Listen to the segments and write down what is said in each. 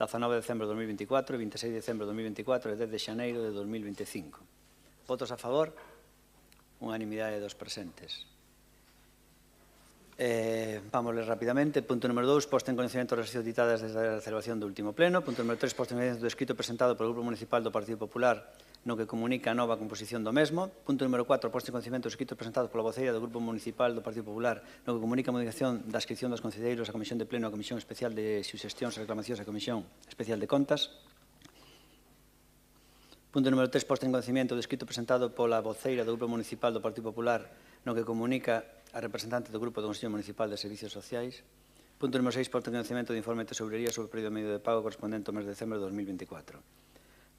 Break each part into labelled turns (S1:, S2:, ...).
S1: 19 de decembro de 2024, 26 de decembro de 2024 e 10 de xaneiro de 2025. Votos a favor? Unanimidade dos presentes. Vamos ler rapidamente. Punto número 2, posta en conocimiento das sesións ditadas desde a celebración do último pleno. Punto número 3, posta en conocimiento do escrito presentado polo Grupo Municipal do Partido Popular no que comunica a nova composición do mesmo. Punto número 4, posta en conocimiento do escrito presentado pola voceira do Grupo Municipal do Partido Popular no que comunica a modificación da inscripción dos concelleiros á Comisión de Pleno, a Comisión Especial de Suxestións e Reclamacións e a Comisión Especial de Contas. Punto número 3, posta en conocimiento do escrito presentado pola voceira do Grupo Municipal do Partido Popular no que comunica a representante do Grupo do Consello Municipal de Servicios Sociais. Punto número 6, posta en conocimiento do informe de tesorería sobre o período medio de pago correspondente ao mes de decembro de 2024.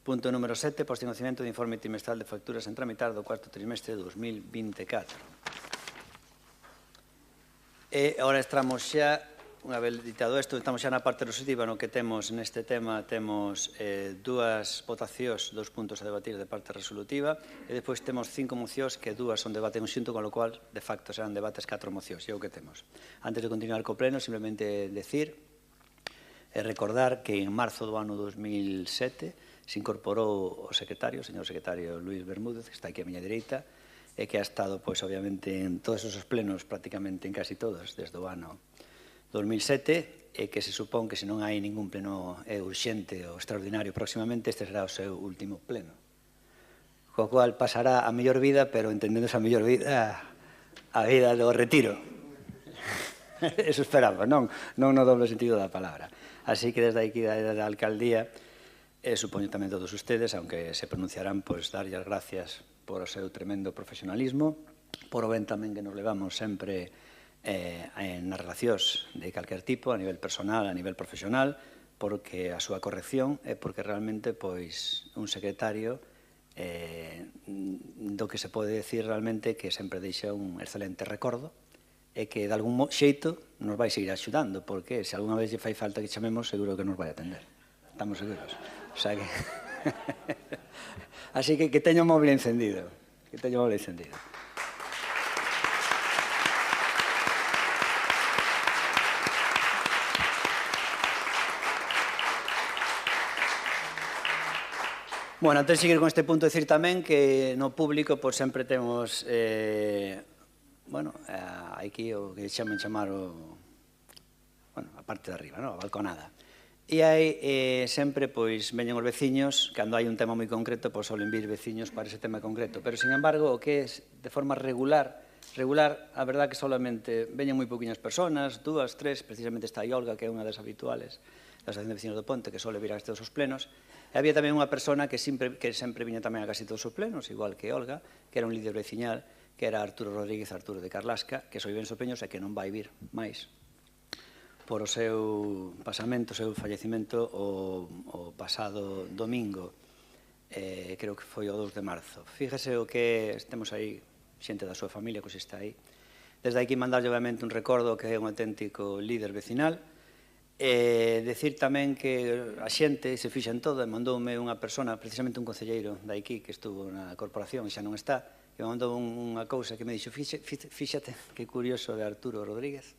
S1: Punto número 7, posta en conocimiento do informe trimestral de facturas en tramitar do cuarto trimestre de 2024. E agora estamos xa, unha vez ditado isto, estamos xa na parte resolutiva no que temos neste tema, temos dúas votacións, 2 puntos a debatir de parte resolutiva e depois temos 5 mocións que dúas son debate conxunto, con lo cual, de facto, serán debates 4 mocións, e é o que temos. Antes de continuar co pleno, simplemente decir e recordar que en marzo do ano 2007 se incorporou o secretario, o señor secretario Luís Bermúdez, que está aquí a miña dereita, e que ha estado, pois, obviamente, en todos esos plenos, prácticamente en casi todos, desde o ano 2007, e que se supón que se non hai ningún pleno urxente ou extraordinario próximamente, este será o seu último pleno. Co cual pasará a mellor vida, pero entendendo esa mellor vida, a vida do retiro. Eso esperamos, non no doble sentido da palabra. Así que desde aquí, desde a alcaldía, supoño tamén todos ustedes, aunque se pronunciarán, pois darlle as gracias por o seu tremendo profesionalismo, por o ben tamén que nos levamos sempre nas relacións de calquer tipo, a nivel personal, a nivel profesional, porque a súa corrección é porque realmente, pois, un secretario do que se pode decir realmente que sempre deixa un excelente recordo e que de algún xeito nos vai seguir axudando, porque se alguna vez lle fai falta que chamemos, seguro que nos vai atender. Estamos seguros. O sea que... Así que teño o móvil encendido. Que teño o móvil encendido. Bueno, antes de seguir con este punto, decir tamén que no público pois sempre temos aquí o que chamar a parte de arriba, a balconada. E hai sempre, pois, veñen os veciños, cando hai un tema moi concreto, pois solen vir veciños para ese tema concreto. Pero, sin embargo, o que é de forma regular, a verdad que solamente veñen moi pouquiñas personas, 2, 3, precisamente está aí Olga, que é unha das habituales da Asociación de Veciños do Ponte, que sole vir a todos os plenos. E había tamén unha persona que sempre viña tamén a casi todos os plenos, igual que Olga, que era un líder veciñal, que era Arturo Rodríguez, Arturo de Carlasca, que soy ben sopeños e que non vai vir máis por o seu pasamento, o seu fallecimento o pasado domingo, creo que foi o 2 de marzo. Fíjese o que temos aí, xente da súa familia que está aí. Desde aquí mandarlle obviamente un recordo que é un auténtico líder vecinal. Decir tamén que a xente se fixa en todo, e mandoume unha persona, precisamente un concelleiro de aquí que estuvo na corporación e xa non está, que me mandou unha cousa que me dixo, fíxate que curioso de Arturo Rodríguez,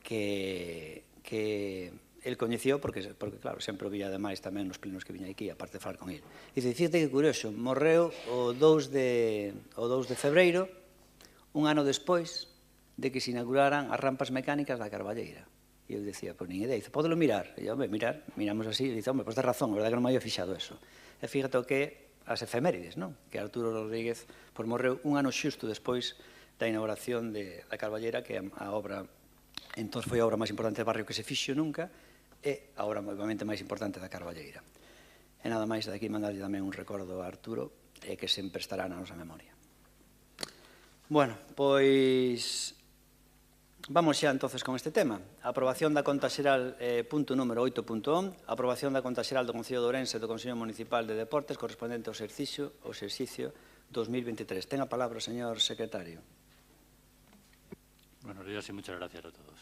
S1: que el coñeceu, porque claro, sempre o vía ademais tamén nos plenos que viña aquí, aparte de falar con ele. Dice, fíxate que curioso, morreu o 2 de febreiro, un ano despois de que se inauguraran as rampas mecánicas da Carballeira. E eu dicía, pois nin idea, dice, podelo mirar? E eu, miramos así, e dice, pois ten razón, a verdade que non me había fixado eso. E fíjate o que as efemérides, non? Que Arturo Rodríguez morreu un ano xusto despois da inauguración da Carballeira, que a obra, entón foi a obra máis importante do barrio que se fixo nunca, e a obra obviamente máis importante da Carballeira. E nada máis, daqui mandarlle tamén un recordo a Arturo, que sempre estará na nosa memoria. Bueno, pois vamos xa entonces con este tema. A aprobación da conta xeral, punto número 8.1, aprobación da conta xeral do Concello de Ourense e do Consello Municipal de Deportes correspondente ao exercicio 2023. Ten a palabra o señor secretario.
S2: Buenos días y muchas gracias a todos.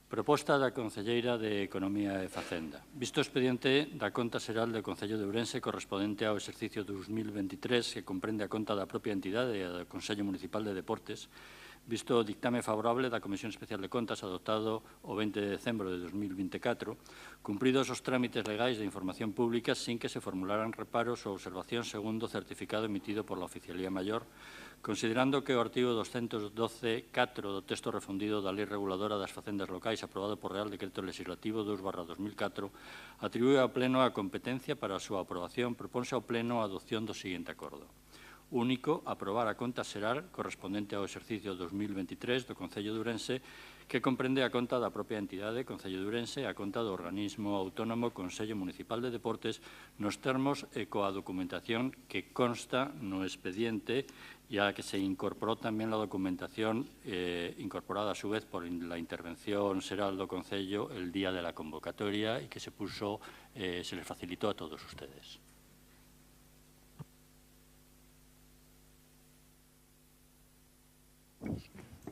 S2: Proposta da Concelleira de Economía e Facenda. Visto o expediente da conta xeral do Concello de Ourense correspondente ao exercicio 2023, que comprende a conta da propia entidade e a do Consello Municipal de Deportes, visto o dictame favorable da Comisión Especial de Contas adoptado o 20 de decembro de 2024, cumpridos os trámites legais de información pública sin que se formularan reparos ou observacións segundo o certificado emitido por la Oficialía Mayor, considerando que o artigo 212.4 do texto refundido da Lei Reguladora das Facendas Locais aprobado por Real Decreto Legislativo 2/2004 atribúe ao Pleno a competencia para a súa aprobación, proponse ao Pleno a adopción do seguinte acordo. Único, aprobar a conta xeral correspondente ao exercicio 2023 do Concello de Ourense, que comprende a conta da propia entidade Concello de Ourense e a conta do organismo autónomo Consello Municipal de Deportes nos termos e coa documentación que consta no expediente e a que se incorporou tamén a documentación incorporada a su vez por la intervención xeral do Concello el día de la convocatoria e que se les facilitó a todos ustedes.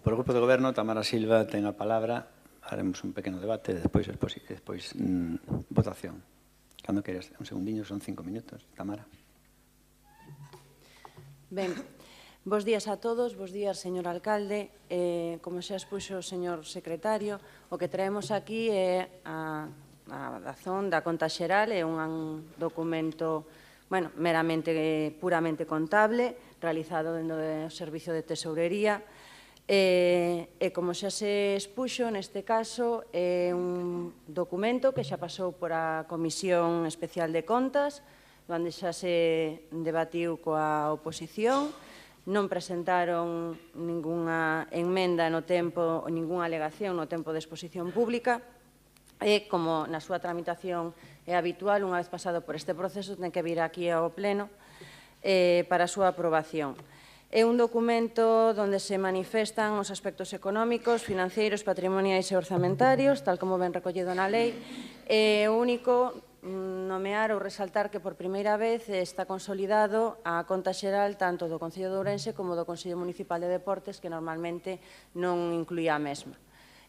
S1: Por o Grupo de Goberno, Tamara Silva ten a palabra. Haremos un pequeno debate e despois votación. Cando queres, un segundiño, son 5 minutos. Tamara.
S3: Ben, bos días a todos, bos días, señor alcalde. Como xa expuxo o señor secretario, o que traemos aquí é a razón da conta xeral, é un documento puramente contable, realizado dentro do Servicio de Tesourería, e como xa se expuxo, neste caso, é un documento que xa pasou por a Comisión Especial de Contas, onde xa se debatiu coa oposición, non presentaron ningunha emenda no tempo, ningunha alegación no tempo de exposición pública, e como na súa tramitación é habitual, unha vez pasado por este proceso, ten que vir aquí ao Pleno para a súa aprobación. É un documento onde se manifestan os aspectos económicos, financeiros, patrimoniais e orzamentarios, tal como ben recollido na lei. É o único nomear ou resaltar que por primeira vez está consolidado a conta xeral tanto do Concello de Ourense como do Consello Municipal de Deportes, que normalmente non incluía a mesma.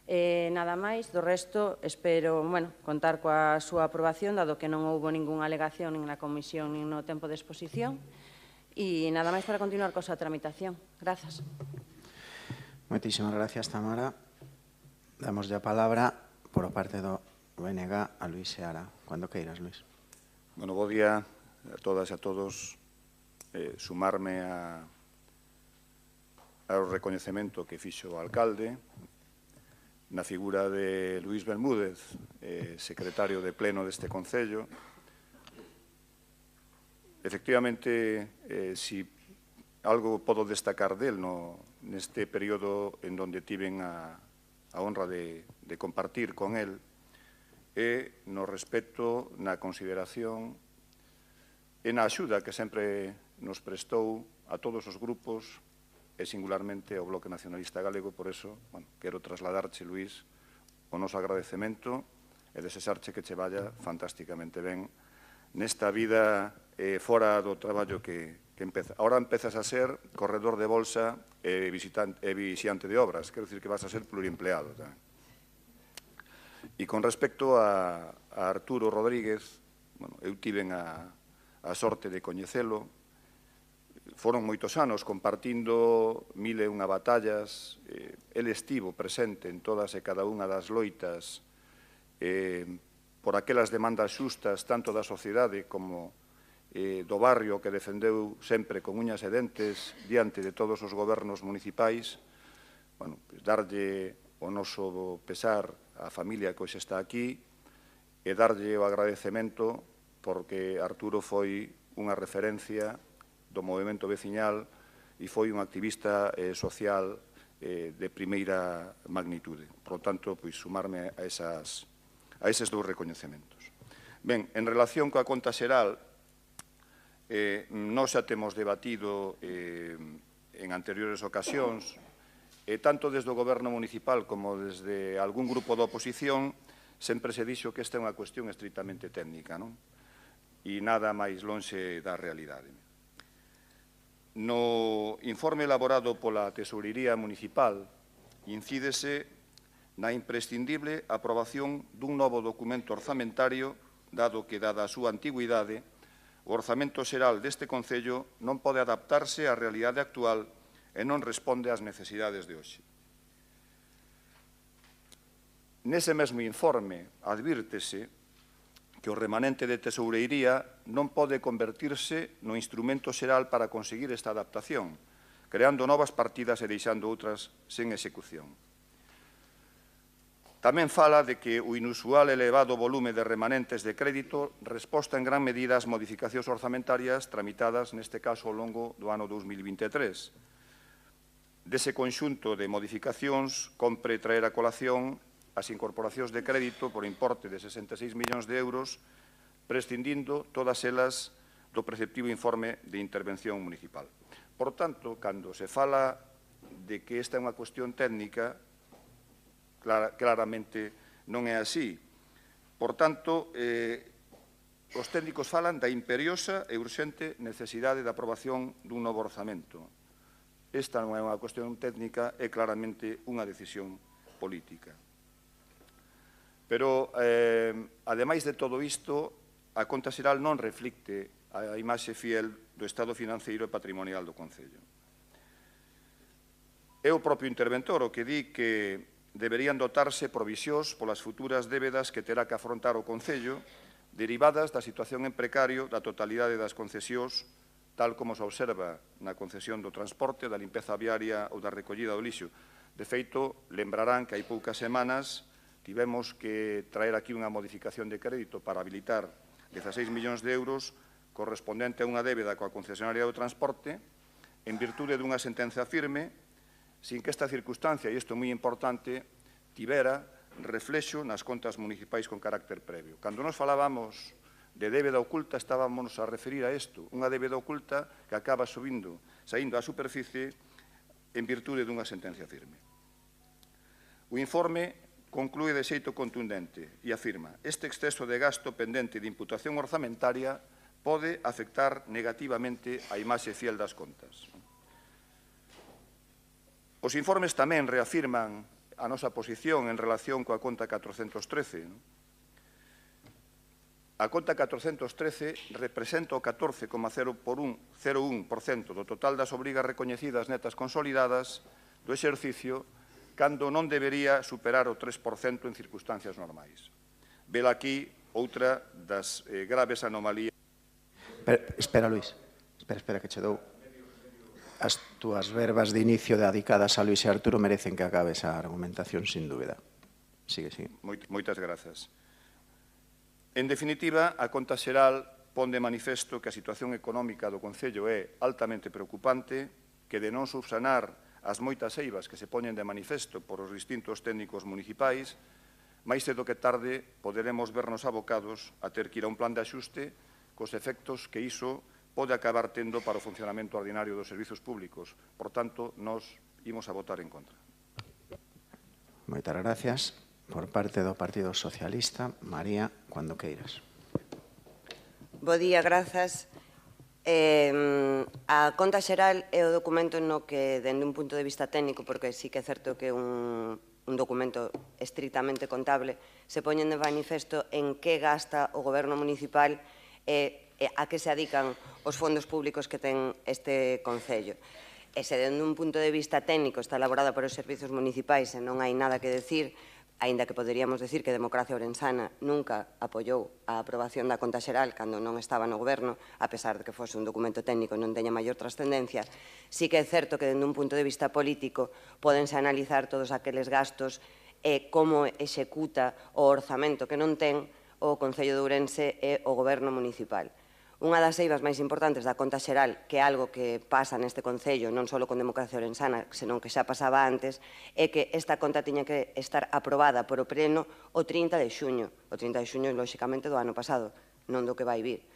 S3: Nada máis, do resto, espero contar coa súa aprobación, dado que non houbo ningunha alegación nin na comisión nin no tempo de exposición. E nada máis para continuar coa súa tramitación. Grazas.
S4: Moitísimas gracias, Tamara. Damos a palabra por parte do BNG a Luís Seara. Cando queiras, Luís.
S5: Bo día a todas e a todos. Sumarme ao recoñecemento que fixo o alcalde na figura de Luís Bermúdez, secretario de pleno deste Concello. Efectivamente, si algo podo destacar del neste período en donde tiven a honra de compartir con el é no respecto, na consideración e na axuda que sempre nos prestou a todos os grupos e singularmente ao Bloque Nacionalista Galego. Por eso, quero trasladarche, Luís, o noso agradecemento e desexarche que che vaya fantásticamente ben nesta vida fora do traballo que empeza. Ahora empezas a ser corredor de bolsa e vixiante de obras. Quero dicir que vas a ser pluriempleado tamén. E con respecto a Arturo Rodríguez, eu tiven a sorte de coñecelo. Foron moitos anos compartindo 1001 batallas. El estivo presente en todas e cada unha das loitas por aquelas demandas xustas tanto da sociedade como do barrio, que defendeu sempre con uñas e dentes diante de todos os gobernos municipais. Darlle o noso pesar á familia que hoxe está aquí e darlle o agradecemento porque Arturo foi unha referencia do movimento veciñal e foi un activista social de primeira magnitude. Por lo tanto, sumarme a eses dous recoñecementos. Ben, en relación coa conta xeral, nós xa temos debatido en anteriores ocasións, tanto desde o Goberno municipal como desde algún grupo da oposición, sempre se dixo que esta é unha cuestión estritamente técnica, e nada máis lonxe da realidade. No informe elaborado pola Tesourería Municipal incídese na imprescindible aprobación dun novo documento orzamentario, dado que, dada a súa antigüidade, o orzamento xeral deste Concello non pode adaptarse á realidade actual e non responde ás necesidades de hoxe. Nese mesmo informe advírtese que o remanente de tesoureiría non pode convertirse no instrumento xeral para conseguir esta adaptación, creando novas partidas e deixando outras sen execución. Tamén fala de que o inusual elevado volume de remanentes de crédito resposta en gran medida ás modificacións orzamentarias tramitadas, neste caso, ao longo do ano 2023. Dese conxunto de modificacións, compre traer a colación as incorporacións de crédito por importe de 66 millóns de euros, prescindindo todas elas do preceptivo informe de intervención municipal. Por tanto, cando se fala de que esta é unha cuestión técnica, claramente non é así. Por tanto, os técnicos falan da imperiosa e urxente necesidade de aprobación dun novo orzamento. Esta non é unha cuestión técnica, é claramente unha decisión política. Pero, ademais de todo isto, a conta xeral non reflicte a imaxe fiel do estado financeiro e patrimonial do Concello. É o propio interventor o que di que deberían dotarse provisións polas futuras débedas que terá que afrontar o Concello, derivadas da situación en precario da totalidade das concesións, tal como se observa na concesión do transporte, da limpeza viaria ou da recollida do lixo. De feito, lembrarán que hai poucas semanas tivemos que traer aquí unha modificación de crédito para habilitar 16 millóns de euros correspondente a unha débeda coa concesionaria do transporte, en virtude dunha sentenza firme, sin que esta circunstancia, e isto é moi importante, tivera reflexo nas contas municipais con carácter previo. Cando nos falábamos de débeda oculta, estábamos a referir a isto, unha débeda oculta que acaba saindo á superficie en virtude dunha sentencia firme. O informe conclúe de xeito contundente e afirma: este exceso de gasto pendente de imputación orzamentaria pode afectar negativamente a imaxe fiel das contas. Os informes tamén reafirman a nosa posición en relación coa conta 413. A conta 413 representa o 14,01% do total das obrigas recoñecidas netas consolidadas do exercicio, cando non debería superar o 3% en circunstancias normais. Vela aquí outra das graves anomalías.
S4: Espera, Luís. Espera, que che dou. As túas verbas de inicio dedicadas a Luís e Arturo merecen que acabes a argumentación, sin dúbida. Sigue.
S5: Moitas grazas. En definitiva, a conta xeral pon de manifesto que a situación económica do Concello é altamente preocupante, que de non subsanar as moitas eivas que se poñen de manifesto por os distintos técnicos municipais, máis cedo que tarde poderemos vernos abocados a ter que ir a un plan de axuste cos efectos que iso pode acabar tendo para o funcionamento ordinario dos servizos públicos. Por tanto, nós imos a votar en contra.
S4: Moitas gracias. Por parte do Partido Socialista, María, cuando queiras.
S6: Bo día, grazas. A conta xeral é o documento no que, dende un punto de vista técnico, porque sí que é certo que é un documento estrictamente contable, se poñen de manifesto en que gasta o goberno municipal e a que se adican os fondos públicos que ten este Concello. E se, dende un punto de vista técnico, está elaborada por os servizos municipais e non hai nada que decir, aínda que poderíamos decir que Democracia Ourensana nunca apoiou a aprobación da conta xeral cando non estaba no goberno, a pesar de que fose un documento técnico e non teña maior trascendencia, sí que é certo que, dende un punto de vista político, pódense analizar todos aqueles gastos e como executa o orzamento que non ten o Concello de Ourense e o goberno municipal. Unha das eivas máis importantes da conta xeral, que é algo que pasa neste Concello, non só con Democracia Ourensana, senón que xa pasaba antes, é que esta conta tiña que estar aprobada por o Pleno o 30 de xuño. O 30 de xuño, lóxicamente, do ano pasado, non do que vai vir.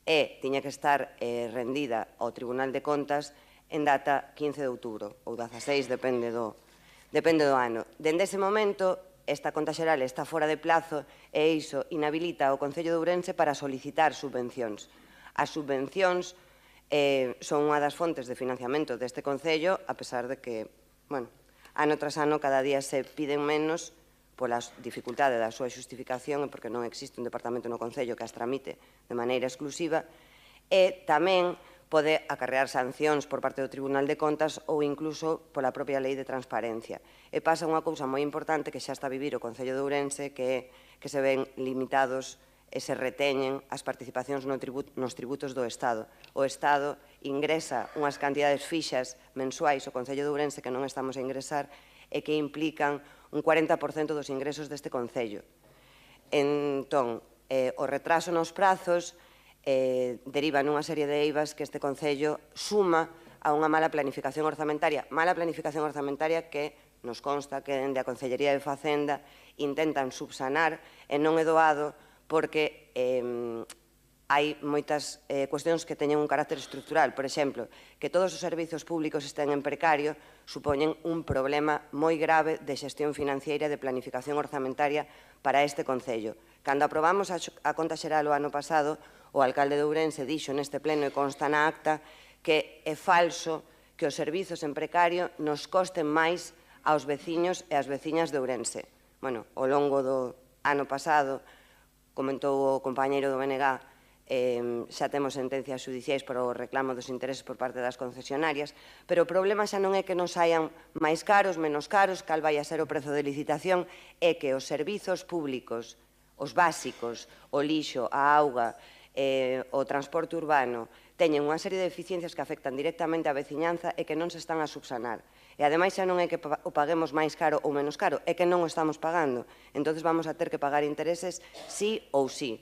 S6: E tiña que estar rendida ao Tribunal de Contas en data 15 de outubro, ou 16, depende do ano. Dende ese momento, esta conta xeral está fora de plazo e iso inhabilita o Concello de Ourense para solicitar subvencións. As subvencións son unha das fontes de financiamento deste Concello, a pesar de que, ano tras ano, cada día se piden menos pola dificultade da súa xustificación e porque non existe un departamento no Concello que as tramite de maneira exclusiva, e tamén pode acarrear sancións por parte do Tribunal de Contas ou incluso pola propia Lei de Transparencia. E pasa unha cousa moi importante que xa está a vivir o Concello de Ourense, que é que se ven limitados e se reteñen as participacións nos tributos do Estado. O Estado ingresa unhas cantidades fixas mensuais ao Concello de Ourense que non estamos a ingresar e que implican un 40% dos ingresos deste Concello. Entón, o retraso nos prazos deriva nunha serie de eivas que este Concello suma a unha mala planificación orzamentaria que nos consta que dende a Concellería de Facenda intentan subsanar e non é doado porque hai moitas cuestións que teñen un carácter estructural. Por exemplo, que todos os servizos públicos estén en precario supoñen un problema moi grave de xestión financiera e de planificación orzamentaria para este Concello. Cando aprobamos a conta xeral o ano pasado, o alcalde de Ourense dixo neste pleno e consta na acta que é falso que os servizos en precario nos costen máis aos veciños e ás veciñas de Ourense. Bueno, ao longo do ano pasado, comentou o compañeiro do BNG, xa temos sentencias judiciais por o reclamo dos intereses por parte das concesionarias, pero o problema xa non é que nos saian máis caros, menos caros, cal vai a ser o prezo de licitación, é que os servizos públicos, os básicos, o lixo, a auga, o transporte urbano, teñen unha serie de deficiencias que afectan directamente á veciñanza e que non se están a subsanar. E ademais xa non é que o paguemos máis caro ou menos caro, é que non o estamos pagando. Entón vamos a ter que pagar intereses sí ou sí.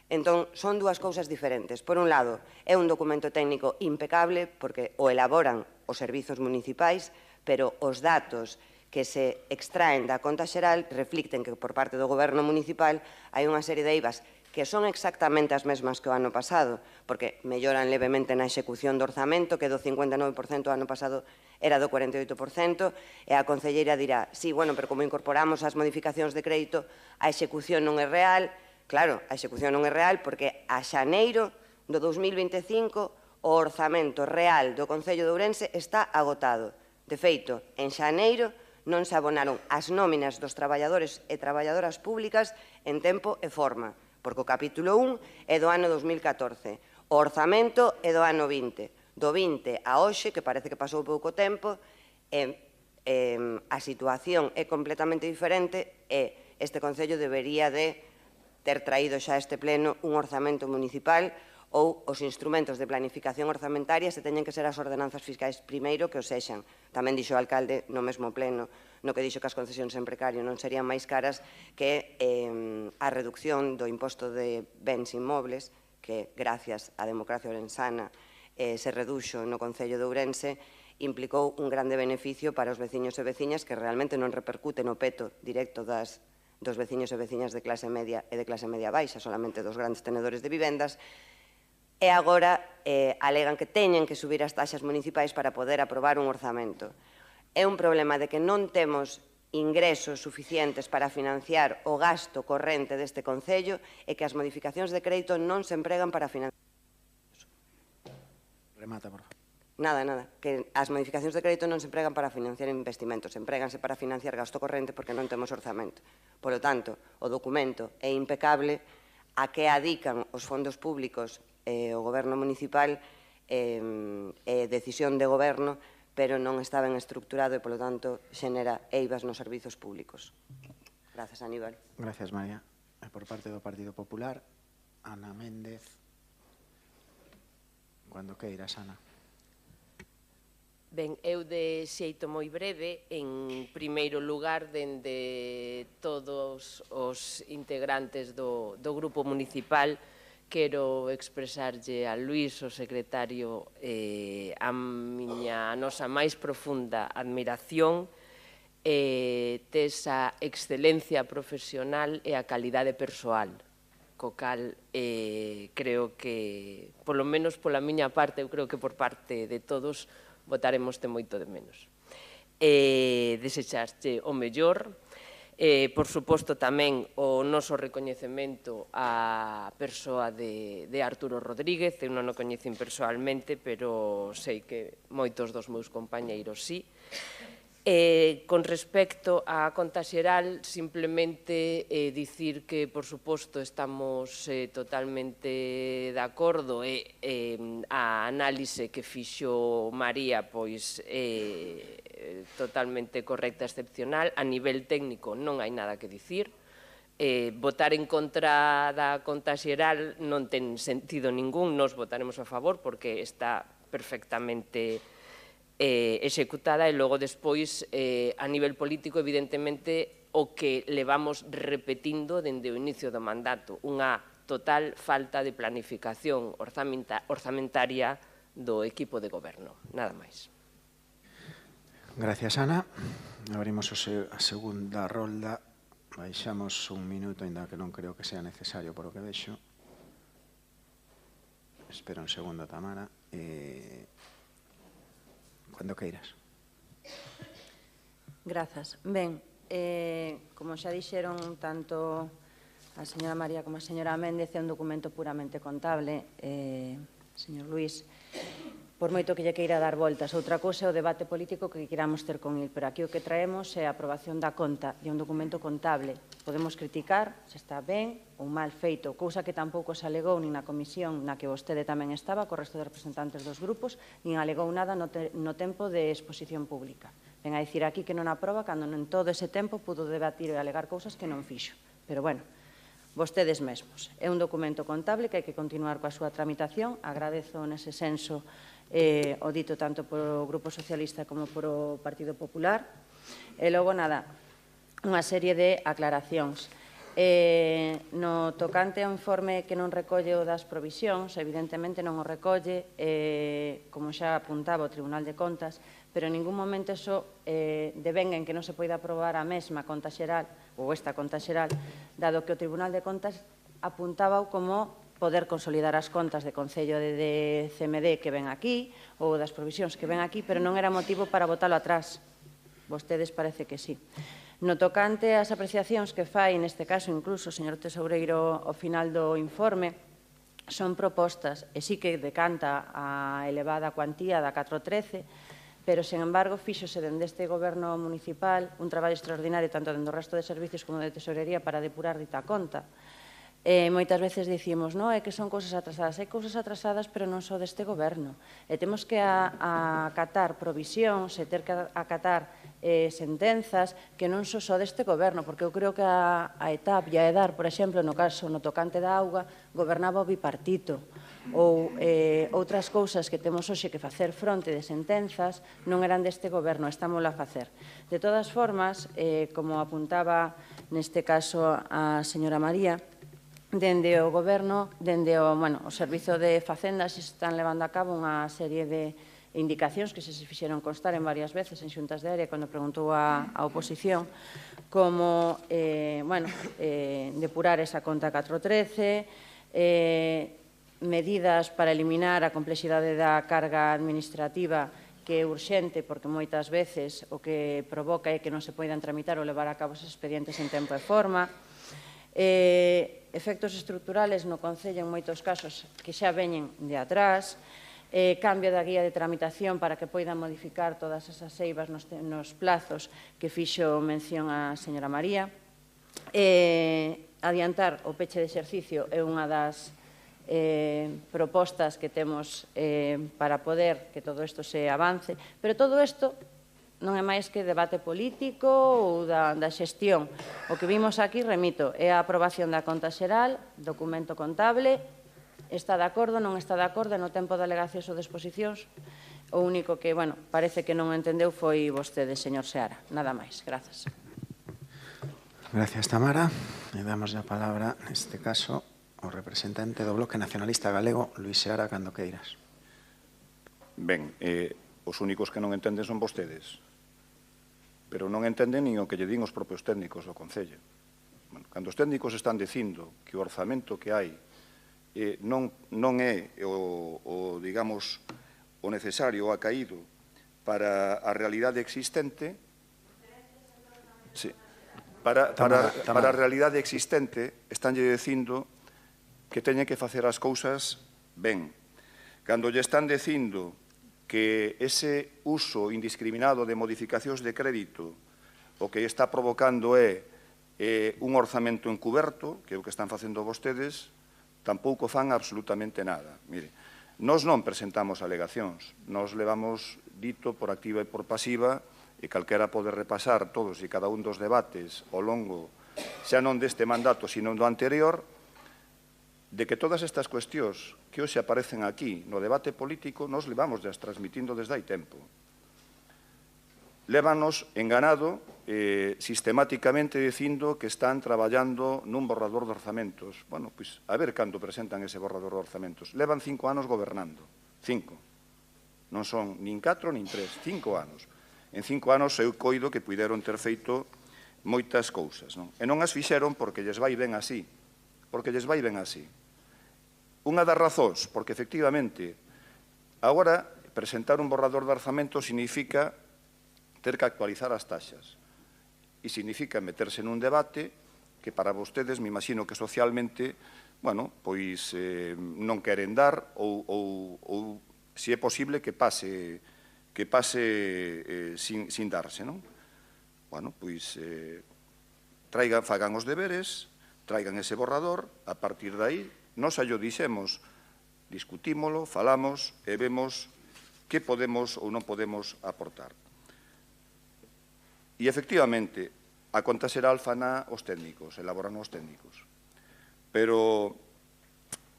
S6: Entón, son dúas cousas diferentes. Por un lado, é un documento técnico impecable porque o elaboran os servizos municipais, pero os datos que se extraen da conta xeral reflicten que por parte do goberno municipal hai unha serie de eivas que son exactamente as mesmas que o ano pasado, porque melloran levemente na execución do orzamento, que do 59% o ano pasado era do 48%, e a concelleira dirá, sí, bueno, pero como incorporamos as modificacións de crédito, a execución non é real. Claro, a execución non é real porque a xaneiro do 2025 o orzamento real do Concello de Ourense está agotado. De feito, en xaneiro non se abonaron as nóminas dos traballadores e traballadoras públicas en tempo e forma, porque o capítulo 1 é do ano 2014, o orzamento é do ano 20. Do 20 a hoxe, que parece que pasou pouco tempo, a situación é completamente diferente e este Concello debería de ter traído xa a este pleno un orzamento municipal ou os instrumentos de planificación orzamentaria se teñen que ser as ordenanzas fiscais primeiro que o sexan. Tamén dixo o alcalde no mesmo pleno, no que dixo que as concesións en precario non serían máis caras que a reducción do imposto de bens inmobles, que gracias á democracia ourensana se reduxo no Concello de Ourense, implicou un grande beneficio para os veciños e veciñas que realmente non repercute no peto directo dos veciños e veciñas de clase media e de clase media baixa, solamente dos grandes tenedores de vivendas, e agora alegan que teñen que subir as taxas municipais para poder aprobar un orzamento. É un problema de que non temos ingresos suficientes para financiar o gasto corrente deste Concello e que as modificacións de crédito non se empregan para financiar.
S4: Remata, por favor.
S6: Nada, que as modificacións de crédito non se empregan para financiar investimentos, empréganse para financiar gasto corrente porque non temos orzamento. Por lo tanto, o documento é impecable a que adican os fondos públicos o goberno municipal decisión de goberno, pero non está ben estructurado e, polo tanto, xenera eivas nos servizos públicos. Grazas, Aníbal.
S4: Gracias, María. E por parte do Partido Popular, Ana Méndez. Cuando queiras, Ana.
S7: Ben, eu de xeito moi breve, en primeiro lugar, dende todos os integrantes do grupo municipal, quero expresarlle a Luís, o secretario, a nosa máis profunda admiración tesa excelencia profesional e a calidade persoal, co cal creo que, polo menos pola miña parte, eu creo que por parte de todos, votaremos te moito de menos. Desexarche o mellor, por suposto tamén o noso recoñecemento á persoa de Arturo Rodríguez. Eu non o coñecín persoalmente, pero sei que moitos dos meus compañeiros sí. Con respecto á conta xeral, simplemente dicir que, por suposto, estamos totalmente de acordo e a análise que fixo María pois totalmente correcta e excepcional. A nivel técnico non hai nada que dicir. Votar en contra da conta xeral non ten sentido ningún. Nos votaremos a favor porque está perfectamente executada e logo despois a nivel político evidentemente o que levamos repetindo dende o inicio do mandato, unha total falta de planificación orzamentaria do equipo de goberno, nada máis.
S4: Gracias, Ana. Abrimos a segunda rolda. Baixamos un minuto, ainda que non creo que sea necesario por o que vexo. Espera un segundo, Tamara. Cando queiras.
S3: Grazas. Ben, como xa dixeron tanto a señora María como a señora Méndez, é un documento puramente contable, señor Luís, por moito que lle queira dar voltas. Outra cousa é o debate político que queramos ter con el, pero aquí o que traemos é a aprobación da conta e un documento contable. Podemos criticar se está ben ou mal feito, cousa que tampouco se alegou nin na comisión na que vostede tamén estaba, co resto de representantes dos grupos, nin alegou nada no tempo de exposición pública. Ven a dicir aquí que non aproba cando en todo ese tempo pudo debatir e alegar cousas que non fixo. Pero, bueno, vostedes mesmos. É un documento contable que hai que continuar coa súa tramitación. Agradezo nese senso o dito tanto polo Grupo Socialista como polo Partido Popular. E logo, nada, unha serie de aclaracións. No tocante ao informe que non recolle o das provisións, evidentemente non o recolle, como xa apuntaba o Tribunal de Contas, pero en ningún momento iso devenga en que non se poida aprobar a mesma conta xeral, ou esta conta xeral, dado que o Tribunal de Contas apuntaba como poder consolidar as contas de Concello de CMD que ven aquí, ou das provisións que ven aquí, pero non era motivo para botalo atrás. Vostedes parece que sí. No tocante ás apreciacións que fai, neste caso, incluso o señor Tesoureiro ao final do informe, son propostas, e sí que decanta a elevada cuantía da 413, pero, sen embargo, fíxose dende este goberno municipal un traballo extraordinario tanto dende o resto de servicios como de tesorería para depurar dita conta. Moitas veces dicimos, non, é que son cousas atrasadas. Hai cousas atrasadas, pero non só deste goberno. E temos que acatar provisións e ter que acatar sentenzas que non son só deste goberno, porque eu creo que a ETAP e a EDAR, por exemplo, no caso no tocante da auga, gobernaba o bipartito. Ou outras cousas que temos hoxe que facer fronte de sentenzas non eran deste goberno, estámoslo a facer. De todas formas, como apuntaba neste caso a señora María, dende o goberno, dende o Servizo de Facenda, se están levando a cabo unha serie de indicacións que se fixeron constar en varias veces en xuntas de área cando preguntou a oposición como depurar esa conta 413, medidas para eliminar a complexidade da carga administrativa que é urxente porque moitas veces o que provoca é que non se poidan tramitar ou levar a cabo os expedientes en tempo e forma, efectos estruturales no Concello en moitos casos que xa veñen de atrás, cambio da guía de tramitación para que poidan modificar todas esas eivas nos plazos que fixo mención a señora María, adiantar o peche de exercicio é unha das propostas que temos para poder que todo isto se avance, pero todo isto non é máis que debate político ou da xestión. O que vimos aquí, remito, é a aprobación da conta xeral, documento contable, está de acordo, non está de acordo no tempo de alegacións ou de exposicións. O único que, parece que non entendeu foi vostede, señor Seara. Nada máis. Grazas.
S4: Gracias, Tamara. E damos a palabra, neste caso, ao representante do Bloque Nacionalista Galego, Luís Seara, cando queiras.
S5: Ben, os únicos que non entenden son vostedes, pero non entenden nin o que lle din os propios técnicos do Concello. Cando os técnicos están dicindo que o orzamento que hai non é o necesario ou acaído para a realidade existente, para a realidade existente, estánlle dicindo que teñen que facer as cousas ben. Cando lle están dicindo que ese uso indiscriminado de modificacións de crédito o que está provocando é un orzamento encuberto, que é o que están facendo vostedes, tampouco fan absolutamente nada. Mire, nós non presentamos alegacións, nós levamos dito por activa e por pasiva, e calquera pode repasar todos e cada un dos debates ao longo, xa non deste mandato, sino do anterior, de que todas estas cuestións que hoxe aparecen aquí no debate político, nós levamos das transmitindo desde hai tempo. Lévanos enganado sistemáticamente dicindo que están traballando nun borrador de orzamentos. Bueno, pois, a ver cando presentan ese borrador de orzamentos. Levan 5 anos gobernando. 5. Non son nin 4 nin 3, 5 anos. En 5 anos eu coido que puideron ter feito moitas cousas, non? E non as fixeron porque lles vai ben así. Porque lles vai ben así. Unha das razóns, porque efectivamente, agora presentar un borrador de orzamento significa ter que actualizar as taxas. E significa meterse nun debate que para vostedes, me imagino que socialmente, bueno, pois non queren dar ou se é posible que pase sin darse, non? Bueno, pois fagan os deberes, traigan ese borrador, a partir de aí, nós allo dixemos, discutímolo, falamos e vemos que podemos ou non podemos aportar. E, efectivamente, a conta xeral fana os técnicos, elaboran os técnicos. Pero,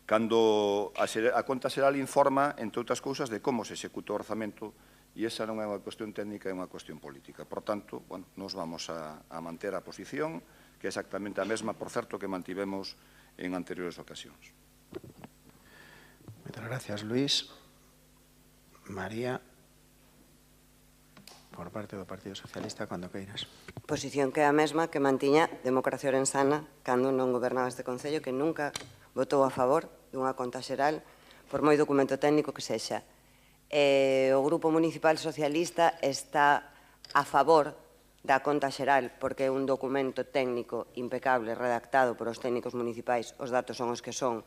S5: cando a conta xeral informa, entre outras cousas, de como se executa o orzamento, e esa non é unha cuestión técnica, é unha cuestión política. Por tanto, bueno, nos vamos a manter a posición, que é exactamente a mesma, por certo, que mantivemos en anteriores ocasións.
S4: Moitas gracias, Luís. María, por parte do Partido Socialista, cando queiras.
S6: Posición que é a mesma que mantiña Democracia Orensana cando non gobernaba este Concello, que nunca votou a favor dunha conta xeral, por moi documento técnico que sexa. O Grupo Municipal Socialista está a favor da conta xeral porque é un documento técnico impecable redactado por os técnicos municipais, os datos son os que son,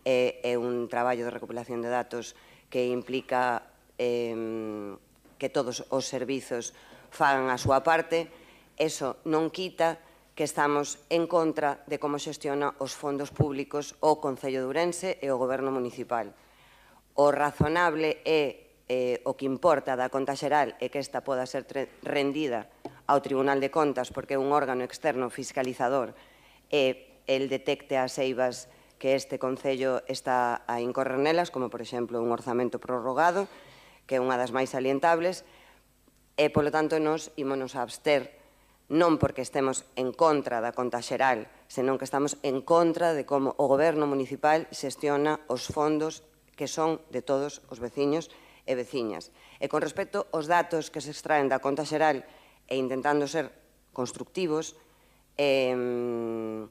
S6: é un traballo de recopilación de datos que implica que todos os servizos fagan a súa parte. Eso non quita que estamos en contra de como xestiona os fondos públicos o Concello de Ourense e o Goberno Municipal. O razonable é o que importa da conta xeral é que esta poda ser rendida ao Tribunal de Contas porque é un órgano externo fiscalizador e el detecte as eivas que este Concello está a incorrer nelas, como, por exemplo, un orzamento prorrogado, que é unha das máis salientables, e, polo tanto, nos ímonos a abster, non porque estemos en contra da conta xeral, senón que estamos en contra de como o Goberno municipal xestiona os fondos que son de todos os veciños e veciñas. E con respecto aos datos que se extraen da conta xeral e intentando ser constructivos, é un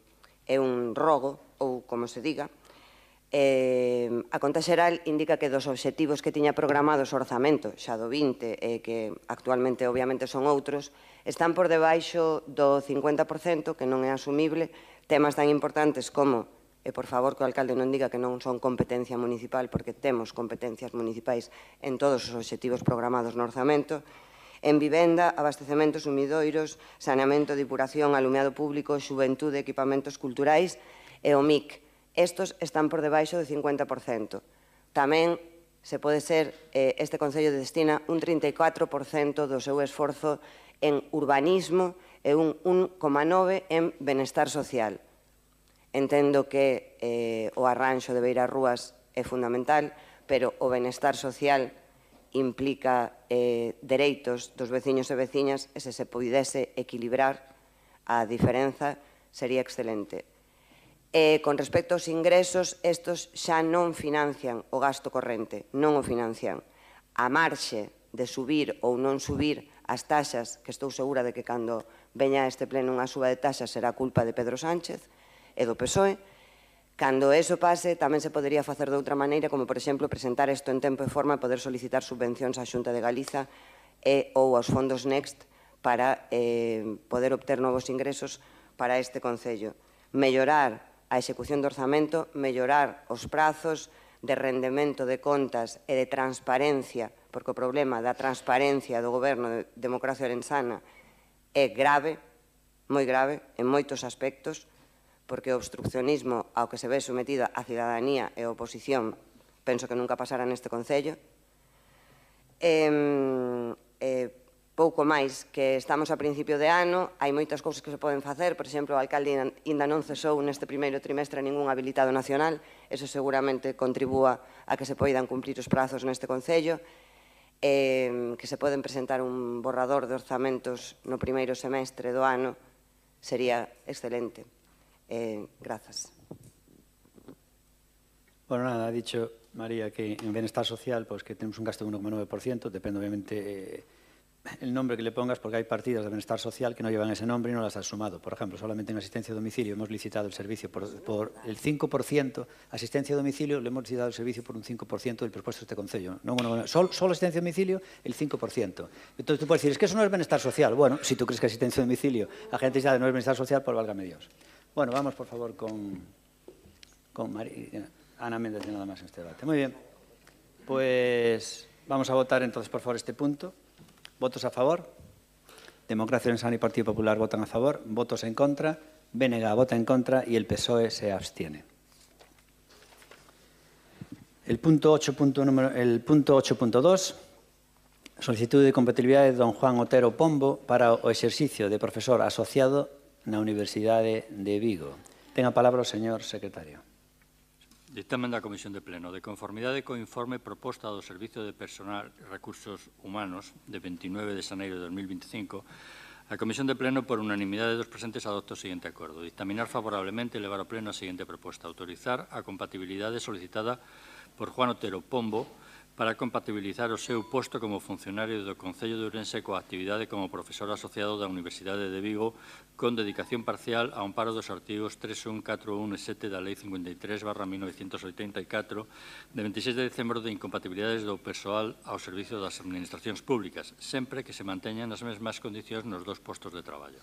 S6: rogo, ou como se diga, a conta xeral indica que dos obxectivos que tiña programados o orzamento, xa do 20, e que actualmente obviamente son outros, están por debaixo do 50%, que non é asumible, temas tan importantes como, e por favor que o alcalde non diga que non son competencia municipal, porque temos competencias municipais en todos os obxectivos programados no orzamento, en vivenda, abastecemento, sumidoiros, saneamento, depuración, alumeado público, xuventude, equipamentos culturais e o MIC. Estos están por debaixo do 50%. Tamén se pode ser, este Concello destina un 34% do seu esforzo en urbanismo e un 1,9% en benestar social. Entendo que o arranxo de beirarrúas é fundamental, pero o benestar social implica dereitos dos veciños e veciñas e se poidese equilibrar a diferenza sería excelente. Con respecto aos ingresos, estos xa non financian o gasto corrente, non o financian. A marxe de subir ou non subir as taxas, que estou segura de que cando veña a este pleno unha suba de taxas será culpa de Pedro Sánchez e do PSOE, cando eso pase tamén se podería facer de outra maneira, como, por exemplo, presentar isto en tempo e forma e poder solicitar subvencións á Xunta de Galiza ou aos fondos Next para poder obter novos ingresos para este Concello. Mellorar a execución do orzamento, mellorar os prazos de rendemento de contas e de transparencia porque o problema da transparencia do goberno de Democracia Orensana é grave, moi grave, en moitos aspectos, porque o obstruccionismo ao que se ve sometida a cidadanía e a oposición penso que nunca pasará neste Concello. Pouco máis, que estamos a principio de ano, hai moitas cousas que se poden facer, por exemplo, o alcalde ainda non cesou neste primeiro trimestre ningún habilitado nacional, eso seguramente contribúa a que se poidan cumplir os prazos neste Concello, que se poden presentar un borrador de orzamentos no primeiro semestre do ano, sería excelente. Grazas.
S1: Bueno, nada, ha dicho María que en bienestar social, pues que tenemos un gasto de 1,9%, depende obviamente el nombre que le pongas, porque hay partidas de bienestar social que no llevan ese nombre y no las has sumado. Por ejemplo, solamente en asistencia a domicilio hemos licitado el servicio por el 5%, asistencia a domicilio le hemos licitado el servicio por un 5% del presupuesto de este Concello. No, solo asistencia a domicilio, el 5%. Entonces tú puedes decir, es que eso no es bienestar social. Bueno, si tú crees que asistencia a domicilio, la gente dice, no es bienestar social, pues válgame Dios. Bueno, vamos por favor con María. Ana Méndez tiene nada más en este debate. Muy bien, pues vamos a votar entonces por favor este punto. ¿Votos a favor? Democracia Orensana y Partido Popular votan a favor. ¿Votos en contra? BNG vota en contra y el PSOE se abstiene. El punto 8.2, solicitud de compatibilidad de don Juan Otero Pombo para o exercicio de profesor asociado na Universidade de Vigo. Tenga palabra o señor secretario.
S2: Dictamen da Comisión de Pleno. De conformidade co informe proposta do Servicio de Personal e Recursos Humanos de 29 de xaneiro de 2025, a Comisión de Pleno, por unanimidade dos presentes, adopta o seguinte acordo. Dictaminar favorablemente e levar ao Pleno a seguinte proposta. Autorizar a compatibilidade solicitada por Juan Otero Pombo para compatibilizar o seu posto como funcionario do Concello de Ourense coa actividade como profesor asociado da Universidade de Vigo con dedicación parcial ao amparo dos artigos 3.1, 4.1 e 7 da Lei 53/1984 de 26 de decembro de incompatibilidades do persoal ao servicio das administracións públicas, sempre que se manteñan as mesmas condicións nos dos postos de traballo.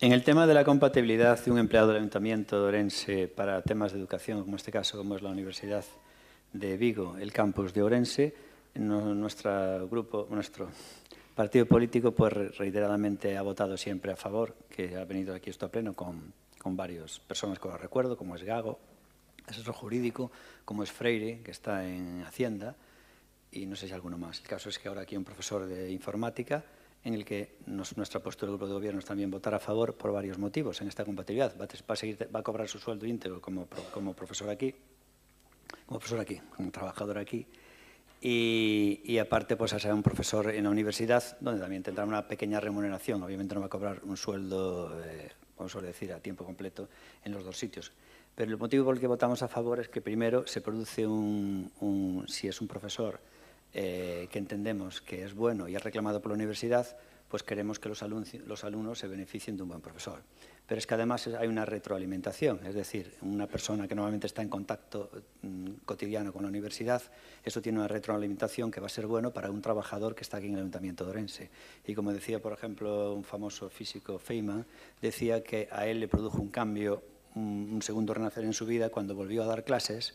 S1: En el tema de la compatibilidad de un empleado del Ayuntamiento de Ourense para temas de educación, como en este caso, como es la Universidad de Vigo, el campus de Ourense, nuestro partido político pues reiteradamente ha votado siempre a favor, que ha venido aquí esto a pleno con varias personas que lo recuerdo, como es Gago, asesor jurídico, como es Freire, que está en Hacienda, y no sé si alguno más. El caso es que ahora aquí hay un profesor de informática en el que nuestra postura del Grupo de Gobierno es también votar a favor por varios motivos en esta compatibilidad. Va a cobrar su sueldo íntegro como profesor aquí, como trabajador aquí, y aparte pues a ser un profesor en la universidad, donde también tendrá una pequeña remuneración. Obviamente no va a cobrar un sueldo, vamos a decir, a tiempo completo en los dos sitios. Pero el motivo por el que votamos a favor es que primero se produce si es un profesor que entendemos que es bueno y es reclamado por la universidad, pues queremos que los alumnos se beneficien de un buen profesor. Pero es que además hay una retroalimentación, es decir, una persona que normalmente está en contacto cotidiano con la universidad, eso tiene una retroalimentación que va a ser bueno para un trabajador que está aquí en el Ayuntamiento de Ourense. Y como decía, por ejemplo, un famoso físico, Feynman, decía que a él le produjo un cambio, un segundo renacer en su vida cuando volvió a dar clases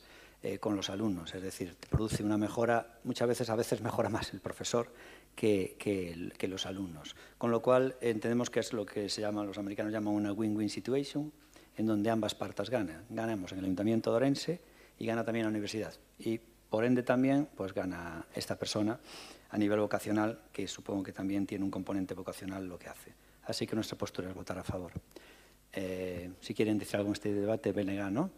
S1: con los alumnos, es decir, produce una mejora, a veces mejora más el profesor que los alumnos. Con lo cual, entendemos que es lo que los americanos llaman una win-win situation, en donde ambas partes ganan. Ganamos en el Ayuntamiento de Ourense y gana también la universidad. Y, por ende, también pues gana esta persona a nivel vocacional, que supongo que también tiene un componente vocacional lo que hace. Así que nuestra postura es votar a favor. Si quieren decir algo en este debate, BNG no,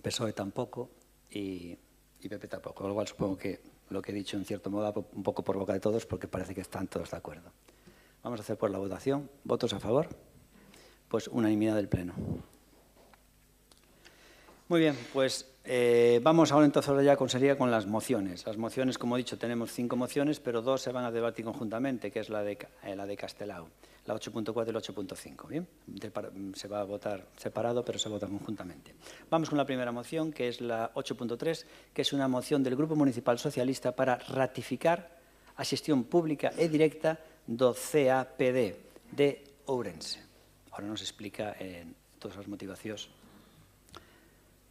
S1: PSOE tampoco, y PP tampoco, con lo cual supongo que lo que he dicho en cierto modo va un poco por boca de todos porque parece que están todos de acuerdo. Vamos a hacer pues la votación. ¿Votos a favor? Pues unanimidad del Pleno. Muy bien, pues vamos ahora entonces ya con las mociones. Las mociones, como he dicho, tenemos 5 mociones, pero 2 se van a debatir conjuntamente, que es la de Castelao, la 8.4 y la 8.5. ¿Bien? Se va a votar separado, pero se vota conjuntamente. Vamos con la primera moción, que es la 8.3, que es una moción del Grupo Municipal Socialista para ratificar a xestión pública e directa do CAPD de Ourense. Ahora nos explica todas as motivacións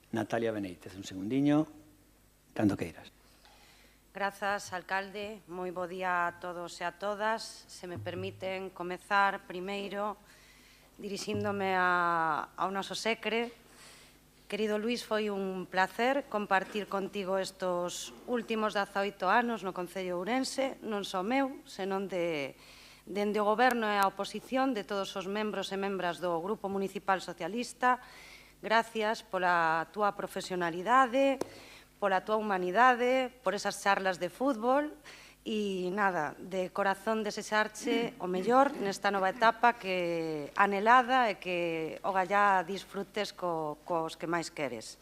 S1: Natalia Benítez. Un segundiño, cando queiras.
S8: Grazas, alcalde. Moi bo día a todos e a todas. Se me permiten comezar primeiro dirixíndome ao noso secre. Querido Luís, foi un placer compartir contigo estes últimos 18 anos no Concello de Ourense, non só meu, senón dende o Goberno e a oposición de todos os membros e membras do Grupo Municipal Socialista. Gracias pola túa profesionalidade, pola túa humanidade, por esas charlas de fútbol e, nada, de corazón desexarche o mellor nesta nova etapa que anhelada e que ogallá disfrutes cos que máis queres.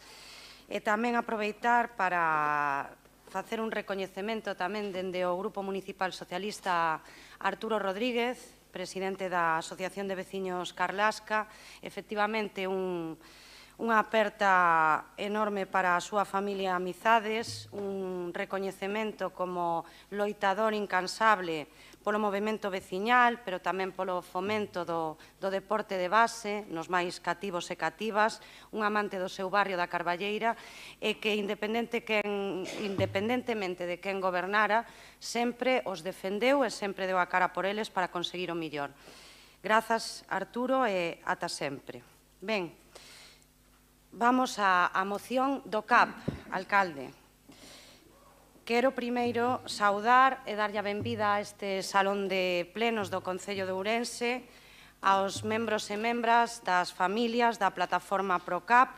S8: E tamén aproveitar para facer un recoñecemento tamén dende o Grupo Municipal Socialista Arturo Rodríguez, presidente da Asociación de Veciños Carlasca, efectivamente unha aperta enorme para a súa familia e amizades, un recoñecemento como loitador incansable polo movimento veciñal, pero tamén polo fomento do deporte de base nos máis cativos e cativas, un amante do seu barrio da Carballeira e que independentemente de quen gobernara, sempre os defendeu e sempre deu a cara por eles para conseguir o millor. Grazas, Arturo, e ata sempre. Ben, vamos á moción do CAP, alcalde. Quero primeiro saudar e darlle a benvida a este salón de plenos do Concello de Ourense, aos membros e membras das familias da plataforma ProCap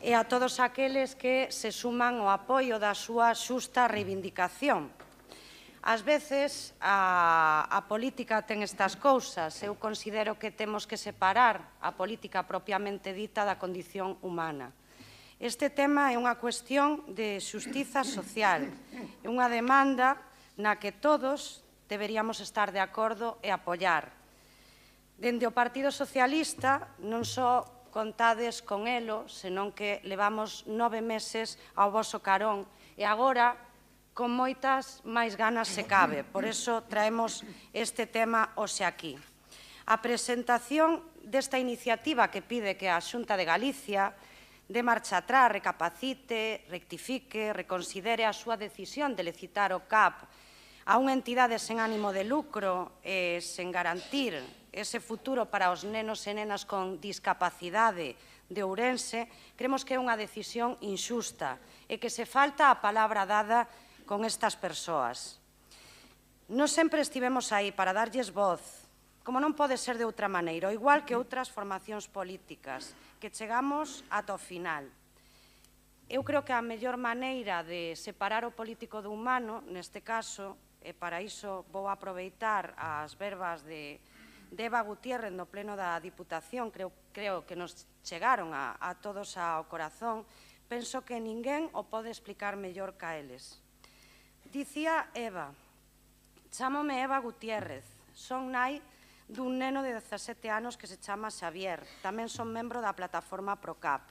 S8: e a todos aqueles que se suman ao apoio da súa xusta reivindicación. Ás veces a política ten estas cousas. Eu considero que temos que separar a política propiamente dita da condición humana. Este tema é unha cuestión de xustiza social, é unha demanda na que todos deberíamos estar de acordo e apoiar. Dende o Partido Socialista non só contades con elo, senón que levamos 9 meses ao voso carón e agora con moitas máis ganas se cabe. Por iso traemos este tema hoxe aquí. A presentación desta iniciativa que pide que a Xunta de Galicia de marcha atrás, recapacite, rectifique, reconsidere a súa decisión de licitar o CAP a unha entidade sen ánimo de lucro e sen garantir ese futuro para os nenos e nenas con discapacidade de Ourense, creemos que é unha decisión inxusta e que se falta a palabra dada con estas persoas. Non sempre estivemos aí para darlles voz, como non pode ser de outra maneira, igual que outras formacións políticas, que chegamos ata o final. Eu creo que a mellor maneira de separar o político do humano, neste caso, e para iso vou aproveitar as verbas de Eva Gutiérrez no pleno da Diputación, creo que nos chegaron a todos ao corazón, penso que ninguén o pode explicar mellor ca eles. Dicía Eva, chámome Eva Gutiérrez, son nai dun neno de 17 anos que se chama Xavier, tamén son membro da plataforma ProCap.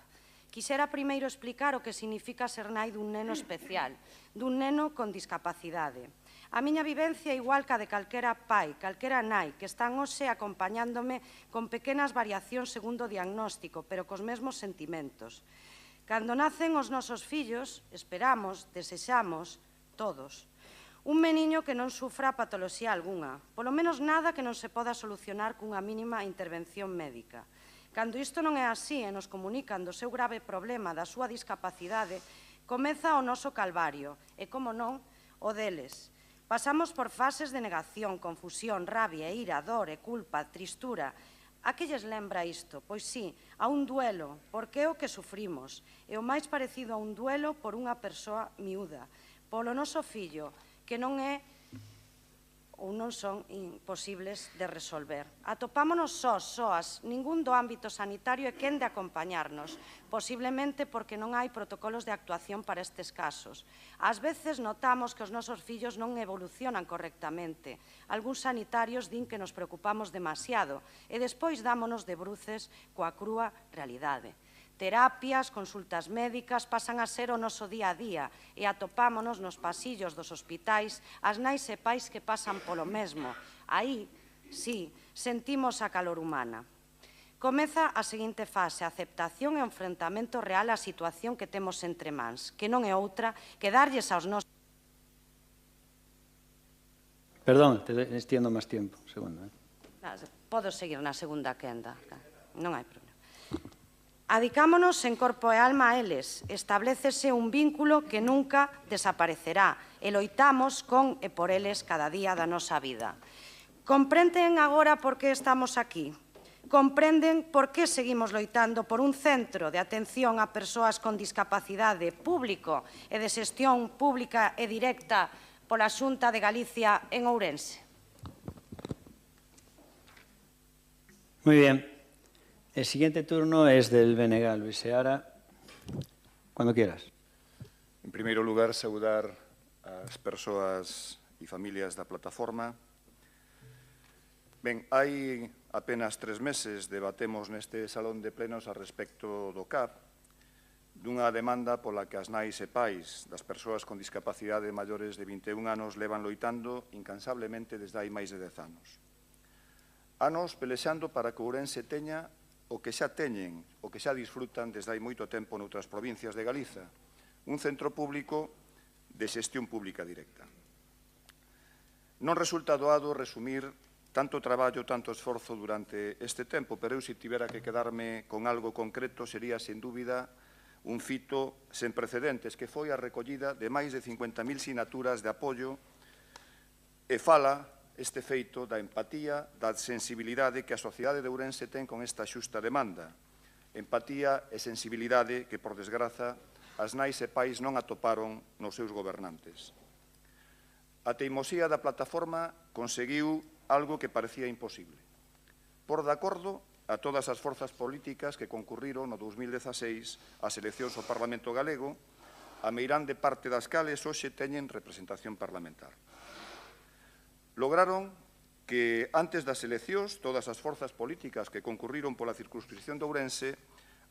S8: Quixera primeiro explicar o que significa ser nai dun neno especial, dun neno con discapacidade. A miña vivencia é igual que a de calquera pai, calquera nai, que están hoxe acompañándome con pequenas variacións segundo o diagnóstico, pero cos mesmos sentimentos. Cando nacen os nosos fillos, esperamos, desexamos, todos, un meniño que non sufra patoloxía algunha, polo menos nada que non se poda solucionar cunha mínima intervención médica. Cando isto non é así e nos comunican do seu grave problema da súa discapacidade, comeza o noso calvario e, como non, o deles. Pasamos por fases de negación, confusión, rabia, ira, dor e culpa, tristura. A que lles lembra isto? Pois sí, a un duelo, porque é o que sufrimos. É o máis parecido a un duelo por unha persoa miúda, polo noso fillo, que non é ou non son imposibles de resolver. Atopámonos soas, ningún do ámbito sanitario é quen de acompañarnos, posiblemente porque non hai protocolos de actuación para estes casos. Ás veces notamos que os nosos fillos non evolucionan correctamente. Algúns sanitarios din que nos preocupamos demasiado e despois dámonos de bruces coa crúa realidade. Terapias, consultas médicas pasan a ser o noso día a día e atopámonos nos pasillos dos hospitais as nais e pais que pasan polo mesmo. Aí, sí, sentimos a calor humana. Comeza a seguinte fase, a aceptación e o enfrentamento real á situación que temos entre mans, que non é outra que darlles aos nosos
S1: Perdón, te extiendo máis tempo. Segundo.
S8: Podo seguir na segunda quenda. Non hai problema. Adicámonos en corpo e alma a eles. Establécese un vínculo que nunca desaparecerá e loitamos con e por eles cada día da nosa vida. Comprenden agora por que estamos aquí? Comprenden por que seguimos loitando por un centro de atención a persoas con discapacidade público e de xestión pública e directa pola Xunta de Galicia en Ourense?
S1: Muy bien. El siguiente turno es del BNG, Luis Seara. Cuando quieras.
S5: En primeiro lugar, saudar as persoas e familias da plataforma. Ben, hai apenas 3 meses debatemos neste salón de plenos a respecto do CAP, dunha demanda pola que as nais e pais das persoas con discapacidade maiores de 21 anos levan loitando incansablemente desde hai máis de 10 anos. Anos pelexando para que Ourense teña o que xa teñen, o que xa disfrutan desde hai moito tempo noutras provincias de Galiza, un centro público de xestión pública directa. Non resulta doado resumir tanto traballo, tanto esforzo durante este tempo, pero eu, se tivera que quedarme con algo concreto, sería, sen dúbida, un fito sen precedentes, que foi a recollida de máis de 50.000 sinaturas de apoio e fala este feito da empatía, da sensibilidade que a sociedade de Ourense ten con esta xusta demanda. Empatía e sensibilidade que, por desgraza, as nais e pais non atoparon nos seus gobernantes. A teimosía da plataforma conseguiu algo que parecía imposible. Por de acordo a todas as forzas políticas que concurriron no 2016 ás eleccións ao Parlamento Galego, a meirande parte das cales hoxe teñen representación parlamentar. Lograron que, antes das eleccións, todas as forzas políticas que concurriron pola circunscripción de Ourense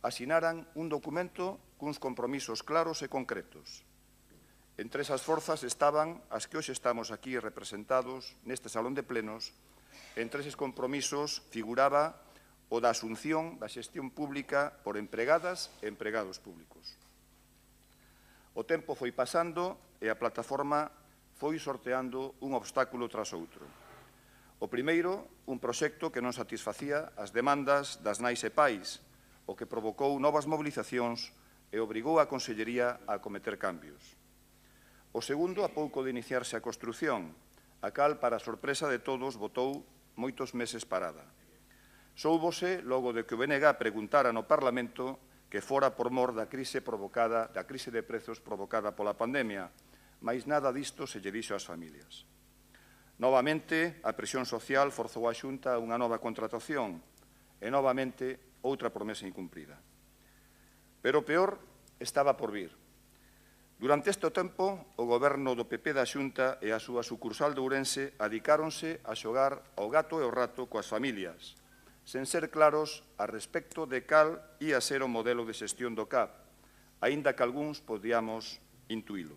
S5: asinaran un documento cuns compromisos claros e concretos. Entre esas forzas estaban as que hoxe estamos aquí representados neste salón de plenos. Entre eses compromisos figuraba o da asunción da xestión pública por empregadas e empregados públicos. O tempo foi pasando e a plataforma foi sorteando un obstáculo tras outro. O primeiro, un proxecto que non satisfacía as demandas das nais e pais, o que provocou novas mobilizacións e obrigou a Consellería a acometer cambios. O segundo, a pouco de iniciarse a construción, a cal, para a sorpresa de todos, botou moitos meses parada. Soubose, logo de que o BNG preguntara no Parlamento, que fora por mor da crise de prezos provocada pola pandemia, mais nada disto se lle dixo ás familias. Novamente, a presión social forzou a Xunta a unha nova contratación e, novamente, outra promesa incumprida. Pero o peor estaba por vir. Durante este tempo, o goberno do PP da Xunta e a súa sucursal de Ourense adicáronse a xogar ao gato e ao rato coas familias, sen ser claros a respecto de cal ia ser o modelo de xestión do CAP, aínda que algúns podíamos intuílo.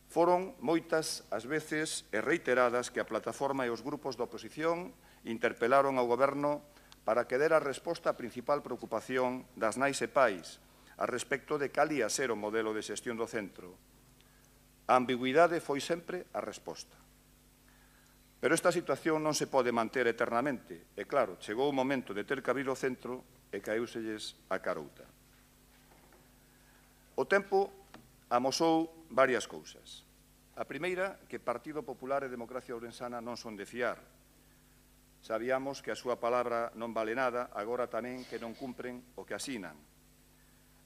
S5: Foron moitas as veces e reiteradas que a plataforma e os grupos da oposición interpelaron ao goberno para que dera resposta á principal preocupación das nais e pais a respecto de cal ia ser o modelo de xestión do centro. A ambigüidade foi sempre a resposta. Pero esta situación non se pode manter eternamente e, claro, chegou o momento de ter que abrir o centro e caeuselles a carouta. O tempo amosou varias cousas. A primeira, que Partido Popular e Democracia Ourensana non son de fiar. Sabíamos que a súa palabra non vale nada, agora tamén que non cumpren o que asinan.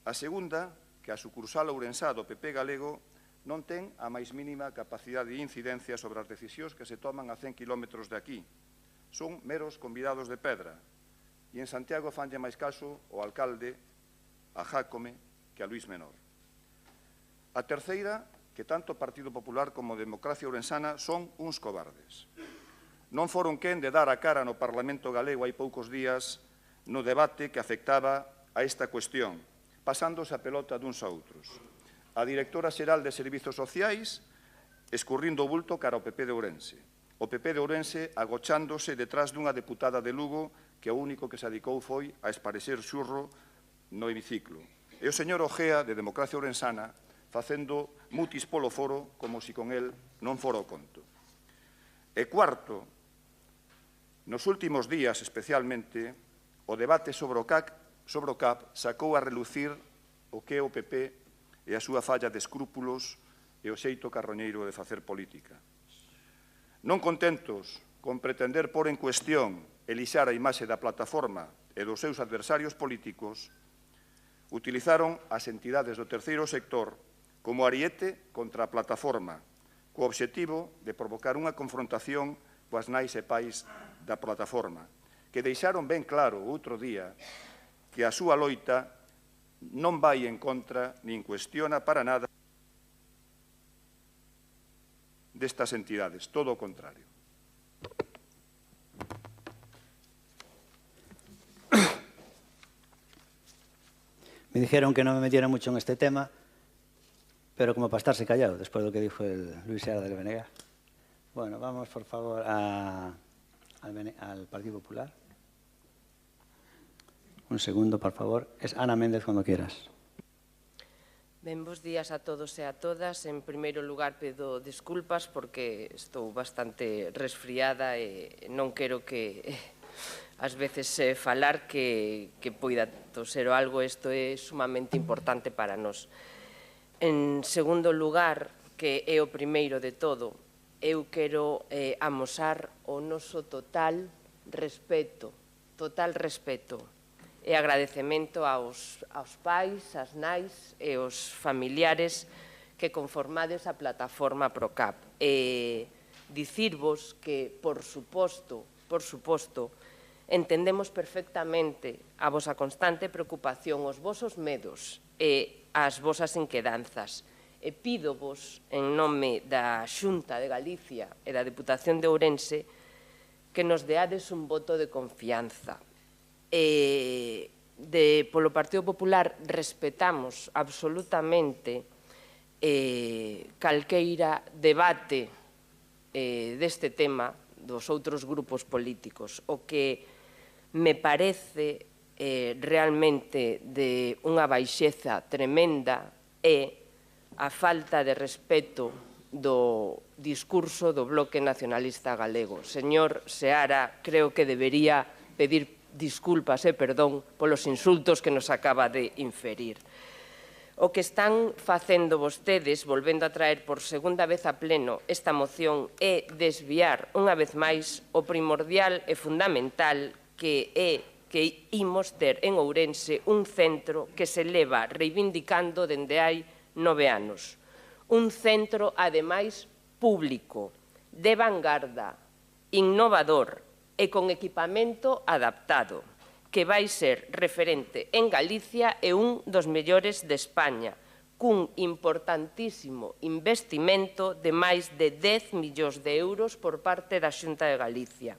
S5: A segunda, que a sucursal ourensá do PP galego non ten a máis mínima capacidade de incidencia sobre as decisións que se toman a 100 kilómetros de aquí. Son meros convidados de pedra. E en Santiago fanlle máis caso ao alcalde, a Jácome, que a Luís Menor. A terceira, que tanto o Partido Popular como a Democracia Ourensana son uns cobardes. Non foron quen de dar a cara no Parlamento galego hai poucos días no debate que afectaba a esta cuestión, pasándose a pelota duns a outros. A directora xeral de Servizos Sociais escurrindo o bulto cara ao PP de Ourense. O PP de Ourense agochándose detrás dunha deputada de Lugo que o único que se dedicou foi a esparexer xurro no hemiciclo. E o señor Ojea, de Democracia Ourensana, facendo mutis polo foro como si con el non fora o conto. E cuarto, nos últimos días, especialmente, o debate sobre o CAP sacou a relucir o que é o PP e a súa falla de escrúpulos e o xeito carroñeiro de facer política. Non contentos con pretender pôr en cuestión e lixar a imaxe da plataforma e dos seus adversarios políticos, utilizaron as entidades do terceiro sector como ariete contra a plataforma, co obxectivo de provocar unha confrontación coas nais e pais da plataforma, que deixaron ben claro outro día que a súa loita non vai en contra nin cuestiona para nada destas entidades, todo o contrario.
S1: Me dijeron que no me metiera mucho en este tema, pero como para estarse callado, después de lo que dijo el Luis Seara del BNG. Bueno, vamos, por favor, al Partido Popular. Un segundo, por favor. Es Ana Méndez, cuando quieras.
S7: Ben, bos días a todos e a todas. En primeiro lugar, pedo desculpas porque estou bastante resfriada e non quero que ás veces falar que poida toser ou algo. Isto é sumamente importante para nós. En segundo lugar, que é o primeiro de todo, eu quero amosar o noso total respeto e agradecemento aos pais, ás nais e aos familiares que conformades a plataforma ProCap. E dicirvos que, por suposto, entendemos perfectamente a vosa constante preocupación, os vosos medos e as vosas inquedanzas. E pídovos, en nome da Xunta de Galicia e da Deputación de Ourense, que nos deades un voto de confianza. Polo Partido Popular respetamos absolutamente calqueira debate deste tema dos outros grupos políticos. O que me parece realmente de unha baixeza tremenda é a falta de respeto do discurso do Bloque Nacionalista Galego. Señor Seara, creo que debería pedir disculpas e perdón polos insultos que nos acaba de inferir. O que están facendo vostedes, volvendo a traer por segunda vez a pleno esta moción, é desviar unha vez máis o primordial e fundamental que é que imos ter en Ourense un centro que se leva reivindicando dende hai 9 anos. Un centro, ademais, público, de vanguarda, innovador e con equipamento adaptado, que vai ser referente en Galicia e un dos mellores de España, cun importantísimo investimento de máis de 10 millóns de euros por parte da Xunta de Galicia.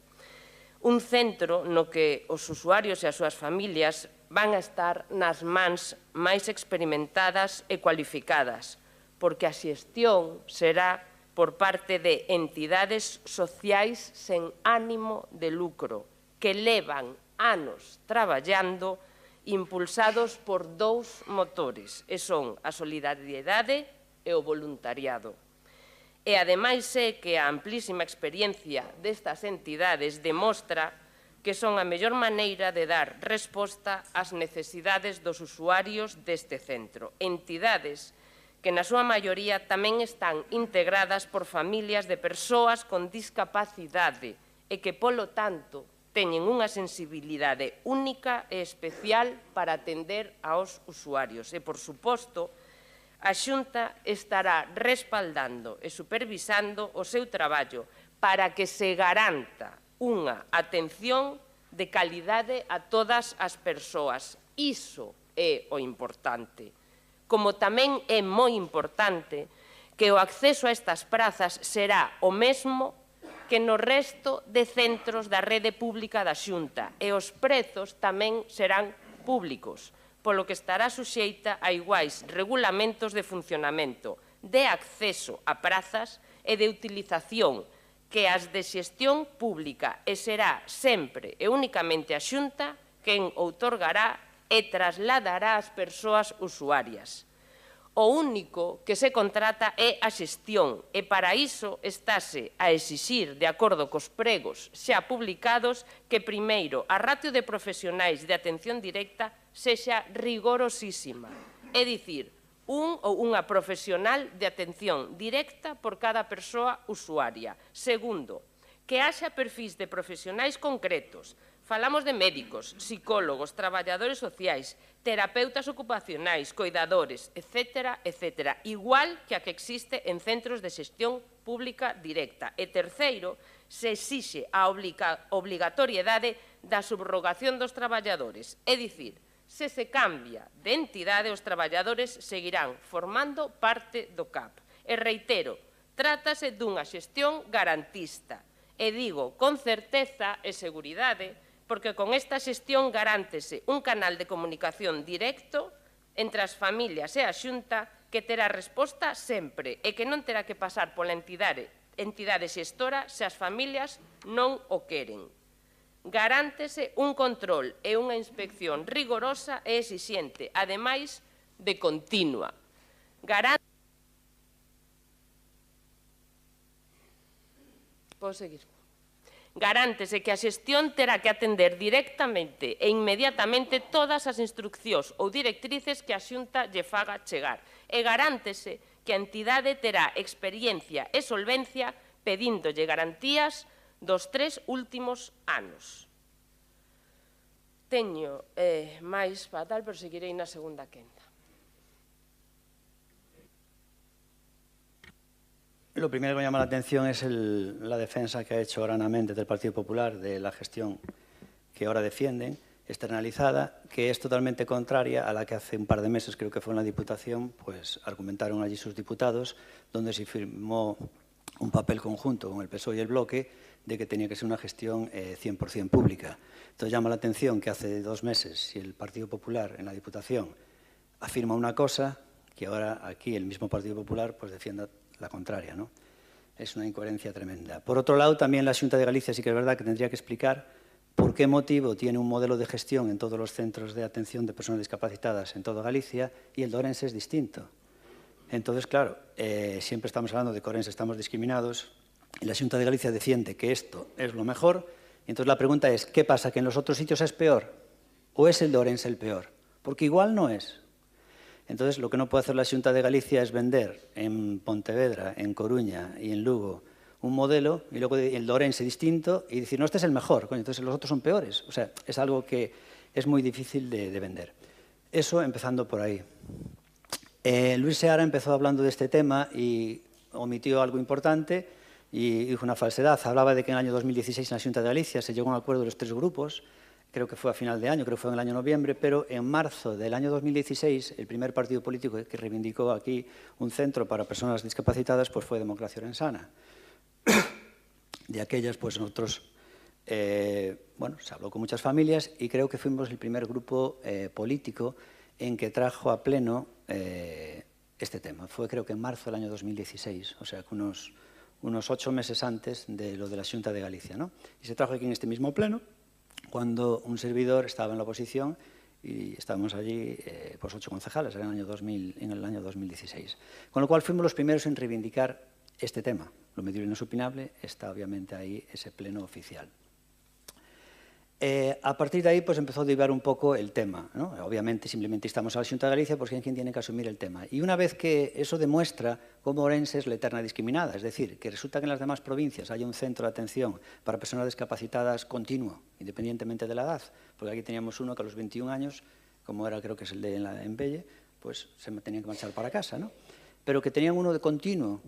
S7: Un centro no que os usuarios e as súas familias van a estar nas mans máis experimentadas e cualificadas, porque a xestión será por parte de entidades sociais sen ánimo de lucro, que levan anos traballando impulsados por dous motores, e son a solidariedade e o voluntariado. E, ademais, é que a amplísima experiencia destas entidades demostra que son a mellor maneira de dar resposta ás necesidades dos usuarios deste centro. Entidades que, na súa maioría, tamén están integradas por familias de persoas con discapacidade e que, polo tanto, teñen unha sensibilidade única e especial para atender aos usuarios. E, por suposto, a Xunta estará respaldando e supervisando o seu traballo para que se garanta unha atención de calidade a todas as persoas. Iso é o importante. Como tamén é moi importante que o acceso a estas prazas será o mesmo que no resto de centros da rede pública da Xunta e os prezos tamén serán públicos, polo que estará suxeita a iguais regulamentos de funcionamento, de acceso a prazas e de utilización que as de xestión pública, e será sempre e únicamente a Xunta quen outorgará e trasladará ás persoas usuarias. O único que se contrata é a xestión e para iso estáse a exixir, de acordo cos pregos xa publicados, que primeiro a ratio de profesionais de atención directa sexa rigorosísima, é dicir, un ou unha profesional de atención directa por cada persoa usuaria. Segundo, que haxa perfis de profesionais concretos. Falamos de médicos, psicólogos, traballadores sociais, terapeutas ocupacionais, coidadores, etc., etc., igual que a que existe en centros de xestión pública directa. E terceiro, se exixe a obligatoriedade da subrogación dos traballadores. É dicir, se se cambia de entidade, os traballadores seguirán formando parte do CAP. E reitero, trátase dunha xestión garantista. E digo con certeza e seguridade, porque con esta xestión garántese un canal de comunicación directo entre as familias e a Xunta que terá resposta sempre e que non terá que pasar pola entidade xestora se as familias non o queren. Garántese un control e unha inspección rigorosa e exixente, ademais de continua. Podo seguir? Garántese que a xestión terá que atender directamente e inmediatamente todas as instruccións ou directrices que a Xunta lle faga chegar. E garántese que a entidade terá experiencia e solvencia pedíndolle garantías dos 3 últimos anos. Teño máis fatal, pero seguirei na segunda quenda.
S1: Lo primero que me llama la atención es la defensa que ha hecho granamente del Partido Popular de la gestión que ahora defienden, externalizada, que es totalmente contraria a la que hace un par de meses, creo que fue en la Diputación, pues argumentaron allí sus diputados, donde se firmó un papel conjunto con el PSOE y el Bloque de que tenía que ser una gestión 100% pública. Entonces llama la atención que hace 2 meses, si el Partido Popular en la Diputación afirma una cosa, que ahora aquí el mismo Partido Popular pues defienda la contraria, ¿no? Es una incoherencia tremenda. Por otro lado, también la Xunta de Galicia sí que es verdad que tendría que explicar por qué motivo tiene un modelo de gestión en todos los centros de atención de personas discapacitadas en toda Galicia y el de Ourense es distinto. Entonces, claro, siempre estamos hablando de que Ourense estamos discriminados y la Xunta de Galicia defiende que esto es lo mejor. Y entonces la pregunta es, ¿qué pasa? ¿Que en los otros sitios es peor? ¿O es el de Ourense el peor? Porque igual no es. Entonces, lo que no puede hacer la Xunta de Galicia es vender en Pontevedra, en Coruña y en Lugo un modelo y luego el de Ourense distinto y decir, no, este es el mejor, coño, entonces los otros son peores. O sea, es algo que es muy difícil de vender. Eso empezando por ahí. Luis Seara empezó hablando de este tema y omitió algo importante y dijo una falsedad. Hablaba de que en el año 2016 en la Xunta de Galicia se llegó a un acuerdo de los 3 grupos, creo que fue a final de año, creo que fue en el año noviembre, pero en marzo del año 2016 el primer partido político que reivindicó aquí un centro para personas discapacitadas pues fue Democracia Orensana. De aquellas, pues nosotros, bueno, se habló con muchas familias y creo que fuimos el primer grupo político en que trajo a pleno este tema. Fue creo que en marzo del año 2016, o sea que unos 8 meses antes de lo de la Xunta de Galicia, ¿no? Y se trajo aquí en este mismo pleno, cuando un servidor estaba en la oposición y estábamos allí pues 8 concejales en el año 2016. Con lo cual fuimos los primeros en reivindicar este tema. Lo medible y no supinable está obviamente ahí ese pleno oficial. A partir de ahí pues empezó a derivar un poco el tema, ¿no? Obviamente simplemente estamos a la Xunta de Galicia porque es quien tiene que asumir el tema. Y una vez que eso demuestra cómo Ourense es la eterna discriminada, es decir, que resulta que en las demás provincias hay un centro de atención para personas discapacitadas continuo, independientemente de la edad, porque aquí teníamos uno que a los 21 años, como era creo que es el de Empelle, pues se tenía que marchar para casa, ¿no? Pero que tenían uno de continuo,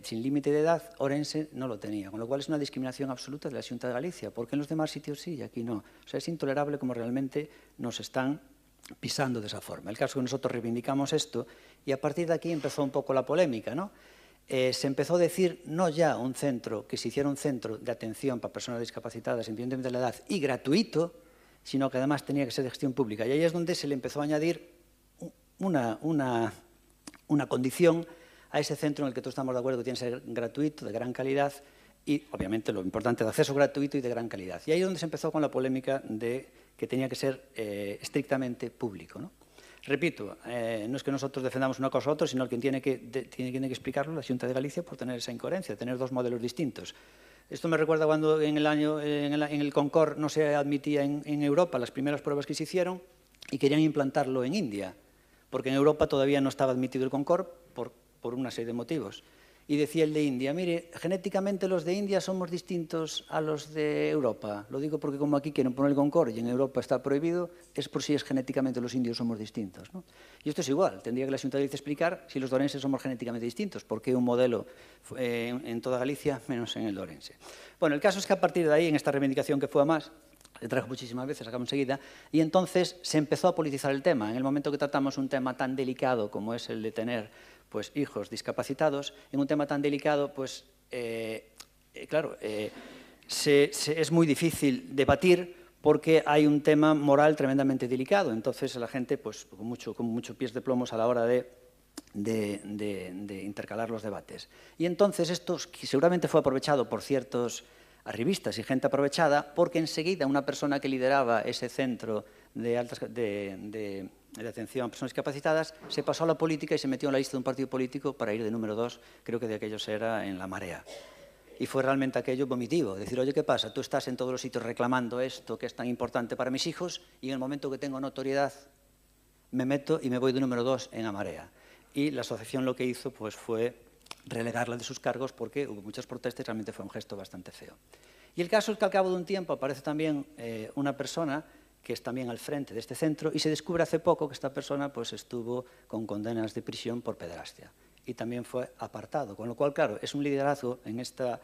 S1: sin límite de edad, Ourense no lo tenía, con lo cual es una discriminación absoluta de la Xunta de Galicia, porque en los demás sitios sí y aquí no. O sea, es intolerable como realmente nos están pisando de esa forma. El caso es que nosotros reivindicamos esto y a partir de aquí empezó un poco la polémica, ¿no? Se empezó a decir no ya un centro, que se hiciera un centro de atención para personas discapacitadas independientemente de la edad y gratuito, sino que además tenía que ser de gestión pública. Y ahí es donde se le empezó a añadir una condición a ese centro en el que todos estamos de acuerdo que tiene que ser gratuito, de gran calidad y, obviamente, lo importante de acceso gratuito y de gran calidad. Y ahí es donde se empezó con la polémica de que tenía que ser estrictamente público, ¿no? Repito, no es que nosotros defendamos una cosa u otra, sino que tiene que explicarlo la Xunta de Galicia por tener esa incoherencia, tener dos modelos distintos. Esto me recuerda cuando en el Concord no se admitía en Europa las primeras pruebas que se hicieron y querían implantarlo en India, porque en Europa todavía no estaba admitido el Concord por una serie de motivos. Y decía el de India, mire, genéticamente los de India somos distintos a los de Europa. Lo digo porque como aquí quieren poner el Concord y en Europa está prohibido, es por si es genéticamente los indios somos distintos, ¿no? Y esto es igual, tendría que la Xunta de Galicia explicar si los dorenses somos genéticamente distintos, porque un modelo en toda Galicia menos en el dorense. Bueno, el caso es que a partir de ahí, en esta reivindicación que fue a más, le trajo muchísimas veces, acabo enseguida, y entonces se empezó a politizar el tema. En el momento que tratamos un tema tan delicado como es el de tener pues, hijos discapacitados, en un tema tan delicado, pues, claro, es muy difícil debatir porque hay un tema moral tremendamente delicado. Entonces, la gente, pues, con mucho pies de plomos a la hora de intercalar los debates. Y entonces esto seguramente fue aprovechado por ciertos arribistas y gente aprovechada, porque enseguida una persona que lideraba ese centro de atención a personas discapacitadas se pasó a la política y se metió en la lista de un partido político para ir de número 2, creo que de aquellos era en La Marea. Y fue realmente aquello vomitivo, decir, oye, ¿qué pasa? Tú estás en todos los sitios reclamando esto que es tan importante para mis hijos y en el momento que tengo notoriedad me meto y me voy de número 2 en La Marea. Y la asociación lo que hizo pues, fue relegarla de sus cargos porque hubo muchas protestas y realmente fue un gesto bastante feo. Y el caso es que al cabo de un tiempo aparece también una persona que es también al frente de este centro y se descubre hace poco que esta persona pues, estuvo con condenas de prisión por pederastia y también fue apartado, con lo cual, claro, es un liderazgo en este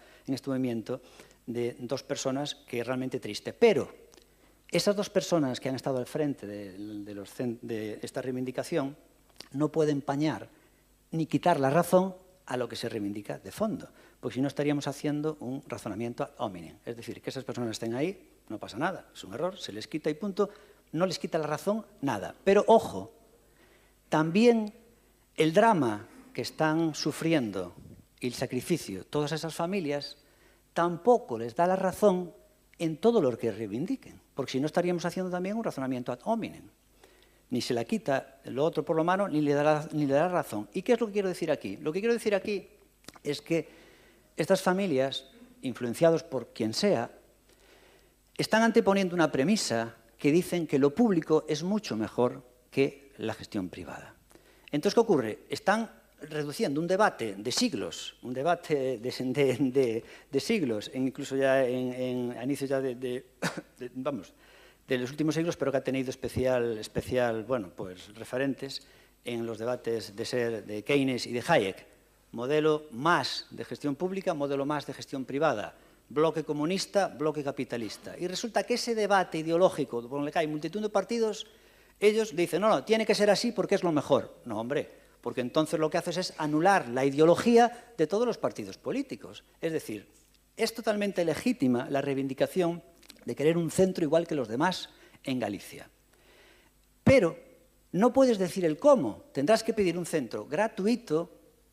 S1: movimiento de dos personas que es realmente triste. Pero esas dos personas que han estado al frente de esta reivindicación no pueden empañar ni quitar la razón a lo que se reivindica de fondo, porque si no estaríamos haciendo un razonamiento ad hominem. Es decir, que esas personas estén ahí, no pasa nada, es un error, se les quita y punto, no les quita la razón, nada. Pero, ojo, también el drama que están sufriendo y el sacrificio todas esas familias tampoco les da la razón en todo lo que reivindiquen, porque si no estaríamos haciendo también un razonamiento ad hominem. Ni se la quita lo otro por lo malo, ni le da razón. ¿Y qué es lo que quiero decir aquí? Lo que quiero decir aquí es que estas familias, influenciados por quien sea, están anteponiendo una premisa que dicen que lo público es mucho mejor que la gestión privada. Entonces, ¿qué ocurre? Están reduciendo un debate de siglos, un debate de siglos, incluso ya a inicios ya de los últimos siglos, pero que ha tenido especial bueno, pues, referentes en los debates de Keynes y de Hayek. Modelo más de gestión pública, modelo más de gestión privada. Bloque comunista, bloque capitalista. Y resulta que ese debate ideológico, donde hay multitud de partidos, ellos dicen, no, tiene que ser así porque es lo mejor. No, hombre, porque entonces lo que haces es anular la ideología de todos los partidos políticos. Es decir, es totalmente legítima la reivindicación de querer un centro igual que los demás en Galicia. Pero no puedes decir el cómo. Tendrás que pedir un centro gratuito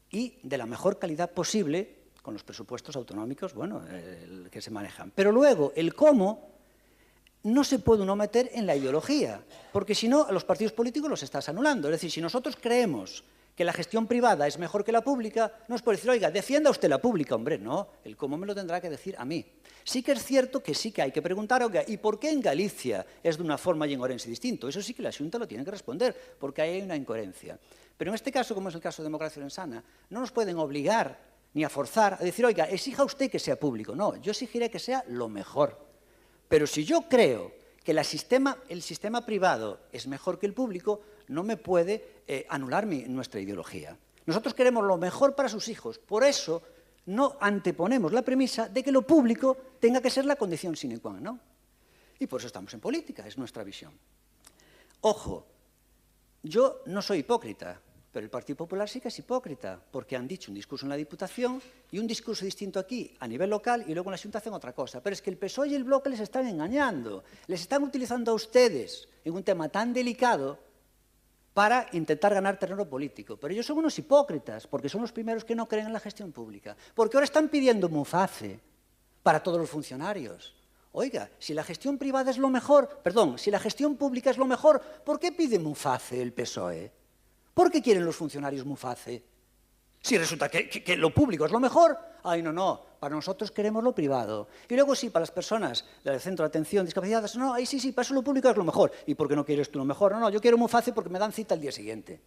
S1: y de la mejor calidad posible con los presupuestos autonómicos, bueno, que se manejan. Pero luego, el cómo no se puede uno meter en la ideología, porque si no, a los partidos políticos los estás anulando. Es decir, si nosotros creemos que la gestión privada es mejor que la pública, no es por decir, oiga, defienda usted la pública. Hombre, no, el cómo me lo tendrá que decir a mí. Sí que es cierto que sí que hay que preguntar, oiga, ¿y por qué en Galicia es de una forma y en Orense distinto? Eso sí que la Xunta lo tiene que responder, porque ahí hay una incoherencia. Pero en este caso, como es el caso de Democracia Orensana, no nos pueden obligar ni a forzar a decir, oiga, exija usted que sea público. No, yo exigiré que sea lo mejor. Pero si yo creo que el sistema privado es mejor que el público, no me puede anular nuestra ideología. Nosotros queremos lo mejor para sus hijos. Por eso no anteponemos la premisa de que lo público tenga que ser la condición sine qua non. Y por eso estamos en política, es nuestra visión. Ojo, yo no soy hipócrita, pero el Partido Popular sí que es hipócrita, porque han dicho un discurso en la Diputación y un discurso distinto aquí a nivel local y luego en la Xunta hacen otra cosa. Pero es que el PSOE y el Bloque les están engañando, les están utilizando a ustedes en un tema tan delicado para intentar ganar terreno político. Pero ellos son unos hipócritas, porque son los primeros que no creen en la gestión pública. Porque ahora están pidiendo Muface para todos los funcionarios. Oiga, si la gestión privada es lo mejor, perdón, si la gestión pública es lo mejor, ¿por qué pide Muface el PSOE? ¿Por qué quieren los funcionarios Muface? Si resulta que lo público es lo mejor, ay, no, para nosotros queremos lo privado. Y luego sí, para las personas del centro de atención discapacitadas, no, ahí sí, para eso lo público es lo mejor. ¿Y por qué no quieres tú lo mejor? No, yo quiero Muface porque me dan cita el día siguiente.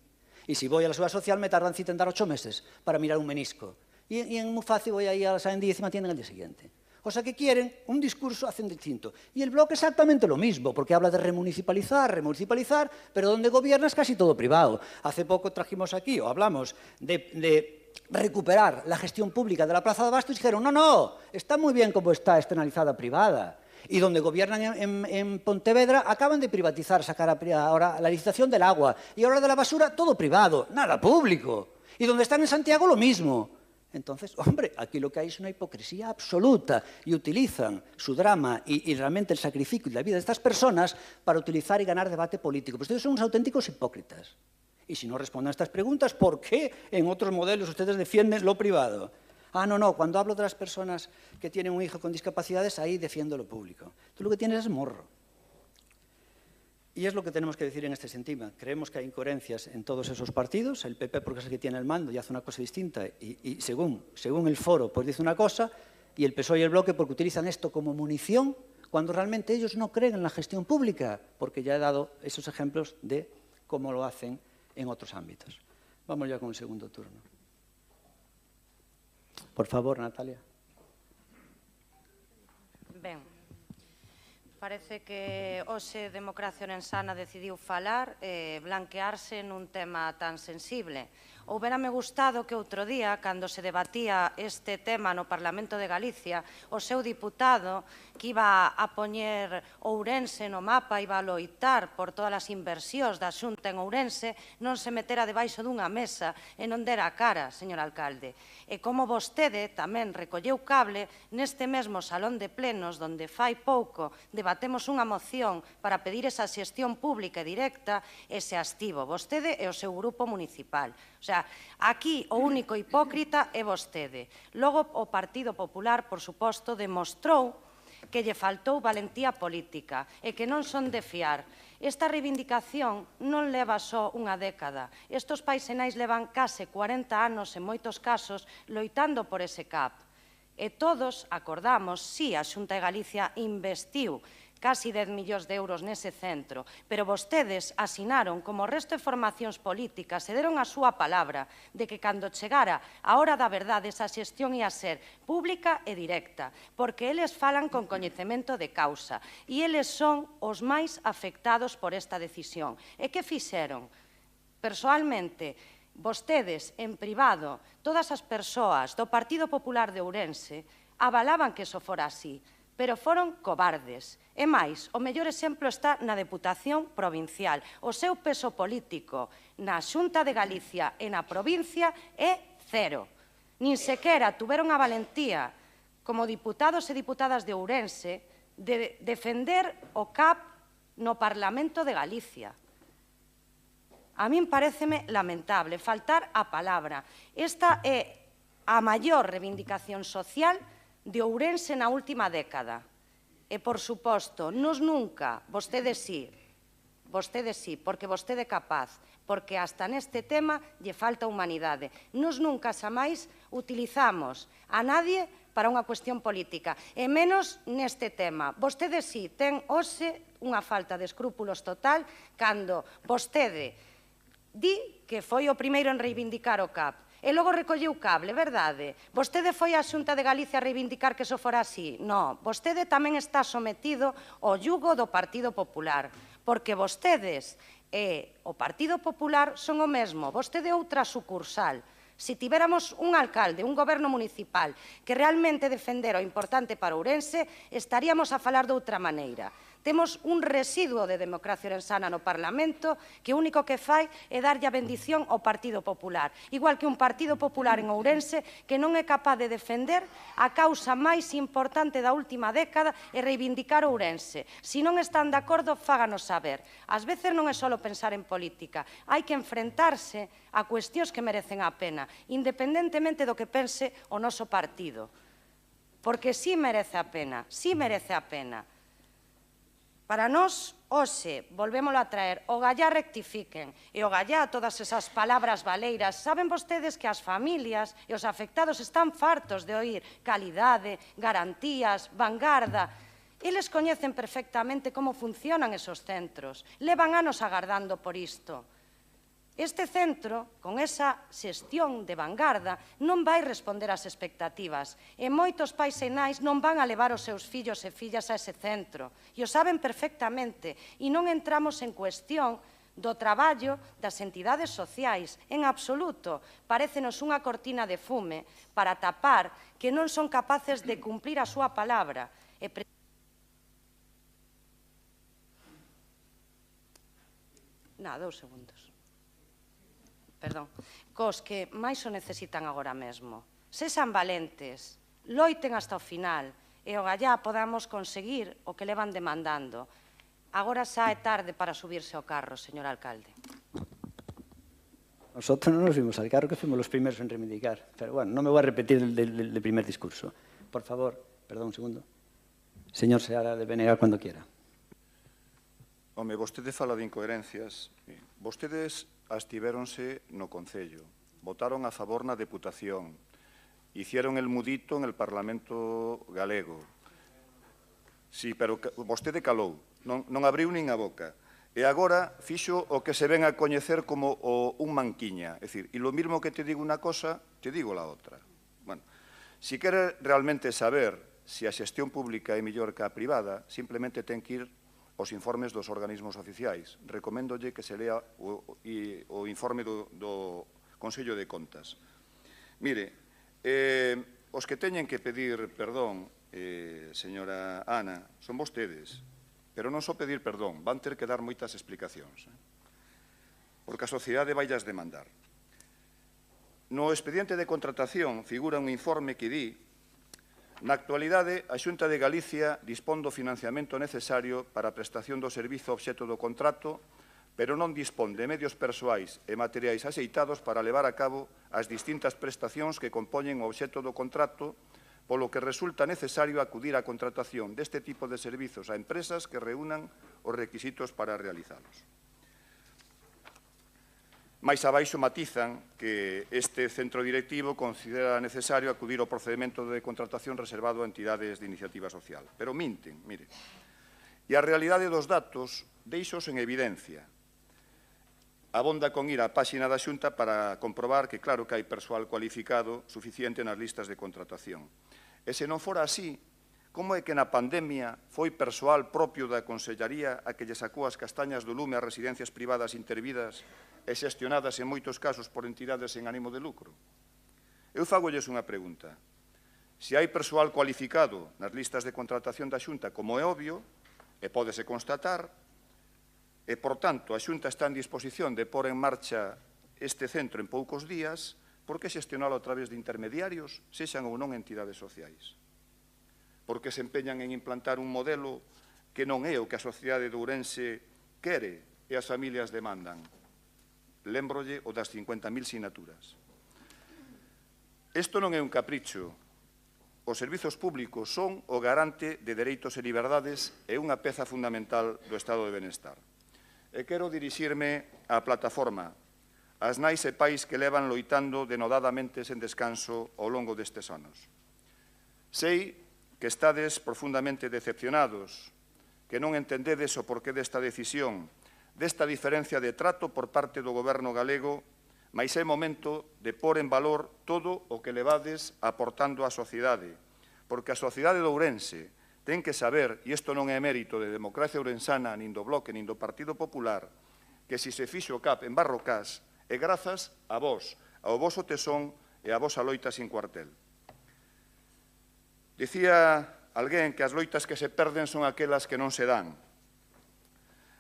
S1: Y si voy a la Seguridad Social me tardan cita en dar 8 meses para mirar un menisco. Y en Muface voy ahí a la San Díaz y me atienden el día siguiente. O sea que quieren un discurso, hacen distinto. Y el bloque exactamente lo mismo, porque habla de remunicipalizar, pero donde gobierna es casi todo privado. Hace poco trajimos aquí, o hablamos, de recuperar la gestión pública de la Plaza de Abastos y dijeron, no, está muy bien como está externalizada privada. Y donde gobiernan en Pontevedra acaban de privatizar, sacar ahora la licitación del agua. Y ahora de la basura, todo privado, nada público. Y donde están en Santiago, lo mismo. Entonces, hombre, aquí lo que hay es una hipocresía absoluta y utilizan su drama y realmente el sacrificio y la vida de estas personas para utilizar y ganar debate político. Pues ustedes son unos auténticos hipócritas. Y si no responden a estas preguntas, ¿por qué en otros modelos ustedes defienden lo privado? Ah, no, cuando hablo de las personas que tienen un hijo con discapacidades, ahí defiendo lo público. Tú lo que tienes es morro. Y es lo que tenemos que decir en este sentido. Creemos que hay incoherencias en todos esos partidos. El PP, porque es el que tiene el mando, y hace una cosa distinta. Y según el foro, pues dice una cosa. Y el PSOE y el Bloque, porque utilizan esto como munición, cuando realmente ellos no creen en la gestión pública. Porque ya he dado esos ejemplos de cómo lo hacen en otros ámbitos. Vamos ya con el segundo turno. Por favor, Natalia.
S8: Ben, parece que hoxe Democracia Orensana decidiu falar blanquearse nun tema tan sensible. Houbérame gustado que outro día, cando se debatía este tema no Parlamento de Galicia, o seu diputado, que iba a poñer Ourense no mapa, iba a loitar por todas as inversións da Xunta en Ourense, non se metera debaixo dunha mesa e non dera a cara, señor alcalde. E como vostede tamén recolleu cable neste mesmo salón de plenos, donde fai pouco debatemos unha moción para pedir esa xestión pública e directa, e se astivo vostede e o seu grupo municipal. O sea, aquí o único hipócrita é vostede. Logo, o Partido Popular, por suposto, demostrou que lle faltou valentía política e que non son de fiar. Esta reivindicación non leva só unha década. Estos pais e nais levan case 40 anos, en moitos casos, loitando por ese CAP. E todos acordamos, si a Xunta de Galicia investiu casi 10 millóns de euros nese centro, pero vostedes asinaron como o resto de formacións políticas e deron a súa palabra de que cando chegara a hora da verdade esa xestión ia ser pública e directa, porque eles falan con coñecemento de causa e eles son os máis afectados por esta decisión. E que fixeron? Persoalmente, vostedes, en privado, todas as persoas do Partido Popular de Ourense avalaban que iso fora así, pero foron cobardes. E máis, o mellor exemplo está na Deputación Provincial. O seu peso político na Xunta de Galicia e na provincia é cero. Nin sequera tuveron a valentía, como diputados e diputadas de Ourense, de defender o CAP no Parlamento de Galicia. A min paréceme lamentable faltar a palabra. Esta é a maior reivindicación social de Ourense na última década. E, por suposto, nos nunca, vostede sí, porque vostede é capaz, porque hasta neste tema lle falta humanidade. Nos nunca xamais utilizamos a nadie para unha cuestión política, e menos neste tema. Vostede sí, ten hoxe unha falta de escrúpulos total cando vostede di que foi o primeiro en reivindicar o CAP. E logo recolleu cable, verdade? Vostede foi á Xunta de Galicia a reivindicar que iso fora así? Non, vostede tamén está sometido ao yugo do Partido Popular, porque vostedes e o Partido Popular son o mesmo, vostede é outra sucursal. Se tivéramos un alcalde, un goberno municipal que realmente defendera o importante para Ourense, estaríamos a falar de outra maneira. Temos un residuo de democracia orensana no Parlamento que o único que fai é darlle a bendición ao Partido Popular. Igual que un Partido Popular en Ourense que non é capaz de defender a causa máis importante da última década e reivindicar Ourense. Se non están de acordo, fáganos saber. Ás veces non é só pensar en política, hai que enfrentarse a cuestións que merecen a pena, independentemente do que pense o noso partido. porque sí merece a pena, sí merece a pena. Para nós, hoxe, volvémolo a traer, o gallá rectifiquen, e o gallá, todas esas palabras baleiras, saben vostedes que as familias e os afectados están fartos de oír calidade, garantías, vanguarda. Eles coñecen perfectamente como funcionan esos centros, levan anos agardando por isto. Este centro, con esa xestión de vanguarda, non vai responder ás expectativas e moitos pais e nais non van a levar os seus fillos e fillas a ese centro. E o saben perfectamente e non entramos en cuestión do traballo das entidades sociais. En absoluto, parécenos unha cortina de fume para tapar que non son capaces de cumplir a súa palabra. Dous segundos. Perdón, cos que máis o necesitan agora mesmo. Sexan valentes, loiten hasta o final e o gallá podamos conseguir o que levan demandando. Agora xa é tarde para subirse ao carro, señor alcalde.
S1: Nosotros non nos fuimos al carro, que fuimos los primeros en reivindicar. Pero bueno, non me voy a repetir el primer discurso. Por favor, perdón un segundo. Señor Seara de Benega, cuando quiera.
S5: Home, vostede fala de incoherencias. Vostedes abstivéronse no Concello, votaron a favor na Deputación, hicieron el mudito en el Parlamento galego. Sí, pero vostede calou, non abriu nin a boca. E agora fixo o que se ven a coñecer como un manquiña. É dicir, e lo mismo que te digo unha cosa, te digo la outra. Bueno, si quere realmente saber se a xestión pública é mellor que a privada, simplemente ten que ir os informes dos organismos oficiais. Recoméndolle que se lea o informe do Consello de Contas. Mire, os que teñen que pedir perdón, señora Ana, son vostedes, pero non só pedir perdón, van ter que dar moitas explicacións, porque a sociedade vaillas demandar. No expediente de contratación figura un informe que di: na actualidade, a Xunta de Galicia dispón do financiamento necesario para a prestación do servizo obxecto do contrato, pero non dispón de medios persoais e materiais axeitados para levar a cabo as distintas prestacións que compoñen o obxecto do contrato, polo que resulta necesario acudir á contratación deste tipo de servizos a empresas que reúnan os requisitos para realizalos. Mais abaixo matizan que este centro directivo considera necesario acudir ao procedimento de contratación reservado a entidades de iniciativa social. Pero minten, mire. E a realidade dos datos deixos en evidencia. Abonda con ir á páxina da Xunta para comprobar que claro que hai persoal cualificado suficiente nas listas de contratación. E se non fora así, como é que na pandemia foi persoal propio da Consellería a que lle sacou as castañas do lume ás residencias privadas intervidas e xestionadas en moitos casos por entidades sen ánimo de lucro? Eu fagolles unha pregunta. Se hai persoal cualificado nas listas de contratación da Xunta, como é obvio, e pódese constatar, e, por tanto, a Xunta está en disposición de pôr en marcha este centro en poucos días, por que xestionalo a través de intermediarios, sexan ou non entidades sociais? Porque se empeñan en implantar un modelo que non é o que a sociedade de Ourense quere e as familias demandan. Lémbrolle o das 50.000 sinaturas. Isto non é un capricho. Os servizos públicos son o garante de dereitos e liberdades e unha peza fundamental do estado de benestar. E quero dirixirme á plataforma, ás nais e pais que levan loitando denodadamente sen descanso ao longo destes anos. Sei que estades profundamente decepcionados, que non entendedes o porqué desta decisión, desta diferencia de trato por parte do Goberno galego, mais é momento de pôr en valor todo o que levades aportando á sociedade, porque a sociedade de Ourense ten que saber, e isto non é mérito de Democracia Ourensana, nin do Bloque, nin do Partido Popular, que se fixo o CAP en Barrocás é grazas a vos, ao voso tesón e a vosa loita sin cuartel. Dicía alguén que as loitas que se perden son aquelas que non se dan.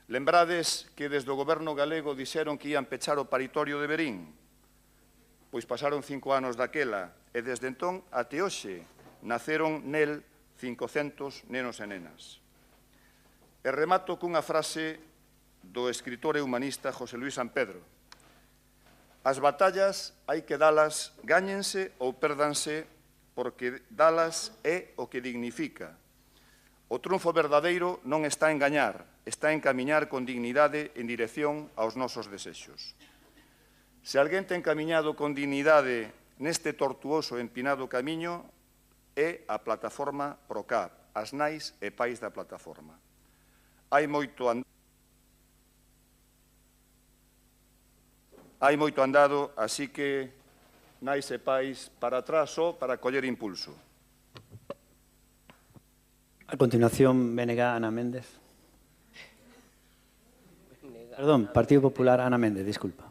S5: Lembrades que desde o Goberno galego dixeron que ían pechar o paritorio de Verín? Pois pasaron 5 anos daquela e desde entón até hoxe naceron nel 500 nenos e nenas. E remato cunha frase do escritor e humanista José Luis San Pedro. As batallas hai que dalas, gáñense ou pérdanse porque dalas é o que dignifica. O triunfo verdadeiro non está en gañar, está en camiñar con dignidade en dirección aos nosos desexos. Se alguén ten camiñado con dignidade neste tortuoso e empinado camiño, é a plataforma Procap, as nais e pais da plataforma. Hai moito andado, así que nais e pais para atrás só para coller impulso.
S1: A continuación, BNG, Ana Méndez. Perdón, Partido Popular, Ana Méndez, disculpa.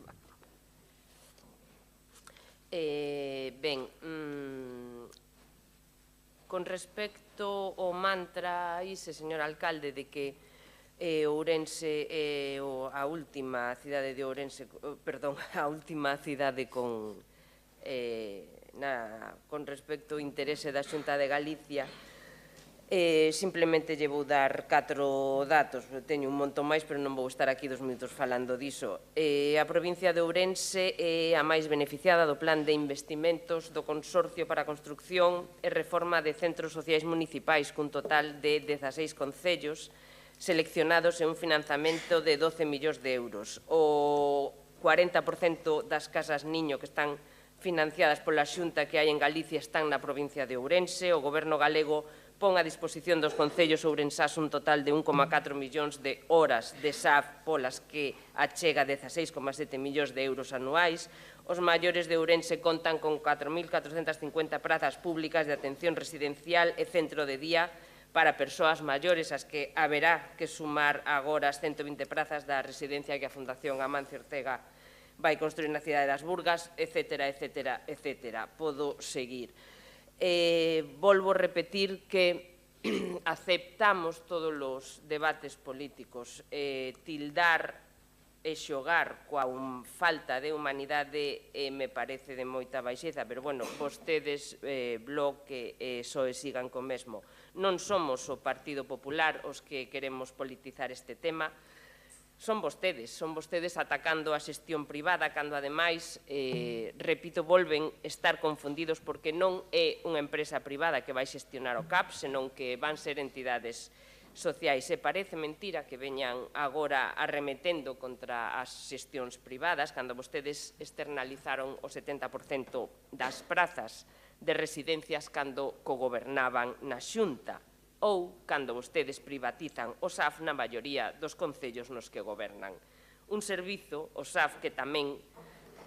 S7: Con respecto ao mantra señor alcalde, de que Ourense é a última cidade de Ourense, perdón, a última cidade con respecto ao interese da Xunta de Galicia, simplemente lle vou dar 4 datos, teño un montón máis, pero non vou estar aquí 2 minutos falando diso. A provincia de Ourense é a máis beneficiada do plan de investimentos do Consorcio para a Construcción e Reforma de Centros Sociais Municipais, cun total de 16 concellos seleccionados en un financiamento de 12 millóns de euros. O 40% das casas niño que están financiadas pola Xunta que hai en Galicia están na provincia de Ourense. O Goberno galego pon a disposición dos concellos ourensás un total de 1,4 millóns de horas de SAF polas que achega 16,7 millóns de euros anuais. Os maiores de Ourense contan con 4.450 prazas públicas de atención residencial e centro de día para persoas maiores, as que haberá que sumar agora as 120 prazas da residencia que a Fundación Amancio Ortega vai construir na cidade das Burgas, etcétera, etcétera, etcétera. Podo seguir. Volvo a repetir que aceptamos todos os debates políticos. Tildar e xogar coa falta de humanidade me parece de moita baixeza, pero, bueno, vostedes, Bloque e PSOE sigan co mesmo. Non somos o Partido Popular os que queremos politizar este tema, son vostedes atacando a xestión privada, cando, ademais, repito, volven estar confundidos porque non é unha empresa privada que vai xestionar o CAP, senón que van ser entidades sociais. E parece mentira que veñan agora arremetendo contra as xestións privadas, cando vostedes externalizaron o 70% das prazas de residencias cando cogobernaban na Xunta, ou cando vostedes privatizan o SAF na maioría dos concellos nos que gobernan. Un servizo, o SAF, que tamén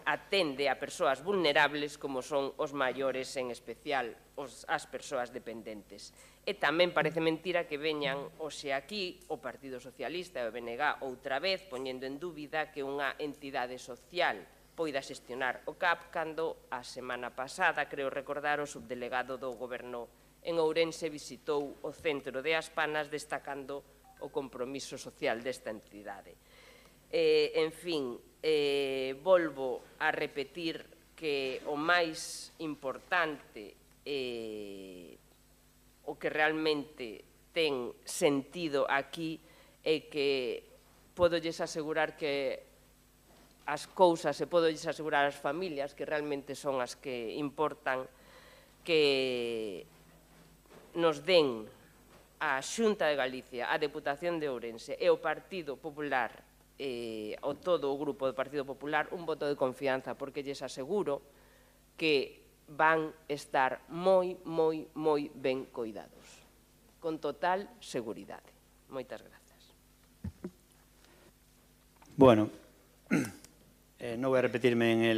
S7: atende a persoas vulnerables como son os maiores, en especial as persoas dependentes. E tamén parece mentira que veñan hoxe aquí o Partido Socialista e o BNG outra vez poñendo en dúbida que unha entidade social poida xestionar o CAP cando a semana pasada, creo recordar, o subdelegado do Goberno en Ourense visitou o centro de Aspanas destacando o compromiso social desta entidade. En fin, volvo a repetir que o máis importante, o que realmente ten sentido aquí, é que podolles asegurar que as cousas e podolles asegurar as familias, que realmente son as que importan, que nos den a Xunta de Galicia, a Deputación de Ourense e o Partido Popular, o todo o grupo do Partido Popular, un voto de confianza, porque lles aseguro que van estar moi, moi, moi ben coidados, con total seguridade. Moitas grazas.
S1: Bueno, no voy a repetirme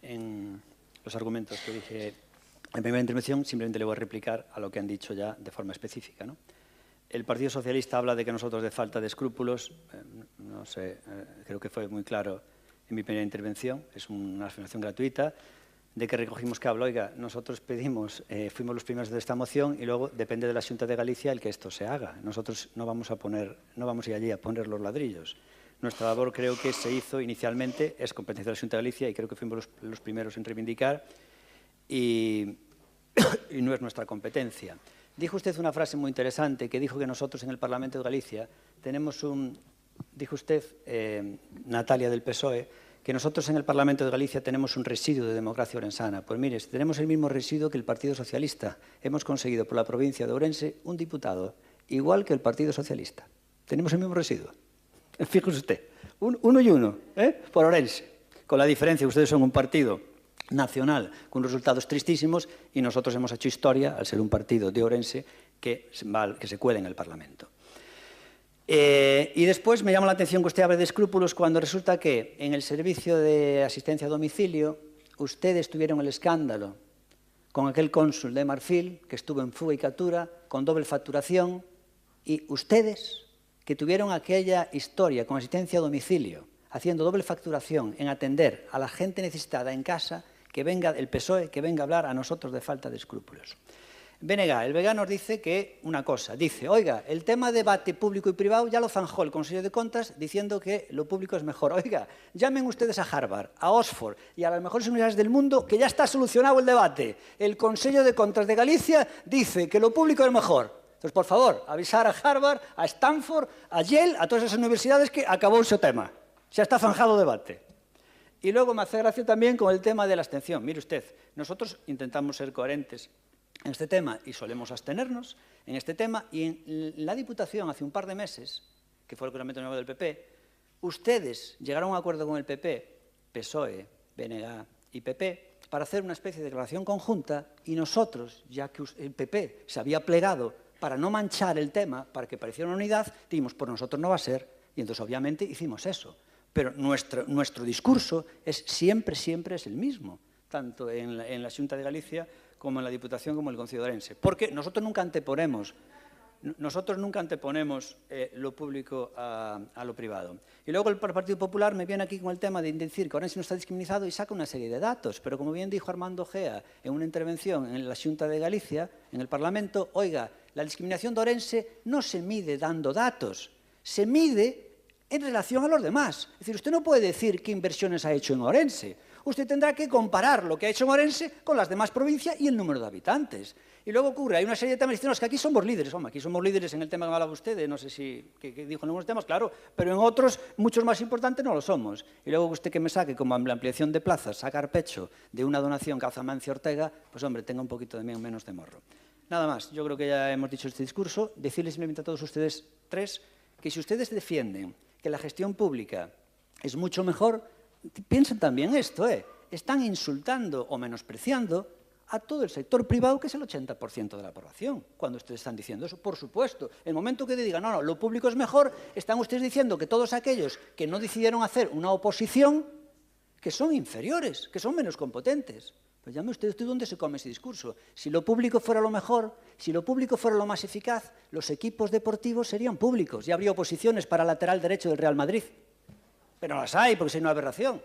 S1: en los argumentos que dije en primera intervención, simplemente le voy a replicar a lo que han dicho ya de forma específica, ¿no? El Partido Socialista habla de que nosotros de falta de escrúpulos, no sé, creo que fue muy claro en mi primera intervención, es una afirmación gratuita, de que recogimos que habla, oiga, nosotros pedimos, fuimos los primeros de esta moción y luego depende de la Xunta de Galicia el que esto se haga. Nosotros no vamos a ir allí a poner los ladrillos. Nuestra labor creo que se hizo inicialmente, es competencia de la Xunta de Galicia y creo que fuimos los primeros en reivindicar y no es nuestra competencia. Dijo usted una frase muy interesante que dijo que nosotros en el Parlamento de Galicia tenemos dijo usted, Natalia del PSOE, que nosotros en el Parlamento de Galicia tenemos un residuo de democracia orensana. Pues mire, tenemos el mismo residuo que el Partido Socialista. Hemos conseguido por la provincia de Ourense un diputado, igual que el Partido Socialista. Tenemos el mismo residuo. Fíjese usted, uno y uno, por Ourense. Con la diferencia, ustedes son un partido nacional con resultados tristísimos y nosotros hemos hecho historia al ser un partido de Ourense que se cuela en el Parlamento. Y después me llama la atención que usted hable de escrúpulos cuando resulta que en el servicio de asistencia a domicilio ustedes tuvieron el escándalo con aquel cónsul de Marfil que estuvo en fuga y captura con doble facturación y ustedes que tuvieron aquella historia con asistencia a domicilio haciendo doble facturación en atender a la gente necesitada en casa, que venga el PSOE, que venga a hablar a nosotros de falta de escrúpulos. BNG, el BNG nos dice que una cosa, dice, oiga, el tema de debate público y privado ya lo zanjó el Consejo de Contas diciendo que lo público es mejor. Oiga, llamen ustedes a Harvard, a Oxford y a las mejores universidades del mundo que ya está solucionado el debate. El Consejo de Contas de Galicia dice que lo público es mejor. Entonces, por favor, avisar a Harvard, a Stanford, a Yale, a todas esas universidades que acabó ese tema. Ya está zanjado el debate. Y luego me hace gracia también con el tema de la abstención. Mire usted, nosotros intentamos ser coherentes en este tema y solemos abstenernos en este tema y en la Diputación hace un par de meses, que fue el reglamento nuevo del PP, ustedes llegaron a un acuerdo con el PP, PSOE, BNG y PP, para hacer una especie de declaración conjunta y nosotros, ya que el PP se había plegado para no manchar el tema, para que pareciera una unidad, dijimos, por nosotros no va a ser, y entonces obviamente hicimos eso. Pero nuestro discurso es siempre es el mismo, tanto en la Xunta de Galicia como en la Diputación, como en el Concello de Ourense. Porque nosotros nunca anteponemos lo público a lo privado. Y luego el Partido Popular me viene aquí con el tema de decir que Ourense no está discriminado y saca una serie de datos. Pero como bien dijo Armando Gea en una intervención en la Xunta de Galicia, en el Parlamento, oiga, la discriminación de Ourense no se mide dando datos, se mide en relación a los demás. Es decir, usted no puede decir qué inversiones ha hecho en Ourense. Usted tendrá que comparar lo que ha hecho en Ourense con las demás provincias y el número de habitantes. Y luego ocurre, hay una serie de temas diciendo que aquí somos líderes. Hombre, aquí somos líderes en el tema que hablaba usted, no sé si que dijo en algunos temas, claro, pero en otros, muchos más importantes, no lo somos. Y luego usted que me saque como la ampliación de plazas, sacar pecho de una donación que hace Amancio Ortega, pues hombre, tenga un poquito de menos de morro. Nada más, yo creo que ya hemos dicho este discurso. Decirles simplemente a todos ustedes tres que si ustedes defienden que la gestión pública es mucho mejor, piensen también esto, están insultando o menospreciando a todo el sector privado, que es el 80% de la población, cuando ustedes están diciendo eso. Por supuesto, el momento que digan, no, lo público es mejor, están ustedes diciendo que todos aquellos que no decidieron hacer una oposición, que son inferiores, que son menos competentes. Pues llame usted dónde se come ese discurso. Si lo público fuera lo mejor, si lo público fuera lo más eficaz, los equipos deportivos serían públicos y habría oposiciones para lateral derecho del Real Madrid. Pero no las hay, porque es una aberración.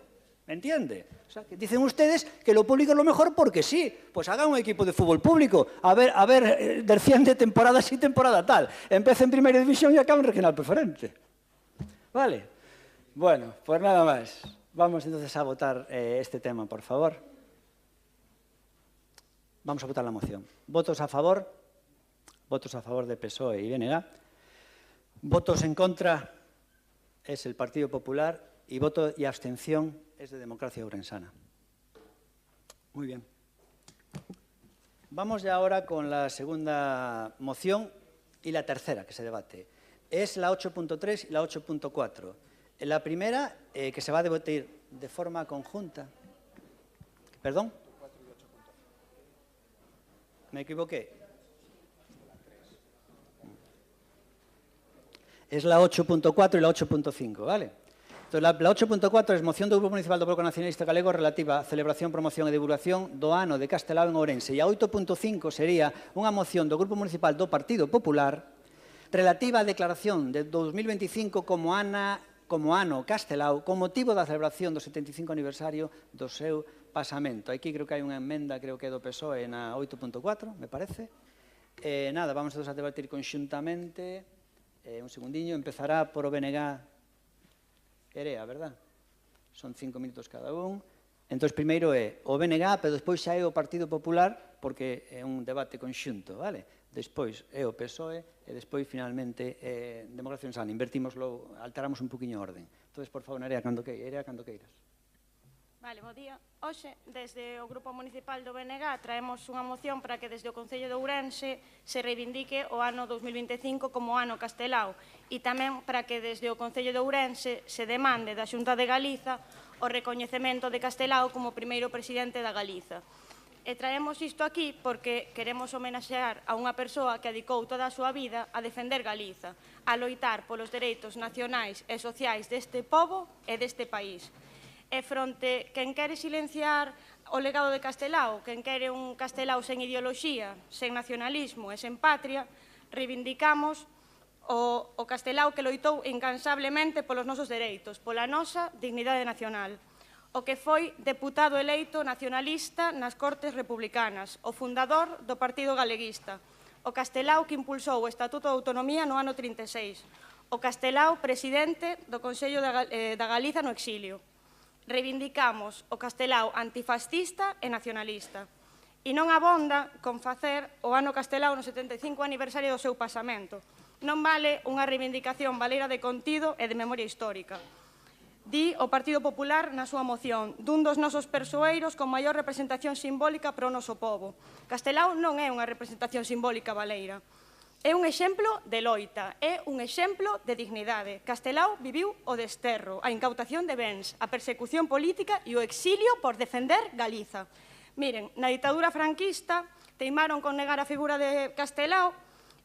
S1: ¿Me entiende? O sea, que dicen ustedes que lo público es lo mejor porque sí. Pues hagan un equipo de fútbol público. A ver, desciende temporada sí, temporada tal. Empieza en primera división y acaba en regional preferente. ¿Vale? Bueno, pues nada más. Vamos entonces a votar este tema, por favor. Vamos a votar la moción. ¿Votos a favor? Votos a favor de PSOE y BNG. Votos en contra es el Partido Popular y voto y abstención es de Democracia Ourensana. Muy bien. Vamos ya ahora con la segunda moción y la tercera que se debate. Es la 8.3 y la 8.4. La primera, que se va a debatir de forma conjunta. ¿Perdón? ¿Me equivoqué? Es la 8.4 y la 8.5, ¿vale? Entonces, la 8.4 es moción do Grupo Municipal do Bloco Nacionalista Galego relativa a celebración, promoción e divulgación do ano de Castelao en Ourense. E a 8.5 sería unha moción do Grupo Municipal do Partido Popular relativa á declaración de 2025 como ano Castelao con motivo da celebración do 75 aniversario do seu pasamento. Aquí creo que hai unha emenda, creo que é do PSOE na 8.4, me parece. Nada, vamos a debatir conxuntamente. Un segundiño, empezará por o BNG Erea, verdad? Son 5 minutos cada un. Entón, primeiro é o BNG, pero despois xa é o Partido Popular, porque é un debate conxunto, vale? Despois é o PSOE e despois, finalmente, Democracia Ourensana. Invertímoslo, alteramos un poquinho a orden. Entón, por favor, Nerea, cando queiras.
S9: Vale, bo día. Hoxe, desde o Grupo Municipal do BNG, traemos unha moción para que desde o Concello de Ourense se reivindique o ano 2025 como ano Castelao e tamén para que desde o Concello de Ourense se demande da Xunta de Galiza o recoñecemento de Castelao como primeiro presidente da Galiza. E traemos isto aquí porque queremos homenaxear a unha persoa que dedicou toda a súa vida a defender Galiza, a loitar polos dereitos nacionais e sociais deste pobo e deste país. E fronte quen quere silenciar o legado de Castelao, quen quere un Castelao sen ideoloxía, sen nacionalismo e sen patria, reivindicamos o Castelao que loitou incansablemente polos nosos dereitos, pola nosa dignidade nacional. O que foi deputado eleito nacionalista nas Cortes Republicanas, o fundador do Partido Galeguista, o Castelao que impulsou o Estatuto de Autonomía no ano 36, o Castelao presidente do Consello da Galiza no exilio. Reivindicamos o Castelao antifascista e nacionalista. E non abonda con facer o ano Castelao no 75 aniversario do seu pasamento. Non vale unha reivindicación baleira de contido e de memoria histórica. Di o Partido Popular na súa moción dun dos nosos persoeiros con maior representación simbólica para o noso pobo. Castelao non é unha representación simbólica baleira. É un exemplo de loita, é un exemplo de dignidade. Castelao viviu o desterro, a incautación de bens, a persecución política e o exilio por defender Galiza. Miren, na ditadura franquista teimaron con negar a figura de Castelao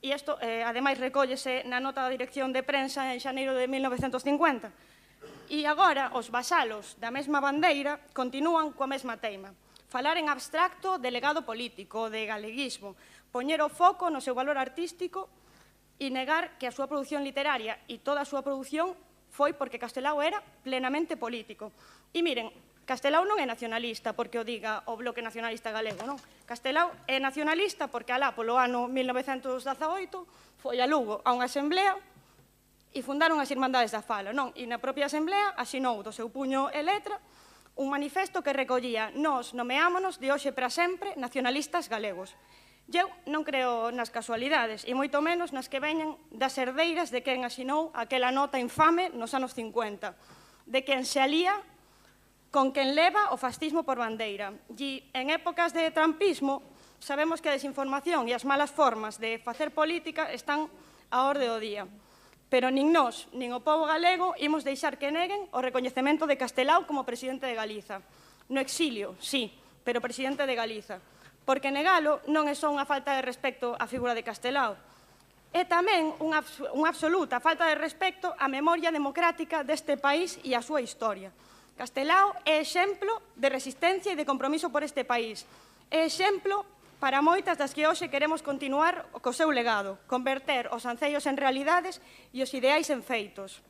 S9: e isto, ademais, recóllese na nota da Dirección de Prensa en xaneiro de 1950. E agora, os vasalos da mesma bandeira continúan coa mesma teima. Falar en abstracto de legado político, de galeguismo, poñer o foco no seu valor artístico e negar que a súa produción literaria e toda a súa produción foi porque Castelao era plenamente político. E miren, Castelao non é nacionalista porque o diga o Bloque Nacionalista Galego, non. Castelao é nacionalista porque alá polo ano 1918 foi a Lugo a unha asamblea e fundaron as Irmandades da Fala, non? E na propia asamblea asinou do seu puño e letra un manifesto que recollía "Nós nomeámonos de hoxe para sempre nacionalistas galegos". E eu non creo nas casualidades, e moito menos nas que veñen das herdeiras de quen asinou aquela nota infame nos anos 50, de quen se alía con quen leva o fascismo por bandeira. E en épocas de trampismo sabemos que a desinformación e as malas formas de facer política están á orde do día. Pero nin nós, nin o pobo galego, imos deixar que neguen o recoñecemento de Castelao como presidente de Galiza. No exilio, sí, pero presidente de Galiza. Porque negalo non é só unha falta de respecto á figura de Castelao, é tamén unha absoluta falta de respecto á memoria democrática deste país e á súa historia. Castelao é exemplo de resistencia e de compromiso por este país. É exemplo para moitas das que hoxe queremos continuar co seu legado, converter os ancellos en realidades e os ideais en feitos.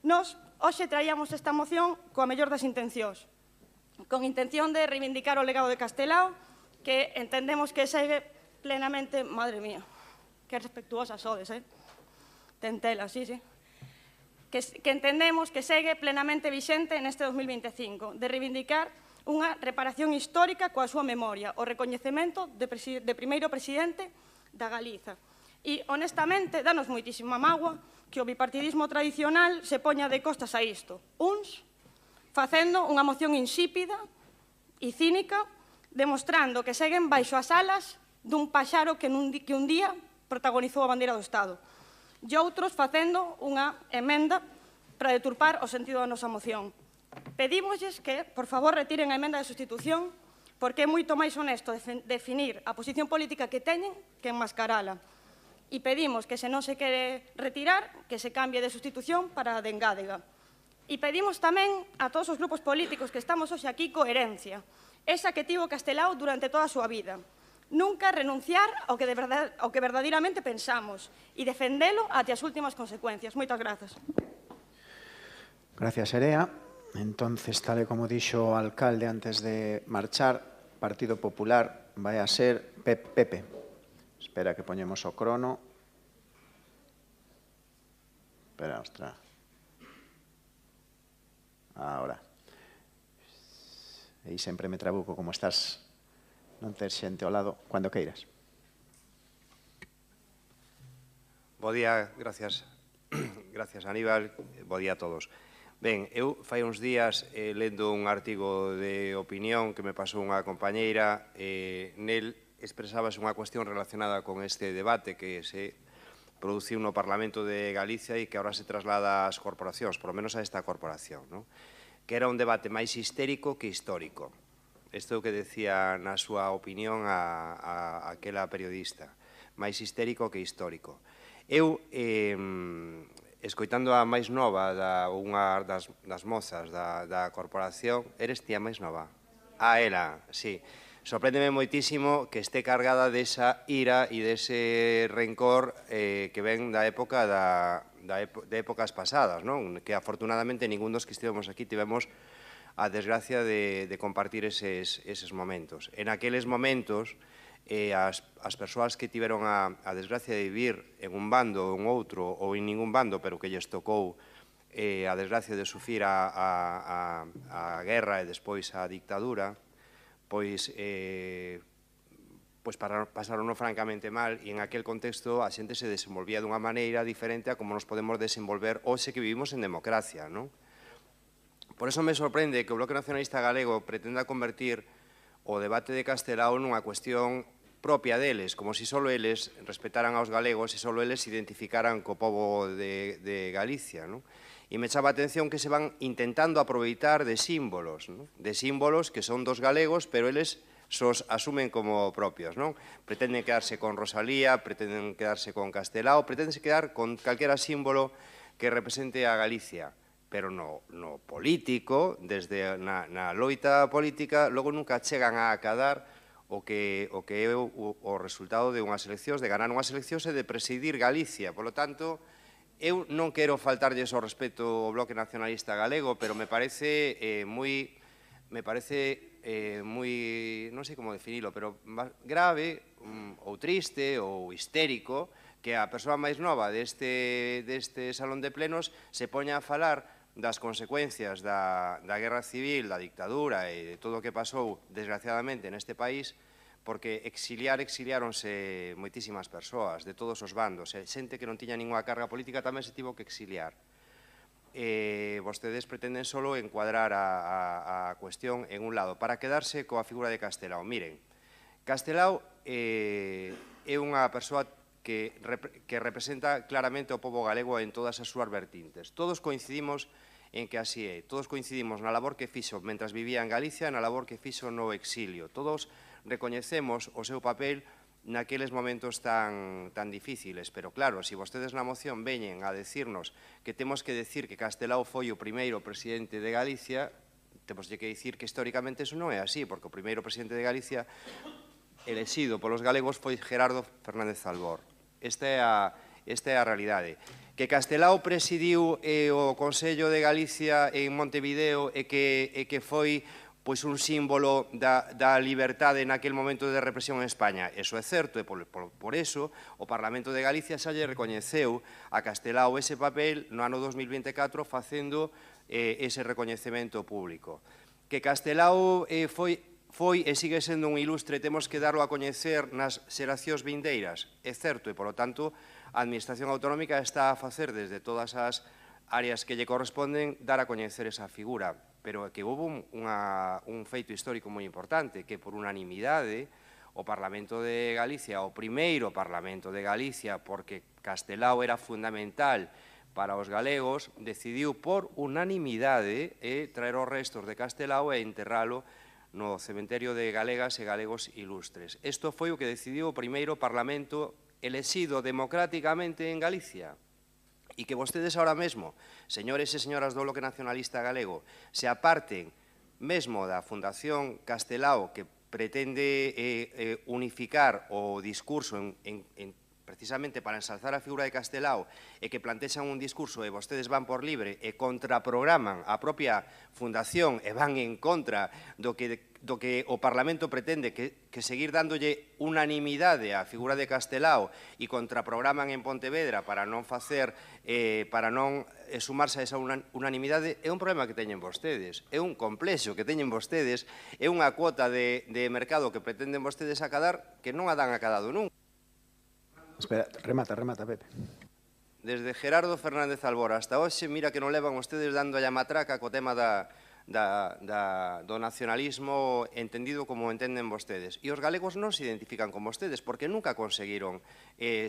S9: Nos, hoxe traíamos esta moción coa mellor das intencións, con intención de reivindicar o legado de Castelao, que entendemos que segue plenamente, madre mía, que respectuosas sodes, Tentela, sí. Que entendemos que segue plenamente vixente neste 2025, de reivindicar unha reparación histórica coa súa memoria, o recoñecemento de primeiro presidente da Galiza. E, honestamente, danos moitísima mágoa que o bipartidismo tradicional se poña de costas a isto. Uns facendo unha moción insípida e cínica, demostrando que seguen baixo as alas dun paxaro que un día protagonizou a bandeira do Estado. E outros facendo unha emenda para deturpar o sentido da nosa moción. Pedímosles que, por favor, retiren a emenda de sustitución porque é moito máis honesto definir a posición política que teñen que enmascarala. E pedimos que, se non se quere retirar, que se cambie de sustitución para a de engádega. E pedimos tamén a todos os grupos políticos que estamos hoxe aquí coherencia, esa que tivo Castelao durante toda a súa vida. Nunca renunciar ao que verdadeiramente pensamos e defendelo até as últimas consecuencias. Moitas grazas.
S4: Gracias, Erea. Entonces, tal e como dixo o alcalde antes de marchar, Partido Popular vai a ser Pepe. Espera que poñemos o crono. Espera, ostra. Ahora. E sempre me trabuco como estás. Non ter xente ao lado, cando queiras.
S10: Bo día, gracias. Gracias, Aníbal. Bo día a todos. Ben, eu fai uns días lendo un artigo de opinión que me pasou unha compañeira, nel expresábase unha cuestión relacionada con este debate que se produciu no Parlamento de Galicia e que ahora se traslada ás corporacións, por lo menos a esta corporación, ¿no? Que era un debate máis histérico que histórico. Isto é o que decía na súa opinión a aquela periodista, máis histérico que histórico. Eu, escoitando a máis nova, unha das mozas da corporación, eres tía máis nova? Ela, sí. Sorpréndeme moitísimo que este cargada desa ira e dese rencor que ven da época de épocas pasadas, non? Que afortunadamente ningún dos que estivemos aquí tivemos a desgracia de compartir eses momentos. En aqueles momentos, as persoas que tiveron a desgracia de vivir en un bando ou en outro, ou en ningún bando, pero que lles tocou a desgracia de sufrir a guerra e despois a dictadura, pois pasaron francamente mal e en aquel contexto a xente se desenvolvía dunha maneira diferente a como nos podemos desenvolver hoxe que vivimos en democracia, non? Por eso me sorprende que o Bloque Nacionalista Galego pretenda convertir o debate de Castelao nunha cuestión propia deles, como se só eles respetaran aos galegos e só eles se identificaran co pobo de Galicia, non? E me chama a atención que se van intentando aproveitar de símbolos, non? De símbolos que son dos galegos, pero eles os asumen como propios, non? Pretenden quedarse con Rosalía, pretenden quedarse con Castelao, pretenden quedar con calquera símbolo que represente a Galicia, pero no político, desde na loita política, logo nunca chegan a acadar o que é o resultado de unhas eleccións, de ganar unhas eleccións e de presidir Galicia. Por lo tanto, eu non quero faltarlles o respeto ao Bloque Nacionalista Galego, pero me parece moi, non sei como definilo, pero grave ou triste ou histérico que a persoa máis nova deste salón de plenos se poña a falar das consecuencias da guerra civil, da dictadura e de todo o que pasou, desgraciadamente, neste país, porque exiliáronse moitísimas persoas de todos os bandos, e xente que non tiña ninguna carga política tamén se tivo que exiliar. Vostedes pretenden solo encuadrar a cuestión en un lado, para quedarse coa figura de Castelao. Miren, Castelao é unha persoa que representa claramente o pobo galego en todas as súas vertintes. Todos coincidimos en que así é. Todos coincidimos na labor que fixo mentras vivía en Galicia e na labor que fixo no exilio. Todos recoñecemos o seu papel naqueles momentos tan difíciles. Pero claro, se vostedes na moción veñen a decirnos que temos que decir que Castelao foi o primeiro presidente de Galicia, temos que dicir que históricamente eso non é así, porque o primeiro presidente de Galicia elexido polos galegos foi Gerardo Fernández Albor. Esta é a realidade. Que Castelao presidiu o Consello de Galicia en Montevideo e que foi un símbolo da liberdade naquel momento de represión en España. Eso é certo, e por eso o Parlamento de Galicia xa lle recoñeceu a Castelao ese papel no ano 2024 facendo ese recoñecemento público. Que Castelao foi e sigue sendo un ilustre, temos que darlo a coñecer nas xeracións vindeiras. É certo, e, polo tanto, a Administración Autonómica está a facer desde todas as áreas que lle corresponden dar a coñecer esa figura. Pero que houve un feito histórico moi importante, que por unanimidade o Parlamento de Galicia, o primeiro Parlamento de Galicia, porque Castelao era fundamental para os galegos, decidiu por unanimidade traer os restos de Castelao e enterralo no cementerio de galegas e galegos ilustres. Isto foi o que decidiu o primeiro Parlamento elexido democráticamente en Galicia. E que vostedes ahora mesmo, señores e señoras do Bloque Nacionalista Galego, se aparten mesmo da Fundación Castelao que pretende unificar o discurso precisamente para ensalzar a figura de Castelao e que plantexan un discurso e vostedes van por libre e contraprograman a propia Fundación e van en contra do que o Parlamento pretende que seguir dándolle unanimidade á figura de Castelao e contraprograman en Pontevedra para non sumarse a esa unanimidade, é un problema que teñen vostedes, é un complexo que teñen vostedes, é unha cuota de mercado que pretenden vostedes acadar que non a dan acadado nunca.
S4: Espera, remata, Pepe.
S10: desde Gerardo Fernández Albora hasta hoxe, mira que non levan ustedes dando a matraca co tema do nacionalismo entendido como entenden vostedes. E os galegos non se identifican con vostedes porque nunca conseguiron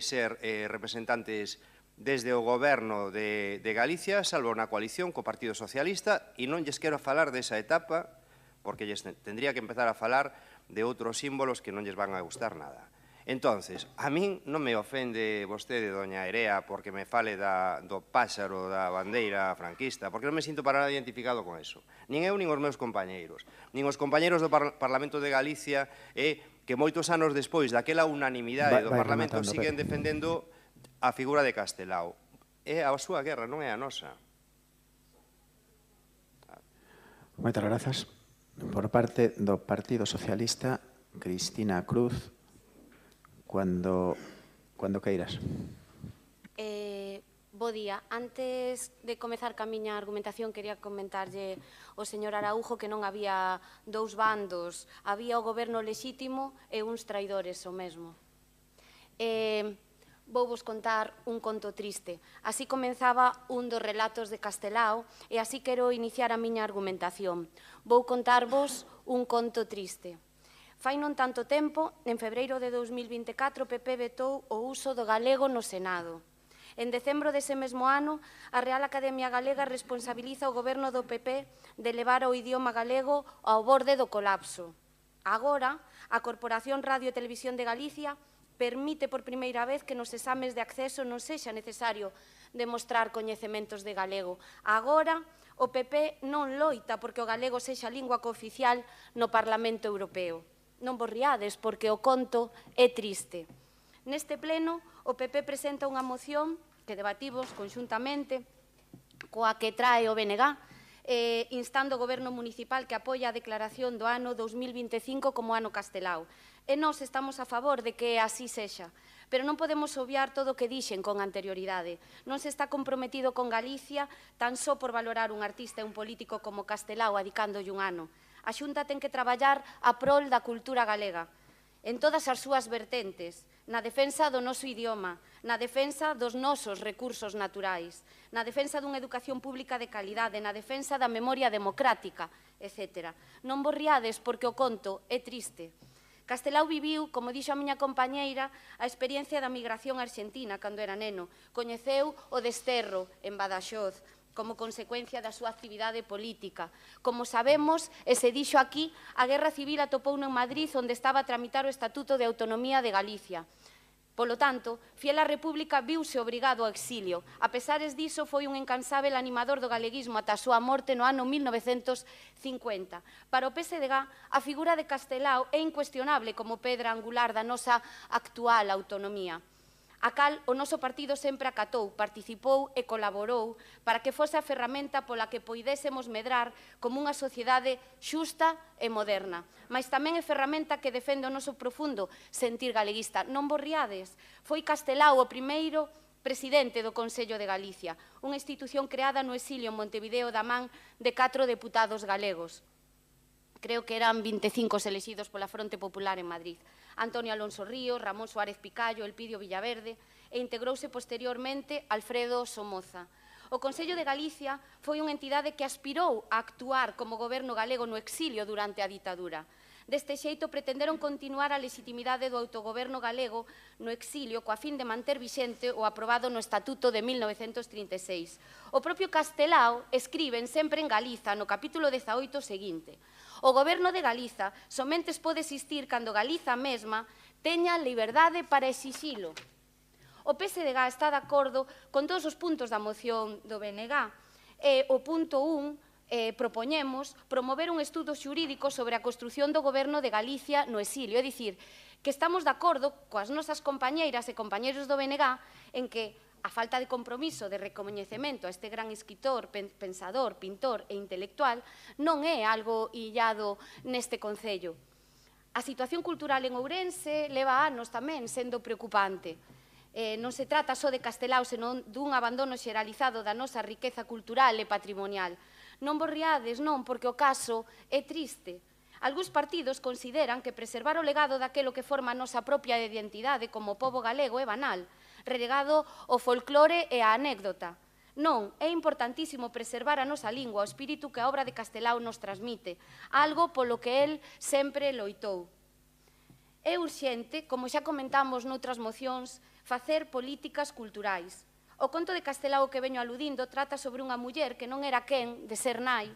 S10: ser representantes desde o goberno de Galicia, salvo na coalición co Partido Socialista, e non lles quero falar desa etapa porque lles tendría que empezar a falar de outros símbolos que non lles van a gustar nada. Entonces, a min non me ofende vostede, doña Erea, porque me fale do páxaro da bandeira franquista, porque non me sinto para nada identificado con eso. Nin eu, nin os meus compañeiros. Nin os compañeiros do Parlamento de Galicia, que moitos anos despois daquela unanimidade do Parlamento siguen defendendo a figura de Castelao. É a súa guerra, non é a nosa.
S4: Moitas grazas. Por parte do Partido Socialista, Cristina Cruz, Cuando queiras.
S11: Bo día. Antes de comezar ca miña argumentación, quería comentarlle ao señor Araújo que non había dous bandos, había o goberno lexítimo e uns traidores o mesmo. Vou vos contar un conto triste. Así comenzaba un dos relatos de Castelao e así quero iniciar a miña argumentación. Vou contarvos un conto triste. Fai non tanto tempo, en febreiro de 2024, o PP vetou o uso do galego no Senado. En decembro dese mesmo ano, a Real Academia Galega responsabiliza o goberno do PP de levar o idioma galego ao borde do colapso. Agora, a Corporación Radio e Televisión de Galicia permite por primeira vez que nos exames de acceso non sexa necesario demostrar coñecementos de galego. Agora, o PP non loita porque o galego sexa lingua cooficial no Parlamento Europeo. Non vos riades porque o conto é triste. Neste pleno, o PP presenta unha moción que debatimos conxuntamente coa que trae o BNG, instando o goberno municipal que apoia a declaración do ano 2025 como ano Castelao. E nós estamos a favor de que así sexa, pero non podemos obviar todo o que dixen con anterioridade. Non se está comprometido con Galicia tan só por valorar un artista e un político como Castelao adicándolle un ano. A Xunta ten que traballar a prol da cultura galega, en todas as súas vertentes, na defensa do noso idioma, na defensa dos nosos recursos naturais, na defensa dunha educación pública de calidade, na defensa da memoria democrática, etc. Non vos riades porque o conto é triste. Castelao viviu, como dixo a miña compañeira, a experiencia da migración argentina cando era neno. Coñeceu o desterro en Badaxoz, como consecuencia da súa actividade política. Como sabemos, e se dixo aquí, a Guerra Civil atopouno en Madrid, onde estaba a tramitar o Estatuto de Autonomía de Galicia. Polo tanto, fiel á República viuse obrigado ao exilio. A pesares diso, foi un incansável animador do galeguismo ata a súa morte no ano 1950. Para o PSDG, a figura de Castelao é incuestionable como pedra angular da nosa actual autonomía, a cal o noso partido sempre acatou, participou e colaborou para que fose a ferramenta pola que poidésemos medrar como unha sociedade xusta e moderna. Mais tamén é ferramenta que defende o noso profundo sentir galeguista. Non vos riades, foi Castelao o primeiro presidente do Consello de Galicia, unha institución creada no exilio en Montevideo da man de 4 deputados galegos. Creo que eran 25 elexidos pola Fronte Popular en Madrid. Antonio Alonso Ríos, Ramón Suárez Picayo, Elpidio Villaverde e integrouse posteriormente Alfredo Somoza. O Consello de Galicia foi unha entidade que aspirou a actuar como goberno galego no exilio durante a ditadura. Deste xeito, pretenderon continuar a legitimidade do autogoberno galego no exilio coa fin de manter vixente o aprobado no Estatuto de 1936. O propio Castelao escribe sempre en Galiza, no capítulo 18 seguinte: o goberno de Galiza somente pode existir cando Galiza mesma teña liberdade para exixilo. O PSDG está de acordo con todos os puntos da moción do BNG. O punto 1 propoñemos promover un estudo xurídico sobre a construción do goberno de Galicia no exilio, é dicir, que estamos de acordo coas nosas compañeiras e compañeros do BNG en que a falta de compromiso de recoñecemento a este gran escritor, pensador, pintor e intelectual non é algo illado neste Concello. A situación cultural en Ourense leva anos tamén sendo preocupante. Non se trata só de Castelao, senón dun abandono xeralizado da nosa riqueza cultural e patrimonial. Non vos riades, non, porque o caso é triste. Algúns partidos consideran que preservar o legado daquelo que forma a nosa propia identidade como pobo galego é banal, relegado ao folclore e á anécdota. Non, é importantísimo preservar a nosa lingua, o espírito que a obra de Castelao nos transmite, algo polo que el sempre loitou. É urxente, como xa comentamos noutras mocións, facer políticas culturais. O conto de Castelao que veño aludindo trata sobre unha muller que non era quen de ser nai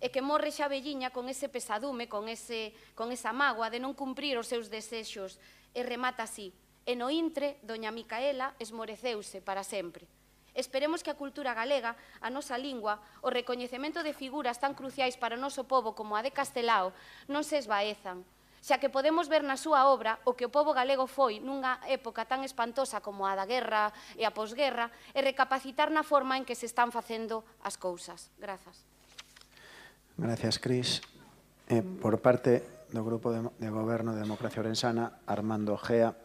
S11: e que morre xa velliña con ese pesadume, con esa mágoa de non cumprir os seus desexos e remata así. E no intre, doña Micaela esmoreceuse para sempre. Esperemos que a cultura galega, a nosa lingua, o recoñecemento de figuras tan cruciais para o noso pobo como a de Castelao non se esvaezan, xa que podemos ver na súa obra o que o pobo galego foi nunha época tan espantosa como a da guerra e a posguerra e recapacitar na forma en que se están facendo as cousas. Grazas.
S4: Gracias, Cris. Por parte do Grupo de Goberno de Democracia Orensana, Armando Gea.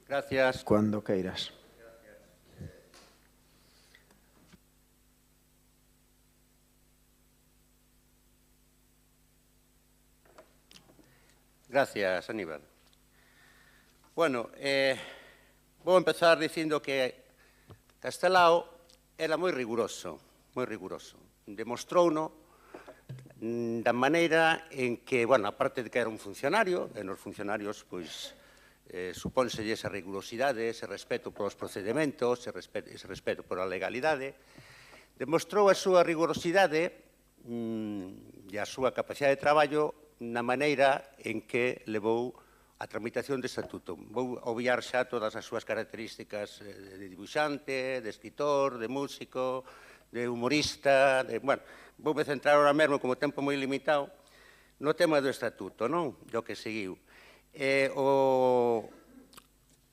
S12: Gracias.
S4: Cuando queiras.
S12: Gracias, Aníbal. Bueno, vou empezar dicindo que Castelao era moi riguroso, moi riguroso. Demostrouno da maneira en que, bueno, aparte de que era un funcionario, e nos funcionarios, pois, supónselle esa rigurosidade, ese respeto polos procedementos, ese respeto pola legalidade, demostrou a súa rigurosidade e a súa capacidade de traballo na maneira en que levou a tramitación do estatuto. Vou obviar xa todas as súas características de dibuixante, de escritor, de músico, de humorista, bueno, voume centrar ahora mesmo, como tempo moi limitado, no tema do estatuto, non? Do que seguiu.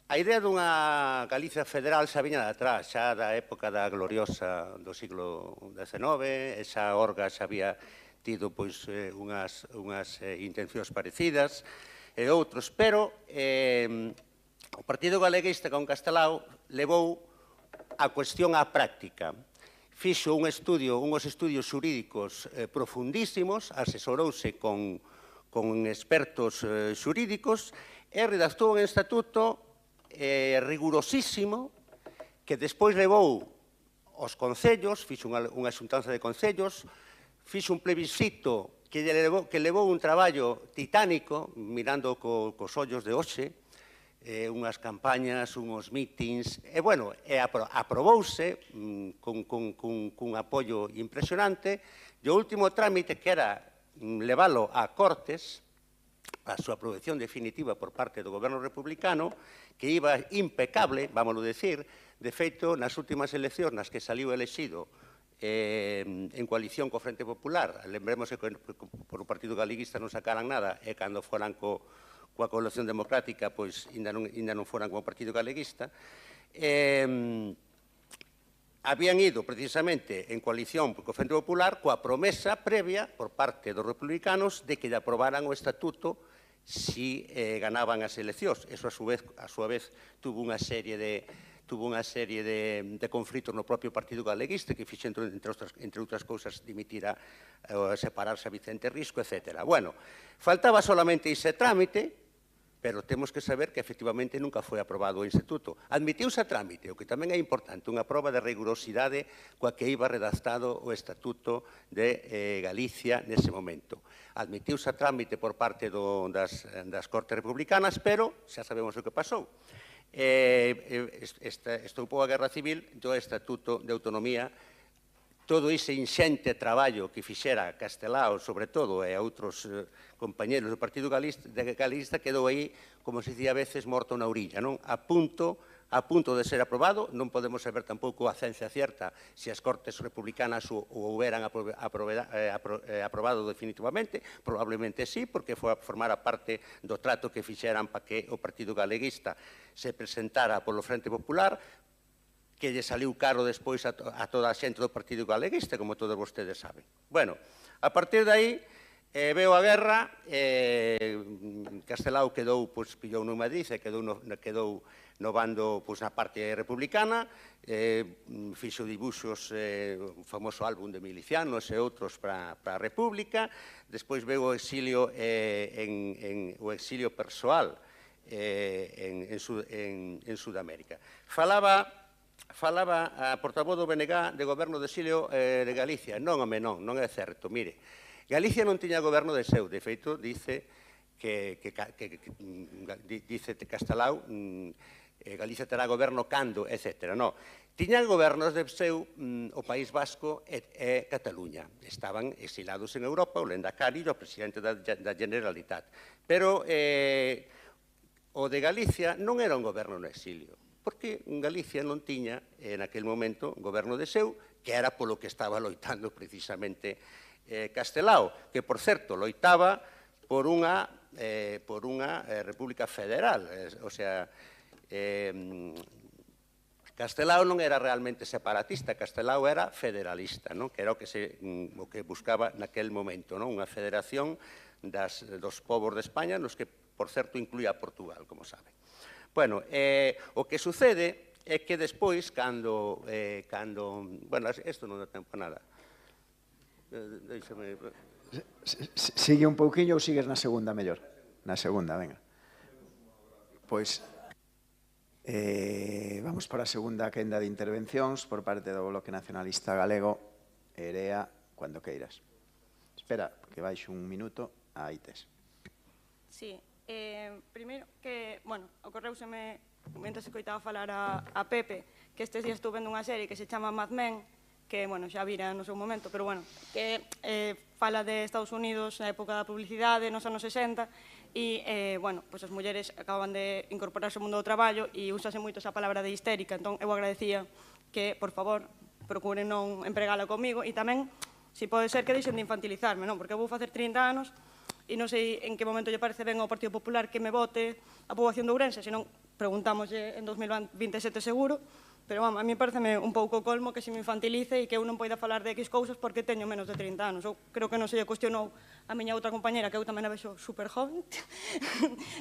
S12: A idea dunha Galicia federal xa viña de atrás, xa da época da gloriosa do siglo XIX, esa orga xa había tido pois unhas intencións parecidas e outros, pero o Partido Galeguista con Castelao levou a cuestión á práctica. Fixo unhos estudios xurídicos profundísimos, asesorouse con expertos xurídicos e redactou un estatuto rigurosísimo que despois levou aos concellos, fixo unha xuntanza de concellos, fixo un plebiscito que levou un traballo titánico, mirando cos ollos de hoxe, unhas campañas, unhos mítins, e, bueno, aprobouse cun apoio impresionante, e o último trámite, que era leválo a Cortes, a súa aprobación definitiva por parte do goberno republicano, que iba impecable, vámoslo decir, de feito, nas últimas eleccións nas que saliu elexido en coalición co Frente Popular, lembremos que por o Partido Galeguista non sacaran nada, e cando foran coa coalición democrática, pois, ainda non foran como Partido Galeguista, habían ido precisamente en coalición co Frente Popular coa promesa previa por parte dos republicanos de que lle aprobaran o estatuto si ganaban as eleccións. Eso, a súa vez, tuvo unha serie de conflitos no propio Partido Galeguista, que fixo, entre outras cousas, dimitir separarse a Vicente Risco, etc. Bueno, faltaba solamente ese trámite, pero temos que saber que, efectivamente, nunca foi aprobado o Instituto. Admitiuse a trámite, o que tamén é importante, unha proba de rigurosidade coa que iba redactado o Estatuto de Galicia nese momento. Admitiuse a trámite por parte das Cortes Republicanas, pero xa sabemos o que pasou. Estoupou a Guerra Civil do Estatuto de Autonomía, todo ese inxente traballo que fixera Castelao, sobre todo, e a outros compañeros do Partido Galeguista, quedou aí, como se dicía a veces, morto na orilla, non? A punto de ser aprobado. Non podemos saber tampouco a ciencia cierta se as Cortes Republicanas o houberan aprobado definitivamente. Probablemente sí, porque foi a formar parte do trato que fixeran para que o Partido Galeguista se presentara polo Frente Popular, que lle saliu caro despois a toda a xente do Partido Galeguista, como todos vostedes saben. Bueno, a partir de aí, Veo a guerra, Castelao pillou no Madrid e quedou no bando na parte republicana, fixo dibuxos, un famoso álbum de milicianos e outros para a República, despois veo o exilio persoal en Sudamérica. Falaba a portavoz do BNG de goberno de exilio de Galicia. Non, home, non é certo. Mire, Galicia non tiña goberno de seu, de feito, dice Castelao, Galicia terá goberno cando, etc. Non, tiñan gobernos de seu o País Vasco e Cataluña. Estaban exilados en Europa, o Lendakari, o presidente da Generalitat. Pero o de Galicia non era un goberno no exilio, porque Galicia non tiña, en aquel momento, goberno de seu, que era polo que estaba loitando precisamente Castelao, que, por certo, loitaba por unha república federal. O sea, Castelao non era realmente separatista, Castelao era federalista, que era o que buscaba naquel momento, unha federación dos povos de España, nos que, por certo, incluía a Portugal, como saben. Bueno, o que sucede é que despois, cando... Bueno, isto non dá tempo a nada.
S4: Sigue un pouquiño ou sigues na segunda mellor? Na segunda, venga. Pois vamos para a segunda quenda de intervencións por parte do Bloque Nacionalista Galego. Erea, cando queiras. Espera, que baixo un minuto. Aí tes.
S9: Sí, primeiro que, bueno, ocorreuseme, mentre se coitaba falar a Pepe, que estes días estou vendo unha serie que se chama Mad Men, que, bueno, xa vira no seu momento, pero, bueno, que fala de Estados Unidos na época da publicidade, nos anos 60, e, bueno, pois as mulleres acaban de incorporarse ao mundo do traballo e úsase moito esa palabra de histérica, entón eu agradecía que, por favor, procuren non empregala comigo e tamén, se pode ser que deixen de infantilizarme, non? Porque eu vou facer 30 anos e non sei en que momento lle parece ben ao Partido Popular que me vote a poboación de Ourense, senón preguntámoslle en 2027 seguro, pero, vamos, a mí pareceme un pouco colmo que se me infantilice e que eu non poida falar de X cousas porque teño menos de 30 anos. Eu creo que non se lle cuestionou a miña outra compañera, que eu tamén a vexo super joven.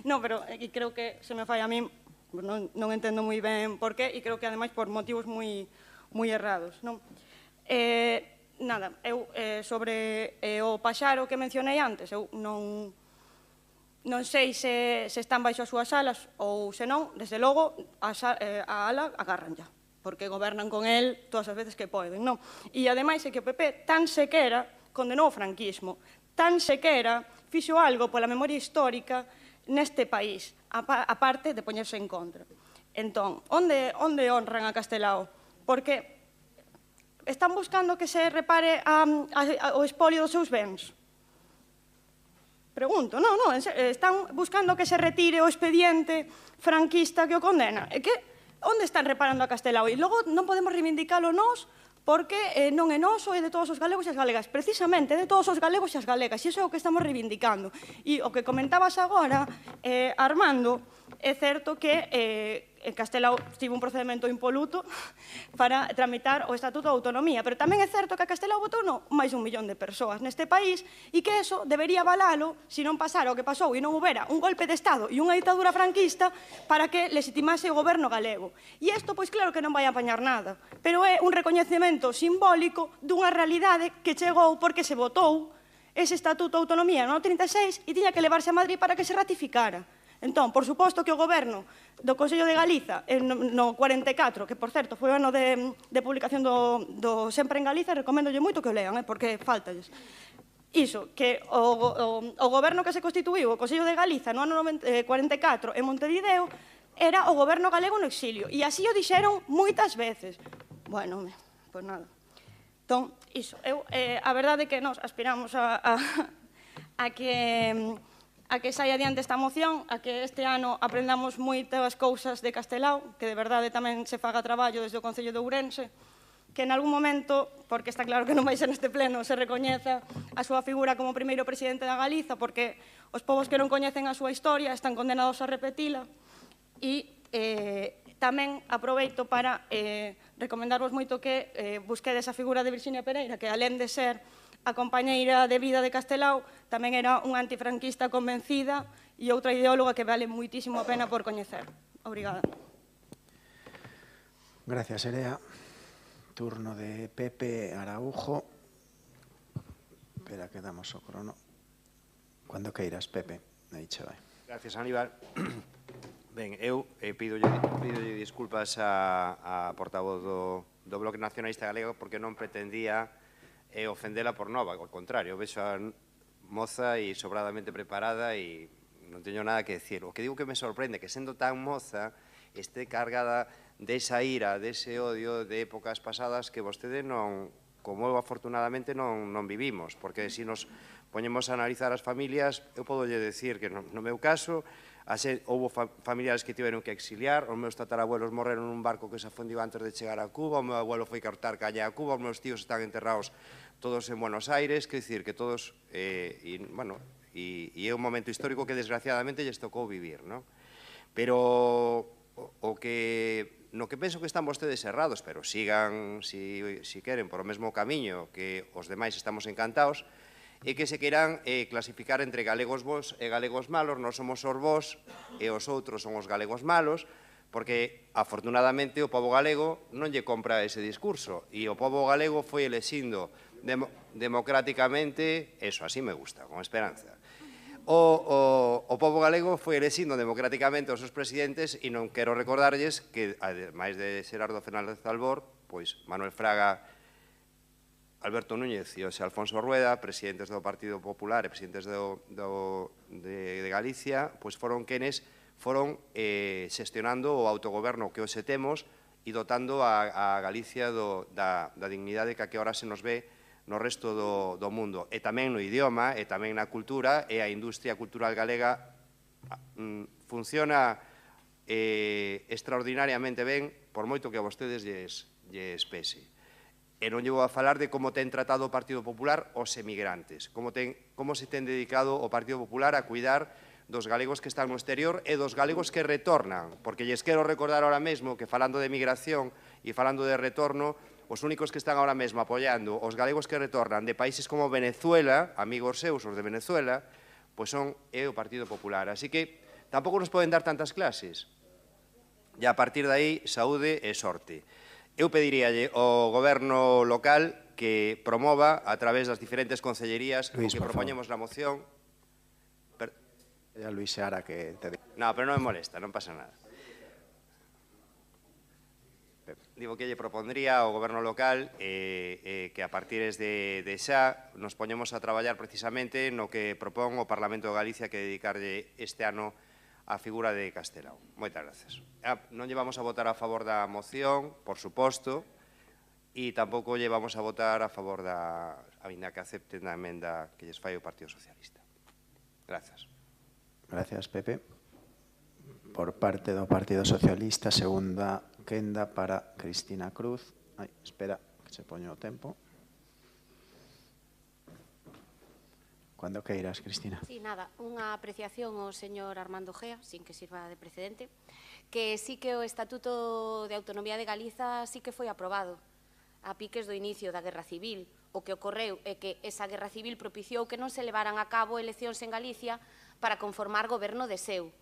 S9: Non, pero creo que se me fai a mí, non entendo moi ben por qué, e creo que, ademais, por motivos moi errados. Nada, eu sobre o paxaro que mencionei antes, eu non sei se están baixo as súas alas ou se non, desde logo, a ala agárranlla, porque gobernan con el todas as veces que poden, non? E, ademais, é que o PP tan sequera condenou o franquismo, tan sequera fixo algo pola memoria histórica neste país, aparte de poñerse en contra. Entón, onde honran a Castelao? Porque están buscando que se repare o espolio dos seus bens? Pregunto, non, están buscando que se retire o expediente franquista que o condena. É que, onde están reparando a Castelao? E logo non podemos reivindicalo nós porque non é noso, é de todos os galegos e as galegas. Precisamente, é de todos os galegos e as galegas. E iso é o que estamos reivindicando. E o que comentabas agora, Armando, é certo que Castelao tivo un procedimento impoluto para tramitar o Estatuto de Autonomía, pero tamén é certo que a Castelao votou máis de 1 millón de persoas neste país e que eso debería avalalo se non pasara o que pasou e non houbera un golpe de Estado e unha ditadura franquista para que legitimase o goberno galego. E isto, pois claro que non vai a apañar nada, pero é un recoñecemento simbólico dunha realidade que chegou porque se votou ese Estatuto de Autonomía no 36 e tiña que levarse a Madrid para que se ratificara. Entón, por suposto que o goberno do Consello de Galiza no 44, que, por certo, foi o ano de publicación do Sempre en Galiza, recomendolle moito que o lean, porque faltalles. Iso, que o goberno que se constituíu, o Consello de Galiza, no ano 44, en Montevideo, era o goberno galego no exilio. E así o dixeron moitas veces. Bueno, pois nada. Entón, iso, a verdade é que nós aspiramos a que saia adiante esta moción, a que este ano aprendamos moitas cousas de Castelao, que de verdade tamén se faga traballo desde o Concello de Ourense, que en algún momento, porque está claro que non vai ser neste pleno, se recoñeza a súa figura como primeiro presidente da Galiza, porque os povos que non coñecen a súa historia están condenados a repetila, e tamén aproveito para recomendarvos moito que busquedes a figura de Virxinia Pereira, que alén de ser A compañeira de vida de Castelao tamén era unha antifranquista convencida e outra ideóloga que vale moitísimo a pena por coñecer. Obrigada.
S4: Gracias, Erea. Turno de Pepe Araujo. Espera que damos o crono. Cando queiras, Pepe. Aí che vai.
S10: Gracias, Aníbal. Ben, eu pídolle disculpas a portavoz do Bloque Nacionalista Galego porque non pretendía ofendela por nova, ao contrario, vexo a moza e sobradamente preparada e non teño nada que decir. O que digo que me sorprende que sendo tan moza este cargada desa ira, dese odio de épocas pasadas que vostede non, como eu afortunadamente non vivimos, porque se nos poñemos a analizar as familias, eu podo lle decir que no meu caso houve familiares que tiveron que exiliar, os meus tatarabuelos morreron nun barco que se afundiu antes de chegar a Cuba, o meu abuelo foi cortar calle a Cuba, os meus tíos están enterrados todos en Buenos Aires, que dicir que todos, e é un momento histórico que desgraciadamente lles tocou vivir, non? Pero no que penso que están vostedes errados, pero sigan, si queren, por o mesmo camiño que os demais estamos encantados, e que se queiran clasificar entre galegos bons e galegos malos. Nós somos os bons e os outros son os galegos malos, porque, afortunadamente, o pobo galego non lle compra ese discurso, e o pobo galego foi elexindo democráticamente, eso, así me gusta, con esperanza. O pobo galego foi elexindo democráticamente os seus presidentes e non quero recordarlles que, ademais de Xerardo Fernández Albor, pois Manuel Fraga, Alberto Núñez e José Alfonso Rueda, presidentes do Partido Popular e presidentes de Galicia, pois foron quenes foron xestionando o autogoberno que hoxe temos e dotando a Galicia da dignidade que ahora se nos ve no resto do mundo. E tamén no idioma, e tamén na cultura, e a industria cultural galega funciona extraordinariamente ben, por moito que a vostedes lles pese. E non llevo a falar de como ten tratado o Partido Popular os emigrantes, como se ten dedicado o Partido Popular a cuidar dos galegos que están no exterior e dos galegos que retornan, porque lles quero recordar ahora mesmo que falando de migración e falando de retorno, os únicos que están ahora mesmo apoiando os galegos que retornan de países como Venezuela, amigos seus, os de Venezuela, pois son o Partido Popular. Así que tampouco nos poden dar tantas clases. E a partir de aí, saúde e sorte. Eu pediríalle ao goberno local que promova a través das diferentes concellerías que propoñemos na moción.
S4: Luis Seara que te...
S10: No, pero non me molesta, non pasa nada. Digo que lle propondría ao goberno local que a partir de xa nos poñemos a traballar precisamente no que propón o Parlamento de Galicia que dedicarlle este ano a figura de Castelao. Moitas gracias. Non llevamos a votar a favor da moción, por suposto, e tampouco llevamos a votar a favor ainda que acepten a emenda que lles fai o Partido Socialista. Gracias.
S4: Gracias, Pepe. Por parte do Partido Socialista, segunda quenda para Cristina Cruz. Espera, que se poño o tempo. Cando queiras, Cristina.
S11: Sí, nada, unha apreciación ao señor Armando Gea, sin que sirva de precedente, que sí que o Estatuto de Autonomía de Galiza sí que foi aprobado a piques do inicio da Guerra Civil. O que ocorreu é que esa Guerra Civil propiciou que non se levaran a cabo eleccións en Galicia para conformar goberno de seu.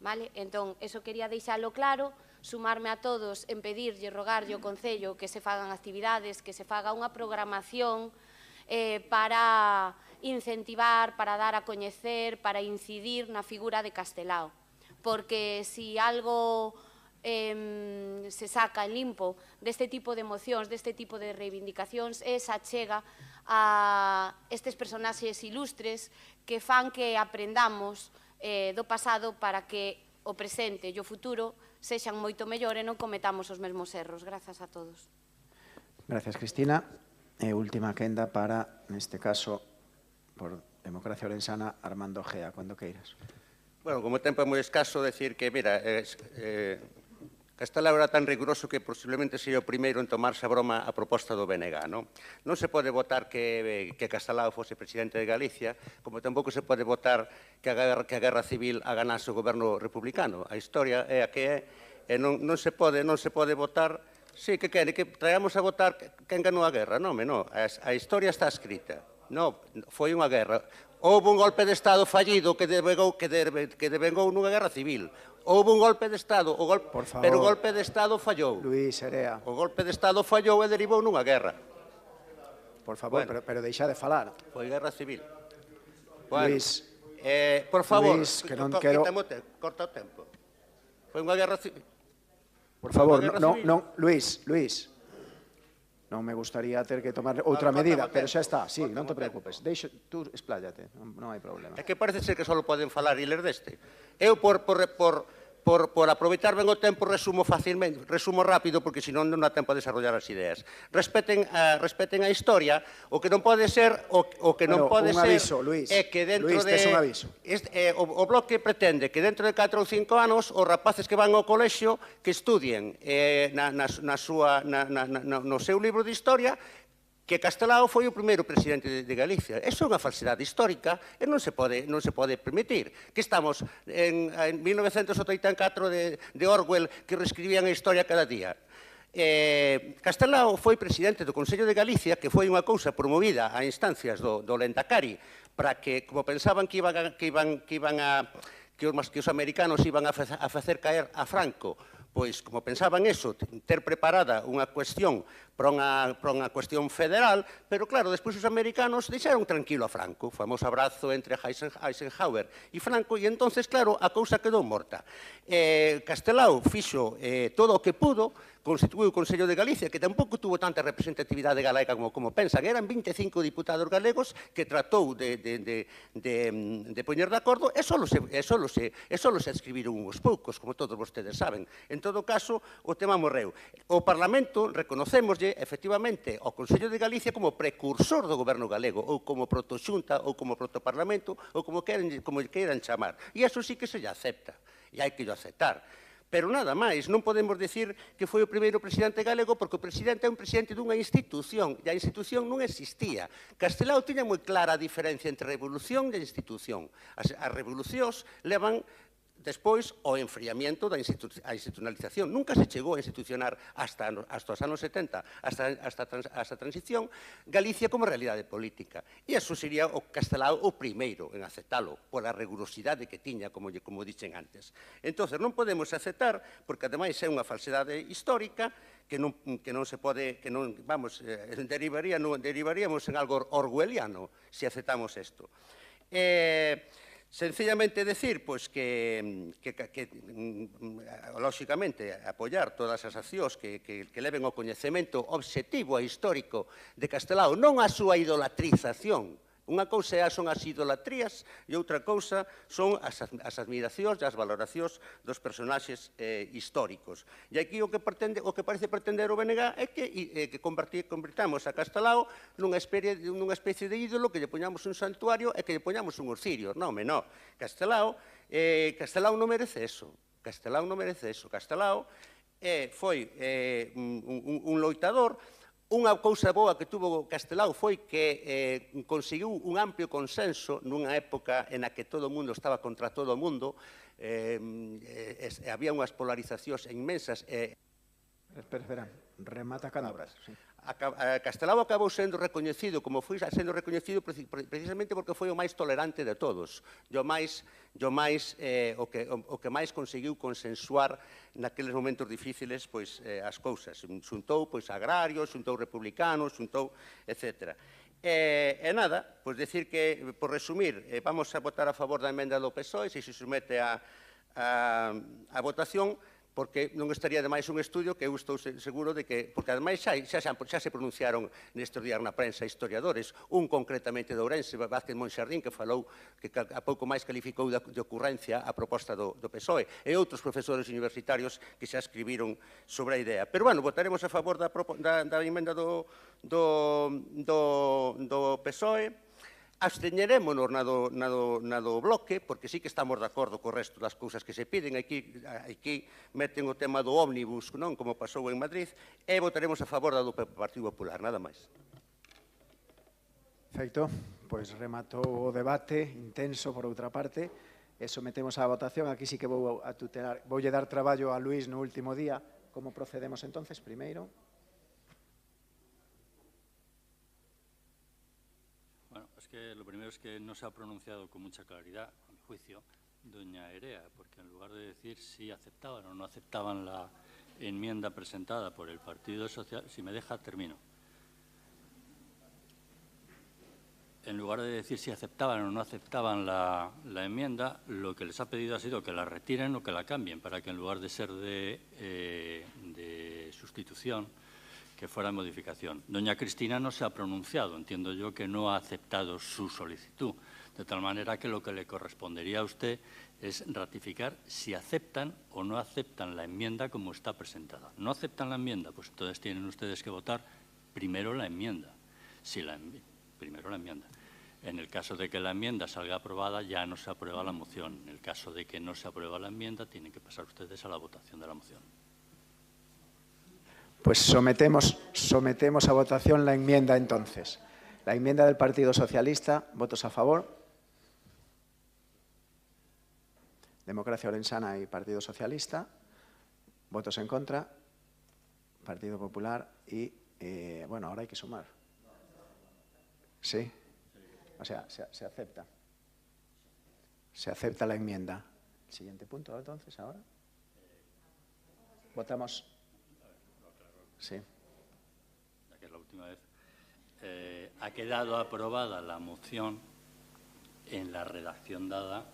S11: Vale? Entón, eso quería deixalo claro, sumarme a todos en pedirlle, rogarlle ao Concello que se fagan actividades, que se faga unha programación para incentivar, para dar a coñecer, para incidir na figura de Castelao. Porque se algo se saca en limpo deste tipo de mocións, deste tipo de reivindicacións, é esa chega a estes personaxes ilustres que fan que aprendamos do pasado para que o presente e o futuro sexan moito mellor e non cometamos os mesmos erros. Grazas a todos.
S4: Gracias, Cristina. E última quenda para, neste caso, por Democracia Orensana, Armando Gea, cando queiras.
S12: Bueno, como o tempo é moi escaso, decir que, mira, Castelao era tan riguroso que posiblemente sería o primeiro en tomarse a broma a proposta do BNG, non? Non se pode votar que Castelao fose presidente de Galicia, como tampouco se pode votar que a Guerra Civil a ganase o goberno republicano. A historia é a que é, e non se pode votar Sí, que quere, que traigamos a votar quen ganou a guerra. Non, a historia está escrita. Non, foi unha guerra. Houve un golpe de Estado fallido que devengou nunha guerra civil. Houve un golpe de Estado, pero o golpe de Estado fallou.
S4: Luís, Erea.
S12: O golpe de Estado fallou e derivou nunha guerra.
S4: Por favor, pero deixa de falar.
S12: Foi guerra civil. Bueno,
S4: Luís,
S12: por favor,
S4: Luís, que non quero...
S12: corta o tempo. Foi unha guerra civil.
S4: Por favor, Luís, non me gustaría ter que tomar outra medida, pero xa está, sí, non te preocupes. Tú expláyate, non hai problema.
S12: É que parece ser que só poden falar iles deste. Eu, por aproveitar ben o tempo, resumo facilmente, resumo rápido, porque senón non dá tempo a desarrollar as ideas. Respeten a historia, o que non pode ser, o que non pode ser, é que dentro de...
S4: Luís, tes un aviso.
S12: O Bloque pretende que dentro de 4 ou 5 anos os rapaces que van ao colexio que estudien no seu libro de historia que Castelao foi o primeiro presidente de Galicia. Eso é unha falsidade histórica e non se pode permitir. Que estamos en 1984 de Orwell que reescribían a historia cada día. Castelao foi presidente do Consello de Galicia, que foi unha cousa promovida a instancias do Lendakari para que, como pensaban que os americanos iban a facer caer a Franco, pois, como pensaban eso, ter preparada unha cuestión para unha cuestión federal, pero claro, despois os americanos deixaron tranquilo a Franco, o famoso abrazo entre Eisenhower e Franco, e entonces, claro, a cousa quedou morta. Castelao fixo todo o que pudo, constituiu o Consello de Galicia, que tampouco tuvo tanta representatividade galega como pensan. Eran 25 diputados galegos que tratou de poñer de acordo e só se escribiron uns poucos, como todos vostedes saben. En todo caso, o tema morreu. O Parlamento reconocémoslle, efectivamente, ao Consello de Galicia como precursor do goberno galego, ou como protoxunta, ou como protoparlamento, ou como queiran chamar. E iso sí que se lle acepta, e hai que lle aceptar. Pero nada máis, non podemos decir que foi o primeiro presidente galego porque o presidente é un presidente dunha institución e a institución non existía. Castelao tiña moi clara a diferencia entre revolución e institución. As revolucións levan despois o enfriamiento da institucionalización. Nunca se chegou a institucionar hasta os anos 70, hasta a transición, Galicia como realidade política. E iso sería o Castelao o primeiro en aceptalo, pola rigurosidade que tiña, como dixen antes. Entón, non podemos aceptar, porque ademais é unha falsedade histórica, que non se pode, derivaríamos en algo orwelliano se aceptamos isto. Sencillamente decir que lóxicamente, apoiar todas as accións que leven ao coñecemento obxectivo e histórico de Castelao, non a súa idolatrización. Unha cousa son as idolatrías e outra cousa son as admiracións e as valoracións dos personaxes históricos. E aquí o que parece pretender o BNG é que convertamos a Castelao nunha especie de ídolo, que lle poñamos un santuario e que lle poñamos unhos cirios. Non, Castelao non merece eso. Castelao non merece eso. Castelao foi un loitador. Unha cousa boa que tuvo Castelao foi que conseguiu un amplio consenso nunha época en a que todo o mundo estaba contra todo o mundo, había unhas polarizacións inmensas.
S4: Espera, remata Canabras.
S12: Castelao acabou sendo recoñecido, como foi sendo recoñecido precisamente porque foi o máis tolerante de todos, o que máis conseguiu consensuar naqueles momentos difíciles as cousas. Xuntou agrarios, xuntou republicanos, xuntou, etc. E nada, decir que, por resumir, vamos a votar a favor da emenda do PSOE, se se somete a votación, porque non estaría demais un estudio que eu estou seguro de que, porque ademais xa se pronunciaron nestes días na prensa historiadores, un concretamente de Ourense, Vázquez Monxardín, que falou, que a pouco máis calificou de ocurrencia a proposta do PSOE, e outros profesores universitarios que xa escribiron sobre a idea. Pero, bueno, votaremos a favor da emenda do PSOE. Absteñerémonos na do Bloque, porque sí que estamos de acordo co resto das cousas que se piden. Aquí meten o tema do ómnibus, non, como pasou en Madrid, e votaremos a favor da do Partido Popular, nada máis.
S4: Perfecto, pois rematou o debate intenso por outra parte, e sometemos á votación. Aquí sí que voulle dar traballo a Luís no último día, como procedemos entonces? Primeiro.
S2: Bueno, es que lo primero es que no se ha pronunciado con mucha claridad, a mi juicio, doña Erea, porque en lugar de decir si aceptaban o no aceptaban la enmienda presentada por el Partido Socialista, si me deja, termino. En lugar de decir si aceptaban o no aceptaban la enmienda, lo que les ha pedido ha sido que la retiren o que la cambien, para que en lugar de ser de sustitución, que fuera modificación. Doña Cristina no se ha pronunciado, entiendo yo que no ha aceptado su solicitud, de tal manera que lo que le correspondería a usted es ratificar si aceptan o no aceptan la enmienda como está presentada. ¿No aceptan la enmienda? Pues entonces tienen ustedes que votar primero la enmienda. Primero la enmienda. En el caso de que la enmienda salga aprobada, ya no se aprueba la moción. En el caso de que no se aprueba la enmienda, tienen que pasar ustedes a la votación de la moción.
S4: Pues sometemos a votación la enmienda entonces. La enmienda del Partido Socialista, ¿votos a favor? Democracia Orensana y Partido Socialista. ¿Votos en contra? Partido Popular y, bueno, ahora hay que sumar. Sí. O sea, se acepta. Se acepta la enmienda. El siguiente punto, entonces, ahora. Votamos. Sí.
S2: Ya que es la última vez. Ha quedado aprobada la moción en la redacción dada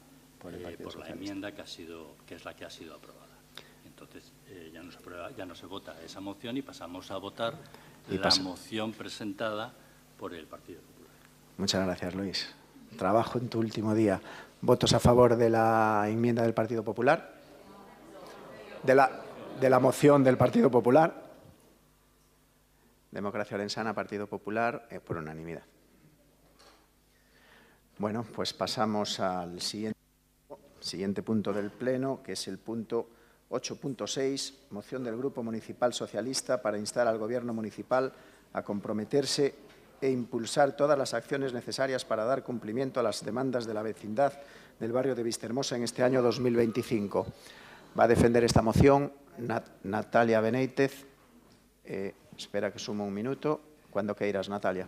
S2: por la enmienda que es la que ha sido aprobada. Entonces, ya no se vota esa moción y pasamos a votar la moción presentada por el Partido Popular.
S4: Muchas gracias, Luis. Trabajo en tu último día. ¿Votos a favor de la enmienda del Partido Popular? De la moción del Partido Popular. Democracia Orensana, Partido Popular, por unanimidad. Bueno, pues pasamos al siguiente punto del Pleno, que es el punto 8.6, moción del Grupo Municipal Socialista para instar al Gobierno municipal a comprometerse e impulsar todas las acciones necesarias para dar cumplimiento a las demandas de la vecindad del barrio de Vistahermosa en este año 2025. Va a defender esta moción Natalia Beneitez. Espera que sumo un minuto. Cuando queiras, Natalia.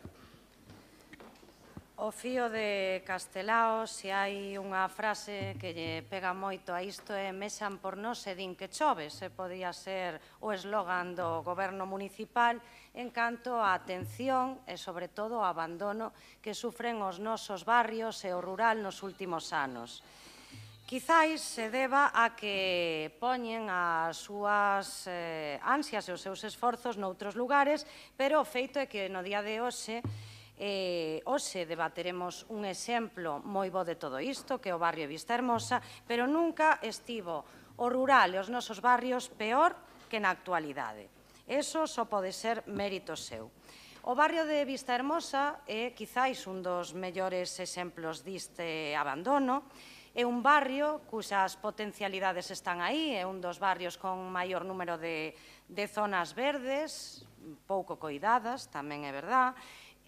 S8: O fío de Castelao, se hai unha frase que lle pega moito a isto é mexan por nós e din que chove. Se podía ser o eslogan do Goberno municipal en canto á atención e, sobre todo, ao abandono que sufren os nosos barrios e o rural nos últimos anos. Quizáis se deba a que poñen as súas ansias e os seus esforzos noutros lugares, pero o feito é que no día de hoxe hoxe debateremos un exemplo moi bo de todo isto, que é o barrio de Vistahermosa, pero nunca estivo o rural e os nosos barrios peor que na actualidade. Eso só pode ser mérito seu. O barrio de Vistahermosa é quizáis un dos mellores exemplos diste abandono. É un barrio cuxas potencialidades están aí, é un dos barrios con maior número de zonas verdes, pouco coidadas, tamén é verdad,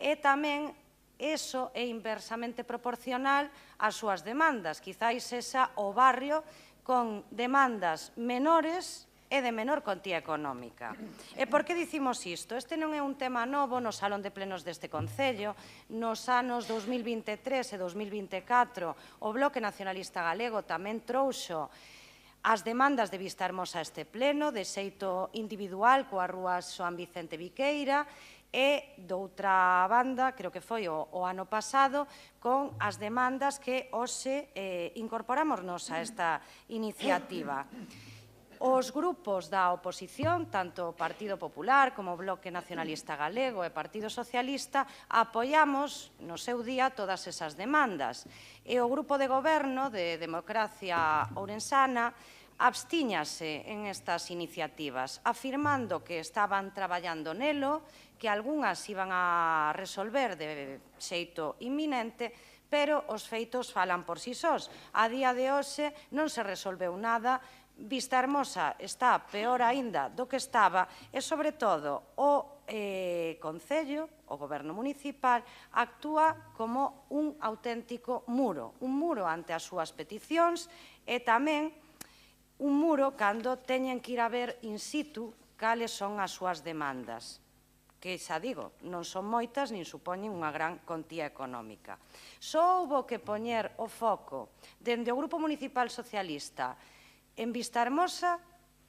S8: e tamén eso é inversamente proporcional ás súas demandas. Quizáis esa o barrio con demandas menores e de menor contía económica. E por que dicimos isto? Este non é un tema novo no Salón de Plenos deste Concello. Nos anos 2023 e 2024 o Bloque Nacionalista Galego tamén trouxo as demandas de Vistahermosa a este pleno, de xeito individual, coa rúa Xoán Vicente Viqueira, e, doutra banda, creo que foi o ano pasado, con as demandas que hoxe incorporamos a esta iniciativa. Os grupos da oposición, tanto o Partido Popular como o Bloque Nacionalista Galego e Partido Socialista, apoiamos no seu día todas esas demandas. E o grupo de goberno de Democracia Orensana abstíñase en estas iniciativas, afirmando que estaban traballando nelo, que algunhas iban a resolver de xeito inminente, pero os feitos falan por si sós. A día de hoxe non se resolveu nada, Vistahermosa está peor aínda do que estaba e, sobre todo, o Concello, o Goberno Municipal, actúa como un auténtico muro ante as súas peticións e tamén un muro cando teñen que ir a ver in situ cales son as súas demandas, que xa digo, non son moitas nin supoñen unha gran contía económica. Só houbo que poñer o foco dende o Grupo Municipal Socialista en Vistahermosa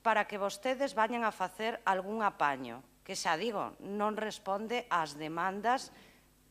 S8: para que vostedes vayan a facer algún apaño, que xa digo, non responde ás demandas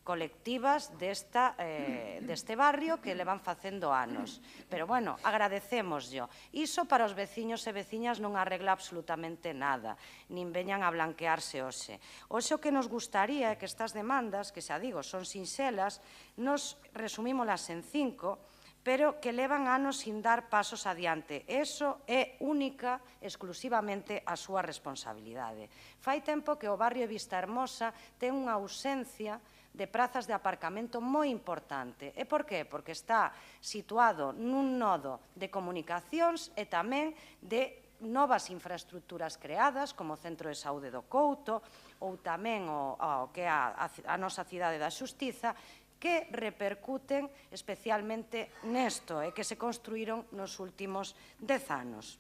S8: colectivas deste barrio que le van facendo anos. Pero, bueno, agradecémoslo. Iso para os veciños e veciñas non arregla absolutamente nada, nin veñan a blanquearse hoxe. Hoxe o que nos gustaría é que estas demandas, que xa digo, son sinxelas, nos resumímolas en 5, pero que levan anos sin dar pasos adiante. Eso é única, exclusivamente, a súa responsabilidade. Fai tempo que o barrio de Vistahermosa ten unha ausencia de prazas de aparcamento moi importante. E por qué? Porque está situado nun nodo de comunicacións e tamén de novas infraestructuras creadas, como o Centro de Saúde do Couto, ou tamén o que é a nosa cidade da Xustiza, que repercuten especialmente nesto e que se construíron nos últimos 10 anos.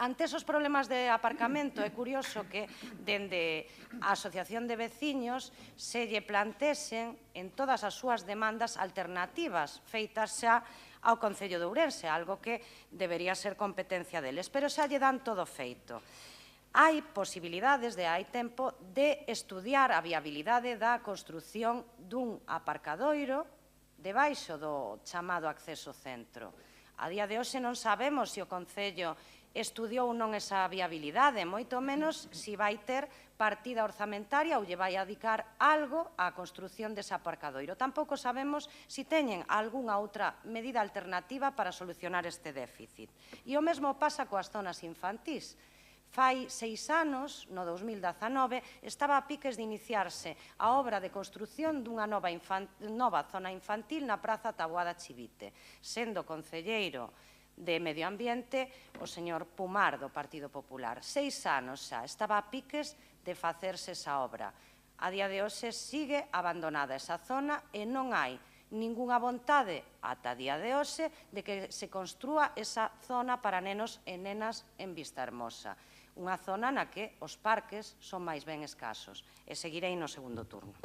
S8: Ante esos problemas de aparcamento, é curioso que, dende a Asociación de Veciños, se lle plantesen en todas as súas demandas alternativas feitas xa ao Concello de Ourense, algo que debería ser competencia deles, pero xa lle dan todo feito. Hai posibilidades, hai tempo, de estudiar a viabilidade da construción dun aparcadoiro debaixo do chamado acceso centro. A día de hoxe non sabemos se o Concello estudiou ou non esa viabilidade, moito menos se vai ter partida orzamentaria ou lle vai a dedicar algo á construción dese aparcadoiro. Tampouco sabemos se teñen algunha outra medida alternativa para solucionar este déficit. E o mesmo pasa coas zonas infantís. Fai 6 anos, no 2019, estaba a piques de iniciarse a obra de construción dunha nova zona infantil na Praza Taboada Chivite, sendo concelleiro de Medio Ambiente o señor Pumar do Partido Popular. 6 anos xa, estaba a piques de facerse esa obra. A día de hoxe sigue abandonada esa zona e non hai ningunha vontade ata día de hoxe de que se construa esa zona para nenos e nenas en Vistahermosa. Unha zona na que os parques son máis ben escasos. E seguirei no segundo turno.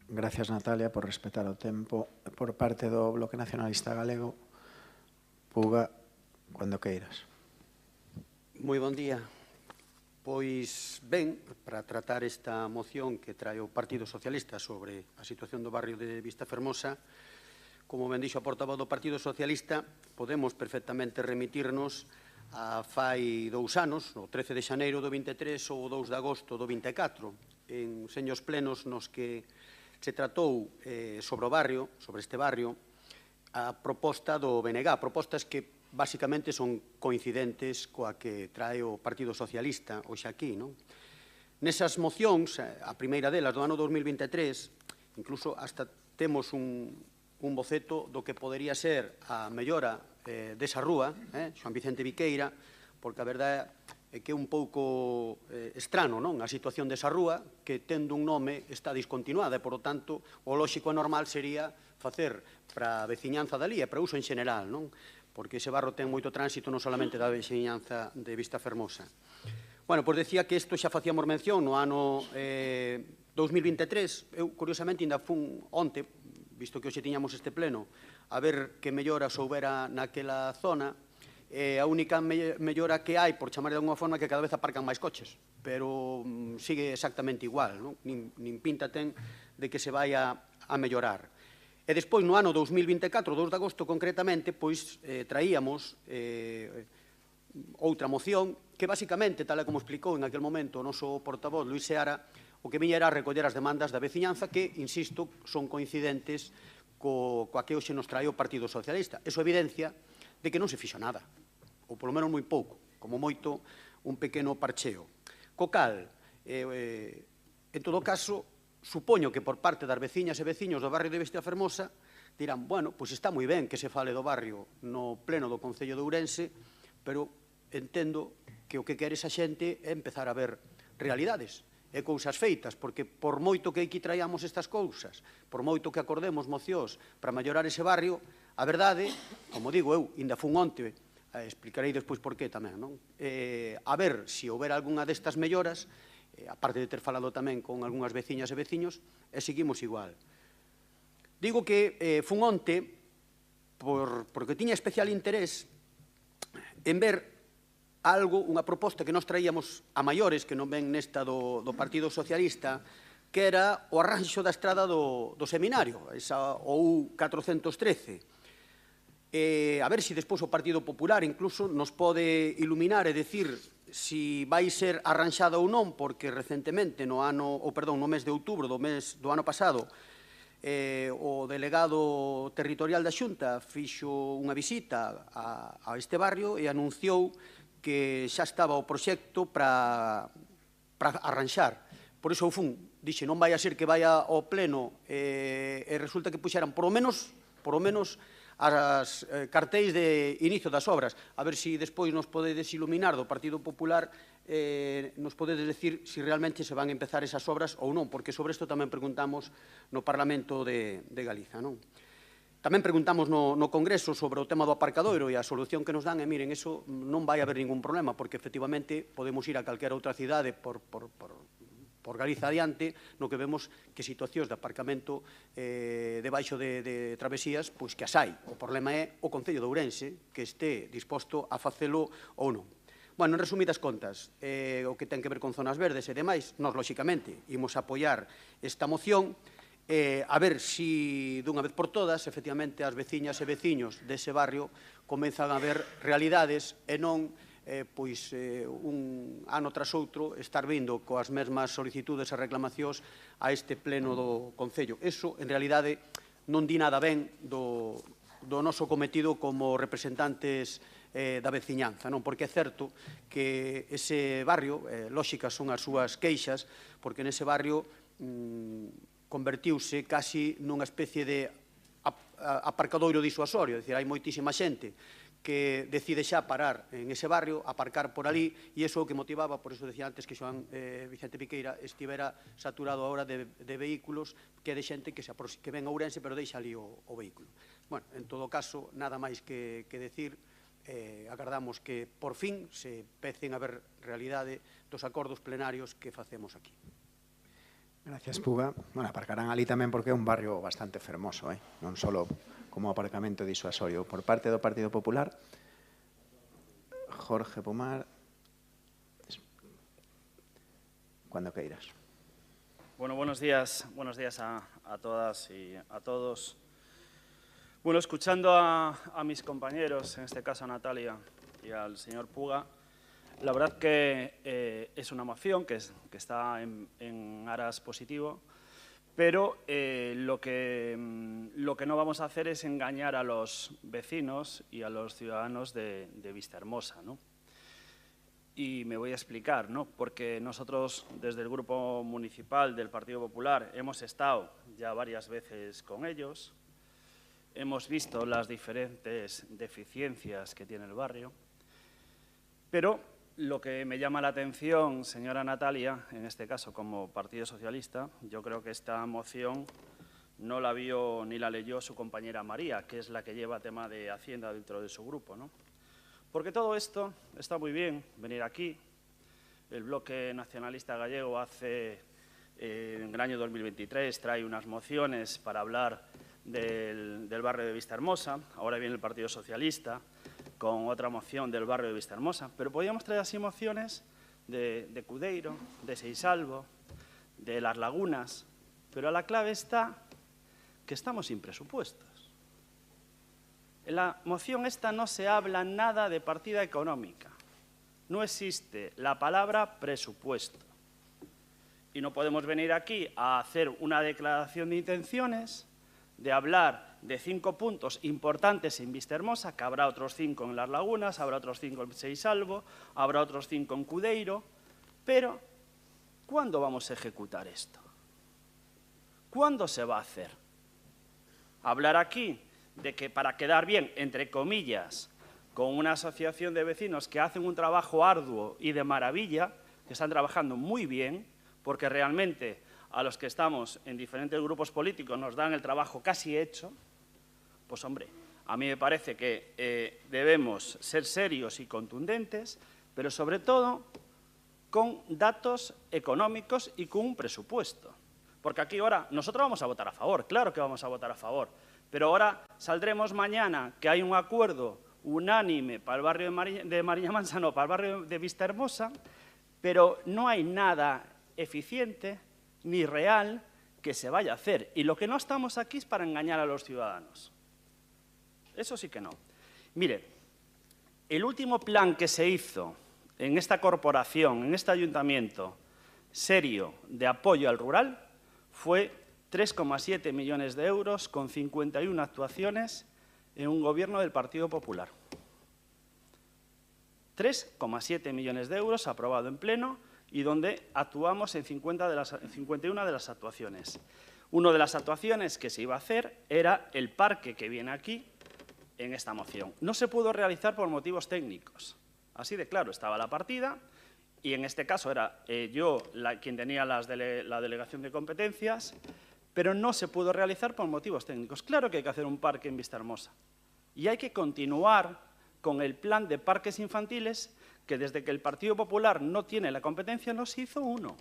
S4: Gracias, Natalia, por respetar o tempo. Por parte do Bloque Nacionalista Galego, Puga, cando queiras.
S13: Moi bon día. Pois, ben, para tratar esta moción que trae o Partido Socialista sobre a situación do barrio de Vistafermosa, como ben dixo a portavoz do Partido Socialista, podemos perfectamente remitirnos a fai 2 anos, o 13 de xaneiro do 23 ou o 2 de agosto do 24, en seños plenos nos que se tratou sobre o barrio, sobre este barrio, a proposta do BNG, propostas que basicamente son coincidentes coa que trae o Partido Socialista hoxe aquí. Nesas mocións, a primeira delas do ano 2023, incluso hasta temos un boceto do que podería ser a mellora desa rúa, Xoán Vicente Viqueira, porque a verdade é que é un pouco estrano a situación desa rúa, que tendo un nome está discontinuada, e, por lo tanto, o lóxico e normal sería facer para a veciñanza dali e para uso en xeral, porque ese barro ten moito tránsito non solamente da veciñanza de Vistafermosa. Bueno, pois decía que isto xa facíamos mención no ano 2023. Eu, curiosamente, ainda fun onte, visto que hoxe tiñamos este pleno, a ver que mellora soubera naquela zona. A única mellora que hai, por chamar de alguma forma, que cada vez aparcan máis coches, pero sigue exactamente igual, nin pinta ten de que se vai a mellorar. E despois, no ano 2024, 2 de agosto concretamente, pois traíamos outra moción que, basicamente, tal como explicou en aquel momento o noso portavoz Luís Seara, o que viña era recoller as demandas da veciñanza que, insisto, son coincidentes coa que hoxe nos trae o Partido Socialista. Eso evidencia de que non se fixo nada, ou polo menos moi pouco, como moito un pequeno parcheo. Co cal, en todo caso, supoño que por parte das veciñas e veciños do barrio de Vistafermosa dirán, bueno, pois está moi ben que se fale do barrio no pleno do Concello de Ourense, pero entendo que o que quere esa xente é empezar a ver realidades e cousas feitas, porque por moito que aquí traíamos estas cousas, por moito que acordemos mocións para mellorar ese barrio, a verdade, como digo eu, ainda fun onte explicarei despois por qué tamén, non? A ver se houbera algunha destas melloras, aparte de ter falado tamén con algunhas veciñas e veciños, e seguimos igual. Digo que fun onte porque tiña especial interés en ver algo, unha proposta que nos traíamos a maiores, que non ven nesta do Partido Socialista, que era o arranxo da estrada do seminario, esa OU 413. A ver se despois o Partido Popular incluso nos pode iluminar e decir se vai ser arranxada ou non, porque recentemente no mes de outubro do ano pasado o delegado territorial da Xunta fixo unha visita a este barrio e anunciou que xa estaba o proxecto para arranxar. Por iso eu dixe, non vai a ser que vaya ao pleno e resulta que puxeran por lo menos as cartéis de inicio das obras. A ver se despois nos podedes iluminar do Partido Popular, nos podedes decir se realmente se van a empezar esas obras ou non, porque sobre isto tamén preguntamos no Parlamento de Galiza, non? Tamén preguntamos no Congreso sobre o tema do aparcadoiro e a solución que nos dan, e miren, eso non vai haber ningún problema, porque efectivamente podemos ir a calquera outra cidade por Galiza adiante, no que vemos que situacións de aparcamento debaixo de travesías, pois que as hai. O problema é o Concello de Ourense que este disposto a facelo ou non. Bueno, en resumidas contas, o que ten que ver con zonas verdes e demais, nós, lóxicamente, imos apoiar esta moción, a ver se, dunha vez por todas, efectivamente, as veciñas e veciños dese barrio comezan a ver realidades e non un ano tras outro estar vindo coas mesmas solicitudes e reclamacións a este pleno do Concello. Eso, en realidade, non di nada ben do noso cometido como representantes da veciñanza, non? Porque é certo que ese barrio, lóxicas son as súas queixas, porque nese barrio convertiuse casi nunha especie de aparcadoiro disuasorio, é dicir, hai moitísima xente que decide xa parar en ese barrio, aparcar por ali, e iso é o que motivaba, por iso decía antes que Xoán Vicente Piqueira estivera saturado agora de vehículos, que é de xente que ven a Ourense, pero deixa ali o vehículo. Bueno, en todo caso, nada máis que decir, agardamos que, por fin, se empecen a ver realidade dos acordos plenarios que facemos aquí.
S4: Gracias, Puga. Bueno, aparcarán ali tamén porque é un barrio bastante fermoso, non só como aparcamento disuasorio. Por parte do Partido Popular, Jorge Pomar, cuando queiras.
S14: Bueno, buenos días a todas y a todos. Bueno, escuchando a mis compañeros, en este caso a Natalia y al señor Puga, la verdad que es una moción que está en aras positivo, pero lo que no vamos a hacer es engañar a los vecinos y a los ciudadanos de Vistahermosa, ¿no? Y me voy a explicar, ¿no? Porque nosotros, desde el Grupo Municipal del Partido Popular, hemos estado ya varias veces con ellos, hemos visto las diferentes deficiencias que tiene el barrio, pero lo que me llama la atención, señora Natalia, en este caso como Partido Socialista, yo creo que esta moción no la vio ni la leyó su compañera María, que es la que lleva tema de Hacienda dentro de su grupo, ¿no? Porque todo esto está muy bien, venir aquí. El Bloque Nacionalista Gallego en el año 2023 trae unas mociones para hablar del barrio de Vistahermosa. Ahora viene el Partido Socialista con otra moción del barrio de Vistahermosa. Pero podíamos traer así mociones de Cudeiro, de Seisalvo, de Las Lagunas. Pero la clave está que estamos sin presupuestos. En la moción esta no se habla nada de partida económica. No existe la palabra presupuesto. Y no podemos venir aquí a hacer una declaración de intenciones, de hablar de 5 puntos importantes en Vistahermosa, que habrá otros 5 en Las Lagunas, habrá otros 5 en Seisalvo, habrá otros 5 en Cudeiro, pero ¿cuándo vamos a ejecutar esto? ¿Cuándo se va a hacer? Hablar aquí de que para quedar bien, entre comillas, con una asociación de vecinos que hacen un trabajo arduo y de maravilla, que están trabajando muy bien, porque realmente a los que estamos en diferentes grupos políticos nos dan el trabajo casi hecho, pues hombre, A mí me parece que debemos ser serios y contundentes, pero sobre todo con datos económicos y con un presupuesto. Porque aquí ahora nosotros vamos a votar a favor, claro que vamos a votar a favor, pero ahora saldremos mañana que hay un acuerdo unánime para el barrio de Mariña Mansa, no, para el barrio de Vistahermosa, pero no hay nada eficiente ni real que se vaya a hacer. Y lo que no estamos aquí es para engañar a los ciudadanos. Eso sí que no. Mire, el último plan que se hizo en esta corporación, en este ayuntamiento, serio de apoyo al rural, fue 3,7 millones de euros con 51 actuaciones en un gobierno del Partido Popular. 3,7 millones de euros aprobado en pleno y donde actuamos en 51 de las actuaciones. Una de las actuaciones que se iba a hacer era el parque que viene aquí en esta moción. No se pudo realizar por motivos técnicos. Así de claro, estaba la partida y en este caso era yo quien tenía la delegación de competencias, pero no se pudo realizar por motivos técnicos. Claro que hay que hacer un parque en Vistahermosa y hay que continuar con el plan de parques infantiles que desde que el Partido Popular no tiene la competencia no se hizo uno.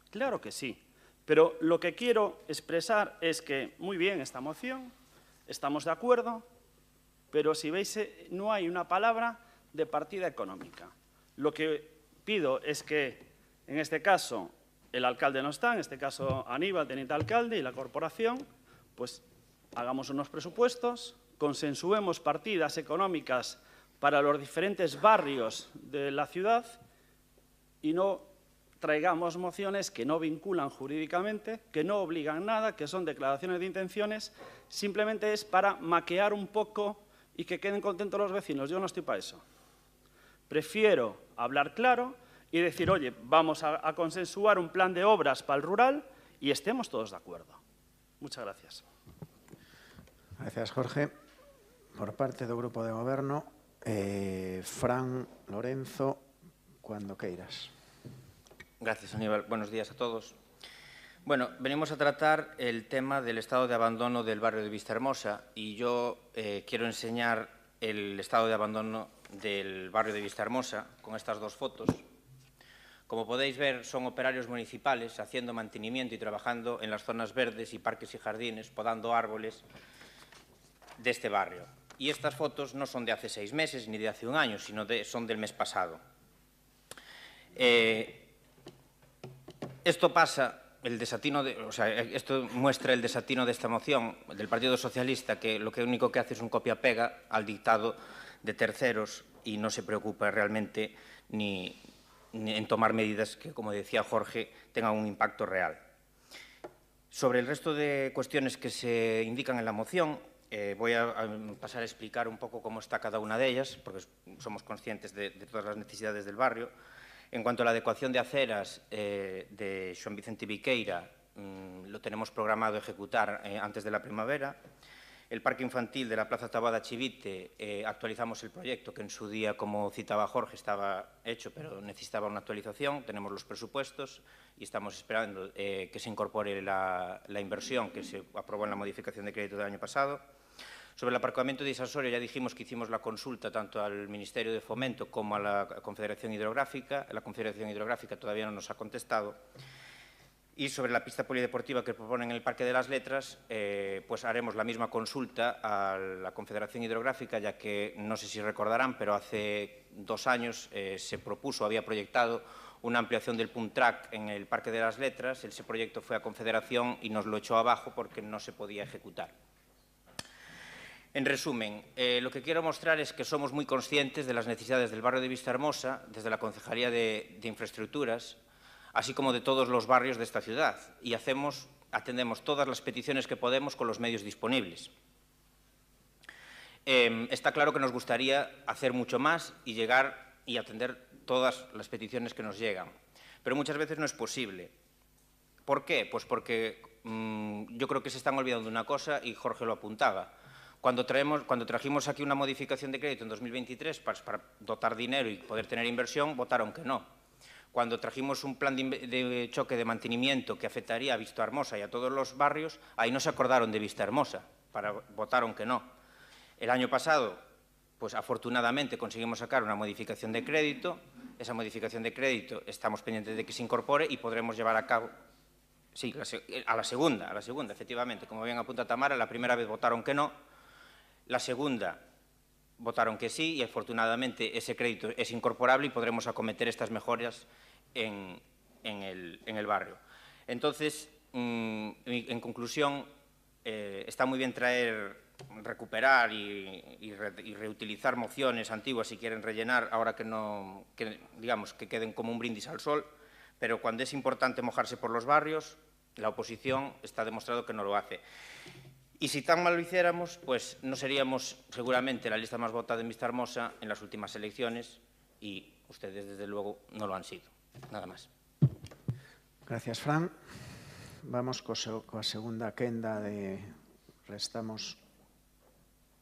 S14: Claro que sí, pero lo que quiero expresar es que, muy bien, esta moción, estamos de acuerdo, pero si veis, no hay una palabra de partida económica. Lo que pido es que, en este caso, el alcalde no está, en este caso Aníbal, teniente alcalde, y la corporación, pues hagamos unos presupuestos, consensuemos partidas económicas para los diferentes barrios de la ciudad y no traigamos mociones que no vinculan jurídicamente, que no obligan nada, que son declaraciones de intenciones, simplemente es para maquear un poco y que queden contentos los vecinos. Yo no estoy para eso. Prefiero hablar claro y decir, oye, vamos a consensuar un plan de obras para el rural y estemos todos de acuerdo. Muchas gracias.
S4: Gracias, Jorge. Por parte do Grupo de Goberno, Fran Lorenzo, cuando queiras.
S15: Gracias, Aníbal. Buenos días a todos. Bueno, venimos a tratar el tema del estado de abandono del barrio de Vistahermosa y yo quiero enseñar el estado de abandono del barrio de Vistahermosa con estas dos fotos. Como podéis ver, son operarios municipales haciendo mantenimiento y trabajando en las zonas verdes y parques y jardines, podando árboles de este barrio. Y estas fotos no son de hace 6 meses ni de hace un año, sino son del mes pasado. Esto pasa, esto muestra el desatino de esta moción del Partido Socialista, que lo único que hace es un copia-pega al dictado de terceros y no se preocupa realmente ni en tomar medidas que, como decía Jorge, tengan un impacto real. Sobre el resto de cuestiones que se indican en la moción, voy a pasar a explicar un poco cómo está cada una de ellas, porque somos conscientes de todas las necesidades del barrio. En cuanto a la adecuación de aceras de Xoán Vicente Viqueira, lo tenemos programado ejecutar antes de la primavera. El parque infantil de la Plaza Taboada Chivite, actualizamos el proyecto que en su día, como citaba Jorge, estaba hecho, pero necesitaba una actualización. Tenemos los presupuestos y estamos esperando que se incorpore la inversión que se aprobó en la modificación de crédito del año pasado. Sobre el aparcamiento de Isasorio ya dijimos que hicimos la consulta tanto al Ministerio de Fomento como a la Confederación Hidrográfica. La Confederación Hidrográfica todavía no nos ha contestado. Y sobre la pista polideportiva que proponen en el Parque de las Letras, pues haremos la misma consulta a la Confederación Hidrográfica, ya que, no sé si recordarán, pero hace 2 años se propuso, había proyectado una ampliación del punt track en el Parque de las Letras. Ese proyecto fue a Confederación y nos lo echó abajo porque no se podía ejecutar. En resumen, lo que quiero mostrar es que somos muy conscientes de las necesidades del barrio de Vistahermosa desde la Concejalía de Infraestructuras, así como de todos los barrios de esta ciudad, y atendemos todas las peticiones que podemos con los medios disponibles. Está claro que nos gustaría hacer mucho más y llegar y atender todas las peticiones que nos llegan, pero muchas veces no es posible. ¿Por qué? Pues porque yo creo que se están olvidando de una cosa y Jorge lo apuntaba. Cuando trajimos aquí una modificación de crédito en 2023 para dotar dinero y poder tener inversión, votaron que no. Cuando trajimos un plan de choque de mantenimiento que afectaría a Vistahermosa y a todos los barrios, ahí no se acordaron de Vistahermosa. votaron que no. El año pasado, pues afortunadamente conseguimos sacar una modificación de crédito. Esa modificación de crédito estamos pendientes de que se incorpore y podremos llevar a cabo. Sí, a la segunda, efectivamente. Como bien apunta Tamara, la primera vez votaron que no, la segunda votaron que sí y afortunadamente ese crédito es incorporable y podremos acometer estas mejoras en el barrio. Entonces, en conclusión, está muy bien recuperar y reutilizar mociones antiguas si quieren rellenar, ahora digamos que queden como un brindis al sol, pero cuando es importante mojarse por los barrios, la oposición está demostrado que no lo hace. Y si tan mal lo hiciéramos, pues no seríamos seguramente la lista más votada en Vistahermosa en las últimas elecciones y ustedes, desde luego, no lo han sido. Nada más.
S4: Gracias, Fran. Vamos coa segunda quenda de... Restamos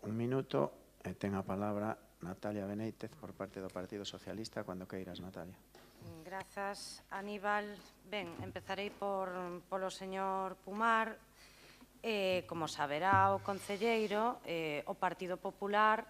S4: un minuto e ten a palabra Natalia Benéitez por parte do Partido Socialista. Cando queiras, Natalia.
S8: Grazas, Aníbal. Ben, empezarei polo señor Pumar. Como saberá o concelleiro, o Partido Popular,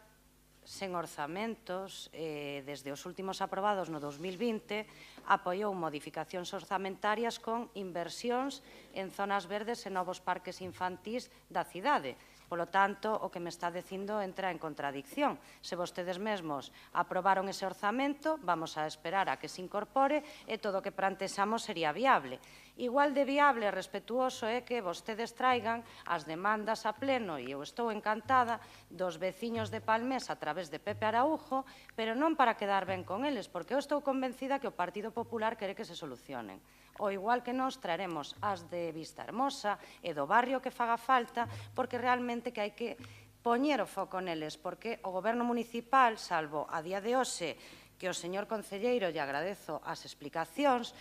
S8: sen orzamentos, desde os últimos aprobados no 2020, apoiou modificacións orzamentarias con inversións en zonas verdes e novos parques infantís da cidade. Polo tanto, o que me está dicindo entra en contradicción. Se vostedes mesmos aprobaron ese orzamento, vamos a esperar a que se incorpore e todo o que plantexamos sería viable. Igual de viable e respetuoso é que vostedes traigan as demandas a pleno, e eu estou encantada, dos veciños de Palmés a través de Pepe Araújo, pero non para quedar ben con eles, porque eu estou convencida que o Partido Popular quere que se solucionen. O igual que nós traeremos as de Vistahermosa e do barrio que faga falta, porque realmente que hai que poñer o foco neles, porque o Goberno municipal, salvo a día de hoxe, que o señor concelleiro lle agradezo as explicacións,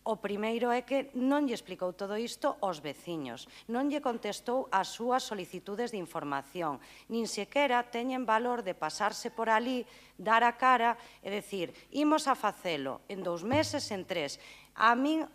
S8: o primeiro é que non lle explicou todo isto aos veciños, non lle contestou as súas solicitudes de información, nin sequera teñen valor de pasarse por ali, dar a cara e dicir, imos a facelo en 2 meses, en 3. A min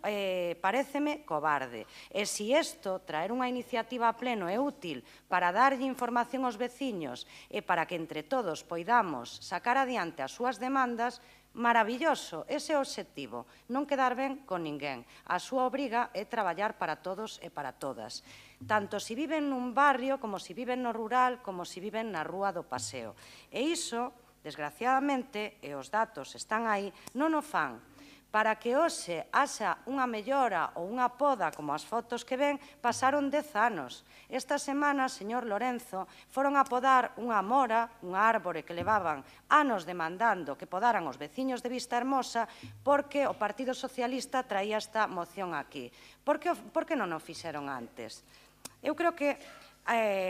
S8: paréceme cobarde. E se isto, traer unha iniciativa a pleno é útil para darlle información aos veciños e para que entre todos poidamos sacar adiante as súas demandas, maravilloso, ese é o obxectivo, non quedar ben con ninguén. A súa obriga é traballar para todos e para todas. Tanto se viven nun barrio, como se viven no rural, como se viven na rúa do paseo. E iso, desgraciadamente, e os datos están aí, non o fan. Para que hoxe haxa unha mellora ou unha poda, como as fotos que ven, pasaron 10 anos. Esta semana, señor Lorenzo, foron a podar unha mora, unha árbore que levaban anos demandando que podaran os veciños de Vistahermosa porque o Partido Socialista traía esta moción aquí. Por que non o fixeron antes? Eu creo que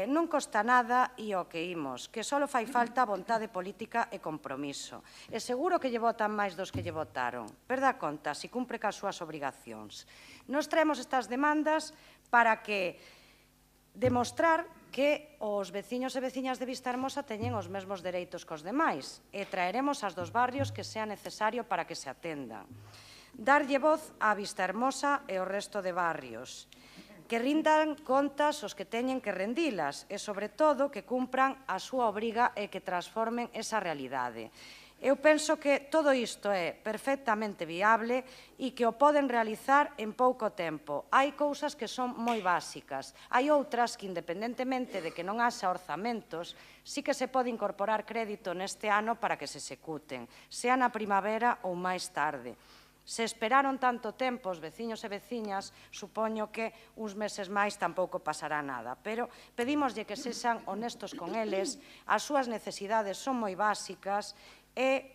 S8: non costa nada e o que imos, que só fai falta vontade política e compromiso. E seguro que lle votan máis dos que lle votaron. Perda conta, se cumpre cas súas obrigacións. Nos traemos estas demandas para que demostrar que os veciños e veciñas de Vistahermosa teñen os mesmos dereitos cos demais e traeremos as dos barrios que sea necesario para que se atendan. Darlle voz a Vistahermosa e o resto de barrios, que rindan contas os que teñen que rendilas e, sobre todo, que cumpran a súa obriga e que transformen esa realidade. Eu penso que todo isto é perfectamente viable e que o poden realizar en pouco tempo. Hai cousas que son moi básicas. Hai outras que, independentemente de que non haxa orzamentos, sí que se pode incorporar crédito neste ano para que se executen, sea na primavera ou máis tarde. Se esperaron tanto tempo os veciños e veciñas, supoño que uns meses máis tampouco pasará nada. Pero pedímoslle que sexan honestos con eles, as súas necesidades son moi básicas e,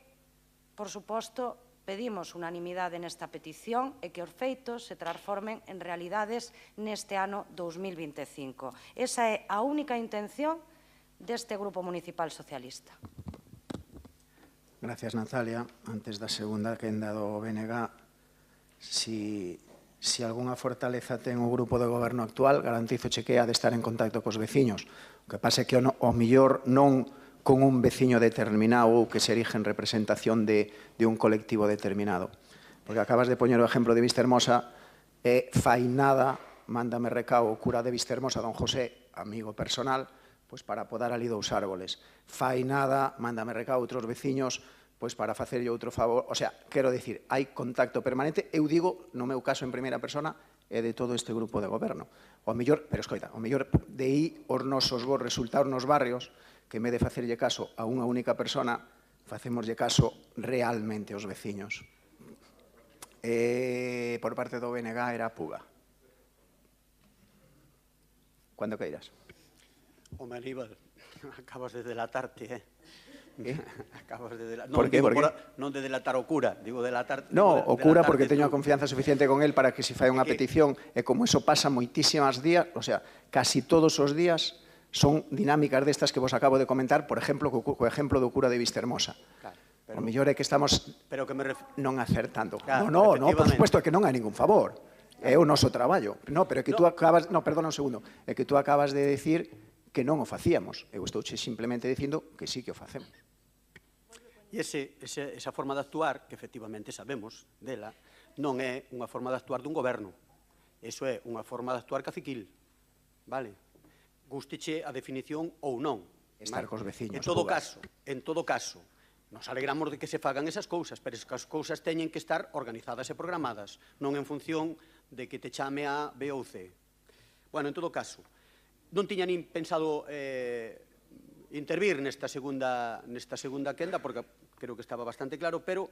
S8: por suposto, pedimos unanimidade nesta petición e que os feitos se transformen en realidades neste ano 2025. Esa é a única intención deste Grupo Municipal Socialista.
S4: Gracias, Natalia. Antes da segunda quenda do BNG, se algunha fortaleza ten o grupo de goberno actual, garantízoche que ha de estar en contacto cos veciños. O que pasa é que o mellor non con un veciño determinado ou que se erige en representación de un colectivo determinado. Porque acabas de poñer o exemplo de Vistahermosa e fai nada, mándame recao o cura de Vistahermosa, don José, amigo personal, pois para podar ali 2 árboles. Fai nada, mándame recado outros veciños, pois para facerlle outro favor. O sea, quero dicir, hai contacto permanente. Eu digo, no meu caso en primeira persona, é de todo este grupo de goberno. O mellor, pero escoita, o mellor de aí os nosos bons resultados nos barrios, que en vez de facerlle caso a unha única persona, facemoslle caso realmente aos veciños. Por parte do BNG era Puga. Cando queiras.
S13: Home, Aníbal, acabas de delatarte, Acabas de delatar.
S4: Por qué?
S13: Non de delatar o cura, digo delatar...
S4: No, o cura porque teño a confianza suficiente con él para que se fai unha petición, e como eso pasa moitísimas días, o sea, casi todos os días son dinámicas destas que vos acabo de comentar, por exemplo, co exemplo do cura de Vistahermosa. O mellor é que estamos non acertando. No, por suposto, é que non hai ningún favor. É o noso traballo. No, pero é que tú acabas... No, perdona un segundo. É que tú acabas de decir que non o facíamos. Eu estou simplemente dicindo que sí que o facemos.
S13: E esa forma de actuar, que efectivamente sabemos dela, non é unha forma de actuar dun goberno. Eso é unha forma de actuar caciquil. Vale? Gústeche a definición ou non.
S4: Estar cos veciños.
S13: En todo caso, nos alegramos de que se fagan esas cousas, pero esas cousas teñen que estar organizadas e programadas, non en función de que te chame a B ou C. Bueno, en todo caso, non tiña nin pensado intervir nesta segunda quenda, porque creo que estaba bastante claro, pero,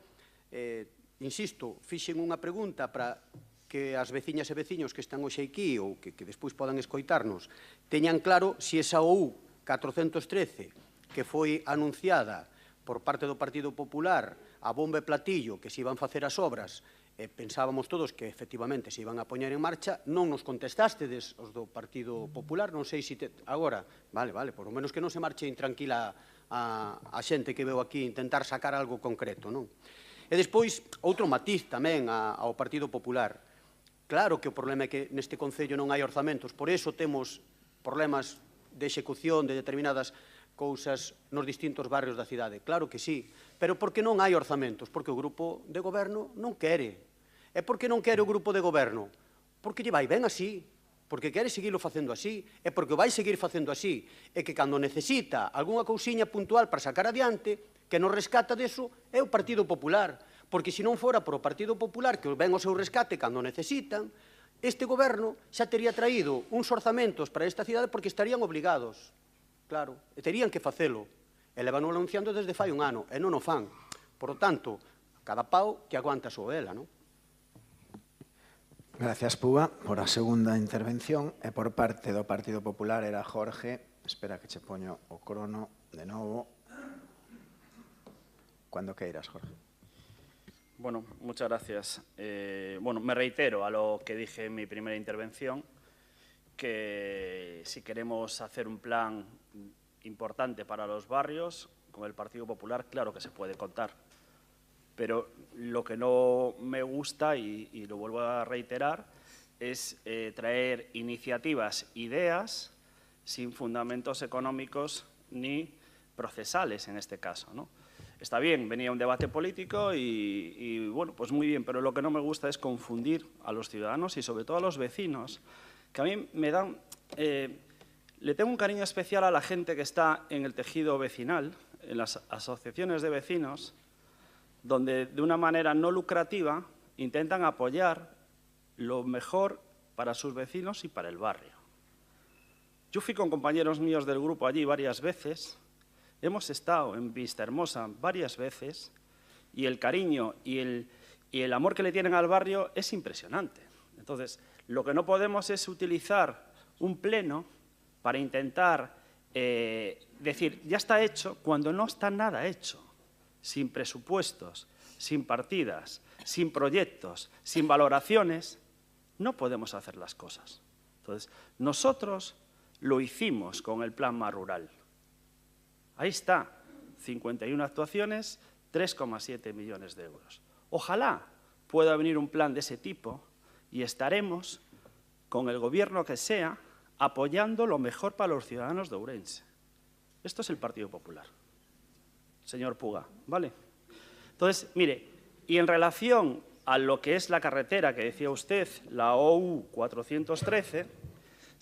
S13: insisto, fixen unha pregunta para que as veciñas e veciños que están hoxe aquí ou que despois podan escoitarnos teñan claro se esa OU 413 que foi anunciada por parte do Partido Popular a bomba e platillo que se iban facer as obras, pensábamos todos que efectivamente se iban a poñer en marcha, non nos contestastedes os do Partido Popular, non sei se agora, vale, por lo menos que non se marche intranquila a xente que veu aquí intentar sacar algo concreto, non? E despois, outro matiz tamén ao Partido Popular. Claro que o problema é que neste Concello non hai orzamentos, por iso temos problemas de execución de determinadas cousas nos distintos barrios da cidade. Claro que sí, pero por que non hai orzamentos? Porque o grupo de goberno non quere. E por que non quere o grupo de goberno? Porque lle vai ben así, porque quere seguirlo facendo así, e porque o vai seguir facendo así, e que cando necesita algunha cousiña puntual para sacar adiante, que nos rescata deso é o Partido Popular, porque se non fora por o Partido Popular que ven o seu rescate cando necesitan, este goberno xa tería traído uns orzamentos para esta cidade porque estarían obligados. Claro, e terían que facelo. E levan anunciando desde fai un ano, e non o fan. Por lo tanto, cada pau que aguanta a súa vela, non?
S4: Gracias, Puga, por a segunda intervención. E por parte do Partido Popular era Jorge. Espera que che poño o crono de novo. Cuando queiras, Jorge.
S14: Bueno, muchas gracias. Me reitero a lo que dije en mi primera intervención, que si queremos hacer un plan importante para los barrios, con el Partido Popular, claro que se puede contar. Pero lo que no me gusta, y lo vuelvo a reiterar, es traer iniciativas, ideas, sin fundamentos económicos ni procesales en este caso, ¿no? Está bien, venía un debate político y bueno, pues muy bien, pero lo que no me gusta es confundir a los ciudadanos y sobre todo a los vecinos, que a mí me dan... le tengo un cariño especial a la gente que está en el tejido vecinal, en las asociaciones de vecinos, donde de una manera no lucrativa intentan apoyar lo mejor para sus vecinos y para el barrio. Yo fui con compañeros míos del grupo allí varias veces, hemos estado en Vistahermosa varias veces y el cariño y el amor que le tienen al barrio es impresionante. Entonces, lo que no podemos es utilizar un pleno para intentar decir, ya está hecho, cuando no está nada hecho, sin presupuestos, sin partidas, sin proyectos, sin valoraciones, no podemos hacer las cosas. Entonces, nosotros lo hicimos con el Plan Más Rural. Ahí está, 51 actuaciones, 3,7 millones de euros. Ojalá pueda venir un plan de ese tipo y estaremos, con el gobierno que sea, apoyando lo mejor para los ciudadanos de Ourense. Esto es el Partido Popular, señor Puga, ¿vale? Entonces, mire, y en relación a lo que es la carretera que decía usted, la OU 413,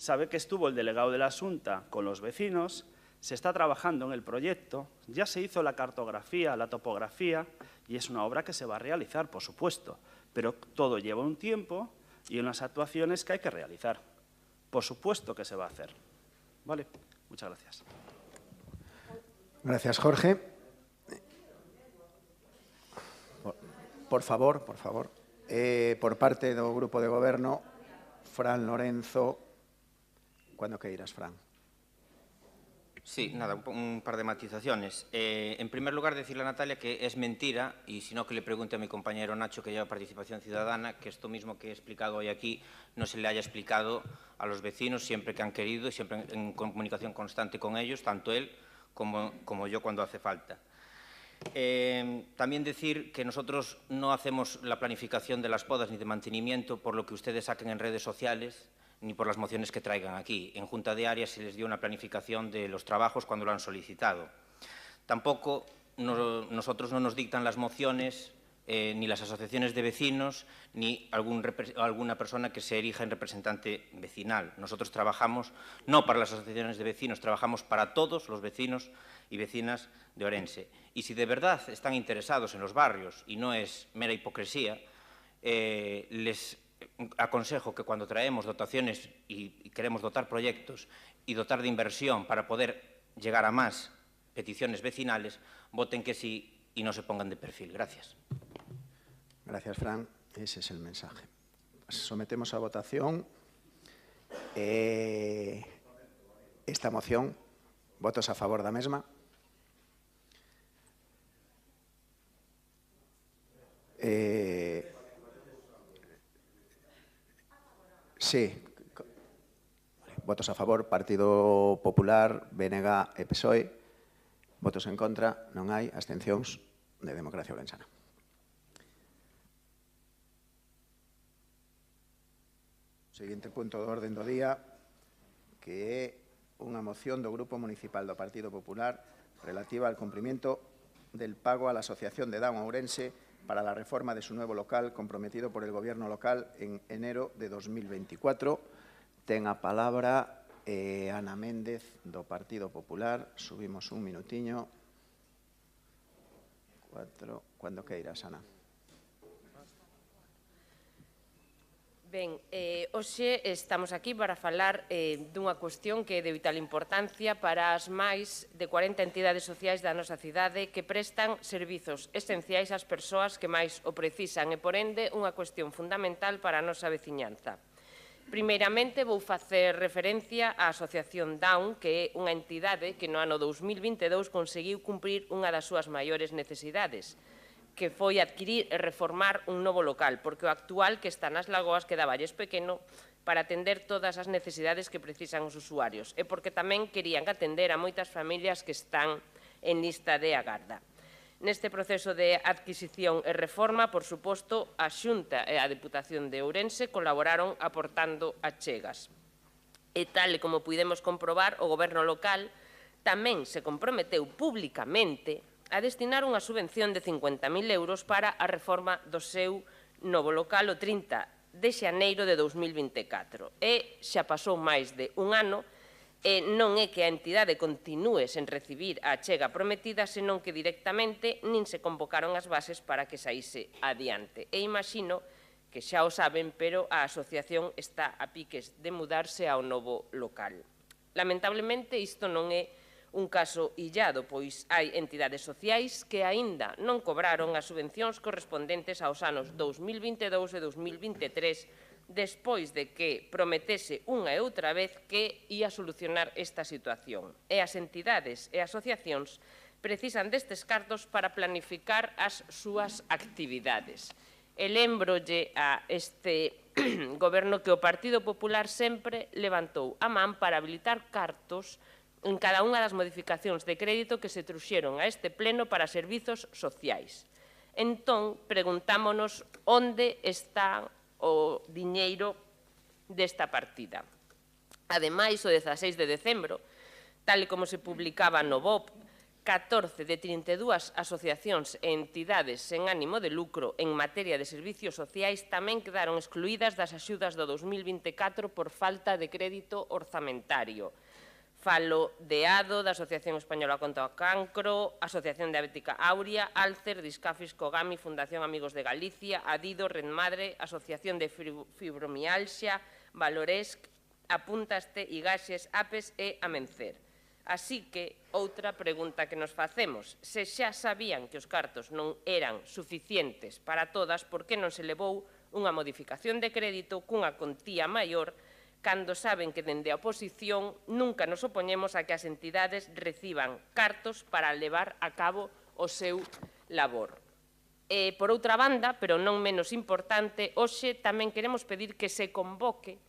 S14: sabe que estuvo el delegado de la Xunta con los vecinos, se está trabajando en el proyecto, ya se hizo la cartografía, la topografía, y es una obra que se va a realizar, por supuesto, pero todo lleva un tiempo y unas actuaciones que hay que realizar. Por supuesto que se va a hacer. ¿Vale? Muchas gracias.
S4: Gracias, Jorge. Por favor, por favor. Por parte do Grupo de Goberno, Fran Lorenzo. Cando queiras, Fran.
S15: Sí, nada, un par de matizaciones. En primer lugar, decirle a Natalia que es mentira, y si no que le pregunte a mi compañero Nacho, que lleva Participación Ciudadana, que esto mismo que he explicado hoy aquí no se le haya explicado a los vecinos siempre que han querido y siempre en comunicación constante con ellos, tanto él como yo cuando hace falta. También decir que nosotros no hacemos la planificación de las podas ni de mantenimiento por lo que ustedes saquen en redes sociales, ni por las mociones que traigan aquí. En Junta de Área se les dio una planificación de los trabajos cuando lo han solicitado. Tampoco nosotros no nos dictan las mociones ni las asociaciones de vecinos ni alguna persona que se erija en representante vecinal. Nosotros trabajamos no para las asociaciones de vecinos, trabajamos para todos los vecinos y vecinas de Ourense. Y si de verdad están interesados en los barrios y no es mera hipocresía, les aconsejo que cuando traemos dotaciones y queremos dotar proyectos y dotar de inversión para poder llegar a más peticiones vecinales, voten que sí y no se pongan de perfil. Gracias.
S4: Gracias, Fran. Ese es el mensaje. Sometemos a votación esta moción. Votos a favor da mesma. Sí. Votos a favor, Partido Popular, BNG e PSOE. Votos en contra, non hai. Abstencións de Democracia Ourensana. Seguinte punto do orden do día, que é unha moción do Grupo Municipal do Partido Popular relativa al cumprimento del pago a la Asociación de Down Ourense para la reforma de su nuevo local comprometido por el Gobierno local en enero de 2024. Ten a palabra Ana Méndez do Partido Popular. Subimos un minutiño. Cando queiras, Ana.
S7: Ben, hoxe estamos aquí para falar dunha cuestión que é de vital importancia para as máis de 40 entidades sociais da nosa cidade que prestan servizos esenciais ás persoas que máis o precisan e, por ende, unha cuestión fundamental para a nosa veciñanza. Primeiramente, vou facer referencia á Asociación Down, que é unha entidade que no ano 2022 conseguiu cumprir unha das súas maiores necesidades, que foi adquirir e reformar un novo local, porque o actual que está nas Lagoas quedaballes pequeno para atender todas as necesidades que precisan os usuarios e porque tamén querían atender a moitas familias que están en lista de agarda. Neste proceso de adquisición e reforma, por suposto, a Xunta e a Deputación de Ourense colaboraron aportando achegas. E tal e como pudemos comprobar, o Goberno local tamén se comprometeu públicamente a destinar unha subvención de 50.000 euros para a reforma do seu novo local o 30 de xaneiro de 2024. E xa pasou máis de un ano e non é que a entidade continúe sen recibir a achega prometida, senón que directamente nin se convocaron as bases para que saíse adiante. E imagino que xa o saben, pero a asociación está a piques de mudarse ao novo local. Lamentablemente, isto non é un caso illado, pois hai entidades sociais que aínda non cobraron as subvencións correspondentes aos anos 2022 e 2023 despois de que prometese unha e outra vez que ia solucionar esta situación. E as entidades e asociacións precisan destes cartos para planificar as súas actividades. E lembrolle a este goberno que o Partido Popular sempre levantou a man para habilitar cartos en cada unha das modificacións de crédito que se trouxeron a este pleno para servizos sociais. Entón, preguntámonos onde está o diñeiro desta partida. Ademais, o 16 de decembro, tal e como se publicaba no BOP, 14 de 32 asociacións e entidades sen ánimo de lucro en materia de servicios sociais tamén quedaron excluídas das axudas do 2024 por falta de crédito orzamentario. Falo de ADO, da Asociación Española contra o Cancro, Asociación Diabética Aurea, Alcer, Discafis, Cogami, Fundación Amigos de Galicia, Adido, Redmadre, Asociación de Fibromialxia, Valoresc, Apúntaste, Igaxes, Apes e Amencer. Así que, outra pregunta que nos facemos, se xa sabían que os cartos non eran suficientes para todas, por que non se levou unha modificación de crédito cunha contía maior cando saben que dende a oposición nunca nos opoñemos a que as entidades reciban cartos para levar a cabo o seu labor. Por outra banda, pero non menos importante, hoxe tamén queremos pedir que se convoque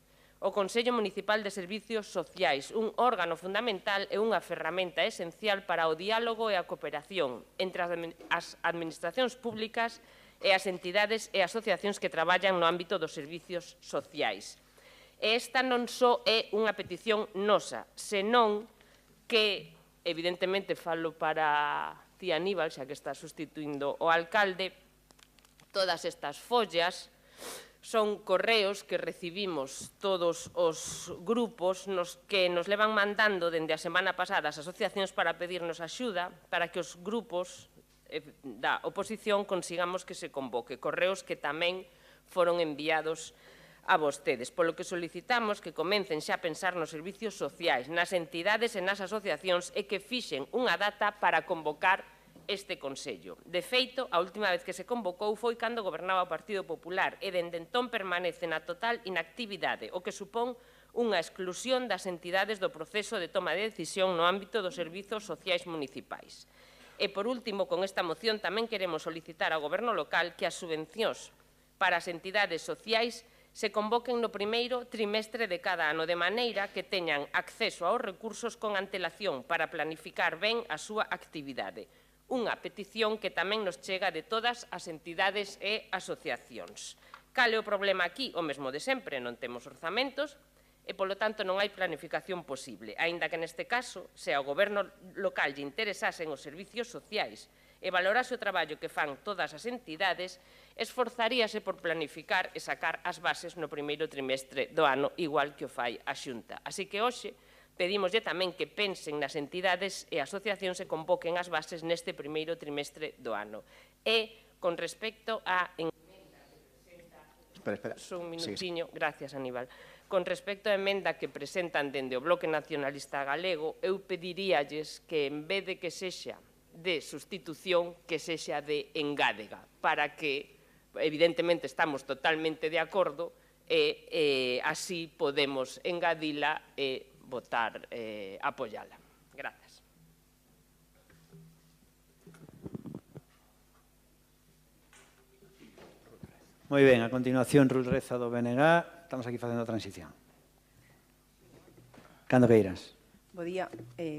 S7: o Consello Municipal de Servicios Sociais, un órgano fundamental e unha ferramenta esencial para o diálogo e a cooperación entre as administracións públicas e as entidades e asociacións que traballan no ámbito dos servicios sociais. E esta non só é unha petición nosa, senón que, evidentemente, falo para ti, Aníbal, xa que está sustituindo o alcalde, todas estas follas son correos que recibimos todos os grupos que nos levan mandando dende a semana pasada as asociacións para pedirnos axuda para que os grupos da oposición consigamos que se convoque. Correos que tamén foron enviados a vostedes, polo que solicitamos que comecen xa a pensar nos servicios sociais, nas entidades e nas asociacións e que fixen unha data para convocar este Consello. De feito, a última vez que se convocou foi cando gobernaba o Partido Popular e dende entón permanece na total inactividade, o que supón unha exclusión das entidades do proceso de toma de decisión no ámbito dos servizos sociais municipais. E, por último, con esta moción tamén queremos solicitar ao Goberno local que as subvencións para as entidades sociais se convoquen no primeiro trimestre de cada ano, de maneira que teñan acceso aos recursos con antelación para planificar ben a súa actividade. Unha petición que tamén nos chega de todas as entidades e asociacións. Cal é o problema aquí? O mesmo de sempre, non temos orzamentos e, polo tanto, non hai planificación posible, aínda que neste caso, se ao Goberno local lle interesasen os servicios sociais e valorase o traballo que fan todas as entidades, esforzaríase por planificar e sacar as bases no primeiro trimestre do ano, igual que o fai a Xunta. Así que hoxe pedímoslle tamén que pensen nas entidades e asociacións e convoquen as bases neste primeiro trimestre do ano. E, con respecto a emenda que presenta... Un minutiño, gracias, Aníbal. Con respecto á emenda que presentan dende o Bloque Nacionalista Galego, eu pediríalles que, en vez de que sexa de sustitución, que sexa de engádega, para que, evidentemente, estamos totalmente de acordo e así podemos engadila e votar, apoiala. Grazas.
S1: Moi ben, a continuación, Ruth Reza do BNG. Estamos aquí facendo a transición. Cando queiras.
S16: Bo día,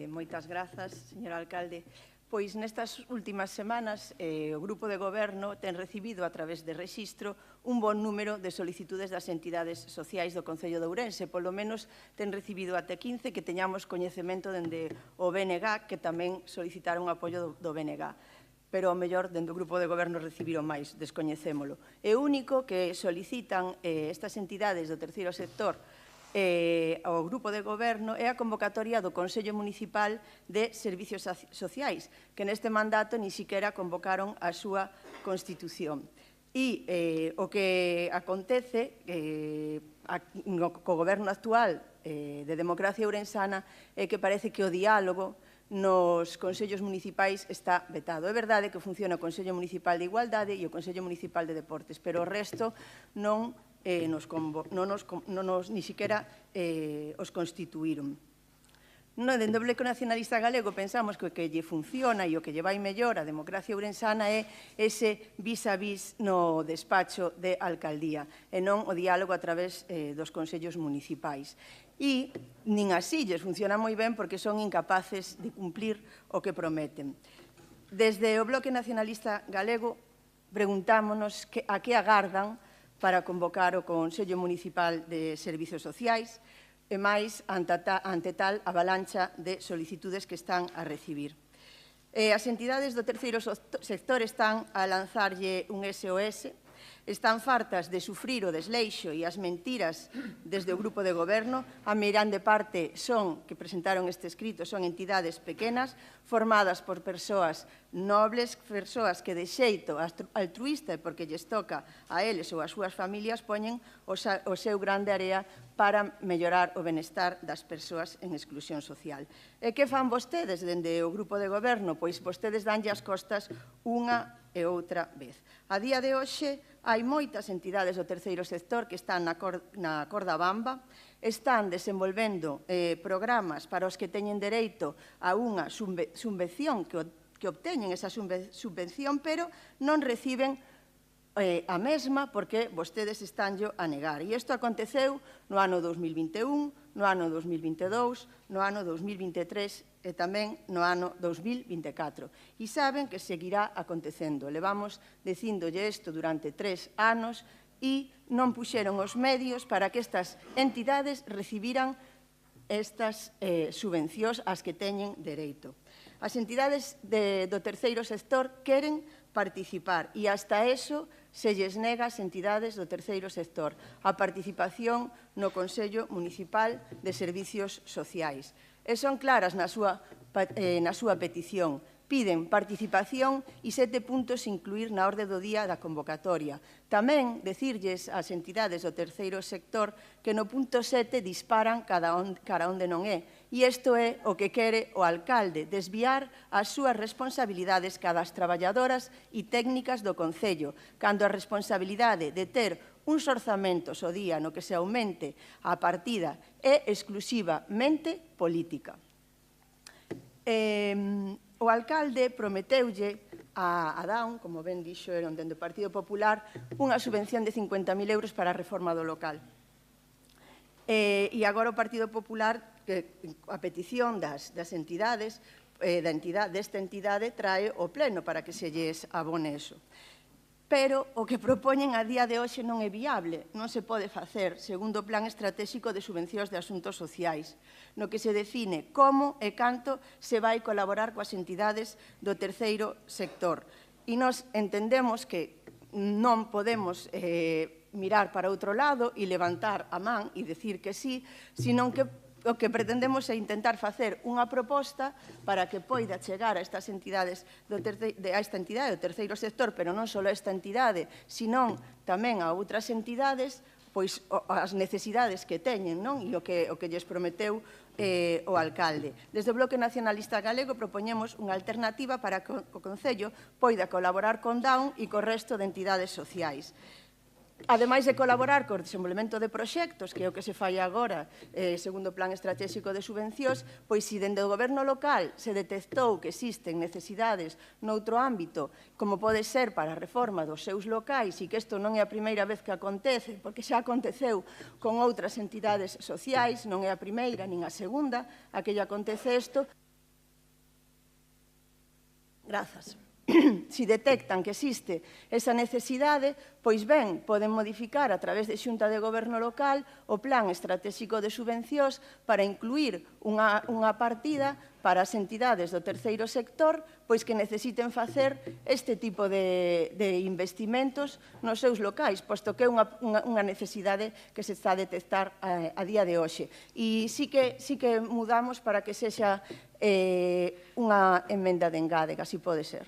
S16: moitas grazas, señor alcalde. Pois nestas últimas semanas o Grupo de Goberno ten recibido a través de rexistro un bon número de solicitudes das entidades sociais do Concello de Ourense. Polo menos ten recibido até 15 que teñamos coñecemento dende o BNG, que tamén solicitaron apoio do BNG. Pero ao mellor dende o Grupo de Goberno recibiron máis, descoñecémolo. E o único que solicitan estas entidades do terceiro sector ao Grupo de Goberno é a convocatoria do Consello Municipal de Servicios Sociais, que neste mandato ni siquiera convocaron a súa constitución. E o que acontece co Goberno actual de Democracia Ourensana é que parece que o diálogo nos consellos municipais está vetado. É verdade que funciona o Consello Municipal de Igualdade e o Consello Municipal de Deportes, pero o resto non ni siquiera os constituíron. Dende o Bloque Nacionalista Galego pensamos que o que lle funciona e o que lle vai mellor a democracia ourensana é ese vis a vis no despacho de alcaldía e non o diálogo a través dos consellos municipais. E nin así lles funciona moi ben porque son incapaces de cumplir o que prometen. Desde o Bloque Nacionalista Galego preguntámonos a que agardan para convocar o Consello Municipal de Servicios Sociais e máis ante tal avalancha de solicitudes que están a recibir. As entidades do terceiro sector están a lanzarlle un SOS, están fartas de sufrir o desleixo e as mentiras desde o grupo de goberno. A meirande parte que presentaron este escrito son entidades pequenas, formadas por persoas nobles, persoas que de xeito altruista e porque lles toca a eles ou as súas familias poñen o seu grande area para mellorar o benestar das persoas en exclusión social. E que fan vostedes dende o grupo de goberno? Pois vostedes danlle as costas unha e outra vez. A día de hoxe hai moitas entidades do terceiro sector que están na corda bamba, están desenvolvendo programas para os que teñen dereito a unha subvención, que obteñen esa subvención, pero non reciben a mesma porque vostedes estánllo a negar. E isto aconteceu no ano 2021, no ano 2022, no ano 2023 e tamén no ano 2024. E saben que seguirá acontecendo. Levamos dicíndolle isto durante 3 anos e non puxeron os medios para que estas entidades recibiran estas subvencións ás que teñen dereito. As entidades do terceiro sector queren participar e hasta eso se lles nega ás entidades do terceiro sector a participación no Consello Municipal de Servicios Sociais. E son claras na súa petición. Piden participación e 7 puntos incluir na orde do día da convocatoria. Tamén decirlles ás entidades do terceiro sector que no punto 7 disparan cara onde non é. E isto é o que quere o alcalde, desviar as súas responsabilidades cada as traballadoras e técnicas do Concello, cando a responsabilidade de ter uns orzamentos o día no que se aumente a partida é exclusivamente política. O alcalde prometeulle a Daun, como ben dixo eron dende o Partido Popular, unha subvención de 50.000 euros para a reforma do local. E agora o Partido Popular, a petición das entidades, desta entidade, trae o pleno para que se lles abone eso. Pero o que propoñen a día de hoxe non é viable, non se pode facer segundo o Plan Estratégico de Subvencións de Asuntos Sociais, no que se define como e canto se vai colaborar coas entidades do terceiro sector. E nós entendemos que non podemos mirar para outro lado e levantar a man e decir que sí, senón que o que pretendemos é intentar facer unha proposta para que poida chegar a estas entidades a esta entidade do terceiro sector, pero non só a esta entidade, senón tamén a outras entidades, pois as necesidades que teñen, non? E o que lles prometeu o alcalde. Desde o Bloque Nacionalista Galego propoñemos unha alternativa para que o Concello poida colaborar con Daun e co resto de entidades sociais. Ademais de colaborar co desenvolvemento de proxectos, que é o que se fai agora, segundo o Plan Estratégico de Subvencións, pois se dende o goberno local se detectou que existen necesidades noutro ámbito, como pode ser para a reforma dos seus locais, e que isto non é a primeira vez que acontece, porque xa aconteceu con outras entidades sociais, non é a primeira nin a segunda a que lle acontece isto. Grazas. Si detectan que existe esa necesidade, pois ben, poden modificar a través de Xunta de Goberno Local o Plan Estratégico de Subvencións para incluir unha partida para as entidades do terceiro sector pois que necesiten facer este tipo de investimentos nos seus locais, posto que é unha necesidade que se está a detectar a día de hoxe. E sí que mudamos para que sexa unha emenda de engade, que así pode ser.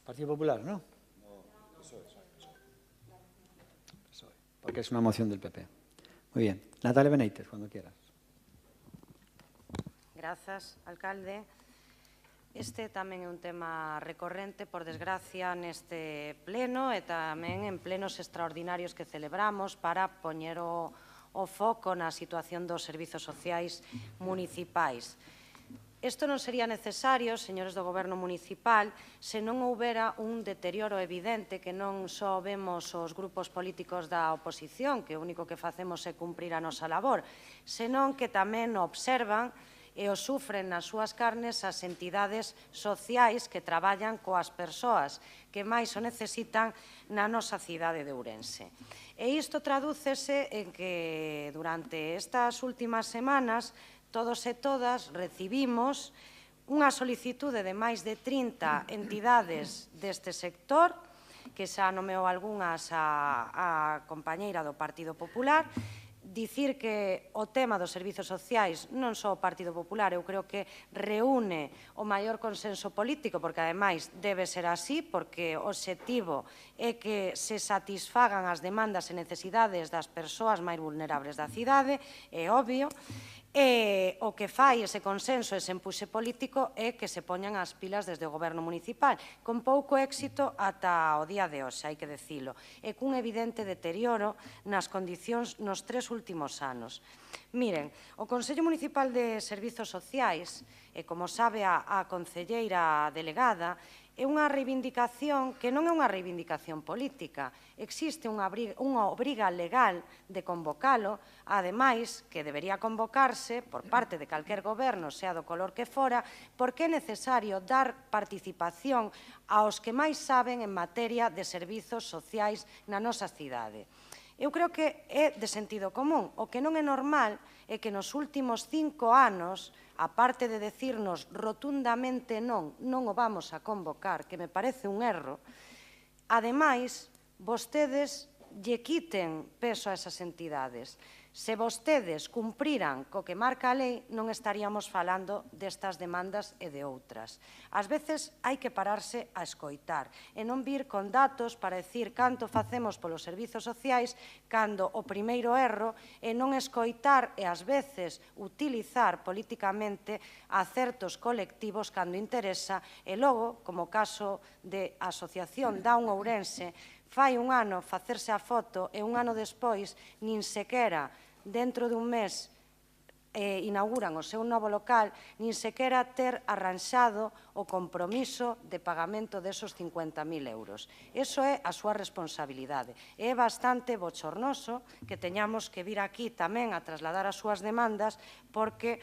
S1: Partido Popular, ¿no? Porque es una moción del PP. Muy bien. Natalia Benítez, cuando quieras.
S8: Grazas, alcalde. Este tamén é un tema recorrente, por desgracia, neste pleno e tamén en plenos extraordinarios que celebramos para poñer o foco na situación dos servizos sociais municipais. Isto non sería necesario, señores do Goberno municipal, se non houbera un deterioro evidente que non só vemos os grupos políticos da oposición, que o único que facemos é cumprir a nosa labor, senón que tamén observan e o sufren nas súas carnes as entidades sociais que traballan coas persoas que máis o necesitan na nosa cidade de Ourense. E isto tradúcese en que durante estas últimas semanas todos e todas recibimos unha solicitude de máis de 30 entidades deste sector, que xa nomeou algunhas a compañeira do Partido Popular. Dicir que o tema dos servizos sociais non só o Partido Popular, eu creo que reúne o maior consenso político, porque ademais debe ser así, porque o obxectivo é que se satisfagan as demandas e necesidades das persoas máis vulnerables da cidade, é obvio. E o que fai ese consenso, ese empuxe político, é que se poñan as pilas desde o goberno municipal, con pouco éxito ata o día de hoxe, hai que decilo, e cun evidente deterioro nas condicións nos 3 últimos anos. Miren, o Consello Municipal de Servizos Sociais, e como sabe a concelleira delegada, é unha reivindicación que non é unha reivindicación política. Existe unha obriga legal de convocalo, ademais que debería convocarse por parte de calquer goberno, sea do color que fora, porque é necesario dar participación aos que máis saben en materia de servizos sociais na nosa cidade. Eu creo que é de sentido común. O que non é normal é que nos últimos 5 anos, aparte de decirnos rotundamente non o vamos a convocar, que me parece un erro, ademais, vostedes lle quiten peso a esas entidades. Se vostedes cumpriran co que marca a lei, non estaríamos falando destas demandas e de outras. Ás veces hai que pararse a escoitar e non vir con datos para decir canto facemos polos servizos sociais, cando o primeiro erro é non escoitar e ás veces utilizar políticamente a certos colectivos cando interesa e logo, como o caso de Asociación Down Ourense, fai un ano facerse a foto e un ano despois nin sequera dentro dun mes inauguran o seu novo local, nin sequera ter arranxado o compromiso de pagamento desos 50.000 euros. Iso é a súa responsabilidade. É bastante bochornoso que teñamos que vir aquí tamén a trasladar as súas demandas porque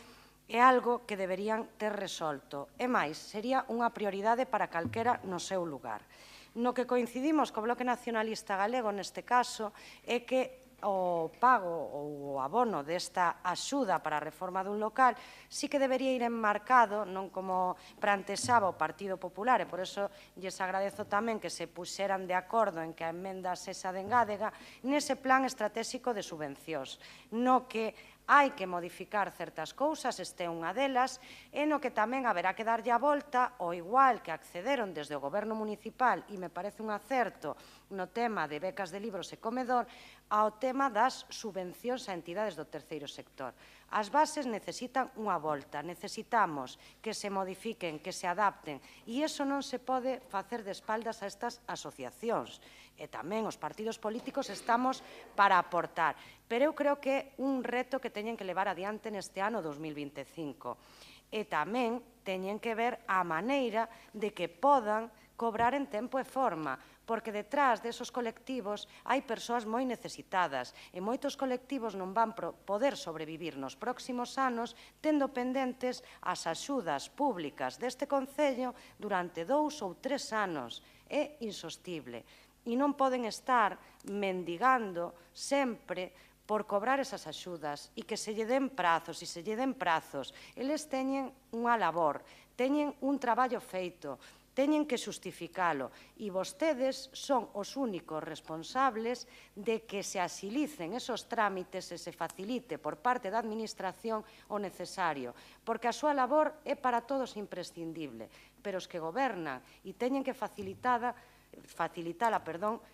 S8: é algo que deberían ter resolto. E máis, sería unha prioridade para calquera no seu lugar. No que coincidimos co Bloque Nacionalista Galego neste caso é que o pago ou o abono desta axuda para a reforma dun local sí que debería ir enmarcado, non como plantexaba o Partido Popular, e por iso lles agradezo tamén que se puxeran de acordo en que a emenda sexa de engádega, nese plan estratégico de subvencións, no que hai que modificar certas cousas, este é unha delas, e no que tamén haberá que darlle a volta, ao igual que accederon desde o Goberno Municipal, e me parece un acerto no tema de becas de libros e comedor, ao tema das subvencións a entidades do terceiro sector. As bases necesitan unha volta, necesitamos que se modifiquen, que se adapten, e iso non se pode facer de espaldas a estas asociacións. E tamén os partidos políticos estamos para aportar. Pero eu creo que é un reto que teñen que levar adiante neste ano 2025. E tamén teñen que ver a maneira de que podan cobrar en tempo e forma, porque detrás desos colectivos hai persoas moi necesitadas e moitos colectivos non van poder sobrevivir nos próximos anos tendo pendentes as axudas públicas deste Concello durante 2 ou 3 anos. É insostible. E non poden estar mendigando sempre por cobrar esas axudas e que se lle den prazos, e se lle den prazos. Eles teñen unha labor, teñen un traballo feito, teñen que xustificalo e vostedes son os únicos responsables de que se asilicen esos trámites e se facilite por parte da Administración o necesario, porque a súa labor é para todos imprescindible, pero os que gobernan e teñen que facilitala,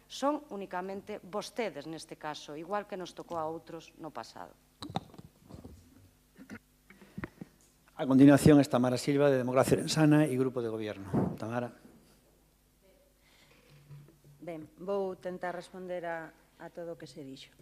S8: son únicamente vostedes neste caso, igual que nos tocou a outros no pasado.
S1: A continuación es Tamara Silva, de Democracia Orensana e Grupo de Gobierno. Tamara.
S3: Ben, vou tentar responder a todo o que se dixo.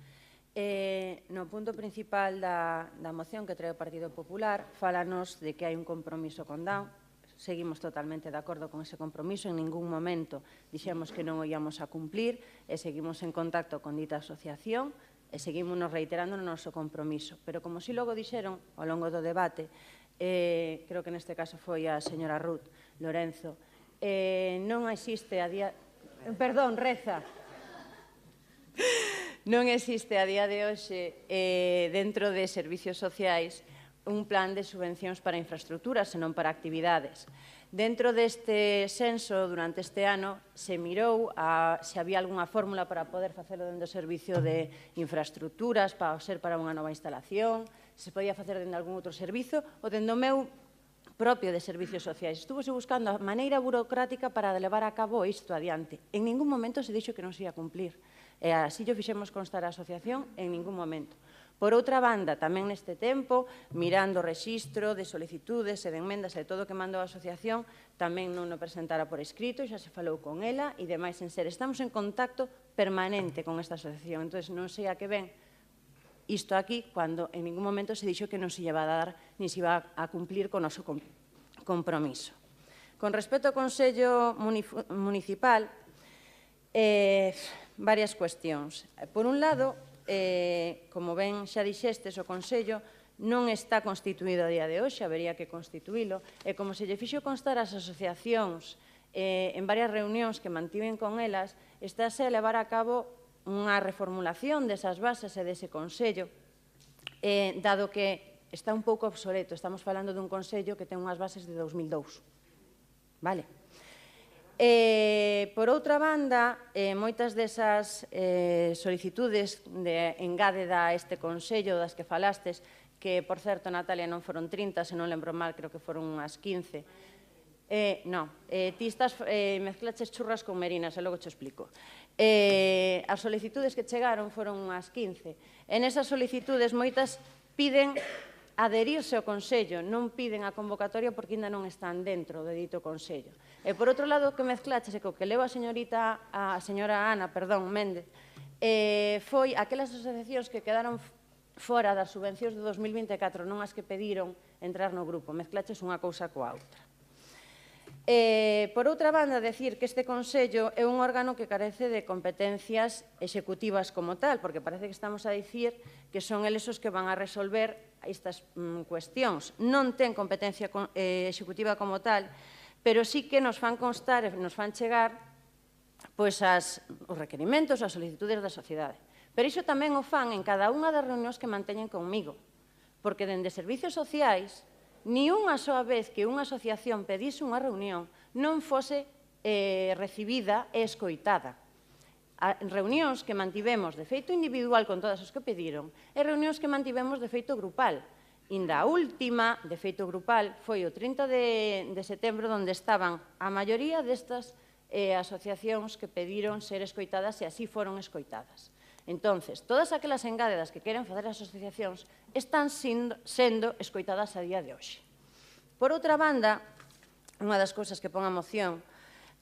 S3: No punto principal da moción que trae o Partido Popular, fálanos de que hai un compromiso con Down. Seguimos totalmente de acordo con ese compromiso. En ningún momento dixemos que non o íamos a cumplir e seguimos en contacto con dita asociación e seguimos reiterando no noso compromiso. Pero como si logo dixeron ao longo do debate, creo que neste caso foi a señora Ruth Lorenzo, non existe a día... Perdón, Reza. Non existe a día de hoxe dentro de servicios sociais un plan de subvencións para infraestructuras, senón para actividades. Dentro deste censo, durante este ano, se mirou se había algunha fórmula para poder facelo dentro do servicio de infraestructuras, para ser para unha nova instalación, se podía facer dentro de algún outro servizo, ou dentro do meu propio de servicios sociais. Estuvose buscando a maneira burocrática para levar a cabo isto adiante. En ningún momento se dixo que non se ia cumplir. E así o fixemos constar a asociación en ningún momento. Por outra banda, tamén neste tempo, mirando o rexistro de solicitudes e de enmendas e todo o que mandou a asociación, tamén non o presentara por escrito, xa se falou con ela e demais en ser. Estamos en contacto permanente con esta asociación, entón non sei a que ven isto aquí, cando en ningún momento se dixo que non se iba a dar ni se iba a cumplir con o noso compromiso. Con respecto ao Consello Municipal, varias cuestións. Por un lado, como ben xa dixestes, o Consello non está constituído a día de hoxe, habería que constituílo, e como se lle fixo constar as asociacións en varias reunións que mantiven con elas, estáse a levar a cabo unha reformulación desas bases e dese Consello, dado que está un pouco obsoleto. Estamos falando dun Consello que ten unhas bases de 2002. Vale? Por outra banda, moitas desas solicitudes de engádeda a este Consello das que falastes, que, por certo, Natalia, non foron 30, se non lembro mal, creo que foron unhas 15. Non, ti mezclaches churras con merinas, e logo te explico. As solicitudes que chegaron foron unhas 15. En esas solicitudes, moitas piden adherirse ao Consello, non piden a convocatoria porque ainda non están dentro do dito Consello. E, por outro lado, o que mezclaches e co que leva a señora Ana Méndez, foi aquelas asociacións que quedaron fora das subvencións de 2024, non as que pediron entrar no grupo. Mezclaches unha cousa coa outra. Por outra banda, decir que este Consello é un órgano que carece de competencias executivas como tal, porque parece que estamos a dicir que son eles os que van a resolver estas cuestións. Non ten competencia executiva como tal, pero sí que nos fan constar e nos fan chegar os requerimentos, as solicitudes da sociedade. Pero iso tamén o fan en cada unha das reunións que manteñen comigo, porque dende servicios sociais, ni unha soa vez que unha asociación pedise unha reunión non fose recibida e escoitada. Reunións que mantivemos de feito individual con todas as que pediron e reunións que mantivemos de feito grupal. Inda a última, de feito grupal, foi o 30 de setembro, onde estaban a maioría destas asociacións que pediron ser escoitadas e así foron escoitadas. Entonces, todas aquelas engádedas que queren facer as asociacións están sendo escoitadas a día de hoxe. Por outra banda, unha das cousas que pon a moción,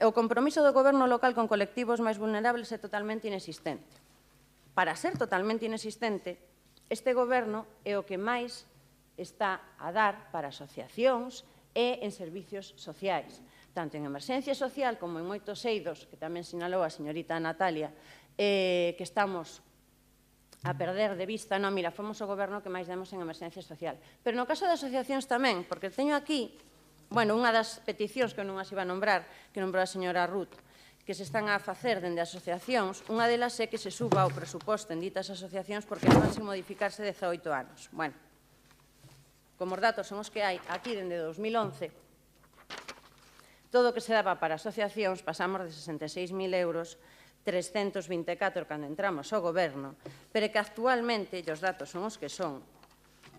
S3: o compromiso do goberno local con colectivos máis vulnerables é totalmente inexistente. Para ser totalmente inexistente, este goberno é o que máis está a dar para asociacións e en servicios sociais, tanto en emerxencia social como en moitos eidos, que tamén sinalou a señorita Natalia, que estamos a perder de vista. Non, mira, fomos o goberno que máis demos en emerxencia social. Pero no caso de asociacións tamén, porque teño aquí, unha das peticións que non as iba a nombrar, que nombrou a señora Ruth, que se están a facer dende asociacións, unha delas é que se suba o presuposto en ditas asociacións porque van sen modificarse 18 anos. Bueno, como os datos son os que hai aquí dende 2011, todo o que se daba para asociacións pasamos de 66.000 euros 324 cando entramos ao goberno, pero que actualmente, e os datos son os que son,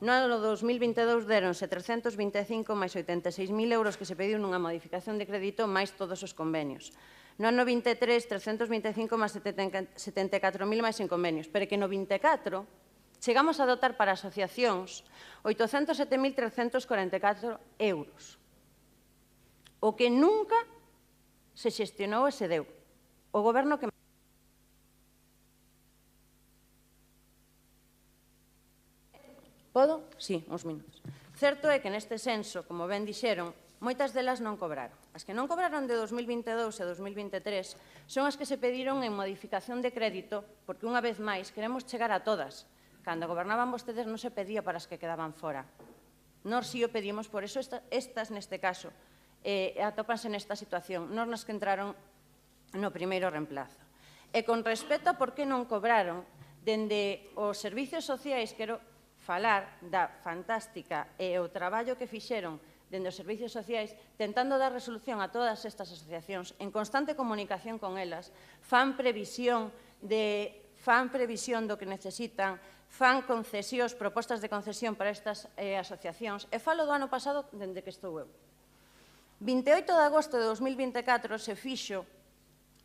S3: no ano 2022 deronse 325 máis 86.000 euros que se pediu nunha modificación de crédito máis todos os convenios. No ano 23, 325 máis 74.000 máis en convenios, pero que no 24 chegamos a dotar para asociacións 807.344 euros, o que nunca se xestionou e se deu. O goberno que... Podo? Sí, uns minutos. Certo é que neste censo, como ben dixeron, moitas delas non cobraron. As que non cobraron de 2022 e 2023 son as que se pediron en modificación de crédito, porque unha vez máis queremos chegar a todas. Cando gobernaban vostedes non se pedía para as que quedaban fora. Nós si o pedimos, por eso estas neste caso atópanse nesta situación. Nós nos que entraron no primeiro reemplazo. E con respecto a por que non cobraron, dende os servicios sociais, quero falar da fantástica e o traballo que fixeron dende os servicios sociais, tentando dar resolución a todas estas asociacións, en constante comunicación con elas, fan previsión do que necesitan, fan concesións, propostas de concesión para estas asociacións, e falo do ano pasado dende que estou eu. 28 de agosto de 2024 se fixo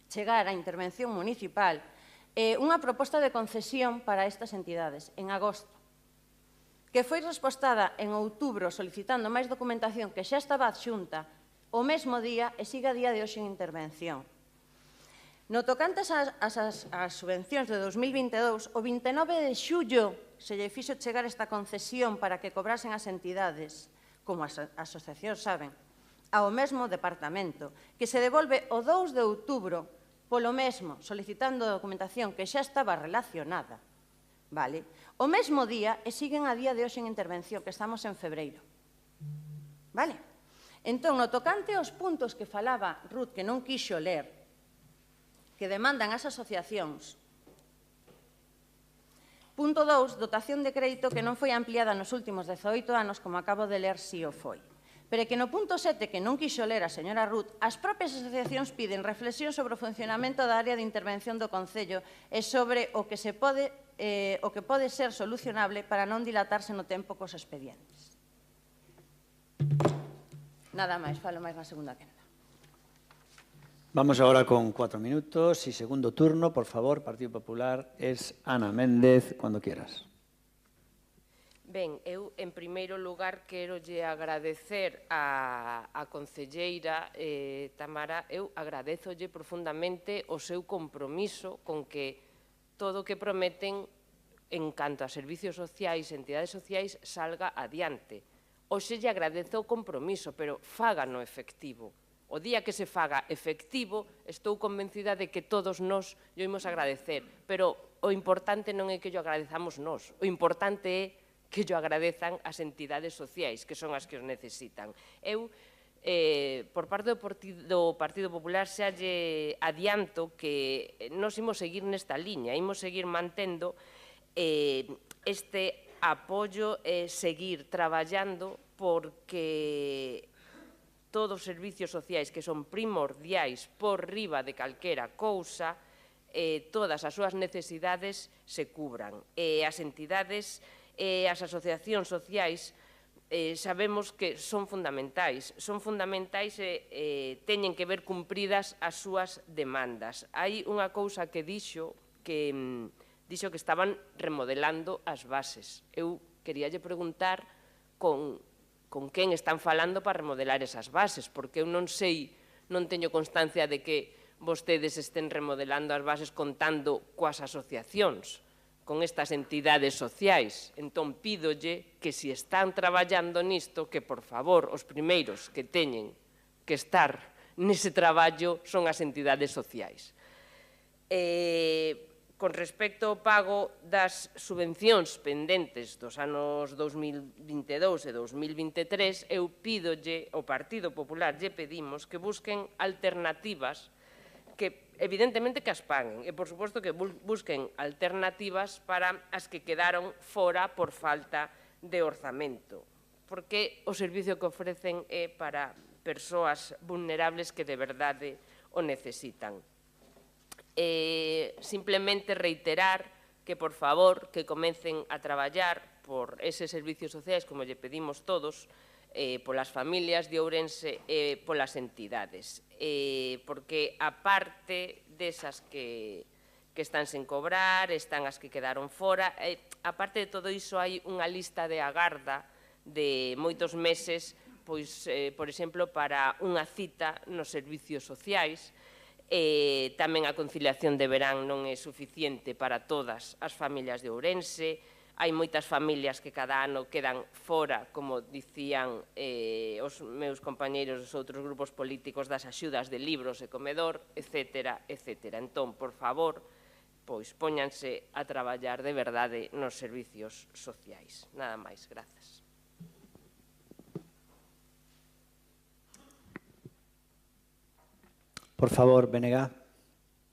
S3: chegar á intervención municipal unha proposta de concesión para estas entidades, en agosto, que foi respostada en outubro solicitando máis documentación que xa estaba adxunta o mesmo día e siga a día de hoxe en intervención. No tocantes ás subvencións de 2022, o 29 de xullo se lle fixo chegar esta concesión para que cobrasen as entidades, como as asociacións saben, ao mesmo departamento, que se devolve o 2 de outubro polo mesmo, solicitando documentación que xa estaba relacionada, vale? O mesmo día e siguen a día de hoxe en intervención, que estamos en febreiro. Vale? Entón, no tocante aos puntos que falaba Ruth, que non quixo ler, que demandan as asociacións. Punto 2, dotación de crédito que non foi ampliada nos últimos 18 anos, como acabo de ler, si o foi. Pero que no punto 7, que non quixo ler a señora Ruth, as propias asociacións piden reflexión sobre o funcionamento da área de intervención do Concello e sobre o que pode ser solucionable para non dilatarse no tempo cos expedientes. Nada máis, falo máis na segunda quenda.
S1: Vamos agora con 4 minutos y segundo turno, por favor, Partido Popular, es Ana Méndez, cuando quieras.
S7: Ben, eu, en primeiro lugar, querolle agradecer a concelleira Tamara, eu agradezolle profundamente o seu compromiso con que todo o que prometen en canto a servicios sociais, entidades sociais, salga adiante. Hoxe lle agradezo o compromiso, pero fágano efectivo. O día que se faga efectivo, estou convencida de que todos nós lle imos agradecer, pero o importante non é que lle agradezamos nós, o importante é que lle agradezan as entidades sociais, que son as que os necesitan. Eu, por parte do Partido Popular, xa lle adianto que nos imos seguir nesta liña, imos seguir mantendo este apoio e seguir traballando porque todos os servicios sociais que son primordiais por riba de calquera cousa, todas as súas necesidades se cubran. E as entidades e as asociacións sociais sabemos que son fundamentais e teñen que ver cumpridas as súas demandas. Hai unha cousa que dixo que estaban remodelando as bases. Eu queríalle preguntar con quen están falando para remodelar esas bases, porque eu non sei, non teño constancia de que vostedes estén remodelando as bases contando coas asociacións, con estas entidades sociais. Entón, pídolle que se están traballando nisto, que, por favor, os primeiros que teñen que estar nese traballo son as entidades sociais. Con respecto ao pago das subvencións pendentes dos anos 2022 e 2023, eu pídolle, ao Partido Popular, lle pedimos que busquen alternativas que evidentemente que as paguen e, por suposto, que busquen alternativas para as que quedaron fora por falta de orzamento, porque o servicio que ofrecen é para persoas vulnerables que de verdade o necesitan. Simplemente reiterar que, por favor, que comecen a traballar por eses servicios sociais, como lle pedimos todos, polas familias de Ourense e polas entidades, porque aparte desas que están sen cobrar, están as que quedaron fora, aparte de todo iso hai unha lista de agarda de moitos meses, pois, por exemplo, para unha cita nos servicios sociais. Tamén a conciliación de verán non é suficiente para todas as familias de Ourense. Hai moitas familias que cada ano quedan fora, como dicían os meus compañeiros dos outros grupos políticos, das axudas de libros e comedor, etcétera, etcétera. Entón, por favor, pois póñanse a traballar de verdade nos servicios sociais. Nada máis, grazas.
S1: Por favor, Benegá.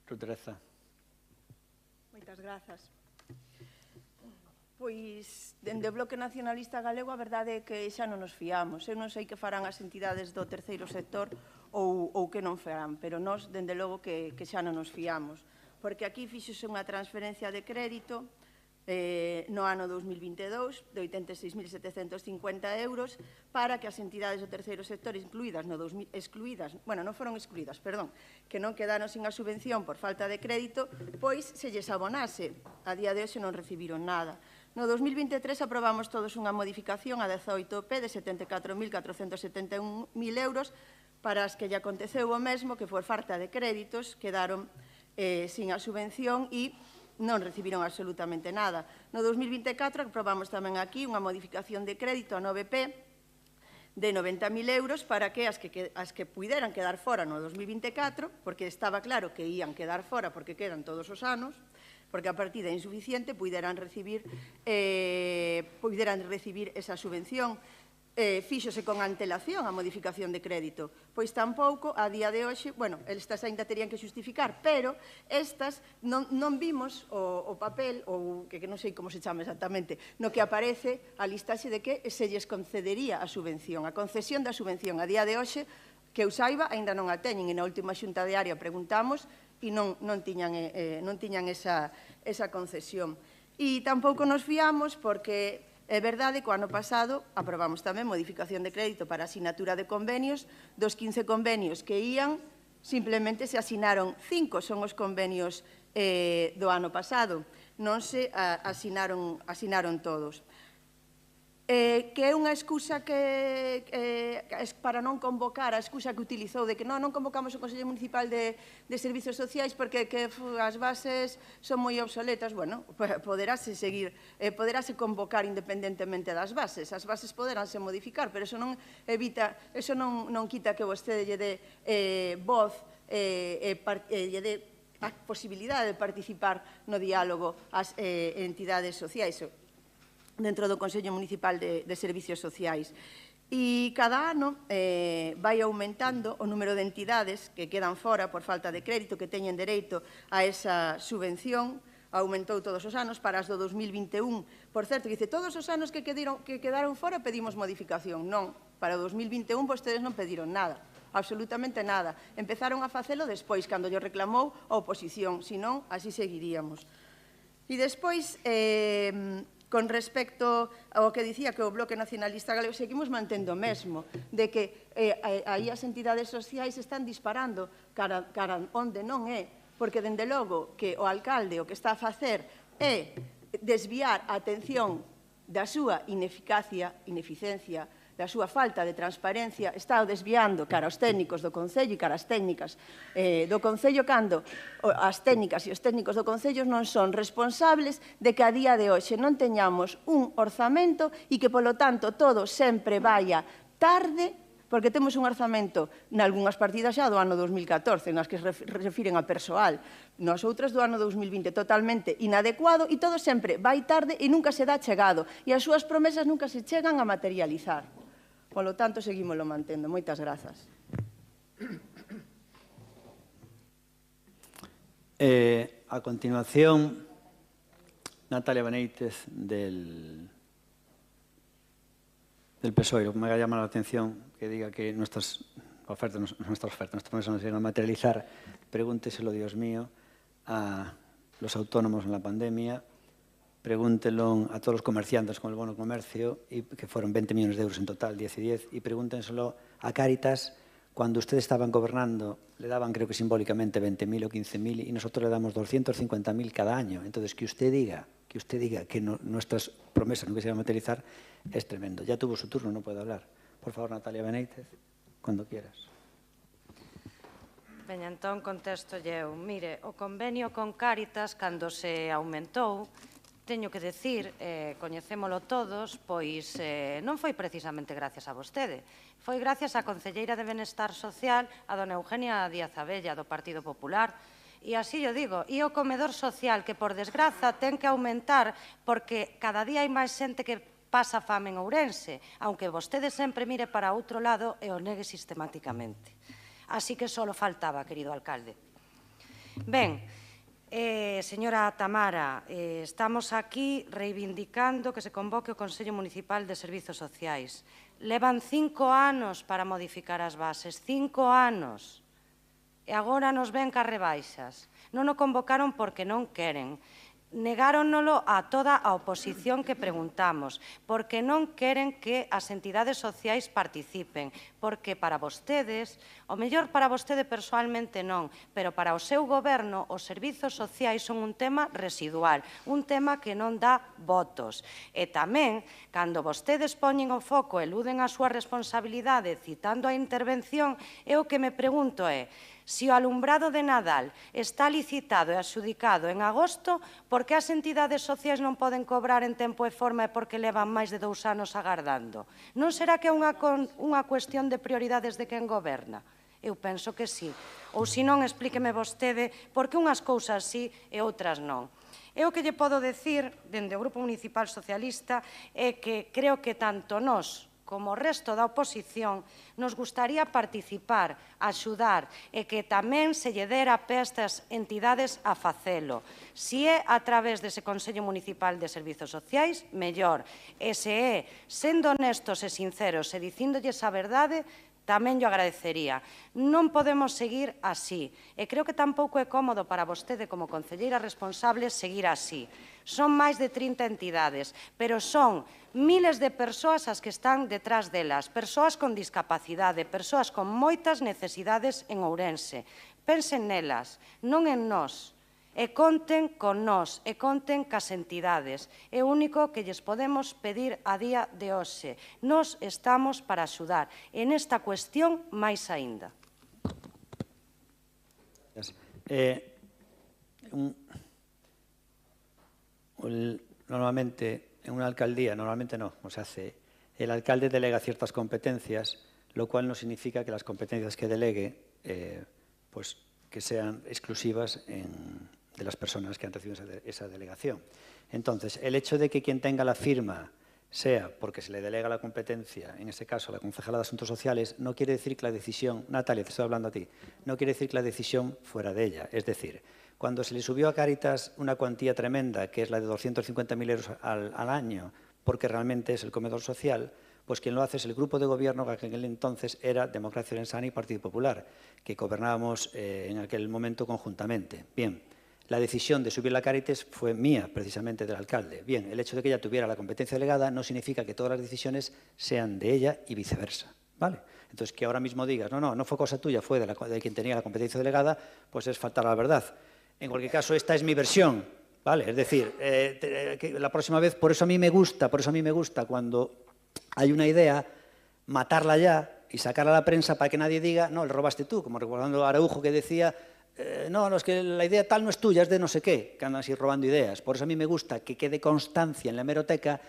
S1: Ruth Teresa.
S16: Moitas grazas. Pois, dende o Bloque Nacionalista Galego, a verdade é que xa non nos fiamos. Eu non sei que farán as entidades do terceiro sector ou que non farán, pero nós, dende logo, que xa non nos fiamos. Porque aquí fixose unha transferencia de crédito no ano 2022 de 86.750 euros para que as entidades do terceiro sector non foron excluídas, que non quedaron sin a subvención por falta de crédito, pois se lles abonase. A día de hoxe non recibiron nada. No 2023 aprobamos todos unha modificación a 18P de 74.471.000 euros para as que lle aconteceu o mesmo, que por falta de créditos quedaron sin a subvención e non recibiron absolutamente nada. No 2024 aprobamos tamén aquí unha modificación de crédito a 9P de 90.000 euros para que as que puderan quedar fora no 2024, porque estaba claro que ían quedar fora porque quedan todos os anos, porque a partida é insuficiente, puderan recibir esa subvención. Fíxose con antelación a modificación de crédito, pois tampouco a día de hoxe, estas ainda terían que justificar, pero estas non vimos o papel, ou que non sei como se chama exactamente, no que aparece a listaxe de que se lles concedería a subvención, a concesión da subvención. A día de hoxe, que eu saiba, ainda non a teñen, e na última xunta de área preguntamos e non tiñan esa concesión. E tampouco nos fiamos porque é verdade que o ano pasado aprobamos tamén modificación de crédito para asinatura de convenios. Dos 15 convenios que ían, simplemente se asinaron 5, son os convenios do ano pasado. Non se asinaron todos. Que é unha excusa para non convocar, a excusa que utilizou de que non convocamos o Consello Municipal de Servizos Sociais porque as bases son moi obsoletas. Poderase convocar independentemente das bases. As bases poderánse modificar, pero eso non quita que vostede lle dé voz e lle dé a posibilidade de participar no diálogo ás entidades sociais dentro do Consello Municipal de Servicios Sociais. E cada ano vai aumentando o número de entidades que quedan fora por falta de crédito, que teñen dereito a esa subvención. Aumentou todos os anos para as do 2021. Por certo, dice, todos os anos que quedaron fora pedimos modificación. Non, para o 2021 vostedes non pediron nada, absolutamente nada. Empezaron a facelo despois, cando lle reclamou a oposición, senón, así seguiríamos. E despois, con respecto ao que dicía que o Bloque Nacionalista Galego, seguimos mantendo o mesmo, de que aí as entidades sociais están disparando cara onde non é, porque, dende logo, que o alcalde o que está a facer é desviar a atención da súa ineficacia, ineficiencia, da súa falta de transparencia, está desviando cara aos técnicos do Concello e cara ás técnicas do Concello, cando as técnicas e os técnicos do Concello non son responsables de que a día de hoxe non teñamos un orzamento e que, polo tanto, todo sempre vaya tarde, porque temos un orzamento nalgúnas partidas xa do ano 2014, nas que refiren a persoal, nas outras do ano 2020, totalmente inadecuado, e todo sempre vai tarde e nunca se dá chegado, e as súas promesas nunca se chegan a materializar. Polo tanto, seguimos lo mantendo. Moitas grazas.
S1: A continuación, Natalia Benítez del PSOE. Me va a llamar la atención que diga que nuestras ofertas no se llegan a materializar. Pregúnteselo, Dios mío, a los autónomos en la pandemia. Pregúntenlo a todos los comerciantes con el bono comercio, que fueron 20 millones de euros en total, 10 y 10, y pregúntenselo a Cáritas, cuando ustedes estaban gobernando, le daban creo que simbólicamente 20.000 o 15.000 y nosotros le damos 250.000 cada año. Entonces, que usted diga que nuestras promesas no se van a materializar es tremendo. Ya tuvo su turno, no puede hablar. Por favor, Natalia Benítez, cuando quieras.
S8: Ben, entón, contesto eu. Mire, o convenio con Cáritas, cando se aumentou, teño que decir, coñecémolo todos, pois non foi precisamente gracias a vostede, foi gracias á Concelleira de Benestar Social, a dona Eugenia Díaz Abella, do Partido Popular, e así yo digo, e o comedor social, que por desgraza ten que aumentar, porque cada día hai máis xente que pasa fame en Ourense, aunque vostede sempre mire para outro lado e o negue sistemáticamente. Así que só faltaba, querido alcalde. Ben, señora Tamara, estamos aquí reivindicando que se convoque o Consello Municipal de Servizos Sociais. Levan 5 anos para modificar as bases, 5 anos. E agora nos ven cas rebaixas. Non o convocaron porque non queren. Negáronolo a toda a oposición que preguntamos, porque non queren que as entidades sociais participen, porque para vostedes, o mellor para vostede persoalmente non, pero para o seu goberno os servizos sociais son un tema residual, un tema que non dá votos. E tamén, cando vostedes poñen o foco e eluden a súa responsabilidade citando a intervención, o que me pregunto é, se o alumbrado de Nadal está licitado e adxudicado en agosto, por que as entidades sociais non poden cobrar en tempo e forma e porque levan máis de 2 anos agardando? Non será que é unha cuestión de prioridades de quen goberna? Eu penso que sí. Ou se non, explíqueme vostede por que unhas cousas sí e outras non. E o que lle podo decir, dende o Grupo Municipal Socialista, é que creo que tanto nós como o resto da oposición, nos gustaría participar, axudar e que tamén se lle dera pé a estas entidades a facelo. Se é a través dese Consello Municipal de Servizos Sociais, mellor. E se é sendo honestos e sinceros e dicíndolles a verdade, tamén yo agradecería. Non podemos seguir así. E creo que tampouco é cómodo para vostede como concelleira responsable seguir así. Son máis de 30 entidades, pero son miles de persoas as que están detrás delas, persoas con discapacidade, persoas con moitas necesidades en Ourense. Pensen nelas, non en nós. E conten con nós, e conten cas entidades. É o único que lles podemos pedir a día de hoxe. Nós estamos para axudar, e nesta cuestión máis aínda.
S1: Normalmente, en una alcaldía, normalmente no, como se hace, el alcalde delega ciertas competencias, lo cual no significa que las competencias que delegue pues que sean exclusivas de las personas que han recibido esa delegación. Entonces, el hecho de que quien tenga la firma sea porque se le delega la competencia, en este caso a la Concejala de Asuntos Sociales, no quiere decir que la decisión, Natalia, te estoy hablando a ti, no quiere decir que la decisión fuera de ella. Es decir, cuando se le subió a Cáritas una cuantía tremenda, que es la de 250.000 euros al año, porque realmente es el comedor social, pues quien lo hace es el grupo de gobierno que en aquel entonces era Democracia Orensana y Partido Popular, que gobernábamos en aquel momento conjuntamente. Bien, la decisión de subir la Cáritas fue mía, precisamente del alcalde. Bien, el hecho de que ella tuviera la competencia delegada no significa que todas las decisiones sean de ella y viceversa, ¿vale? Entonces, que ahora mismo digas, no fue cosa tuya, fue de quien tenía la competencia delegada, pues es faltar a la verdad. En cualquier caso, esta es mi versión, ¿vale? Es decir, que la próxima vez, por eso a mí me gusta cuando hay una idea, matarla ya y sacarla a la prensa para que nadie diga, no, le robaste tú, como recordando a Araujo que decía, no, es que la idea tal no es tuya, es de no sé qué, que andan así robando ideas. Por eso a mí me gusta que quede constancia en la hemeroteca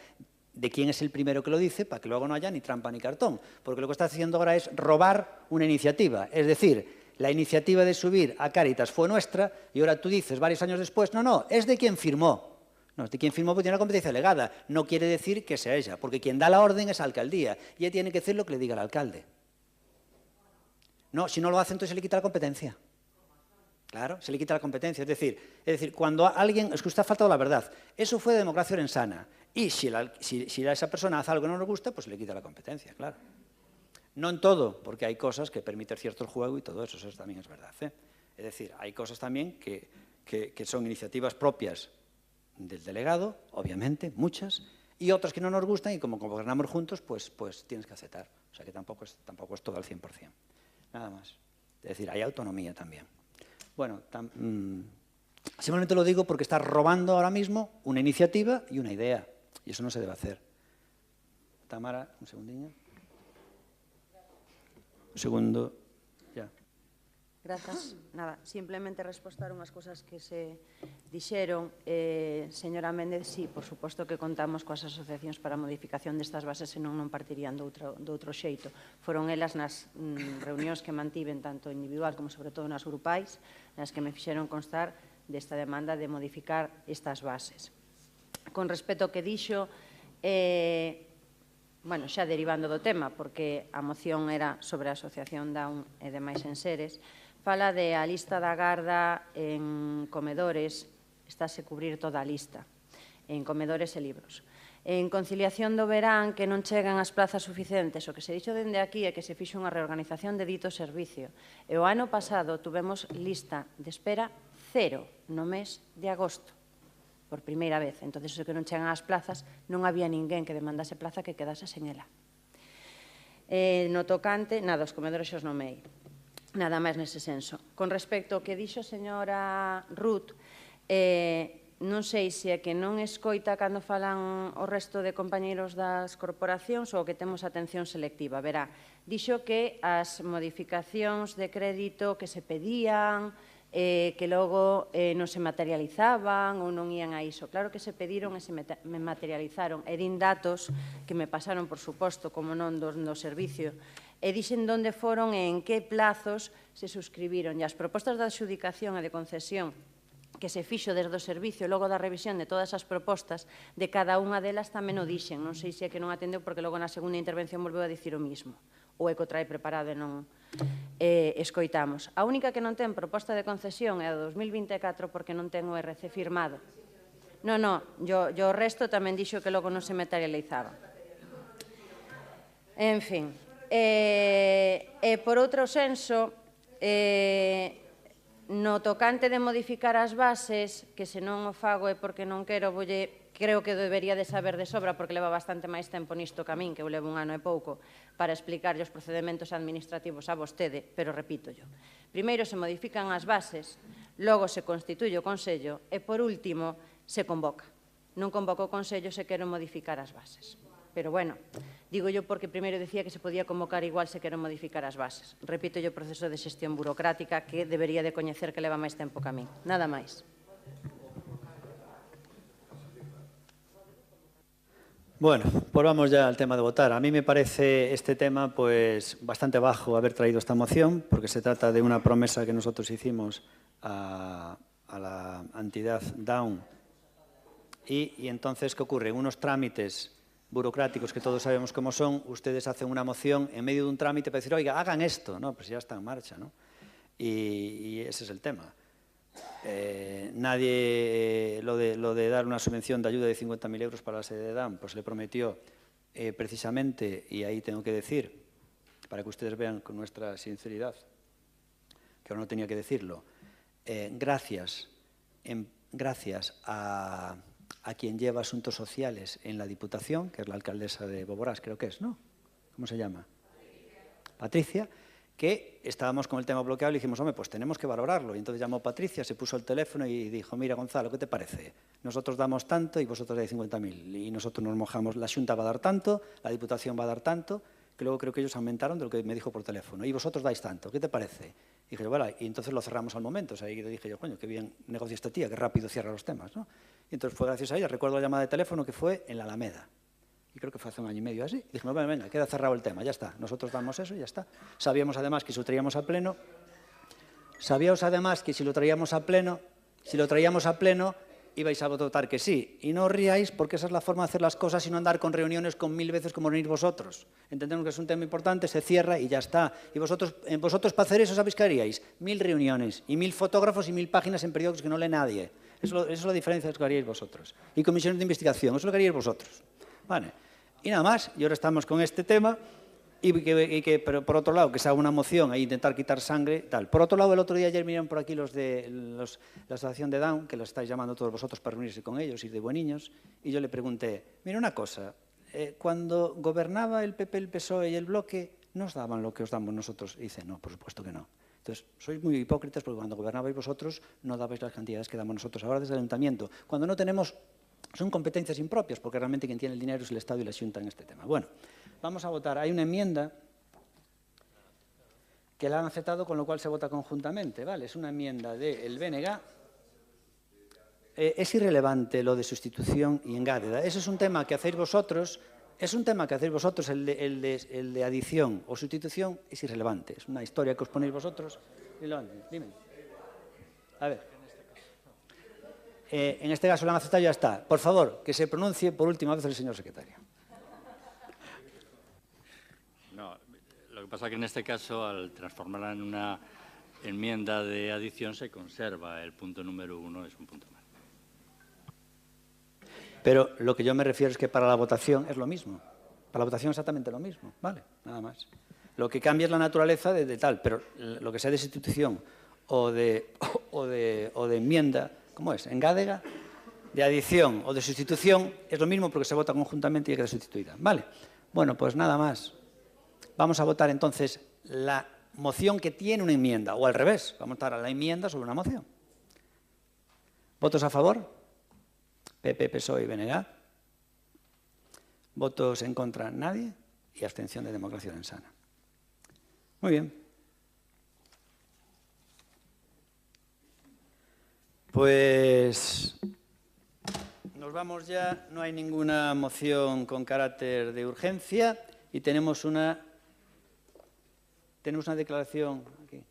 S1: de quién es el primero que lo dice, para que luego no haya ni trampa ni cartón. Porque lo que está haciendo ahora es robar una iniciativa. Es decir, la iniciativa de subir a Cáritas fue nuestra y ahora tú dices, varios años después, no, es de quien firmó. No, es de quien firmó porque tiene una competencia delegada. No quiere decir que sea ella, porque quien da la orden es la alcaldía. Y ella tiene que hacer lo que le diga el alcalde. No, si no lo hace, entonces se le quita la competencia. Claro, se le quita la competencia. Es decir, cuando alguien... Es que usted ha faltado la verdad. Eso fue de Democracia Orensana. Y si esa persona hace algo que no nos gusta, pues se le quita la competencia, claro. No en todo, porque hay cosas que permiten cierto juego y todo eso también es verdad. Es decir, hay cosas también que son iniciativas propias del delegado, obviamente, muchas, y otras que no nos gustan y como gobernamos juntos, pues tienes que aceptar. O sea que tampoco es todo al 100%. Nada más. Es decir, hay autonomía también. Bueno, simplemente lo digo porque está robando ahora mismo una iniciativa y una idea, y eso no se debe hacer. Tamara, un segundinho. Un segundo, ya.
S3: Grazas. Nada, simplemente respostar unhas cousas que se dixeron. Señora Méndez, sí, por suposto que contamos coas asociacións para a modificación destas bases, senón non partirían do outro xeito. Foron elas nas reunións que mantiven tanto individual como sobre todo nas grupais, nas que me fixeron constar desta demanda de modificar estas bases. Con respecto ao que dixo, bueno, xa derivando do tema, porque a moción era sobre a Asociación Down e demais enseres, fala de a lista da garda en comedores, estáse cubrir toda a lista, en comedores e libros. En conciliación do verán, que non chegan as plazas suficientes, o que se dixo dende aquí é que se fixo unha reorganización de dito servicio. E o ano pasado tuvemos lista de espera 0 no mes de agosto, por primeira vez. Entón, se que non chegan as plazas, non había ninguén que demandase plaza que quedase sen ela. No tocante, nada, os comedores xos nomei. Nada máis nese senso. Con respecto ao que dixo a señora Ruth, non sei se é que non escoita cando falan o resto de compañeiros das corporacións ou que temos atención selectiva. Verá, dixo que as modificacións de crédito que se pedían, que logo non se materializaban ou non ían a iso. Claro que se pediron e se materializaron. E din datos que me pasaron, por suposto, como non do servicio, e dixen onde foron e en que plazos se suscribiron. E as propostas de adxudicación e de concesión que se fixo desde o servicio, logo da revisión de todas as propostas, de cada unha delas tamén o dixen. Non sei se é que non atendeu, porque logo na segunda intervención volveu a dicir o mismo. Ou é que o trae preparado e non escoitamos. A única que non ten proposta de concesión é a 2024, porque non ten o RC firmado. Non, o resto tamén dixo que logo non se materializaba. En fin. Por outro senso, no tocante de modificar as bases, que se non o fago é porque non quero, creo que debería de saber de sobra, porque leva bastante máis tempo nisto que a min, que eu levo un ano e pouco, para explicarlle os procedementos administrativos a vostede, pero repítollo. Primeiro se modifican as bases, logo se constituye o Consello e, por último, se convoca. Non convoca o Consello se quero modificar as bases. Pero, bueno, digo yo porque primeiro decía que se podía convocar igual se quero modificar as bases. Repítollo o proceso de xestión burocrática que debería de coñecer que leva máis tempo que a min. Nada máis.
S1: Bueno, volvamos ya al tema de votar. A mí me parece este tema pues bastante bajo haber traído esta moción, porque se trata de una promesa que nosotros hicimos a la entidad Down. Y entonces, ¿qué ocurre? Unos trámites burocráticos que todos sabemos cómo son, ustedes hacen una moción en medio de un trámite para decir, oiga, hagan esto. No, pues ya está en marcha, ¿no? Y ese es el tema. Nadie, lo de dar una subvención de ayuda de 50.000 euros para la sede de DAM, pues le prometió precisamente, y ahí tengo que decir, para que ustedes vean con nuestra sinceridad, que ahora no tenía que decirlo, gracias a quien lleva asuntos sociales en la Diputación, que es la alcaldesa de Boborás, creo que es, ¿no? ¿Cómo se llama? Patricia. Que estábamos con el tema bloqueado y le dijimos, hombre, pues tenemos que valorarlo. Y entonces llamó Patricia, se puso el teléfono y dijo, mira, Gonzalo, ¿qué te parece? Nosotros damos tanto y vosotros dais 50.000. Y nosotros nos mojamos, la Xunta va a dar tanto, la Diputación va a dar tanto, que luego creo que ellos aumentaron de lo que me dijo por teléfono. Y vosotros dais tanto, ¿qué te parece? Y dije, bueno, y entonces lo cerramos al momento. O sea, y le dije yo, coño, qué bien negocia esta tía, qué rápido cierra los temas, ¿no? Y entonces fue gracias a ella. Recuerdo la llamada de teléfono que fue en la Alameda. Y creo que fue hace un año y medio así. Dijimos, bueno, venga, queda cerrado el tema, ya está. Nosotros damos eso y ya está. Sabíamos además que si lo traíamos a pleno, ibais a votar que sí. Y no os riáis porque esa es la forma de hacer las cosas y no andar con reuniones con 1000 veces como venir vosotros. Entendemos que es un tema importante, se cierra y ya está. Y vosotros para hacer eso, ¿sabéis qué haríais? 1000 reuniones y 1000 fotógrafos y 1000 páginas en periódicos que no lee nadie. Eso es la diferencia de lo que haríais vosotros. Y comisiones de investigación, eso es lo que haríais vosotros. Vale. Y nada más, y ahora estamos con este tema, pero por otro lado, que se haga una moción a intentar quitar sangre, tal. Por otro lado, el otro día ayer vinieron por aquí los de la asociación de Down, que los estáis llamando todos vosotros para reunirse con ellos y de bueniños, y yo le pregunté, mira una cosa, cuando gobernaba el PP, el PSOE y el Bloque, ¿no os daban lo que os damos nosotros? Y dice, no, por supuesto que no. Entonces, sois muy hipócritas porque cuando gobernabais vosotros no dabais las cantidades que damos nosotros ahora desde el ayuntamiento. Cuando no tenemos... Son competencias impropias, porque realmente quien tiene el dinero es el Estado y la Xunta en este tema. Bueno, vamos a votar. Hay una enmienda que la han aceptado, con lo cual se vota conjuntamente, ¿vale? Es una enmienda del BNG. Es irrelevante lo de sustitución y engádeda. Ese es un tema que hacéis vosotros. El de adición o sustitución es irrelevante. Es una historia que os ponéis vosotros. Dime. A ver. En este caso lo han aceptado y ya está. Por favor, que se pronuncie por última vez el señor secretario.
S2: Lo que pasa es que en este caso, al transformarla en una enmienda de adición, se conserva el punto número 1, es un punto más.
S1: Pero lo que yo me refiero es que para la votación es lo mismo. Para la votación es exactamente lo mismo, ¿vale? Nada más. Lo que cambia es la naturaleza de tal, pero lo que sea de sustitución o de enmienda, ¿cómo es? Engádega, de adición o de sustitución, es lo mismo porque se vota conjuntamente y queda sustituida, ¿vale? Bueno, pues nada más. Vamos a votar entonces la moción que tiene una enmienda, o al revés, vamos a votar a la enmienda sobre una moción. ¿Votos a favor? PP, PSOE y BNG. ¿Votos en contra? Nadie. Y abstención de Democracia Ourensana. Muy bien. Pues nos vamos ya. No hay ninguna moción con carácter de urgencia y tenemos una declaración aquí.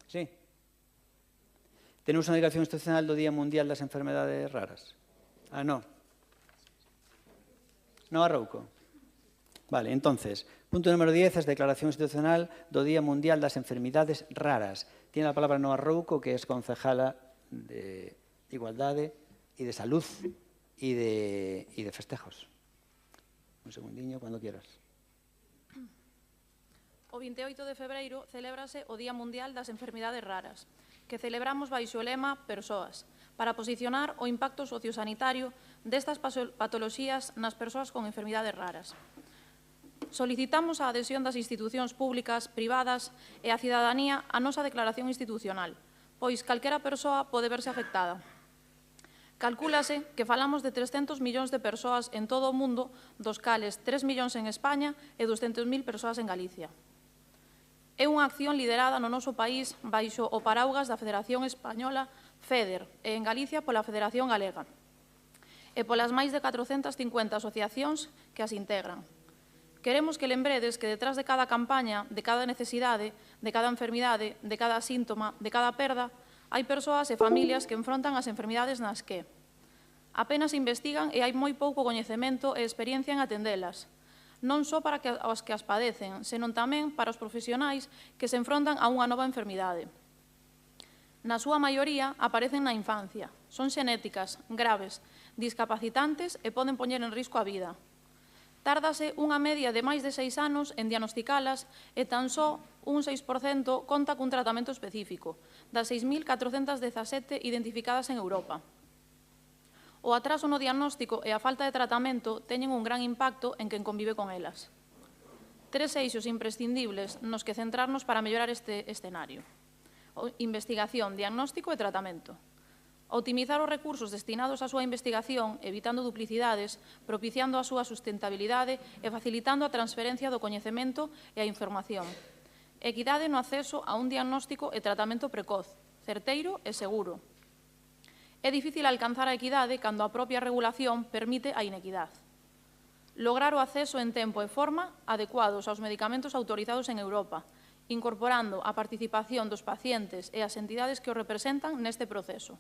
S1: Sí. Tenemos una declaración institucional do Día Mundial das Enfermedades Raras. Ah, no. No, Arrouco. Vale, entonces, punto número 10 es declaración institucional do Día Mundial das Enfermidades Raras. Tiene la palabra Noa Arrouco, que es concejala de Igualdade y de Salud y de Festejos. Un segundiño, cuando quieras.
S17: O 28 de febreiro celébrase o Día Mundial das Enfermidades Raras, que celebramos baixo o lema Persoas, para posicionar o impacto sociosanitario destas patoloxías nas persoas con enfermidades raras. Solicitamos a adhesión das institucións públicas, privadas e a cidadanía a nosa declaración institucional, pois calquera persoa pode verse afectada. Calcúlase que falamos de 300 millóns de persoas en todo o mundo, dos cales 3 millóns en España e 200.000 persoas en Galicia. É unha acción liderada no noso país baixo o paraugas da Federación Española FEDER e en Galicia pola Federación Galega e polas máis de 450 asociacións que as integran. Queremos que lembredes que detrás de cada campaña, de cada necesidade, de cada enfermidade, de cada síntoma, de cada perda, hai persoas e familias que enfrontan as enfermidades nas que apenas investigan e hai moi pouco coñecemento e experiencia en atendelas. Non só para os que as padecen, senón tamén para os profesionais que se enfrontan a unha nova enfermidade. Na súa maioría aparecen na infancia, son xenéticas, graves, discapacitantes e poden poñer en risco a vida. Tárdase unha media de máis de 6 anos en diagnosticalas e tan só un 6% conta cun tratamento específico, das 6.417 identificadas en Europa. O atraso no diagnóstico e a falta de tratamento teñen un gran impacto en quen convive con elas. 3 eixos imprescindibles nos que centrarnos para mellorar este escenario. Investigación, diagnóstico e tratamento. Optimizar os recursos destinados á súa investigación, evitando duplicidades, propiciando a súa sustentabilidade e facilitando a transferencia do coñecemento e a información. Equidade no acceso a un diagnóstico e tratamento precoz, certeiro e seguro. É difícil alcanzar a equidade cando a propia regulación permite a inequidade. Lograr o acceso en tempo e forma adecuados aos medicamentos autorizados en Europa, incorporando a participación dos pacientes e as entidades que o representan neste proceso.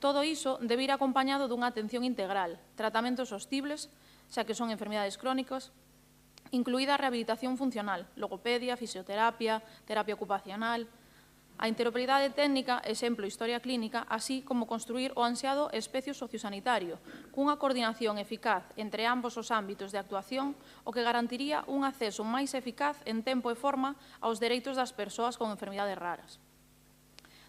S17: Todo iso debe ir acompañado dunha atención integral, tratamentos sostibles, xa que son enfermidades crónicas, incluída a rehabilitación funcional, logopedia, fisioterapia, terapia ocupacional, a interoperabilidade técnica, exemplo, historia clínica, así como construir o ansiado especio sociosanitario, cunha coordinación eficaz entre ambos os ámbitos de actuación, o que garantiría un acceso máis eficaz en tempo e forma aos dereitos das persoas con enfermidades raras.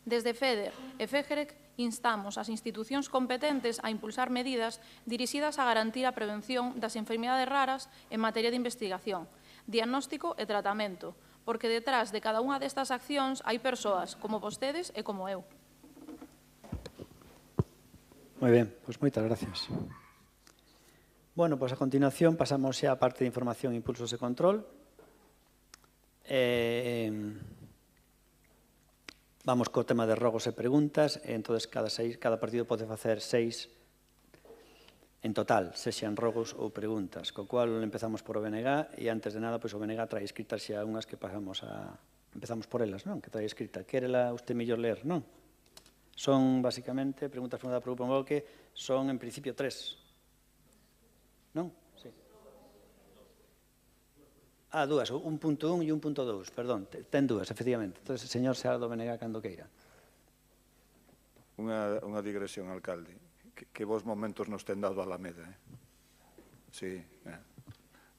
S17: Desde FEDER e FEGEREC instamos as institucións competentes a impulsar medidas dirixidas a garantir a prevención das enfermidades raras en materia de investigación, diagnóstico e tratamento, porque detrás de cada unha destas accións hai persoas como vostedes e como eu.
S1: Moi ben, pois moitas gracias. Bueno, pois a continuación pasamos xa a parte de información, impulsos e control. Vamos co tema de rogos e preguntas, entón cada partido pode facer 6 en total, sexan rogos ou preguntas, co cual empezamos por o BNG e antes de nada, pois o BNG trae escritas xa unhas que pasamos a... Empezamos por elas, non? Que trae escrita. Quérela usted mellor ler, non? Son, basicamente, preguntas formuladas por Grupo Bloque, son en principio 3. Non? Sí. Dúas, un punto 1 e un punto 2, perdón, ten dúas, efectivamente. Entón, señor Seado Benega, cando queira.
S5: Unha digresión, alcalde. Que vos momentos nos ten dado a Alameda, Sí,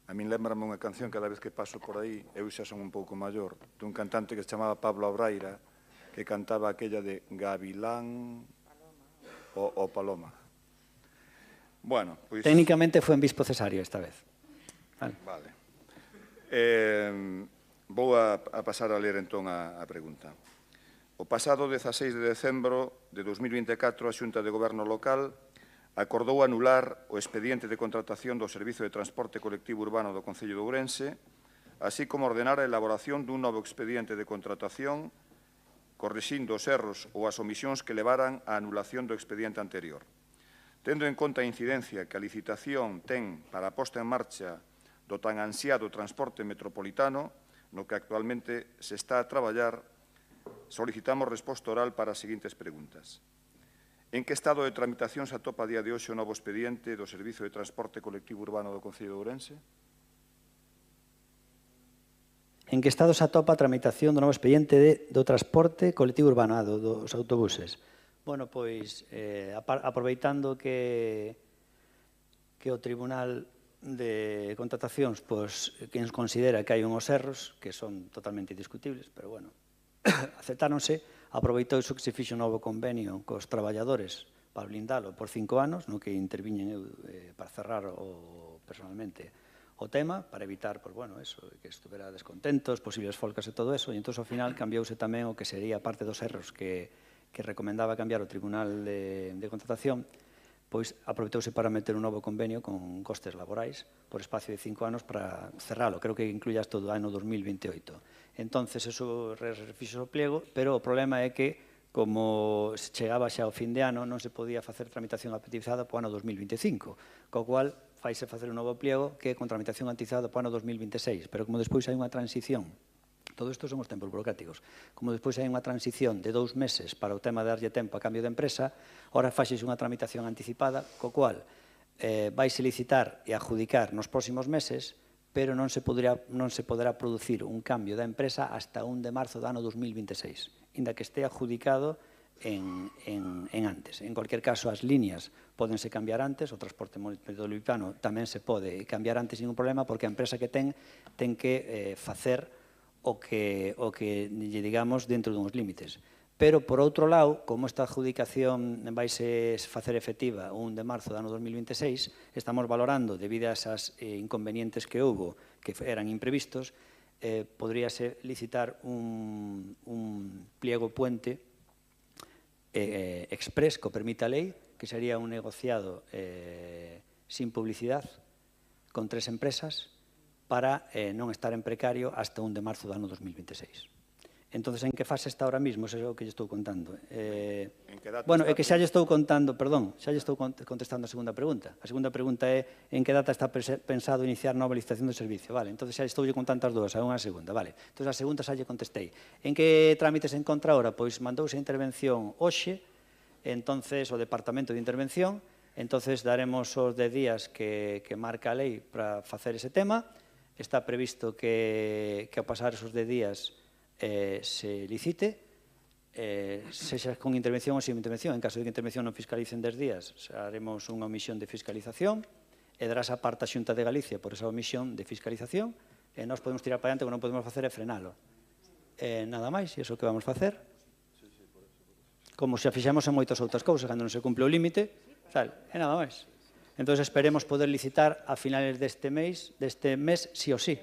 S5: A min lembrame unha canción cada vez que paso por aí, eu xa son un pouco maior, dun cantante que se chamaba Pablo Abraira, que cantaba aquella de Gavilán o Paloma. Bueno, pois...
S1: Técnicamente foi en Bispo Cesario esta vez.
S5: Vale. Vou a pasar a ler entón a pregunta. O pasado 16 de decembro de 2024, a Xunta de Goberno Local acordou anular o expediente de contratación do Servizo de Transporte Colectivo Urbano do Concello de Ourense, así como ordenar a elaboración dun novo expediente de contratación corrixindo os erros ou as omisións que levaran á anulación do expediente anterior. Tendo en conta a incidencia que a licitación ten para a posta en marcha do tan ansiado transporte metropolitano, no que actualmente se está a traballar, solicitamos resposta oral para as seguintes preguntas. En que estado de tramitación se atopa a día de hoxe o novo expediente do Servizo de Transporte Colectivo Urbano do Concello de Ourense?
S1: En que estado se atopa a tramitación do novo expediente do transporte colectivo urbano, dos autobuses? Bueno, pois, aproveitando que o Tribunal de Contratacións que nos considera que hai unhos erros que son totalmente indiscutibles, pero, bueno, aceptáronse, aproveitou iso que se fixo un novo convenio cos traballadores para blindalo por 5 anos, no que interviñen eu para cerrar personalmente o tema, para evitar, pues, bueno, eso, que estuvera descontentos, posibles folcas e todo eso, e entón, ao final, cambiouse tamén o que sería parte dos erros que recomendaba cambiar o Tribunal de Contratación, pois aproveitouse para meter un novo convenio con costes laborais por espacio de 5 anos para cerralo, creo que incluye hasta o ano 2028. Entonces, eso refixo o pliego, pero o problema é que, como chegaba xa ao fin de ano, non se podía facer tramitación apetizada para o ano 2025, co cual faise facer un novo pliego que é con tramitación antizada para o ano 2026, pero como despois hai unha transición, todo isto son os tempos burocráticos, como despois hai unha transición de 2 meses para o tema de darlle tempo a cambio de empresa, ora faxese unha tramitación anticipada, co cual vaise licitar e adjudicar nos próximos meses, pero non se poderá producir un cambio da empresa hasta 1 de marzo do ano 2026, inda que este adjudicado en antes. En cualquier caso, as líneas pódense cambiar antes, o transporte metropolitano tamén se pode cambiar antes sin ningún problema, porque a empresa que ten que facer o que lle digamos dentro duns límites. Pero, por outro lado, como esta adjudicación vaise facer efectiva o 1 de marzo do ano 2026, estamos valorando, debido a esas inconvenientes que houbo, que eran imprevistos, podríase licitar un pliego puente exprés que o permita a lei, que sería un negociado sin publicidad con 3 empresas para non estar en precario hasta 1 de marzo do ano 2026. Entón, en que fase está ahora mismo? Eso é o que lle estou contando. Bueno, é que xa lle estou contando, perdón, xa lle estou contestando a segunda pregunta. A segunda pregunta é en que data está pensado iniciar nova licitación de servicio. Vale, entón xa estou lle contando as dúas, a unha a segunda. Vale, entón a segunda xa lle contestei. En que trámites se encontra ahora? Pois mandouse a intervención hoxe, entonces o Departamento de Intervención, entonces daremos os 10 días que marca a lei para facer ese tema. Está previsto que ao pasar esos 10 días se licite, sexa con intervención ou sin intervención. En caso de que a intervención non fiscalicen 10 días, haremos unha omisión de fiscalización e darás a parte a Xunta de Galicia por esa omisión de fiscalización e nós podemos tirar para diante, o que non podemos facer é frenalo. Nada máis, e iso que vamos facer. Como xa fixemos en moitas outras cousas, cando non se cumple o límite, e nada máis. Entón, esperemos poder licitar a finales deste mes, sí ou sí.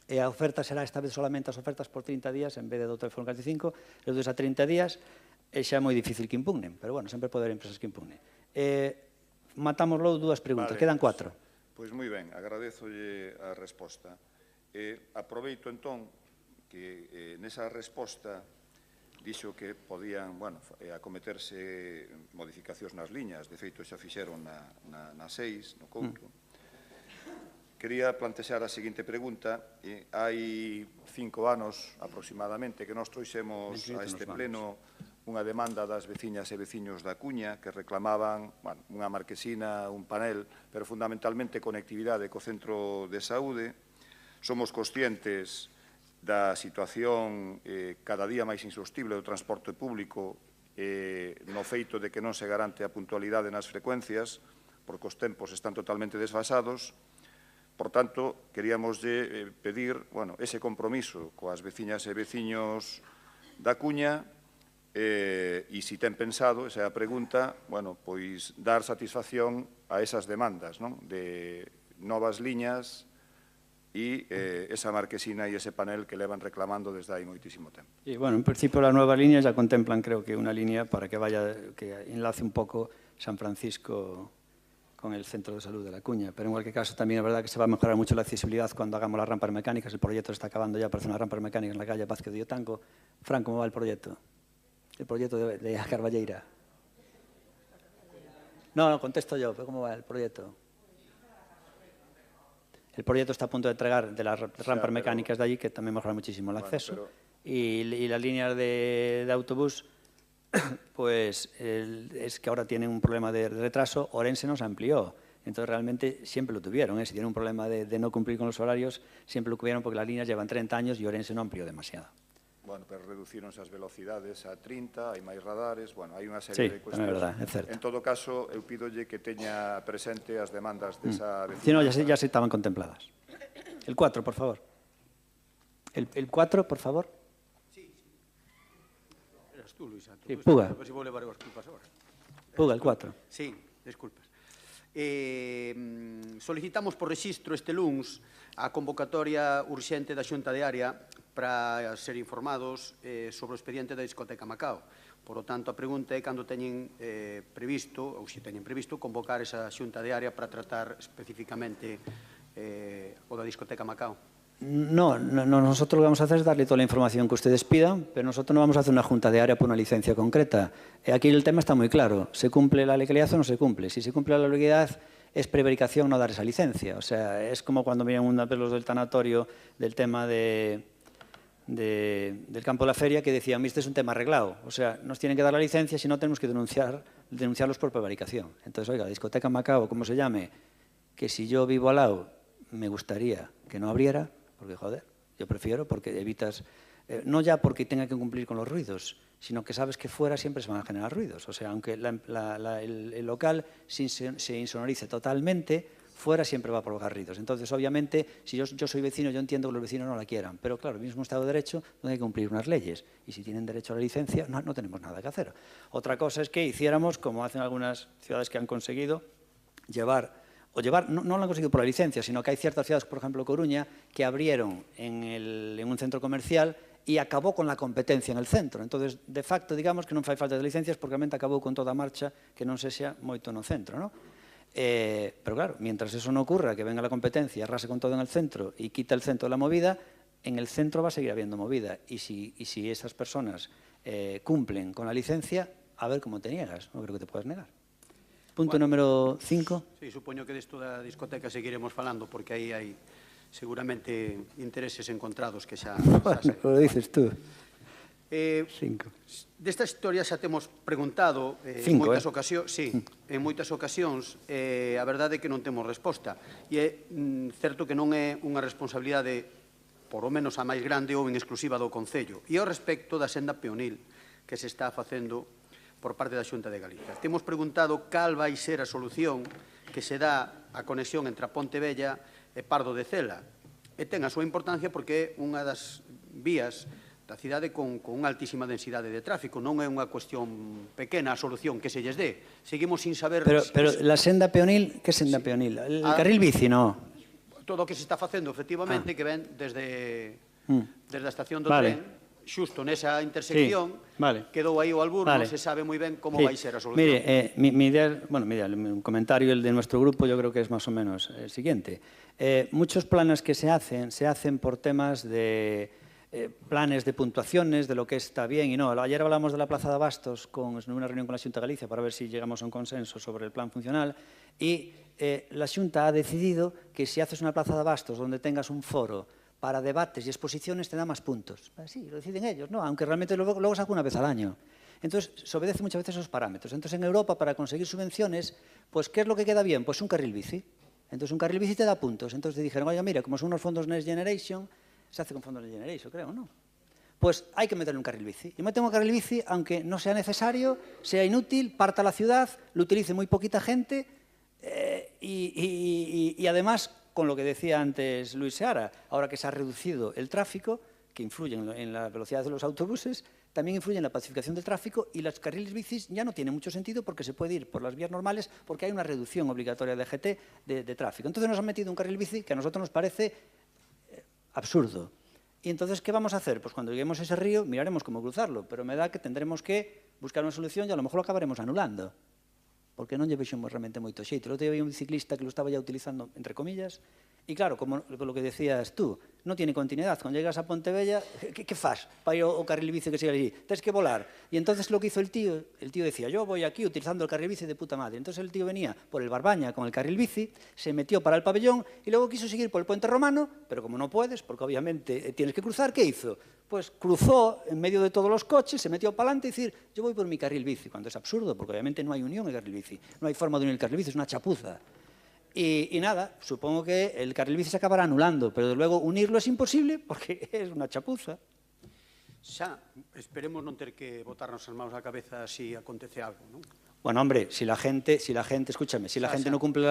S1: E a oferta será esta vez solamente as ofertas por 30 días en vez de do teléfono 45, e dos a 30 días é xa moi difícil que impugnen, pero, bueno, sempre pode haber empresas que impugnen. Matámoslo 2 preguntas, quedan 4.
S5: Pois moi ben, agradezolle a resposta. Aproveito entón que nesa resposta dixo que podían, bueno, acometerse modificacións nas liñas, de feito xa fixeron na 6, no Couto. Quería plantexar a seguinte pregunta. Hai 5 anos aproximadamente que nós trouxemos a este pleno unha demanda das veciñas e veciños da Cuña que reclamaban unha marquesina, un panel, pero fundamentalmente conectividade co centro de saúde. Somos conscientes da situación cada día máis insostible do transporte público no feito de que non se garante a puntualidade nas frecuencias, porque os tempos están totalmente desfasados. Por tanto, queríamos pedir ese compromiso coas veciñas e veciños da Cuña e, se ten pensado, esa é a pregunta, pois dar satisfacción a esas demandas de novas liñas e esa marquesina e ese panel que levan reclamando desde hai moitísimo tempo.
S1: Y bueno, en principio las nuevas líneas ya contemplan, creo que una línea para que enlace un poco San Francisco con el centro de salud de La Cuña. Pero en cualquier caso también es verdad que se va a mejorar mucho la accesibilidad cuando hagamos las rampas mecánicas. El proyecto está acabando ya para hacer unas rampas mecánicas en la calle Vázquez de Otanco. Fran, ¿cómo va el proyecto? El proyecto de Carballeira. No, contesto yo, pero ¿cómo va el proyecto? El proyecto está a punto de entregar de las rampas mecánicas de allí, que también mejora muchísimo el acceso. Y las líneas de autobús, pues es que ahora tienen un problema de retraso. Orense nos amplió. Entonces, realmente siempre lo tuvieron. Si tienen un problema de no cumplir con los horarios, siempre lo tuvieron porque las líneas llevan 30 años y Orense no amplió demasiado.
S5: Bueno, pero reducironse as velocidades a 30, hai máis radares, hai unha serie de cuestións.
S1: Sí, é verdad, é certo.
S5: En todo caso, eu pídolle que teña presente as demandas desa vecina.
S1: Sí, no, ya se estaban contempladas. El 4, por favor. El 4, por favor.
S13: Sí. Eras tú, Luisa.
S1: Sí, Puga.
S13: A ver si vou levar as culpas agora.
S1: Puga, el 4.
S13: Sí, desculpas. Solicitamos por rexistro este luns a convocatoria urxente da Xunta de Área para ser informados sobre o expediente da discoteca Macao. Por lo tanto, a pregunta é cando teñen previsto, ou se teñen previsto, convocar esa Xunta de Área para tratar especificamente o da discoteca Macao.
S1: No, nosotros lo que vamos a hacer es darle toda la información que ustedes pidan, pero nosotros no vamos a hacer una junta de área por una licencia concreta. Aquí el tema está muy claro. ¿Se cumple la legalidad o no se cumple? Si se cumple la legalidad, es prevaricación no dar esa licencia. O sea, es como cuando miran una vez los del tanatorio del tema del campo de la feria que decían, este es un tema arreglado. O sea, nos tienen que dar la licencia, si no tenemos que denunciarlos por prevaricación. Entonces, oiga, la discoteca Macao, como se llame, que si yo vivo al lado, me gustaría que no abriera, porque, joder, yo prefiero, porque evitas, no ya porque tenga que cumplir con los ruidos, sino que sabes que fuera siempre se van a generar ruidos. O sea, aunque el local se insonorice totalmente, fuera siempre va a provocar ruidos. Entonces, obviamente, si yo soy vecino, yo entiendo que los vecinos no la quieran, pero claro, el mismo Estado de Derecho donde hay que cumplir unas leyes, y si tienen derecho a la licencia, no tenemos nada que hacer. Otra cosa es que hiciéramos, como hacen algunas ciudades que han conseguido, no lo han conseguido por la licencia, sino que hay ciertas ciudades, por ejemplo Coruña, que abrieron en un centro comercial y acabó con la competencia en el centro. Entonces, de facto, digamos que non fai falta de licencias porque realmente acabou con toda a marcha que non se xa moito no centro, ¿no? Pero claro, mientras eso no ocurra, que venga la competencia, arrase con todo en el centro y quita el centro de la movida, en el centro va a seguir habiendo movida. Y si esas personas cumplen con la licencia, a ver cómo te niegas. No creo que te puedas negar. Punto número 5.
S13: Sí, supoño que desto da discoteca seguiremos falando porque aí hai seguramente intereses encontrados que xa sei.
S1: Lo dices tú.
S13: 5. Desta historia xa temos preguntado en moitas ocasións, en moitas ocasións, a verdade é que non temos resposta. E é certo que non é unha responsabilidade, por lo menos a máis grande ou en exclusiva do Concello. E ao respecto da senda peonil que se está facendo por parte da Xunta de Galicia. Temos preguntado cal vai ser a solución que se dá a conexión entre a Ponte Vella e Pardo de Cela. E ten a súa importancia porque é unha das vías da cidade con unha altísima densidade de tráfico. Non é unha cuestión pequena a solución que se lles dé. Seguimos sin saber...
S1: Pero la senda peonil, que senda peonil? El carril bici, no?
S13: Todo o que se está facendo, efectivamente, que ven desde a estación do tren, xusto nesa intersección, quedou aí o alburno, non se sabe moi ben como vai ser a solución.
S1: Mire, mi idea, un comentario el de nuestro grupo yo creo que es más o menos el siguiente. Muchos planes que se hacen por temas de planes de puntuaciones, de lo que está bien y no. Ayer hablamos de la Plaza de Abastos en una reunión con la Xunta de Galicia para ver si llegamos a un consenso sobre el plan funcional y la Xunta ha decidido que si haces una Plaza de Abastos donde tengas un foro para debates y exposiciones te da más puntos. Sí, lo deciden ellos, ¿no? Aunque realmente luego saca una vez al año. Entonces, se obedece muchas veces esos parámetros. Entonces, en Europa, para conseguir subvenciones, pues, ¿qué es lo que queda bien? Pues un carril bici. Entón, un carril bici te dá puntos. Entón, te dijeron, oye, mira, como son unos fondos Next Generation, se hace con fondos Next Generation, creo, ¿no? Pues hay que meterle un carril bici. Y meten un carril bici, aunque no sea necesario, sea inútil, parta la ciudad, lo utilice muy poquita gente y además, con lo que decía antes Luis Seara, ahora que se ha reducido el tráfico, que influye en la velocidad de los autobuses, también influye en la pacificación del tráfico y los carriles bicis ya no tienen mucho sentido porque se puede ir por las vías normales porque hay una reducción obligatoria de GT de tráfico. Entonces nos han metido un carril bici que a nosotros nos parece absurdo. Y entonces, ¿qué vamos a hacer? Pues cuando lleguemos a ese río miraremos cómo cruzarlo, pero me da que tendremos que buscar una solución y a lo mejor lo acabaremos anulando. Porque non lle vexemos realmente moito xeito. El outro día había un ciclista que lo estaba ya utilizando, entre comillas, e claro, como lo que decías tú, non tiene continuidade. Cuando llegas a Pontevella, que fas para ir ao carril bici que sigue allí? Tens que volar. E entonces lo que hizo el tío decía, yo voy aquí utilizando el carril bici de puta madre. Entonces el tío venía por el Barbaña con el carril bici, se metió para el pabellón y luego quiso seguir por el puente romano, pero como no puedes, porque obviamente tienes que cruzar, ¿qué hizo? Pues cruzó en medio de todos los coches, se metió para adelante y decir, yo voy por mi carril bici, cuando es absurdo, porque obviamente no hay unión en el carril bici, no hay forma de unir el carril bici, es una chapuza. Y nada, supongo que el carril bici se acabará anulando, pero de luego unirlo es imposible porque es una chapuza.
S13: Xa, esperemos non ter que botarnos as manos á cabeza si acontece algo, non?
S1: Bueno, hombre, si la gente, escúchame, si la gente no cumple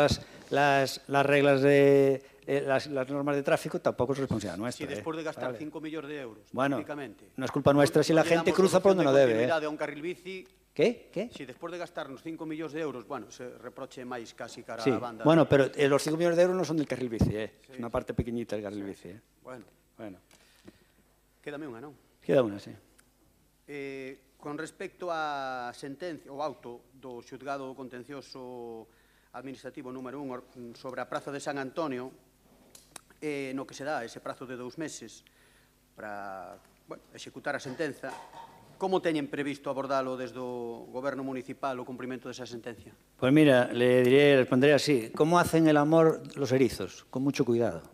S1: las reglas de las normas de tráfico, tampoco es responsabilidad nuestra.
S13: Si despois de gastar 5 millóns de euros,
S1: bueno,
S13: prácticamente,
S1: no es culpa nuestra si la gente cruza por donde no debe.
S13: A un carril bici,
S1: ¿Qué?
S13: Si despois de gastarnos 5 millóns de euros, bueno, se reproche máis casi cara
S1: sí.
S13: a banda.
S1: Bueno, pero los 5 millones de euros no son del carril bici, sí. Es una parte pequeñita del carril bici.
S13: Bueno. Quédame unha, non?
S1: Queda unha, sí.
S13: Con respecto á sentencia, o auto do xuzgado contencioso administrativo número 1 sobre a praza de San Antonio, no que se dá ese prazo de 2 meses para executar a sentenza, como teñen previsto abordalo desde o Goberno municipal o cumprimento desa sentencia?
S1: Pues mira, responderé así. ¿Cómo hacen el amor los erizos? Con mucho cuidado.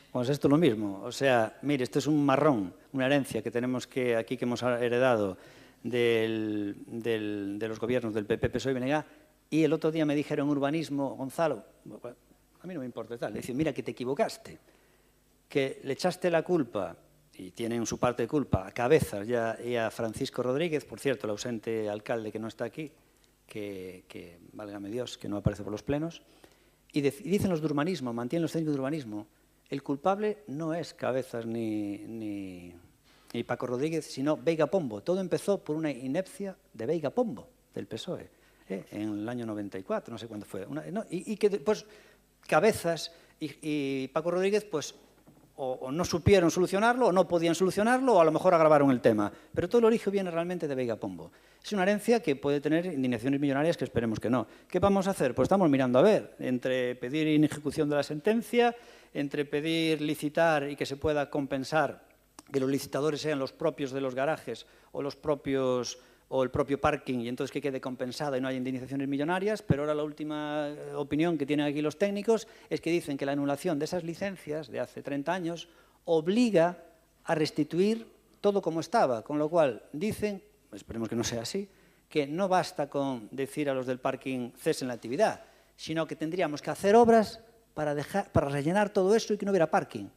S1: Pues esto es lo mismo. O sea, mire, esto es un marrón, una herencia que tenemos aquí que hemos heredado de los gobiernos del PP, PSOE y BNG, y el otro día me dijeron urbanismo, Gonzalo, a mí no me importa tal, le decía, mira que te equivocaste, que le echaste la culpa, y tienen su parte de culpa, a Cabezas y a Francisco Rodríguez, por cierto, el ausente alcalde que no está aquí, que válgame Dios, que no aparece por los plenos, y dicen los de urbanismo, mantienen los técnicos de urbanismo, el culpable no es Cabezas ni Paco Rodríguez, sino Veiga Pombo. Todo empezó por una inepcia de Veiga Pombo, del PSOE, en el año 94, no sé cuándo fue. Y que después Cabezas y Paco Rodríguez, pues, o no supieron solucionarlo, o no podían solucionarlo, o a lo mejor agravaron el tema. Pero todo el origen viene realmente de Veiga Pombo. Es una herencia que puede tener indignaciones millonarias que esperemos que no. ¿Qué vamos a hacer? Pues estamos mirando a ver, entre pedir inejecución de la sentencia, entre pedir licitar y que se pueda compensar que los licitadores sean los propios de los garajes o el propio parking y entonces que quede compensada y no haya indemnizaciones millonarias, pero ahora la última opinión que tienen aquí los técnicos es que dicen que la anulación de esas licencias de hace 30 años obliga a restituir todo como estaba, con lo cual dicen, esperemos que no sea así, que no basta con decir a los del parking cesen la actividad, sino que tendríamos que hacer obras para rellenar todo eso y que no hubiera parking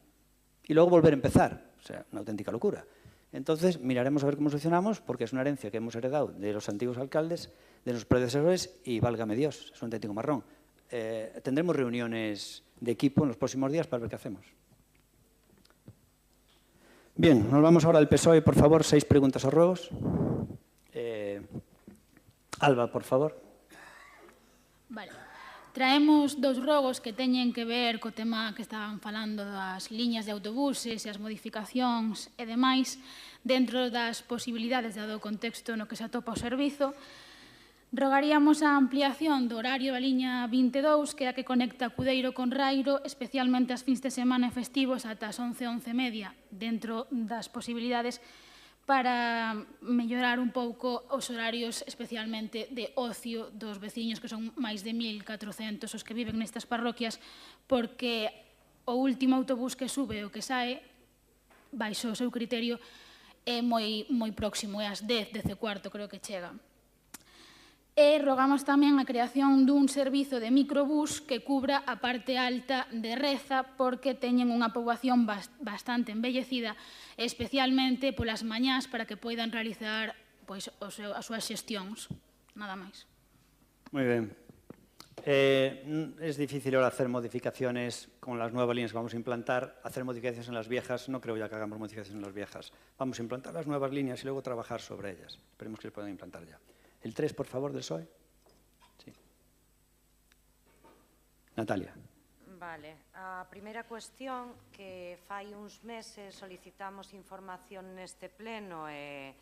S1: y luego volver a empezar. O sea, una auténtica locura. Entonces, miraremos a ver cómo solucionamos, porque es una herencia que hemos heredado de los antiguos alcaldes, de los predecesores, y válgame Dios, es un auténtico marrón. Tendremos reuniones de equipo en los próximos días para ver qué hacemos. Bien, nos vamos ahora al PSOE, por favor, 6 preguntas o ruegos. Alba, por favor.
S18: Vale. Traemos 2 rogos que teñen que ver co tema que estaban falando das liñas de autobuses e as modificacións e demais dentro das posibilidades dado o contexto no que se atopa o servizo. Rogaríamos a ampliación do horario da liña 22, que é a que conecta Cudeiro con Rairo, especialmente as fins de semana e festivos ata as 11:30, dentro das posibilidades para mellorar un pouco os horarios especialmente de ocio dos veciños, que son máis de 1.400 os que viven nestas parroquias, porque o último autobús que sube o que sae, baixo o seu criterio, é moi próximo, é ás 10:15, creo que chega. E rogamos tamén a creación dun servizo de microbús que cubra a parte alta de Reza porque teñen unha poboación bastante envellecida, especialmente polas mañás para que poidan realizar as súas xestións. Nada máis.
S1: Muy bien. Es difícil ahora hacer modificaciones con las nuevas líneas que vamos a implantar. Hacer modificaciones en las viejas, no creo ya que hagamos modificaciones en las viejas. Vamos a implantar las nuevas líneas y luego trabajar sobre ellas. Esperemos que se puedan implantar ya. El 3, por favor, del PSOE. Sí. Natalia.
S8: Vale. A primeira cuestión, que fai uns meses solicitamos información neste pleno e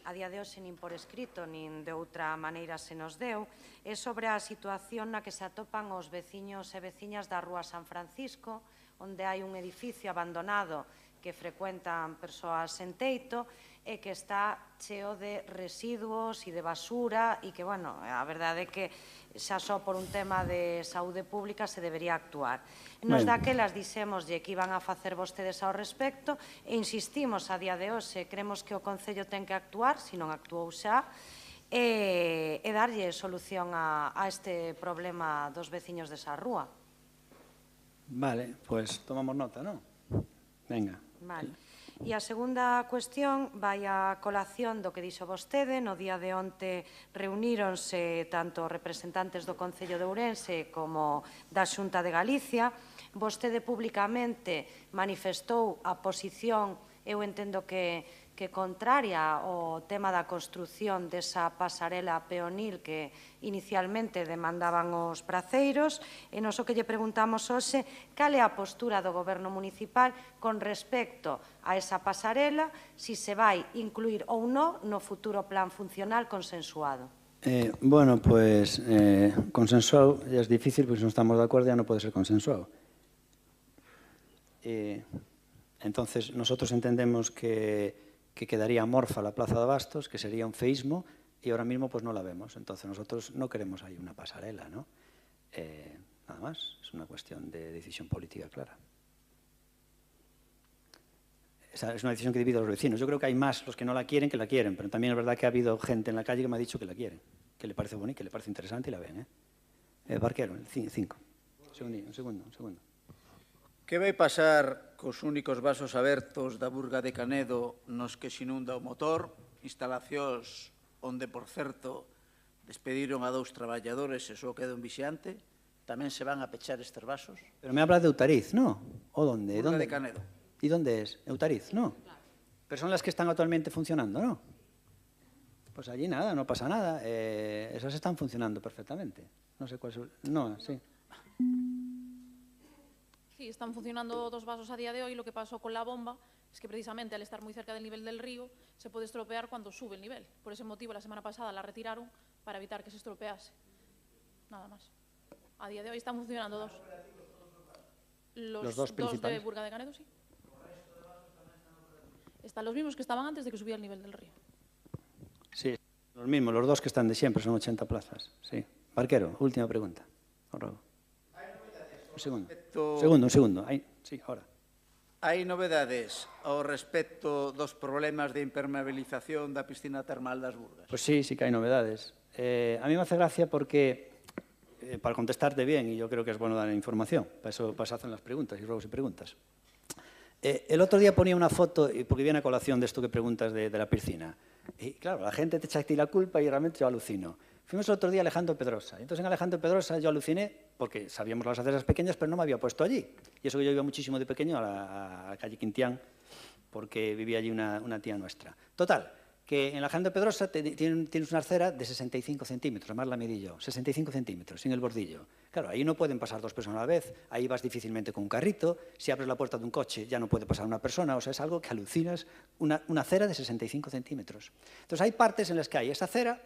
S8: a día de hoxe nin por escrito nin de outra maneira se nos deu, é sobre a situación na que se atopan os veciños e veciñas da Rúa San Francisco, onde hai un edificio abandonado que frecuentan persoas sen teito e que está cheo de residuos e de basura e que, bueno, a verdade é que xa só por un tema de saúde pública se debería actuar. Nos daquelas dixémoslle que iban a facer vostedes ao respecto e insistimos a día de hoxe, creemos que o Concello ten que actuar, se non actuou xa, e darlle solución a este problema dos veciños desa rúa.
S1: Vale, pues tomamos nota, ¿no? Venga.
S8: Vale. E a segunda cuestión vai a colación do que dixo vostede. No día de onte reuníronse tanto representantes do Concello de Ourense como da Xunta de Galicia. Vostede públicamente manifestou a posición, eu entendo que contraria ao tema da construción desa pasarela peonil que inicialmente demandaban os praceiros, e nos o que lle preguntamos hoxe cal é a postura do Goberno municipal con respecto a esa pasarela, si se vai incluir ou non no futuro plan funcional consensuado.
S1: Bueno, pues consensuado ya es difícil, pues si no estamos de acuerdo ya no puede ser consensuado. Entonces, nosotros entendemos que quedaría amorfa la Plaza de Abastos, que sería un feísmo, y ahora mismo pues no la vemos. Entonces, nosotros no queremos ahí una pasarela, ¿no? Nada más, es una cuestión de decisión política clara. Esa es una decisión que divide a los vecinos. Yo creo que hay más los que no la quieren que la quieren, pero también es verdad que ha habido gente en la calle que me ha dicho que la quieren, que le parece bonita, que le parece interesante y la ven, Barquero, el 5. Un segundo.
S19: Que vai pasar cos únicos vasos abertos da Burga de Canedo nos que se inunda o motor, instalacións onde, por certo, despediron a 2 traballadores e só queda un vixiante, tamén se van a pechar estes vasos?
S1: Pero me hablas de Eutariz, ¿no? ¿O dónde?
S19: Burga de Canedo.
S1: ¿Y dónde es? Eutariz, ¿no? Pero son las que están actualmente funcionando, ¿no? Pues allí nada, no pasa nada. Esas están funcionando perfectamente. No sé cuál es... No, sí.
S17: Sí, están funcionando 2 vasos a día de hoy. Lo que pasó con la bomba es que precisamente al estar muy cerca del nivel del río se puede estropear cuando sube el nivel. Por ese motivo la semana pasada la retiraron para evitar que se estropease. Nada más. A día de hoy están funcionando 2.
S1: Los 2 principales.
S17: De Burga de Canedo, sí. Están los mismos que estaban antes de que subiera el nivel del río.
S1: Sí, los mismos, los 2 que están de siempre, son 80 plazas. Sí. Barquero, última pregunta. Os ruego. Un segundo. Sí, ahora.
S19: Hai novedades ao respecto dos problemas de impermeabilización da piscina termal das Burgas?
S1: Pues sí que hay novedades. A mí me hace gracia porque, para contestarte bien, y yo creo que es bueno dar información, para eso hacen las preguntas y ruegos y preguntas. El otro día ponía una foto, porque viene a colación de esto que preguntas de la piscina. Y claro, la gente te echa a ti la culpa y realmente yo alucino. Fuimos el otro día a Alejandro Pedrosa. Entonces en Alejandro Pedrosa yo aluciné porque sabíamos las aceras pequeñas, pero no me había puesto allí. Y eso que yo iba muchísimo de pequeño a la calle Quintián, porque vivía allí una tía nuestra. Total, que en Alejandro Pedrosa tienes una acera de 65 centímetros, además la medí yo, 65 centímetros, sin el bordillo. Claro, ahí no pueden pasar 2 personas a la vez, ahí vas difícilmente con un carrito, si abres la puerta de un coche ya no puede pasar una persona, o sea, es algo que alucinas, una acera de 65 centímetros. Entonces hay partes en las que hay esa acera,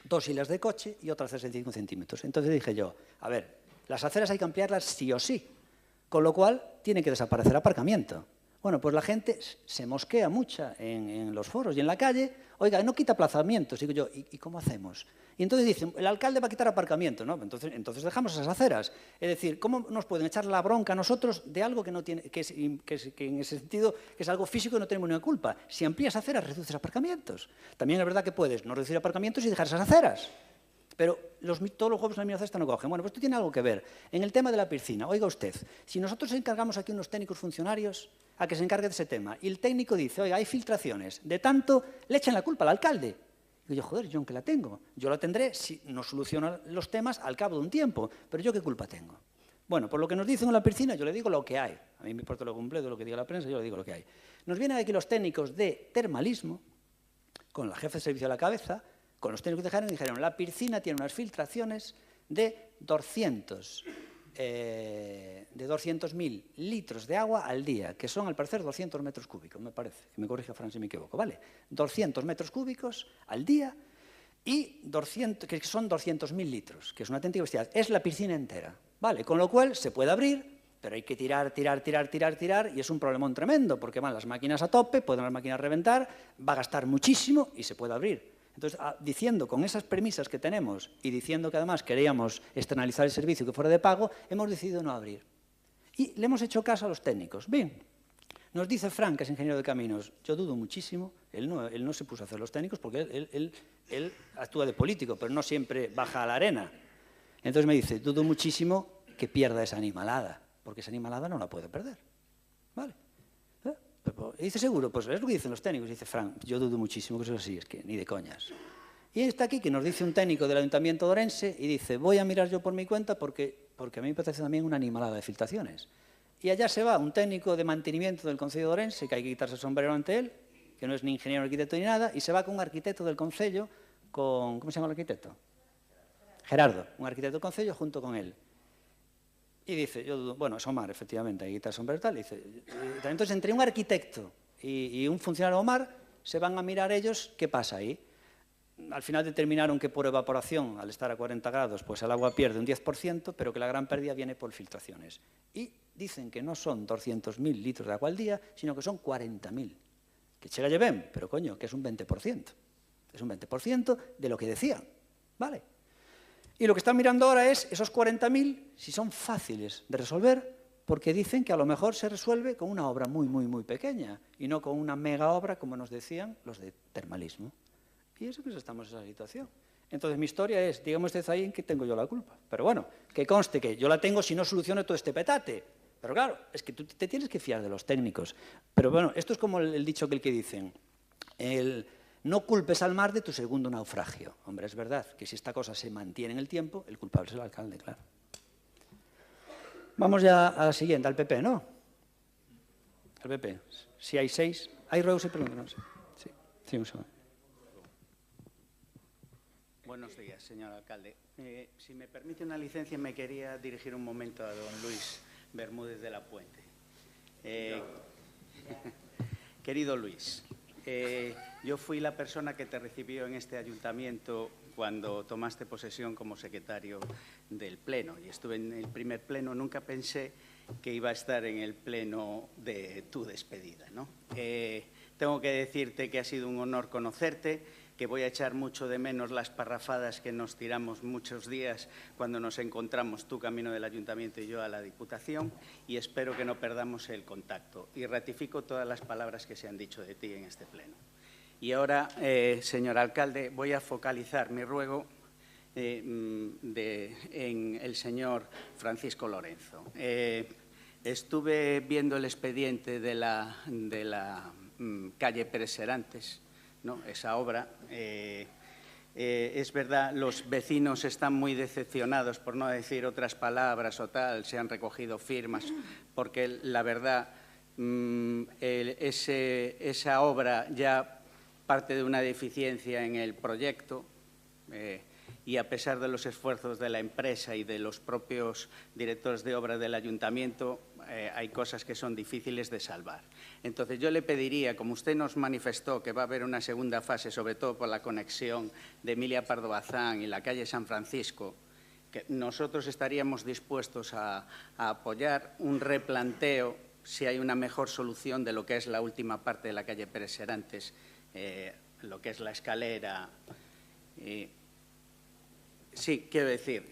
S1: 2 hilas de coche y otras 65 centímetros. Entonces dije yo, a ver, las aceras hay que ampliarlas sí o sí, con lo cual tiene que desaparecer aparcamiento. Bueno, pues la gente se mosquea mucha en los foros y en la calle. Oiga, no quita aplazamientos. Digo yo, ¿y cómo hacemos? Y entonces dicen, el alcalde va a quitar aparcamiento, ¿no? Entonces dejamos esas aceras. Es decir, ¿cómo nos pueden echar la bronca a nosotros de algo que no tiene, que en ese sentido que es algo físico y no tenemos ninguna culpa? Si amplías aceras, reduces aparcamientos. También es verdad que puedes no reducir aparcamientos y dejar esas aceras. Pero todos los huevos en la misma cesta no cogen. Bueno, pues esto tiene algo que ver. En el tema de la piscina, oiga usted, si nosotros encargamos aquí unos técnicos funcionarios a que se encargue de ese tema, y el técnico dice, oiga, hay filtraciones, de tanto, le echan la culpa al alcalde. Y yo, joder, yo aunque la tengo, yo la tendré si no soluciono los temas al cabo de un tiempo, pero yo qué culpa tengo. Bueno, por lo que nos dicen en la piscina, yo le digo lo que hay. A mí me importa lo completo, lo que diga la prensa, yo le digo lo que hay. Nos vienen aquí los técnicos de termalismo, con la jefe de servicio a la cabeza, con los técnicos de Jaén, y dijeron, la piscina tiene unas filtraciones de 200.000 litros de agua al día, que son, al parecer, 200 metros cúbicos, me parece, que me corrija Fran si me equivoco, ¿vale? 200 metros cúbicos al día y que son 200.000 litros, que es una auténtica bestialidad. Es la piscina entera, ¿vale? Con lo cual se puede abrir, pero hay que tirar, y es un problemón tremendo, porque van las máquinas a tope, pueden las máquinas reventar, va a gastar muchísimo y se puede abrir. Entonces, diciendo con esas premisas que tenemos y diciendo que además queríamos externalizar el servicio que fuera de pago, hemos decidido no abrir. Y le hemos hecho caso a los técnicos. Bien, nos dice Fran, que es ingeniero de caminos, yo dudo muchísimo, él no se puso a hacer los técnicos porque él actúa de político, pero no siempre baja a la arena. Entonces me dice, dudo muchísimo que pierda esa animalada, porque esa animalada no la puede perder. ¿Vale? Y dice, seguro, pues es lo que dicen los técnicos. Y dice, Fran, yo dudo muchísimo que eso es así, es que ni de coñas. Y está aquí que nos dice un técnico del Ayuntamiento de Orense y dice, voy a mirar yo por mi cuenta porque a mí me parece también una animalada de filtraciones. Y allá se va un técnico de mantenimiento del Concello de Orense, que hay que quitarse el sombrero ante él, que no es ni ingeniero, ni arquitecto ni nada, y se va con un arquitecto del Concello, ¿cómo se llama el arquitecto? Gerardo, un arquitecto del Concello junto con él. Y dice, yo dudo, bueno, es Omar, efectivamente, hay que quitar el sombrero y tal. Dice, entonces, entre un arquitecto y un funcionario Omar, se van a mirar ellos qué pasa ahí. Al final determinaron que por evaporación, al estar a 40 grados, pues el agua pierde un 10%, pero que la gran pérdida viene por filtraciones. Y dicen que no son 200.000 litros de agua al día, sino que son 40.000. Que se la lleven, pero coño, que es un 20%. Es un 20% de lo que decían, ¿vale? Y lo que están mirando ahora es esos 40.000, si son fáciles de resolver, porque dicen que a lo mejor se resuelve con una obra muy, muy, muy pequeña y no con una mega obra, como nos decían los de termalismo. Y eso pues estamos en esa situación. Entonces mi historia es, dígame usted ahí en qué tengo yo la culpa. Pero bueno, que conste que yo la tengo si no soluciono todo este petate. Pero claro, es que tú te tienes que fiar de los técnicos. Pero bueno, esto es como el dicho que dicen, no culpes al mar de tu segundo naufragio. Hombre, es verdad que si esta cosa se mantiene en el tiempo, el culpable es el alcalde, claro. Vamos ya a la siguiente, al PP, ¿no? Al PP. Si hay 6. ¿Hay ruegos y preguntas? No sé. Sí, un segundo.
S19: Buenos días, señor alcalde. Si me permite una licencia, me quería dirigir un momento a don Luis Bermúdez de la Puente. Querido Luis, yo fui la persona que te recibió en este ayuntamiento cuando tomaste posesión como secretario del Pleno y estuve en el primer Pleno. Nunca pensé que iba a estar en el Pleno de tu despedida, ¿no? Tengo que decirte que ha sido un honor conocerte, que voy a echar mucho de menos las parrafadas que nos tiramos muchos días cuando nos encontramos tú camino del Ayuntamiento y yo a la Diputación, y espero que no perdamos el contacto. Y ratifico todas las palabras que se han dicho de ti en este Pleno. Y ahora, señor alcalde, voy a focalizar mi ruego en el señor Francisco Lorenzo. Estuve viendo el expediente de la calle Pérez Serantes, ¿no? Esa obra. Es verdad, los vecinos están muy decepcionados, por no decir otras palabras o tal, se han recogido firmas, porque la verdad, esa obra ya parte de una deficiencia en el proyecto y a pesar de los esfuerzos de la empresa y de los propios directores de obra del ayuntamiento, hay cosas que son difíciles de salvar. Entonces, yo le pediría, como usted nos manifestó que va a haber una segunda fase, sobre todo por la conexión de Emilia Pardo Bazán y la calle San Francisco, que nosotros estaríamos dispuestos a apoyar un replanteo si hay una mejor solución de lo que es la última parte de la calle Pérez Serantes, lo que es la escalera. Sí, quiero decir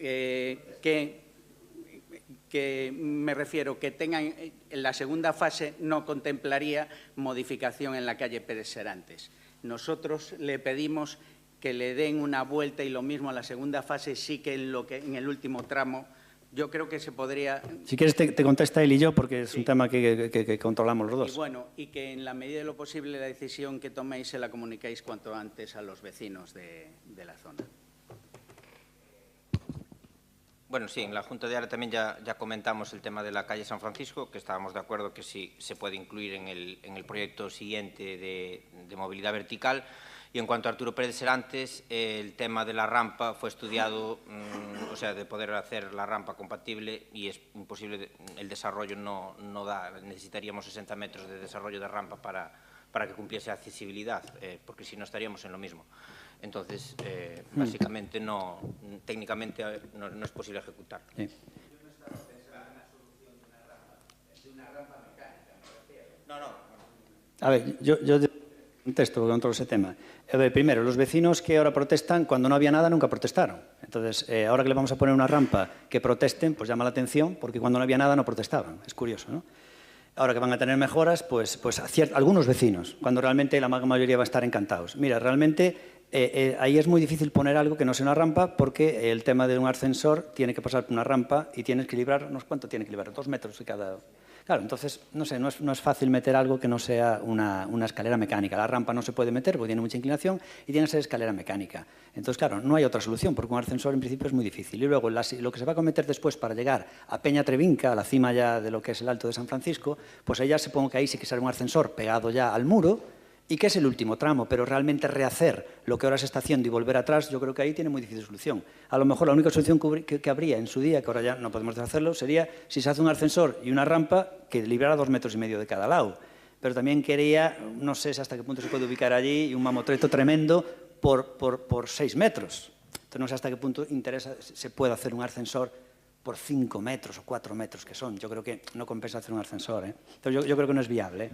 S19: que me refiero que tengan en la segunda fase no contemplaría modificación en la calle Pérez Serantes. Nosotros le pedimos que le den una vuelta y lo mismo a la segunda fase, sí que en el último tramo, yo creo que se podría...
S1: Si quieres te contesta él y yo, porque es un tema que controlamos los dos.
S19: Y bueno, y que en la medida de lo posible la decisión que toméis se la comunicáis cuanto antes a los vecinos de la zona.
S15: Bueno, sí, en la Junta de Área también ya comentamos el tema de la calle San Francisco, que estábamos de acuerdo que sí se puede incluir en el proyecto siguiente de movilidad vertical. Y en cuanto a Arturo Pérez Serantes, el tema de la rampa fue estudiado, o sea, de poder hacer la rampa compatible, y es imposible, el desarrollo no da, necesitaríamos 60 metros de desarrollo de rampa para que cumpliese accesibilidad, porque si no estaríamos en lo mismo. Entonces, básicamente, técnicamente no es posible ejecutar.
S1: Sí. A ver, yo contesto contra ese tema. Primero, los vecinos que ahora protestan, cuando no había nada, nunca protestaron. Entonces, ahora que le vamos a poner una rampa que protesten, pues llama la atención, porque cuando no había nada no protestaban. Es curioso, ¿no? Ahora que van a tener mejoras, pues algunos vecinos, cuando realmente la mayoría va a estar encantados. Mira, realmente ahí es muy difícil poner algo que no sea una rampa, porque el tema de un ascensor tiene que pasar por una rampa y tienes que librar, no sé cuánto tiene que librar, 2 metros de cada... Claro, entonces, no sé, no es fácil meter algo que no sea una escalera mecánica. La rampa no se puede meter porque tiene mucha inclinación y tiene que ser escalera mecánica. Entonces, claro, no hay otra solución, porque un ascensor en principio es muy difícil. Y luego, lo que se va a cometer después para llegar a Peña Trevinca, a la cima ya de lo que es el Alto de San Francisco, pues allá supongo que ahí sí que será un ascensor pegado ya al muro, y que es el último tramo, pero realmente rehacer lo que ahora se está haciendo y volver atrás, yo creo que ahí tiene muy difícil solución. A lo mejor la única solución que habría en su día, que ahora ya no podemos hacerlo, sería si se hace un ascensor y una rampa que librara 2,5 metros de cada lado. Pero también quería, no sé hasta qué punto se puede ubicar allí, y un mamotreto tremendo por 6 metros. Entonces no sé hasta qué punto se puede hacer un ascensor por 5 metros o 4 metros que son. Yo creo que no compensa hacer un ascensor. Entonces yo creo que no es viable.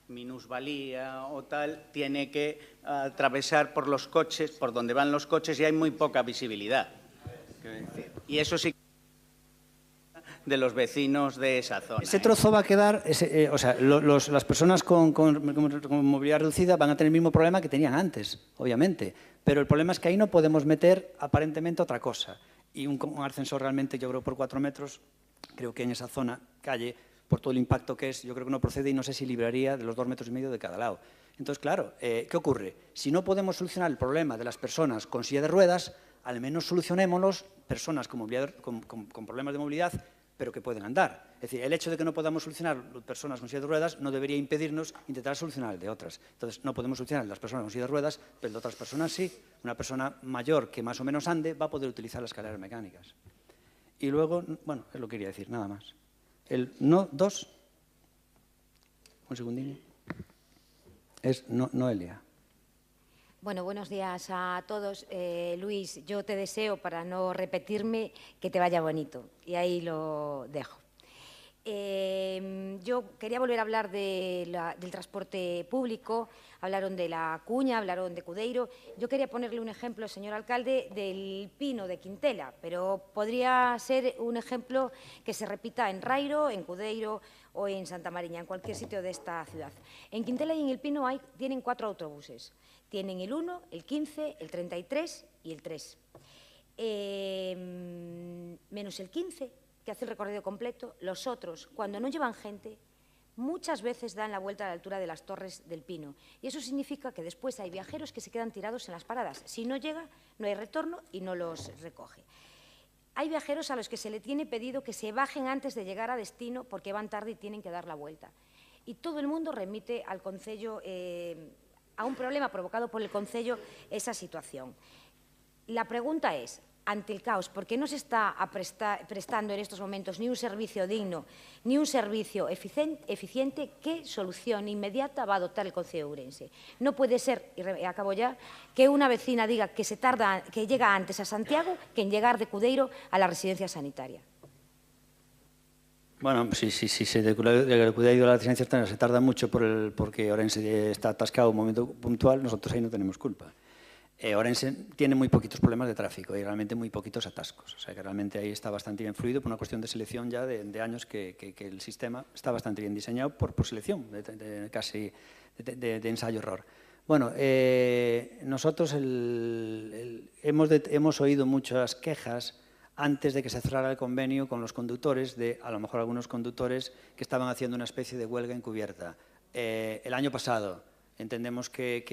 S19: Minusvalía o tal, tiene que atravesar por los coches, por donde van los coches, y hay muy poca visibilidad. Y eso sí de los vecinos de esa zona.
S1: Ese trozo va a quedar, o sea, las personas con movilidad reducida van a tener el mismo problema que tenían antes, obviamente, pero el problema es que ahí no podemos meter aparentemente otra cosa. Y un ascensor realmente, yo creo, por 4 metros, creo que en esa zona, calle, por todo el impacto que es, yo creo que no procede y no sé si libraría de los 2,5 metros de cada lado. Entonces, claro, ¿qué ocurre? Si no podemos solucionar el problema de las personas con silla de ruedas, al menos solucionémoslos personas con problemas de movilidad, pero que pueden andar. Es decir, el hecho de que no podamos solucionar personas con silla de ruedas no debería impedirnos intentar solucionar el de otras. Entonces, no podemos solucionar el de las personas con silla de ruedas, pero el de otras personas sí. Una persona mayor que más o menos ande va a poder utilizar las escaleras mecánicas. Y luego, bueno, es lo que quería decir, nada más. El no 2, un segundín, es Noelia.
S20: Bueno, buenos días a todos. Luis, yo te deseo, para no repetirme, que te vaya bonito. Y ahí lo dejo. Yo quería volver a hablar del transporte público. Hablaron de La Cuña, hablaron de Cudeiro. Yo quería ponerle un ejemplo, señor alcalde, del Pino de Quintela, pero podría ser un ejemplo que se repita en Rairo, en Cudeiro o en Santa Mariña, en cualquier sitio de esta ciudad. En Quintela y en el Pino tienen 4 autobuses. Tienen el 1, el 15, el 33 y el 3. Menos el 15, que hace el recorrido completo. Los otros, cuando no llevan gente, muchas veces dan la vuelta a la altura de las Torres del Pino. Y eso significa que después hay viajeros que se quedan tirados en las paradas. Si no llega, no hay retorno y no los recoge. Hay viajeros a los que se le tiene pedido que se bajen antes de llegar a destino porque van tarde y tienen que dar la vuelta. Y todo el mundo remite al Concello, a un problema provocado por el Concello, esa situación. La pregunta es, ante el caos, ¿por qué no se está prestando en estos momentos ni un servicio digno, ni un servicio eficiente? ¿Qué solución inmediata va a adoptar el Concello de Ourense? No puede ser, y acabo ya, que una vecina diga que llega antes a Santiago que en llegar de Cudeiro a la residencia sanitaria.
S1: Bueno, si de Cudeiro a la residencia sanitaria se tarda mucho porque Ourense está atascado en un momento puntual, nosotros ahí no tenemos culpa. Ourense tiene muy poquitos problemas de tráfico y realmente muy poquitos atascos. O sea que realmente ahí está bastante bien fluido por una cuestión de selección ya de años que el sistema está bastante bien diseñado por selección, casi de ensayo-error. Bueno, nosotros hemos oído muchas quejas antes de que se cerrara el convenio con los conductores, de a lo mejor algunos conductores que estaban haciendo una especie de huelga encubierta. El año pasado entendemos que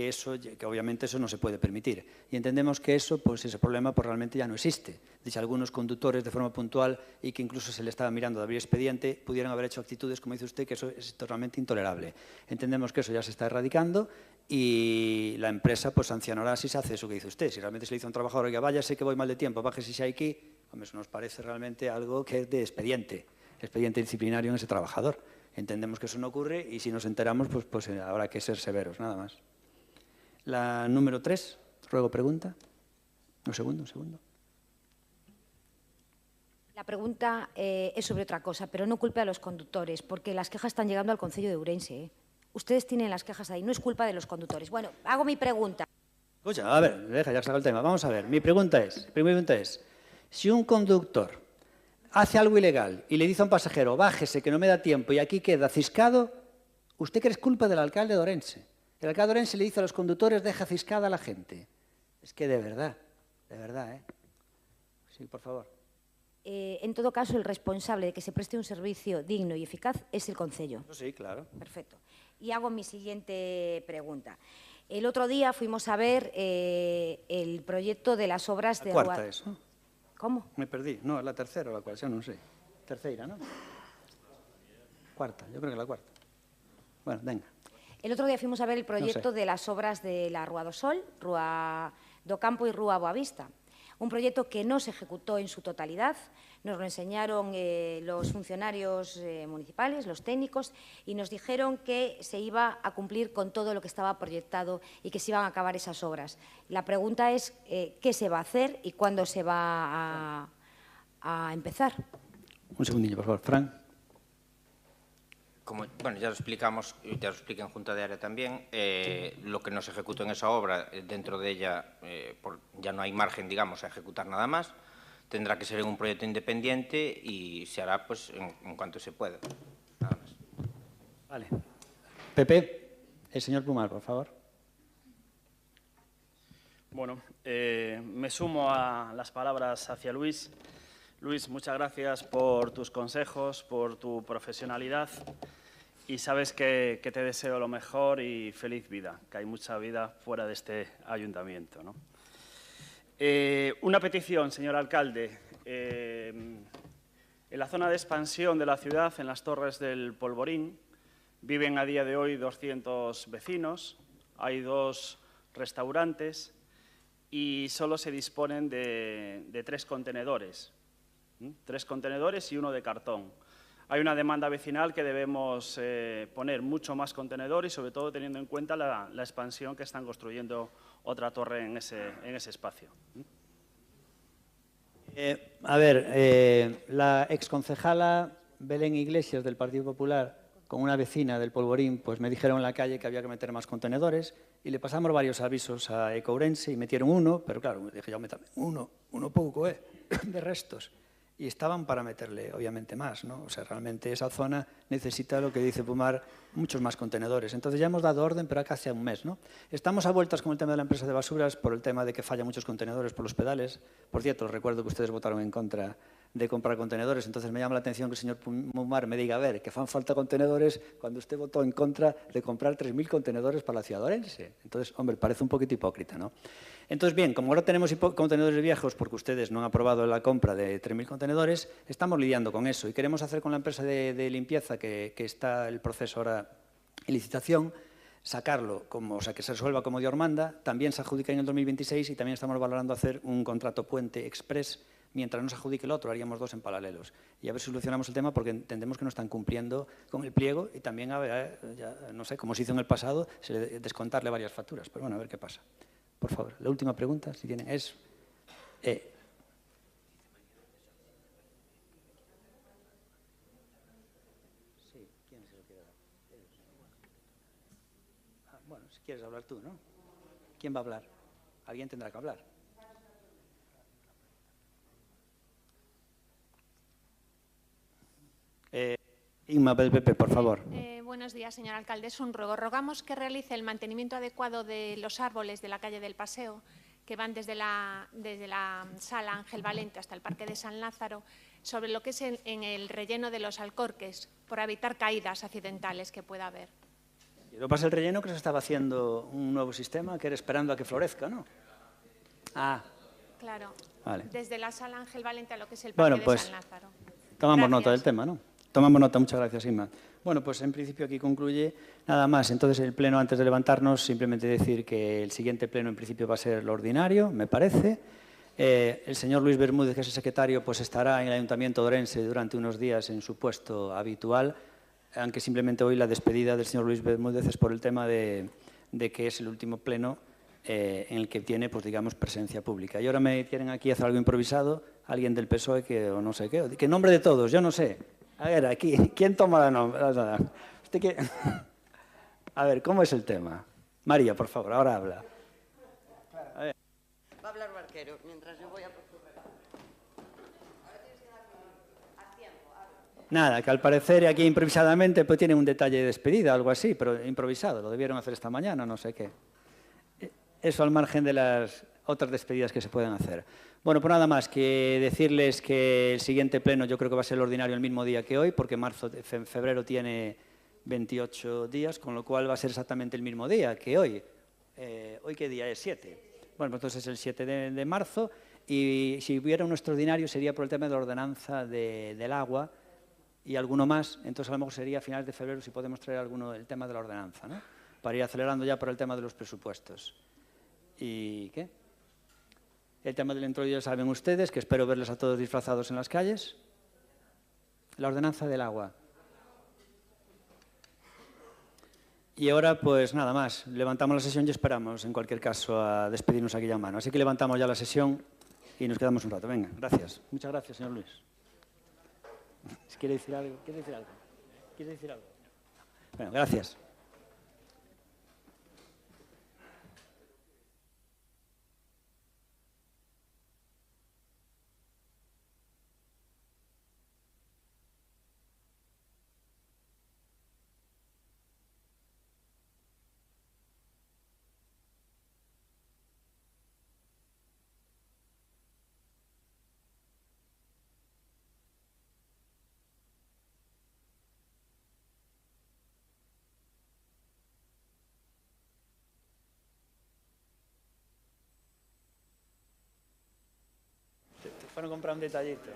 S1: obviamente eso no se puede permitir y entendemos que eso, pues ese problema pues realmente ya no existe. Dice algunos conductores de forma puntual y que incluso se le estaba mirando de abrir expediente, pudieran haber hecho actitudes, como dice usted, que eso es totalmente intolerable. Entendemos que eso ya se está erradicando y la empresa pues sancionará si se hace eso que dice usted. Si realmente se le dice a un trabajador que vaya, sé que voy mal de tiempo, bájese si hay aquí, hombre, eso nos parece realmente algo que es de expediente disciplinario en ese trabajador. Entendemos que eso no ocurre y si nos enteramos, pues habrá que ser severos, nada más. La número 3, ruego pregunta. Un segundo.
S20: La pregunta es sobre otra cosa, pero no culpe a los conductores, porque las quejas están llegando al Concello de Ourense. Ustedes tienen las quejas ahí, no es culpa de los conductores. Bueno, hago mi pregunta.
S1: Escucha, a ver, deja, ya saco el tema. Vamos a ver, mi pregunta es, si un conductor hace algo ilegal y le dice a un pasajero, bájese que no me da tiempo y aquí queda ciscado, ¿usted cree que es culpa del alcalde de Ourense? El alcalde de Ourense le dice a los conductores, deja ciscada a la gente. Es que de verdad, ¿eh? Sí, por favor.
S20: En todo caso, el responsable de que se preste un servicio digno y eficaz es el Concello.
S1: Sí, claro.
S20: Perfecto. Y hago mi siguiente pregunta. El otro día fuimos a ver el proyecto de las obras de...
S1: La cuarta es, ¿no?
S20: ¿Cómo?
S1: Me perdí. No, es la tercera o la cuarta, ya no sé. Tercera, ¿no? Cuarta, yo creo que la cuarta. Bueno, venga.
S20: El otro día fuimos a ver el proyecto de las obras de la Rúa do Sol, Rúa do Campo y Rúa Boavista. Un proyecto que no se ejecutó en su totalidad. Nos lo enseñaron los funcionarios municipales, los técnicos, y nos dijeron que se iba a cumplir con todo lo que estaba proyectado y que se iban a acabar esas obras. La pregunta es qué se va a hacer y cuándo se va a empezar.
S1: Un segundillo, por favor. Fran.
S15: Bueno, ya lo explicamos, ya lo expliqué en Junta de Área también, lo que no se ejecutó en esa obra, dentro de ella ya no hay margen, digamos, a ejecutar nada más, tendrá que ser en un proyecto independiente y se hará pues en cuanto se pueda. Nada más.
S1: Vale. Pepe, el señor Pumar, por favor.
S14: Bueno, me sumo a las palabras hacia Luis. Luis, muchas gracias por tus consejos, por tu profesionalidad y sabes que te deseo lo mejor y feliz vida, que hay mucha vida fuera de este ayuntamiento, ¿no? Una petición, señor alcalde. En la zona de expansión de la ciudad, en las Torres del Polvorín, viven a día de hoy 200 vecinos, hay 2 restaurantes y solo se disponen de 3 contenedores. 3 contenedores y 1 de cartón. Hay una demanda vecinal que debemos poner mucho más contenedores y sobre todo teniendo en cuenta la expansión que están construyendo otra torre en ese espacio.
S1: La exconcejala Belén Iglesias del Partido Popular con una vecina del Polvorín pues me dijeron en la calle que había que meter más contenedores y le pasamos varios avisos a Ecourense y metieron 1, pero claro, dije yo, métame uno poco, de restos. Y estaban para meterle, obviamente, más, ¿no? O sea, realmente esa zona necesita, lo que dice Pumar, muchos más contenedores. Entonces ya hemos dado orden, pero casi a un mes, ¿no? Estamos a vueltas con el tema de la empresa de basuras por el tema de que fallan muchos contenedores por los pedales. Por cierto, recuerdo que ustedes votaron en contra de comprar contenedores, entonces me llama la atención que el señor Pumar me diga, a ver, que fan falta contenedores cuando usted votó en contra de comprar 3.000 contenedores para la ciudad de Ourense. Entonces, hombre, parece un poquito hipócrita, ¿no? Entonces, bien, como ahora tenemos contenedores viejos porque ustedes no han aprobado la compra de 3.000 contenedores, estamos lidiando con eso y queremos hacer con la empresa de limpieza que está el proceso ahora en licitación, sacarlo, o sea, que se resuelva como Dios manda, también se adjudica en el 2026 y también estamos valorando hacer un contrato puente express. Mientras no se adjudique el otro, haríamos 2 en paralelos. Y a ver si solucionamos el tema porque entendemos que no están cumpliendo con el pliego y también, no sé, como se hizo en el pasado, descontarle varias facturas. Pero bueno, a ver qué pasa. Por favor, la última pregunta, si tienen, es... Sí, ¿quién se lo quiere dar? Bueno, si quieres hablar tú, ¿no? ¿Quién va a hablar? Alguien tendrá que hablar. Inma, del PP, por favor.
S21: Buenos días, señor alcalde. Es un ruego. Rogamos que realice el mantenimiento adecuado de los árboles de la calle del Paseo, que van desde la sala Ángel Valente hasta el Parque de San Lázaro, sobre lo que es en el relleno de los alcorques, por evitar caídas accidentales que pueda haber.
S1: Y luego pasa el relleno que se estaba haciendo un nuevo sistema que era esperando a que florezca, ¿no? Ah,
S21: Claro.
S1: vale.
S21: Desde la sala Ángel Valente a lo que es el Parque de San Lázaro.
S1: Tomamos nota del tema, ¿no? Tomamos nota, muchas gracias, Inma. Bueno, pues en principio aquí concluye nada más. Entonces el pleno, antes de levantarnos, simplemente decir que el siguiente pleno en principio va a ser lo ordinario, me parece. El señor Luis Bermúdez, que es el secretario, pues estará en el Ayuntamiento de Orense durante unos días en su puesto habitual, aunque simplemente hoy la despedida del señor Luis Bermúdez es por el tema de que es el último pleno en el que tiene, pues digamos, presencia pública. Y ahora me quieren aquí hacer algo improvisado, alguien del PSOE que, o no sé qué, que en nombre de todos, yo no sé. A ver, aquí, ¿quién toma la nombre? ¿Usted qué? A ver, ¿cómo es el tema? María, por favor, ahora habla. A ver.
S6: Va a hablar Barquero, mientras yo voy a procurar.
S1: Nada, que al parecer aquí improvisadamente pues tiene un detalle de despedida, algo así, pero improvisado, lo debieron hacer esta mañana, no sé qué. Eso al margen de las otras despedidas que se pueden hacer. Bueno, pues nada más que decirles que el siguiente pleno yo creo que va a ser el ordinario el mismo día que hoy, porque febrero tiene 28 días, con lo cual va a ser exactamente el mismo día que hoy. ¿Hoy qué día es? 7. Bueno, pues entonces es el 7 de marzo, y si hubiera un extraordinario sería por el tema de la ordenanza del agua y alguno más, entonces a lo mejor sería a finales de febrero si podemos traer alguno del tema de la ordenanza, ¿no? Para ir acelerando ya por el tema de los presupuestos. ¿Y qué? El tema del introducto ya saben ustedes, que espero verles a todos disfrazados en las calles. La ordenanza del agua. Y ahora, pues nada más, levantamos la sesión y esperamos, en cualquier caso, a despedirnos aquí ya a mano. Así que levantamos ya la sesión y nos quedamos un rato. Venga, gracias. Muchas gracias, señor Luis. ¿Quiere decir algo? ¿Quiere decir algo? ¿Quiere decir algo? Bueno, gracias. Fueron a comprar un detallito.